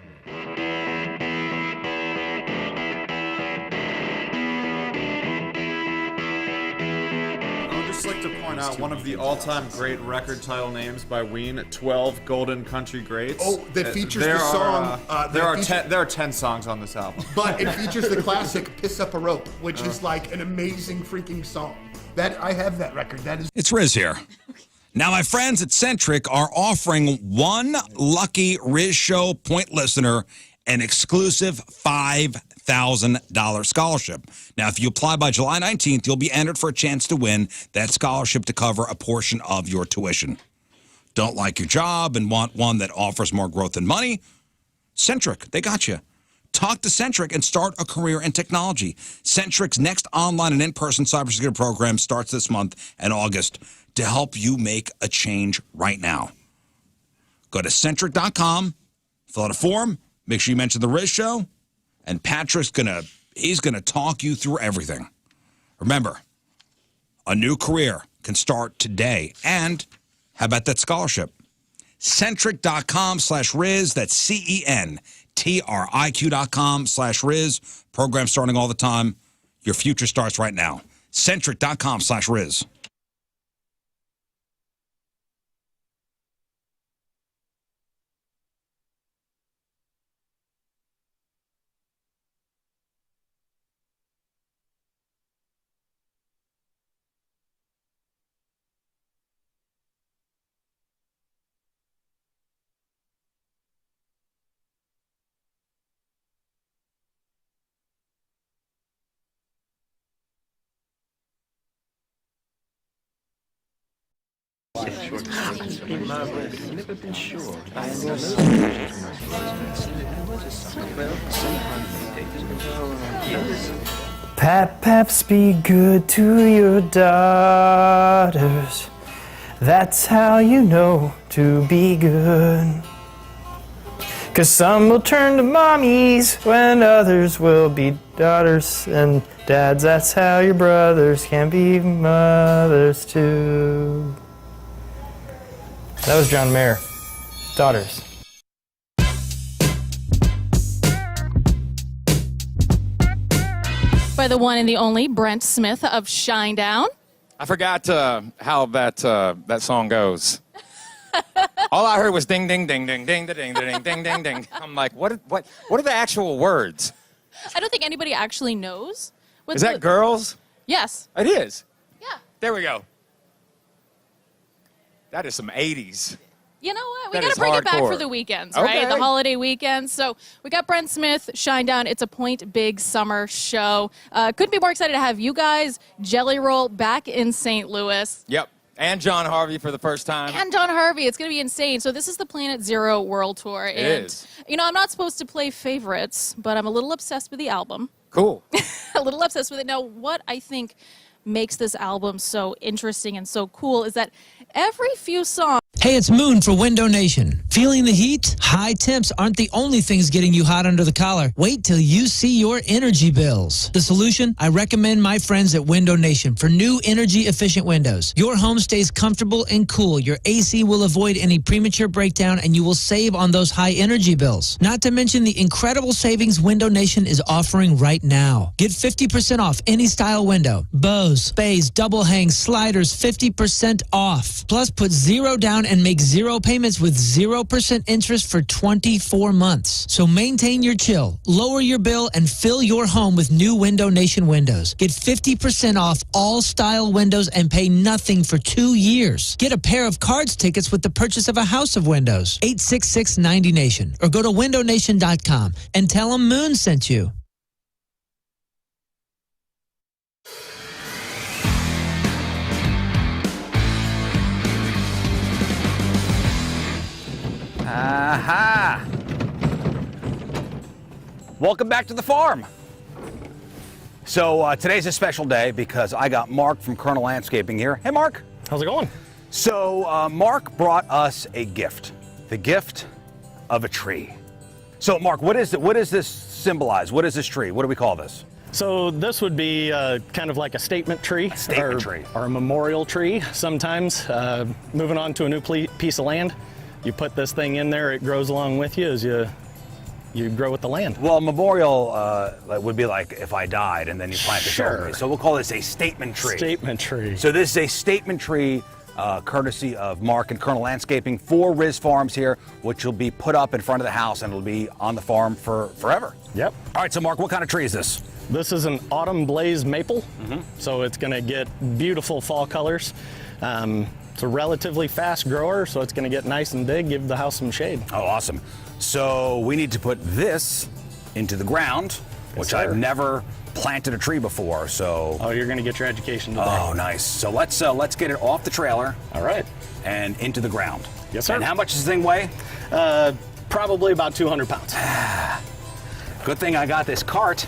I'd just like to point out one of the all-time great record title names by Ween, 12 Golden Country Greats. Oh, that features the song. There are 10 songs on this album. But it features the classic Piss Up a Rope, which is like an amazing freaking song. That I have that record. That is. It's Riz here. Now, my friends at Centric are offering one lucky Riz Show point listener an exclusive $5,000 scholarship. Now, if you apply by July 19th, you'll be entered for a chance to win that scholarship to cover a portion of your tuition. Don't like your job and want one that offers more growth and money? Centric, they got you. Talk to Centric and start a career in technology. Centric's next online and in-person cybersecurity program starts this month and August to help you make a change right now. Go to Centric.com, fill out a form, make sure you mention the Riz Show, and Patrick's he's gonna talk you through everything. Remember, a new career can start today. And how about that scholarship? Centric.com/Riz, that's CENTRIQ.com/Riz. Program starting all the time. Your future starts right now. Centric.com/Riz. Never been sure. Paps, be good to your daughters. That's how you know to be good. 'Cause some will turn to mommies when others will be daughters and dads. That's how your brothers can be mothers too. That was John Mayer. Daughters. by the one and the only Brent Smith of Shinedown. I forgot how that song goes. All I heard was ding, ding, ding, ding, ding, ding, ding, ding, ding, ding, ding. I'm like, what are the actual words? I don't think anybody actually knows. Is that Girls? Yes. It is. Yeah. There we go. That is some 80s. You know what? We That got is to bring it back hardcore. for the weekends, right? Okay. The holiday weekends. So we got Brent Smith, Shinedown. It's a Point Big Summer show. Couldn't be more excited to have you guys, Jelly Roll, back in St. Louis. Yep. And John Harvey for the first time. And John Harvey. It's going to be insane. So this is the Planet Zero World Tour. It and, is. You know, I'm not supposed to play favorites, but I'm a little obsessed with the album. Cool. A little obsessed with it. Now, what I think makes this album so interesting and so cool is that every few songs. Hey, it's Moon for Window Nation. Feeling the heat? High temps aren't the only things getting you hot under the collar. Wait till you see your energy bills. The solution? I recommend my friends at Window Nation for new energy-efficient windows. Your home stays comfortable and cool. Your AC will avoid any premature breakdown, and you will save on those high energy bills. Not to mention the incredible savings Window Nation is offering right now. Get 50% off any style window. Bows, bays, double hangs, sliders, 50% off. Plus, put zero down and make zero payments with 0% interest for 24 months. So maintain your chill, lower your bill, and fill your home with new Window Nation windows. Get 50% off all style windows and pay nothing for 2 years. Get a pair of cards tickets with the purchase of a house of windows. 866-90Nation or go to windownation.com and tell them Moon sent you. Aha! Welcome back to the farm. So today's a special day because I got Mark from Colonel Landscaping here. Hey, Mark. How's it going? So Mark brought us a gift, the gift of a tree. So Mark, what does this symbolize? What is this tree? What do we call this? So this would be kind of like a statement tree. Tree. Or a memorial tree sometimes. Moving on to a new piece of land. You put this thing in there, it grows along with you as you grow with the land. Well, memorial would be like if I died and then you plant the tree. So we'll call this a statement tree. Statement tree. So this is a statement tree courtesy of Mark and Colonel Landscaping for Riz Farms here, which will be put up in front of the house and it'll be on the farm for forever. Yep. All right, so Mark, what kind of tree is this? This is an autumn blaze maple, so it's going to get beautiful fall colors. It's a relatively fast grower, so it's going to get nice and big, give the house some shade. Oh, awesome. So we need to put this into the ground, which I've never planted a tree before, so... Oh, you're going to get your education today. Oh, nice. So let's get it off the trailer. All right. And into the ground. Yes, sir. And how much does this thing weigh? Probably about 200 pounds. Good thing I got this cart.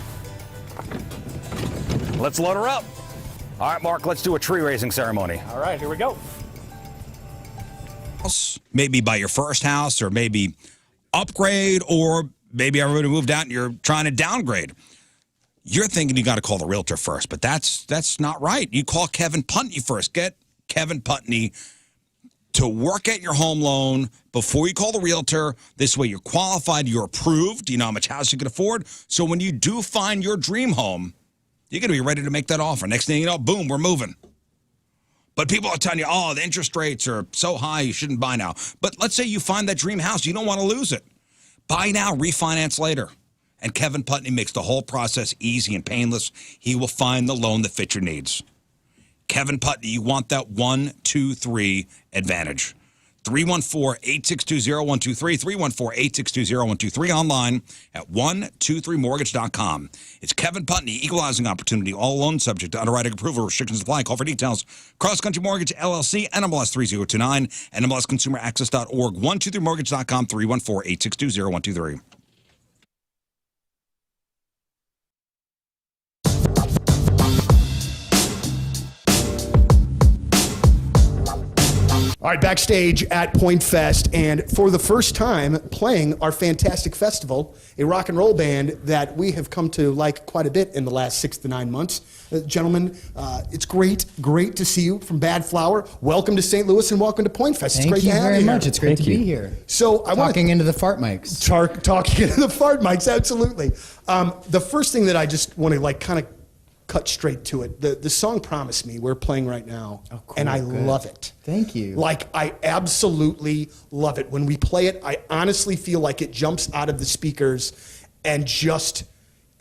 Let's load her up. All right, Mark, let's do a tree raising ceremony. All right, here we go. Maybe buy your first house, or maybe upgrade, or maybe everybody moved out and you're trying to downgrade. You're thinking you got to call the realtor first, but that's not right. You call Kevin Putney first. Get Kevin Putney to work at your home loan before you call the realtor. This way you're qualified, you're approved, you know how much house you can afford. So when you do find your dream home, you're going to be ready to make that offer. Next thing you know, boom, we're moving. But people are telling you, oh, the interest rates are so high, you shouldn't buy now. But let's say you find that dream house. You don't want to lose it. Buy now, refinance later. And Kevin Putney makes the whole process easy and painless. He will find the loan that fits your needs. Kevin Putney, you want that 1, 2, 3 advantage. 314-862-0123, 314-862-0123, online at 123mortgage.com. It's Kevin Putney, equalizing opportunity, all loans subject to underwriting approval, restrictions apply. Call for details. Cross Country Mortgage, LLC, NMLS 3029, NMLSconsumeraccess.org, 123mortgage.com, 314-862-0123. All right, backstage at Point Fest, and for the first time playing our fantastic festival, a rock and roll band that we have come to like quite a bit in the last 6 to 9 months. Gentlemen, it's great to see you from Badflower. Welcome to St. Louis and welcome to Point Fest. It's great to have you. Thank you very much. Here. It's great to be here. So I want talking into the fart mics. Talking into the fart mics, absolutely. The first thing that I just want to like kind of cut straight to it. The song Promise Me we're playing right now, and I love it. Thank you. Like, I absolutely love it. When we play it, I honestly feel like it jumps out of the speakers and just,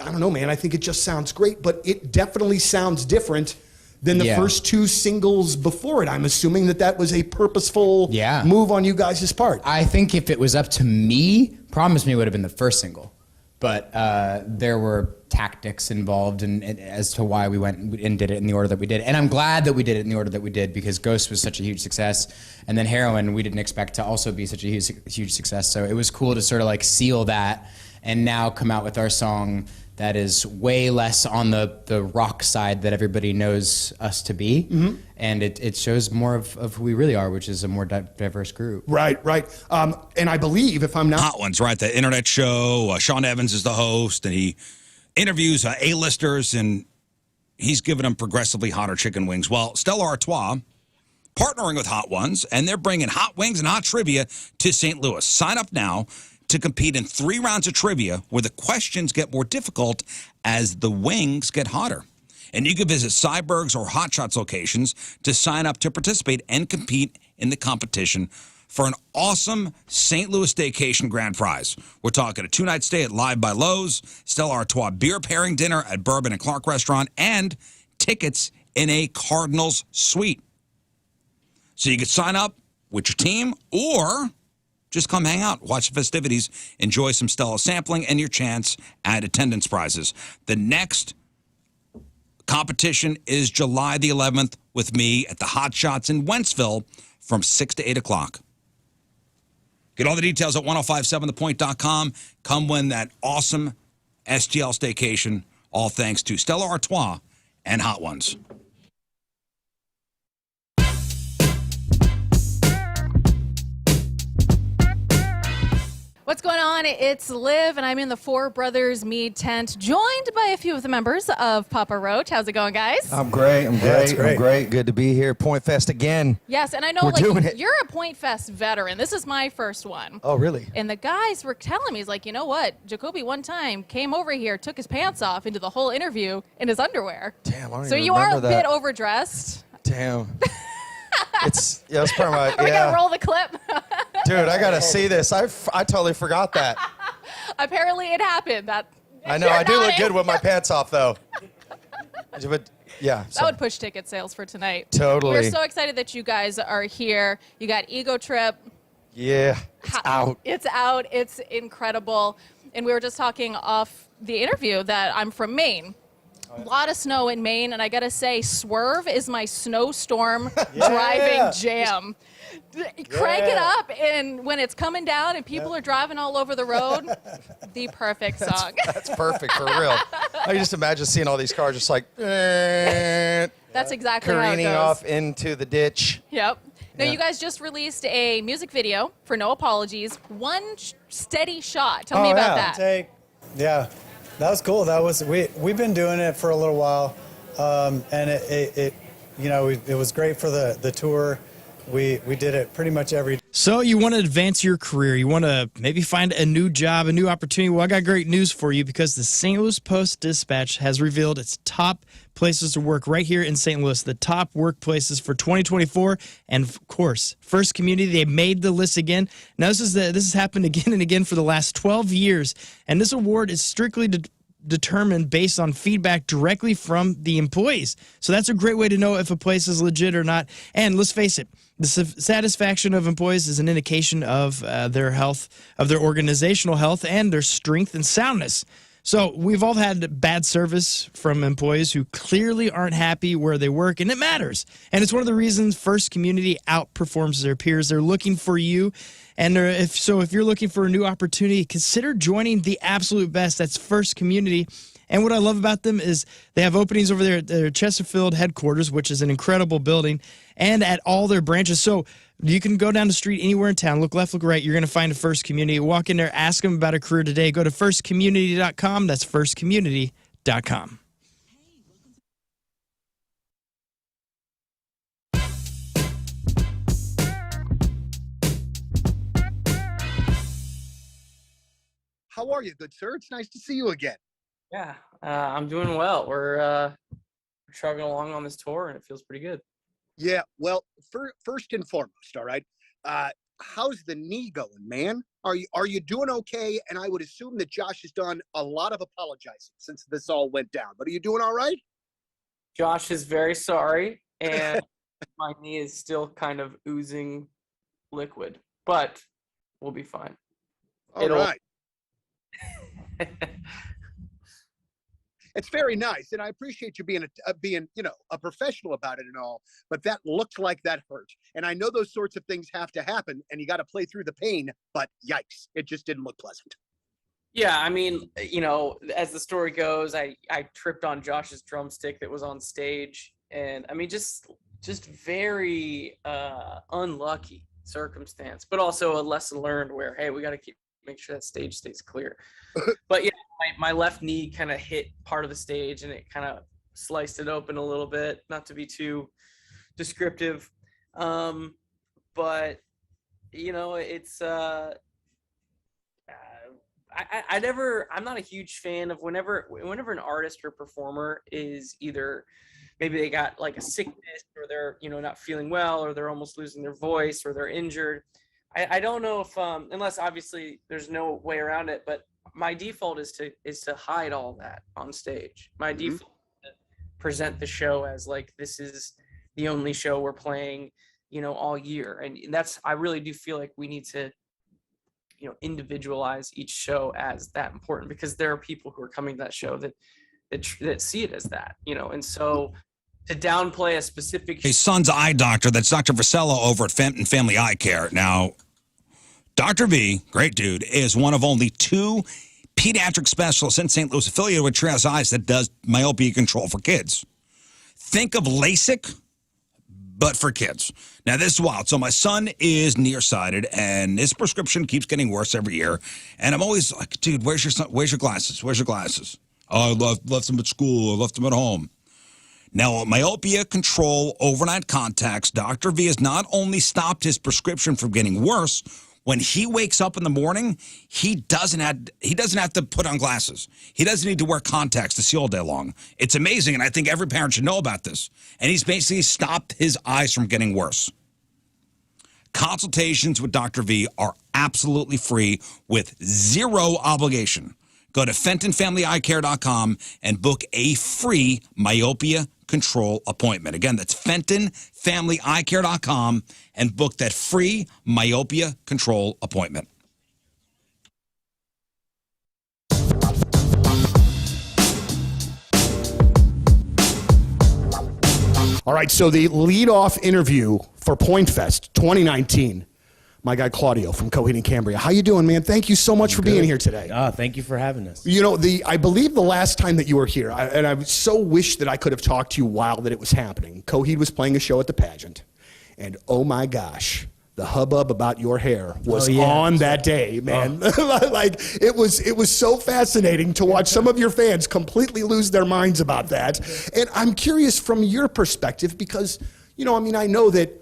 I don't know, man, I think it just sounds great, but it definitely sounds different than the first two singles before it. I'm assuming that was a purposeful move on you guys' part. I think if it was up to me, Promise Me would have been the first single. But there were tactics involved and as to why we went and did it in the order that we did. And I'm glad that we did it in the order that we did, because Ghost was such a huge success. And then Heroin, we didn't expect to also be such a huge success. So it was cool to sort of like seal that and now come out with our song that is way less on the rock side that everybody knows us to be. Mm-hmm. And it shows more of who we really are, which is a more diverse group. Right. And I believe, if I'm not... Hot Ones, right? The internet show. Sean Evans is the host, and he interviews A-listers, and he's giving them progressively hotter chicken wings. Well, Stella Artois partnering with Hot Ones, and they're bringing hot wings and hot trivia to St. Louis. Sign up now to compete in 3 rounds of trivia where the questions get more difficult as the wings get hotter. And you can visit Cyberg's or Hot Shots locations to sign up to participate and compete in the competition for an awesome St. Louis staycation grand prize. We're talking a 2-night stay at Live by Lowe's, Stella Artois beer pairing dinner at Bourbon and Clark Restaurant, and tickets in a Cardinals suite. So you can sign up with your team, or just come hang out, watch the festivities, enjoy some Stella sampling, and your chance at attendance prizes. The next competition is July the 11th with me at the Hot Shots in Wentzville from 6 to 8 o'clock. Get all the details at 1057thepoint.com. Come win that awesome STL staycation, all thanks to Stella Artois and Hot Ones. What's going on? It's Liv, and I'm in the Four Brothers Mead tent, joined by a few of the members of Papa Roach. How's it going, guys? I'm great. I'm great. Good to be here. Point Fest again. Yes, and I know you're a Point Fest veteran. This is my first one. Oh, really? And the guys were telling me, he's like, you know what? Jacoby one time came over here, took his pants off into the whole interview in his underwear. Damn, I don't so even you are remember a that. bit overdressed. Damn. It's part of my. Are we gonna roll the clip? Dude, I gotta see this. I totally forgot that. Apparently, it happened. I know. I do look good with my pants off, though. But yeah, that would push ticket sales for tonight. Totally. We're so excited that you guys are here. You got Ego Trip. Yeah, it's out. It's out. It's incredible. And we were just talking off the interview that I'm from Maine. A lot of snow in Maine, and I gotta say, Swerve is my snowstorm driving jam. Crank it up, and when it's coming down and people are driving all over the road, the perfect song. That's perfect, for real. I can just imagine seeing all these cars just like that's exactly how it careening goes. off into the ditch. Yep. Now, Yeah. you guys just released a music video for No Apologies. One steady shot. Tell me about that. Yeah, that was cool. That was we've been doing it for a little while, and it was great for the tour. We did it pretty much every day. So you want to advance your career. You want to maybe find a new job, a new opportunity. Well, I got great news for you, because the St. Louis Post-Dispatch has revealed its top places to work right here in St. Louis, the top workplaces for 2024. And of course, First Community, they made the list again. Now, this has happened again and again for the last 12 years. And this award is strictly determined based on feedback directly from the employees. So that's a great way to know if a place is legit or not. And let's face it, the satisfaction of employees is an indication of their health, of their organizational health, and their strength and soundness. So we've all had bad service from employees who clearly aren't happy where they work, and it matters. And it's one of the reasons First Community outperforms their peers. They're looking for you. And if you're looking for a new opportunity, consider joining the absolute best. That's First Community. And what I love about them is they have openings over there at their Chesterfield headquarters, which is an incredible building, and at all their branches. So you can go down the street anywhere in town, look left, look right, you're going to find a First Community. Walk in there, ask them about a career today. Go to firstcommunity.com. That's firstcommunity.com. How are you, good sir? It's nice to see you again. Yeah, I'm doing well. We're chugging along on this tour, and it feels pretty good. Yeah, well, first and foremost, all right, how's the knee going, man? Are you doing okay? And I would assume that Josh has done a lot of apologizing since this all went down. But are you doing all right? Josh is very sorry, and my knee is still kind of oozing liquid, but we'll be fine. All right. It's very nice, and I appreciate you being a professional about it and all. But that looked like that hurt, and I know those sorts of things have to happen, and you got to play through the pain. But yikes, it just didn't look pleasant. Yeah, I mean, as the story goes, I tripped on Josh's drumstick that was on stage, and I mean, just very unlucky circumstance, but also a lesson learned where, hey, we got to make sure that stage stays clear. But yeah, my left knee kind of hit part of the stage, and it kind of sliced it open a little bit, not to be too descriptive. But it's I'm not a huge fan of whenever an artist or performer is either maybe they got like a sickness, or they're not feeling well, or they're almost losing their voice, or they're injured. I don't know if unless obviously there's no way around it, but my default is to hide all that on stage. My default is to present the show as like, this is the only show we're playing, all year. And I really do feel like we need to individualize each show as that important, because there are people who are coming to that show that see it as that, and so to downplay a specific His son's eye doctor, that's Dr. Vasella over at Fenton Family Eye Care. Now, Dr. V, great dude, is one of only 2 pediatric specialists in St. Louis affiliated with Trias Eyes that does myopia control for kids. Think of LASIK, but for kids. Now, this is wild. So my son is nearsighted, and his prescription keeps getting worse every year. And I'm always like, dude, where's your glasses? Where's your glasses? Oh, I left them at school. I left them at home. Now, myopia control overnight contacts, Dr. V has not only stopped his prescription from getting worse, when he wakes up in the morning, he doesn't have to put on glasses. He doesn't need to wear contacts to see all day long. It's amazing, and I think every parent should know about this. And he's basically stopped his eyes from getting worse. Consultations with Dr. V are absolutely free with 0 obligation. Go to FentonFamilyEyeCare.com and book a free myopia control appointment. Again, that's FentonFamilyEyeCare.com and book that free myopia control appointment. All right, so the lead-off interview for Point Fest 2019. My guy Claudio from Coheed and Cambria. How you doing, man? Thank you so much for being here today. Thank you for having us. I believe the last time that you were here, and I so wish that I could have talked to you while that it was happening. Coheed was playing a show at the pageant, and oh my gosh, the hubbub about your hair was on that day, man. Like it was so fascinating to watch some of your fans completely lose their minds about that. And I'm curious from your perspective, because I know that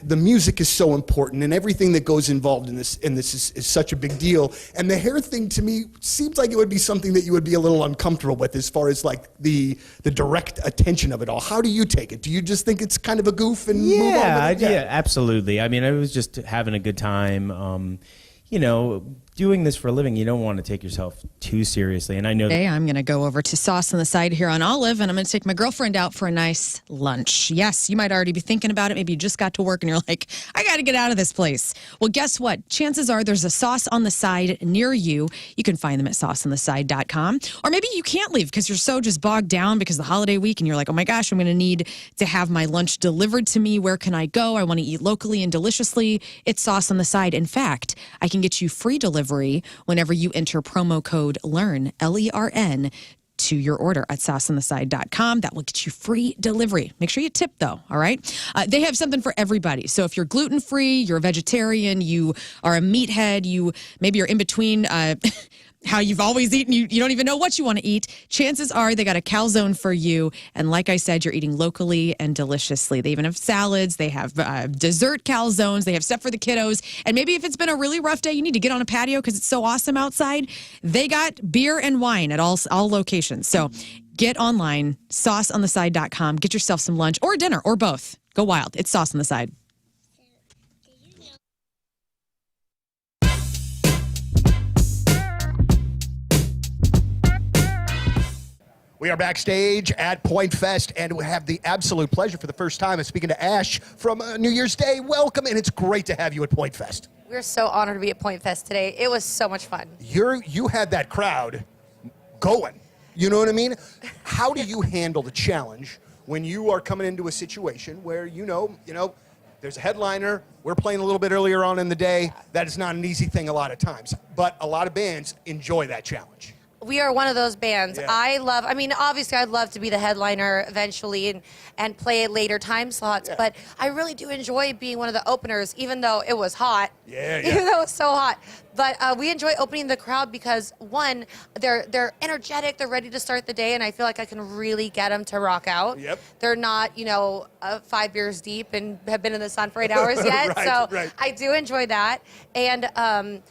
the music is so important, and everything that goes involved in this is such a big deal. And the hair thing, to me, seems like it would be something that you would be a little uncomfortable with, as far as like the direct attention of it all. How do you take it? Do you just think it's kind of a goof and move on with it? Yeah, absolutely. I mean, I was just having a good time. Doing this for a living, you don't want to take yourself too seriously. And I know today I'm going to go over to Sauce on the Side here on Olive, and I'm going to take my girlfriend out for a nice lunch. Yes, you might already be thinking about it. Maybe you just got to work and you're like, I got to get out of this place. Well, guess what? Chances are there's a Sauce on the Side near you. You can find them at sauceontheside.com. Or maybe you can't leave because you're so just bogged down because of the holiday week, and you're like, oh my gosh, I'm going to need to have my lunch delivered to me. Where can I go? I want to eat locally and deliciously. It's Sauce on the Side. In fact, I can get you free delivery whenever you enter promo code LERN, L-E-R-N, to your order at sauceontheside.com. That will get you free delivery. Make sure you tip, though, all right? They have something for everybody. So if you're gluten-free, you're a vegetarian, you are a meathead, maybe you're in between how you've always eaten, you don't even know what you want to eat, chances are they got a calzone for you. And like I said, you're eating locally and deliciously. They even have salads. They have dessert calzones. They have stuff for the kiddos. And maybe if it's been a really rough day, you need to get on a patio because it's so awesome outside. They got beer and wine at all locations. So get online, sauceontheside.com. Get yourself some lunch or dinner or both. Go wild. It's Sauce on the Side. We are backstage at Point Fest, and we have the absolute pleasure for the first time of speaking to Ash from New Year's Day. Welcome, and it's great to have you at Point Fest. We're so honored to be at Point Fest today. It was so much fun. You had that crowd going. You know what I mean? How do you handle the challenge when you are coming into a situation where you know, there's a headliner, we're playing a little bit earlier on in the day. That is not an easy thing a lot of times, but a lot of bands enjoy that challenge. We are one of those bands. Yeah. Obviously I'd love to be the headliner eventually and play at later time slots, but I really do enjoy being one of the openers, even though it was hot. Yeah. Even though it was so hot. But we enjoy opening the crowd because, one, they're energetic, they're ready to start the day, and I feel like I can really get them to rock out. Yep. They're not, 5 beers deep and have been in the sun for 8 hours yet. Right. I do enjoy that. And I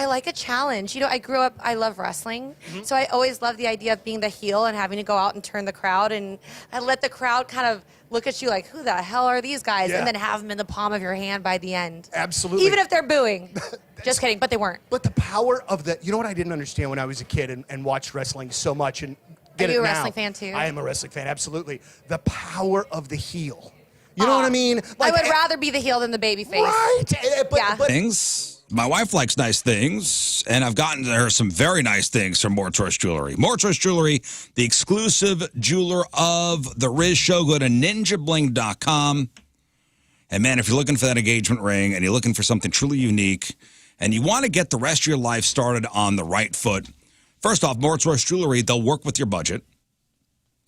like a challenge. I grew up, I love wrestling. Mm-hmm. So I always love the idea of being the heel and having to go out and turn the crowd. And I let the crowd kind of look at you like, who the hell are these guys? Yeah. And then have them in the palm of your hand by the end. Absolutely. Even if they're booing. Just kidding, but they weren't. But the power of you know what I didn't understand when I was a kid and watched wrestling so much and get Are you it a now. wrestling fan too? I am a wrestling fan, absolutely. The power of the heel. You know what I mean? I would rather be the heel than the baby face. Right. Things. My wife likes nice things, and I've gotten her some very nice things from More Choice Jewelry. More Choice Jewelry, the exclusive jeweler of the Riz Show. Go to ninjabling.com. And man, if you're looking for that engagement ring and you're looking for something truly unique and you want to get the rest of your life started on the right foot, first off, More Choice Jewelry, they'll work with your budget.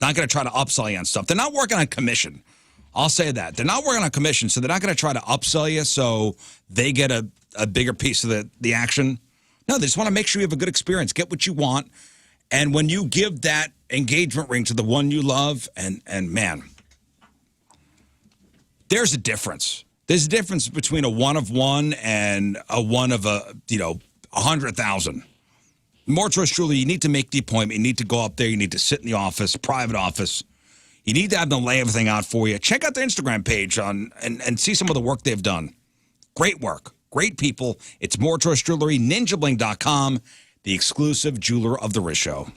Not going to try to upsell you on stuff. They're not working on commission. I'll say that. They're not working on commission, so they're not going to try to upsell you so they get a bigger piece of the action. No, they just want to make sure you have a good experience. Get what you want. And when you give that engagement ring to the one you love, and man, there's a difference. There's a difference between a one of one and a one of 100,000. More Choice Jewelry, you need to make the appointment. You need to go up there. You need to sit in the office, private office. You need to have them lay everything out for you. Check out their Instagram page and see some of the work they've done. Great work. Great people. It's More Choice Jewelry, ninjabling.com, the exclusive jeweler of the Riz Show.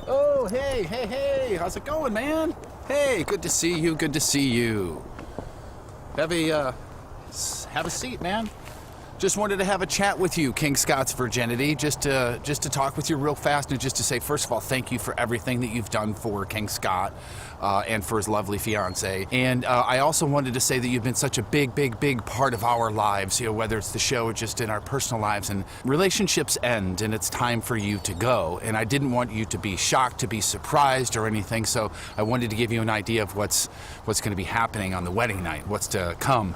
Oh, hey. How's it going, man? Hey, good to see you. Good to see you. Have a seat, man. Just wanted to have a chat with you, King Scott's Virginity, just to talk with you real fast and just to say, first of all, thank you for everything that you've done for King Scott and for his lovely fiance. And I also wanted to say that you've been such a big part of our lives, whether it's the show or just in our personal lives. And relationships end, and it's time for you to go. And I didn't want you to be shocked, to be surprised or anything, so I wanted to give you an idea of what's going to be happening on the wedding night, what's to come,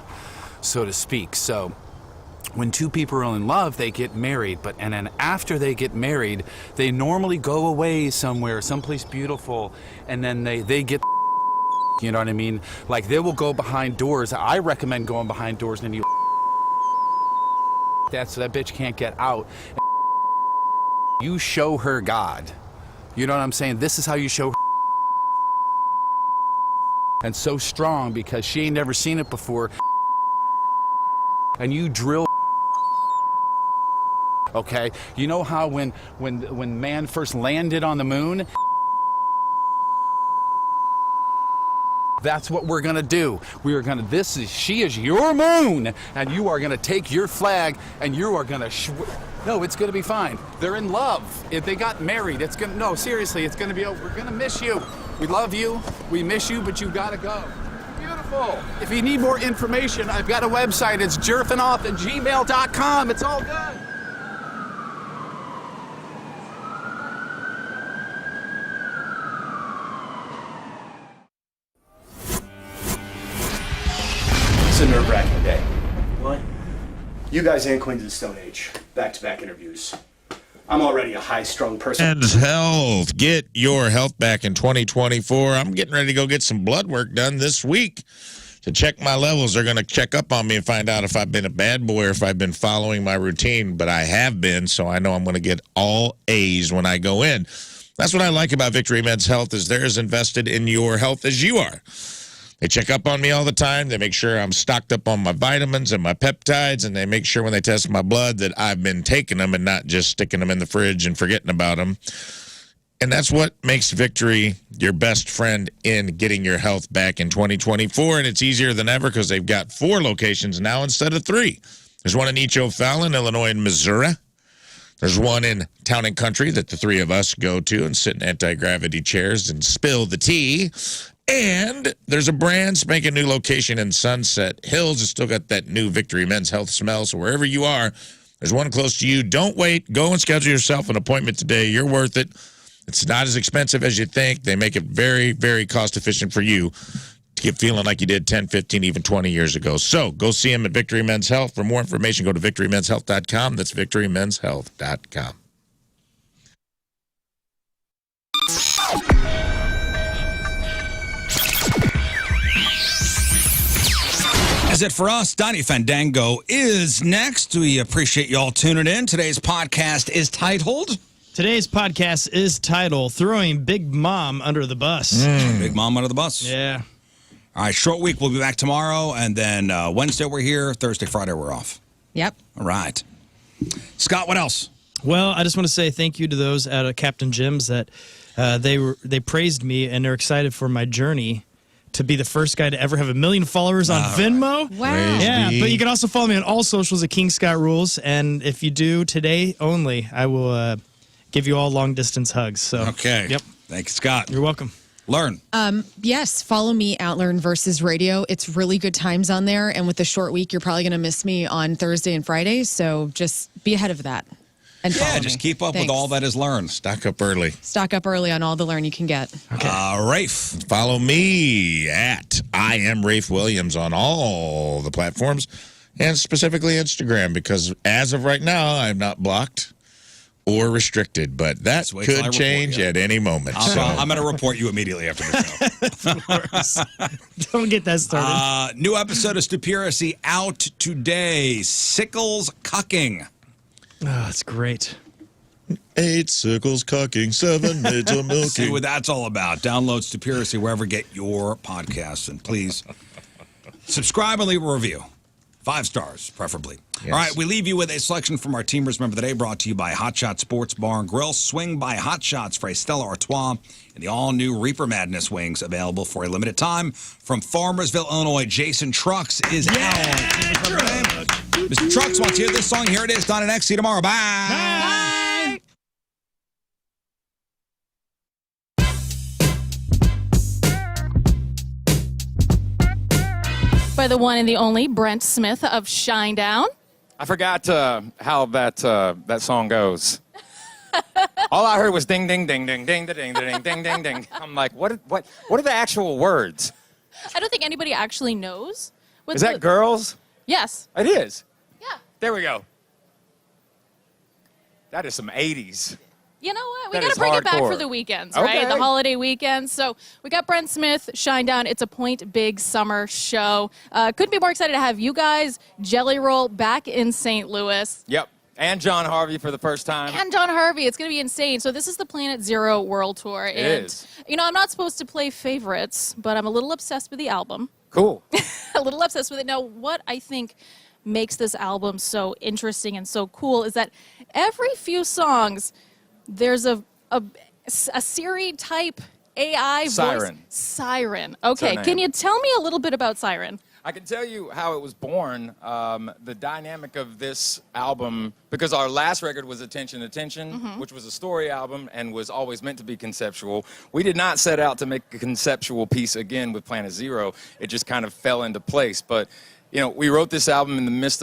so to speak. So when two people are in love, they get married, and then after they get married, they normally go away somewhere, someplace beautiful, and then they get, you know what I mean? Like, they will go behind doors. I recommend going behind doors and you that so that bitch can't get out. You show her God. You know what I'm saying? This is how you show her. And so strong because she ain't never seen it before. And you drill. Okay, you know how when man first landed on the moon? That's what we're gonna do. She is your moon, and you are gonna take your flag, and you are gonna. No, it's gonna be fine. They're in love. If they got married, seriously, it's gonna be over. We're gonna miss you. We love you. We miss you, but you gotta go. Beautiful. If you need more information, I've got a website. It's jerfinoff@gmail.com. It's all good. It's a nerve-wracking day. What? You guys and Queens of the Stone Age, back-to-back interviews. I'm already a high-strung person. And health. Get your health back in 2024. I'm getting ready to go get some blood work done this week to check my levels. They're going to check up on me and find out if I've been a bad boy or if I've been following my routine, but I have been, so I know I'm going to get all A's when I go in. That's what I like about Victory Men's Health is they're as invested in your health as you are. They check up on me all the time. They make sure I'm stocked up on my vitamins and my peptides, and they make sure when they test my blood that I've been taking them and not just sticking them in the fridge and forgetting about them. And that's what makes Victory your best friend in getting your health back in 2024. And it's easier than ever because they've got 4 locations now instead of 3. There's one in East O'Fallon, Illinois, and Missouri. There's one in Town and Country that the 3 of us go to and sit in anti-gravity chairs and spill the tea. And there's a brand spanking new location in Sunset Hills. It's still got that new Victory Men's Health smell. So wherever you are, there's one close to you. Don't wait. Go and schedule yourself an appointment today. You're worth it. It's not as expensive as you think. They make it very, very cost efficient for you to get feeling like you did 10, 15, even 20 years ago. So go see them at Victory Men's Health. For more information, go to victorymenshealth.com. That's victorymenshealth.com. Is it for us? Donnie Fandango is next. We appreciate you all tuning in. Today's podcast is titled... Throwing Big Mom Under the Bus. Big Mom Under the Bus. Yeah. All right, short week. We'll be back tomorrow, and then Wednesday we're here. Thursday, Friday we're off. Yep. All right. Scott, what else? Well, I just want to say thank you to those at Captain Jim's that they praised me, and they're excited for my journey to be the first guy to ever have 1 million followers on Venmo. Wow. Yeah, but you can also follow me on all socials at King Scott Rules, and if you do today only, I will give you all long-distance hugs. So okay. Yep. Thanks, Scott. You're welcome. Learn. Yes, follow me at Lern versus Radio. It's really good times on there, and with the short week, you're probably going to miss me on Thursday and Friday, so just be ahead of that. And follow just me. keep up Thanks. with all that is Learn. Stock up early. Stock up early on all the Learn you can get. Okay. Rafe. Follow me at I am Rafe Williams on all the platforms, and specifically Instagram, because as of right now, I'm not blocked or restricted, but that could change at any moment. I'm going to report you immediately after the show. Don't get that started. New episode of Stupiracy out today. Sickles cucking. Oh, that's great. 8 sickles cucking, 7 maids are milking. See what that's all about. Download Stupiracy wherever you get your podcasts, and please subscribe and leave a review. 5 stars, preferably. Yes. All right, we leave you with a selection from our Teamers Member of the Day, brought to you by Hot Shot Sports Bar and Grill. Swing by Hot Shots for a Stella Artois and the all-new Reaper Madness wings, available for a limited time. From Farmersville, Illinois, Jason Trucks is out. Mr. Trucks wants to hear this song. Here it is. Done and X. See you tomorrow. Bye. Bye. By the one and the only Brent Smith of Shinedown. I forgot how that song goes. All I heard was ding, ding, ding, ding, ding, ding, ding, ding, ding, ding. I'm like, what are the actual words? I don't think anybody actually knows. Is that girls? Yes. It is. Yeah. There we go. That is some 80s. You know what? We That got is to bring it back hardcore. for the weekends, right? Okay. The holiday weekends. So we got Brent Smith, Shinedown. It's a Point Big summer show. Couldn't be more excited to have you guys, Jelly Roll, back in St. Louis. Yep. And John Harvey for the first time. And John Harvey. It's going to be insane. So this is the Planet Zero World Tour. It and, is. You know, I'm not supposed to play favorites, but I'm a little obsessed with the album. Cool. A little obsessed with it. Now, what I think makes this album so interesting and so cool is that every few songs, there's a Siri type AI Siren. voice. Siren. That's her Okay, name. can you tell me a little bit about Siren? I can tell you how it was born, the dynamic of this album, because our last record was Attention, Attention, which was a story album and was always meant to be conceptual. We did not set out to make a conceptual piece again with Planet Zero. It just kind of fell into place. But, you know, we wrote this album in the midst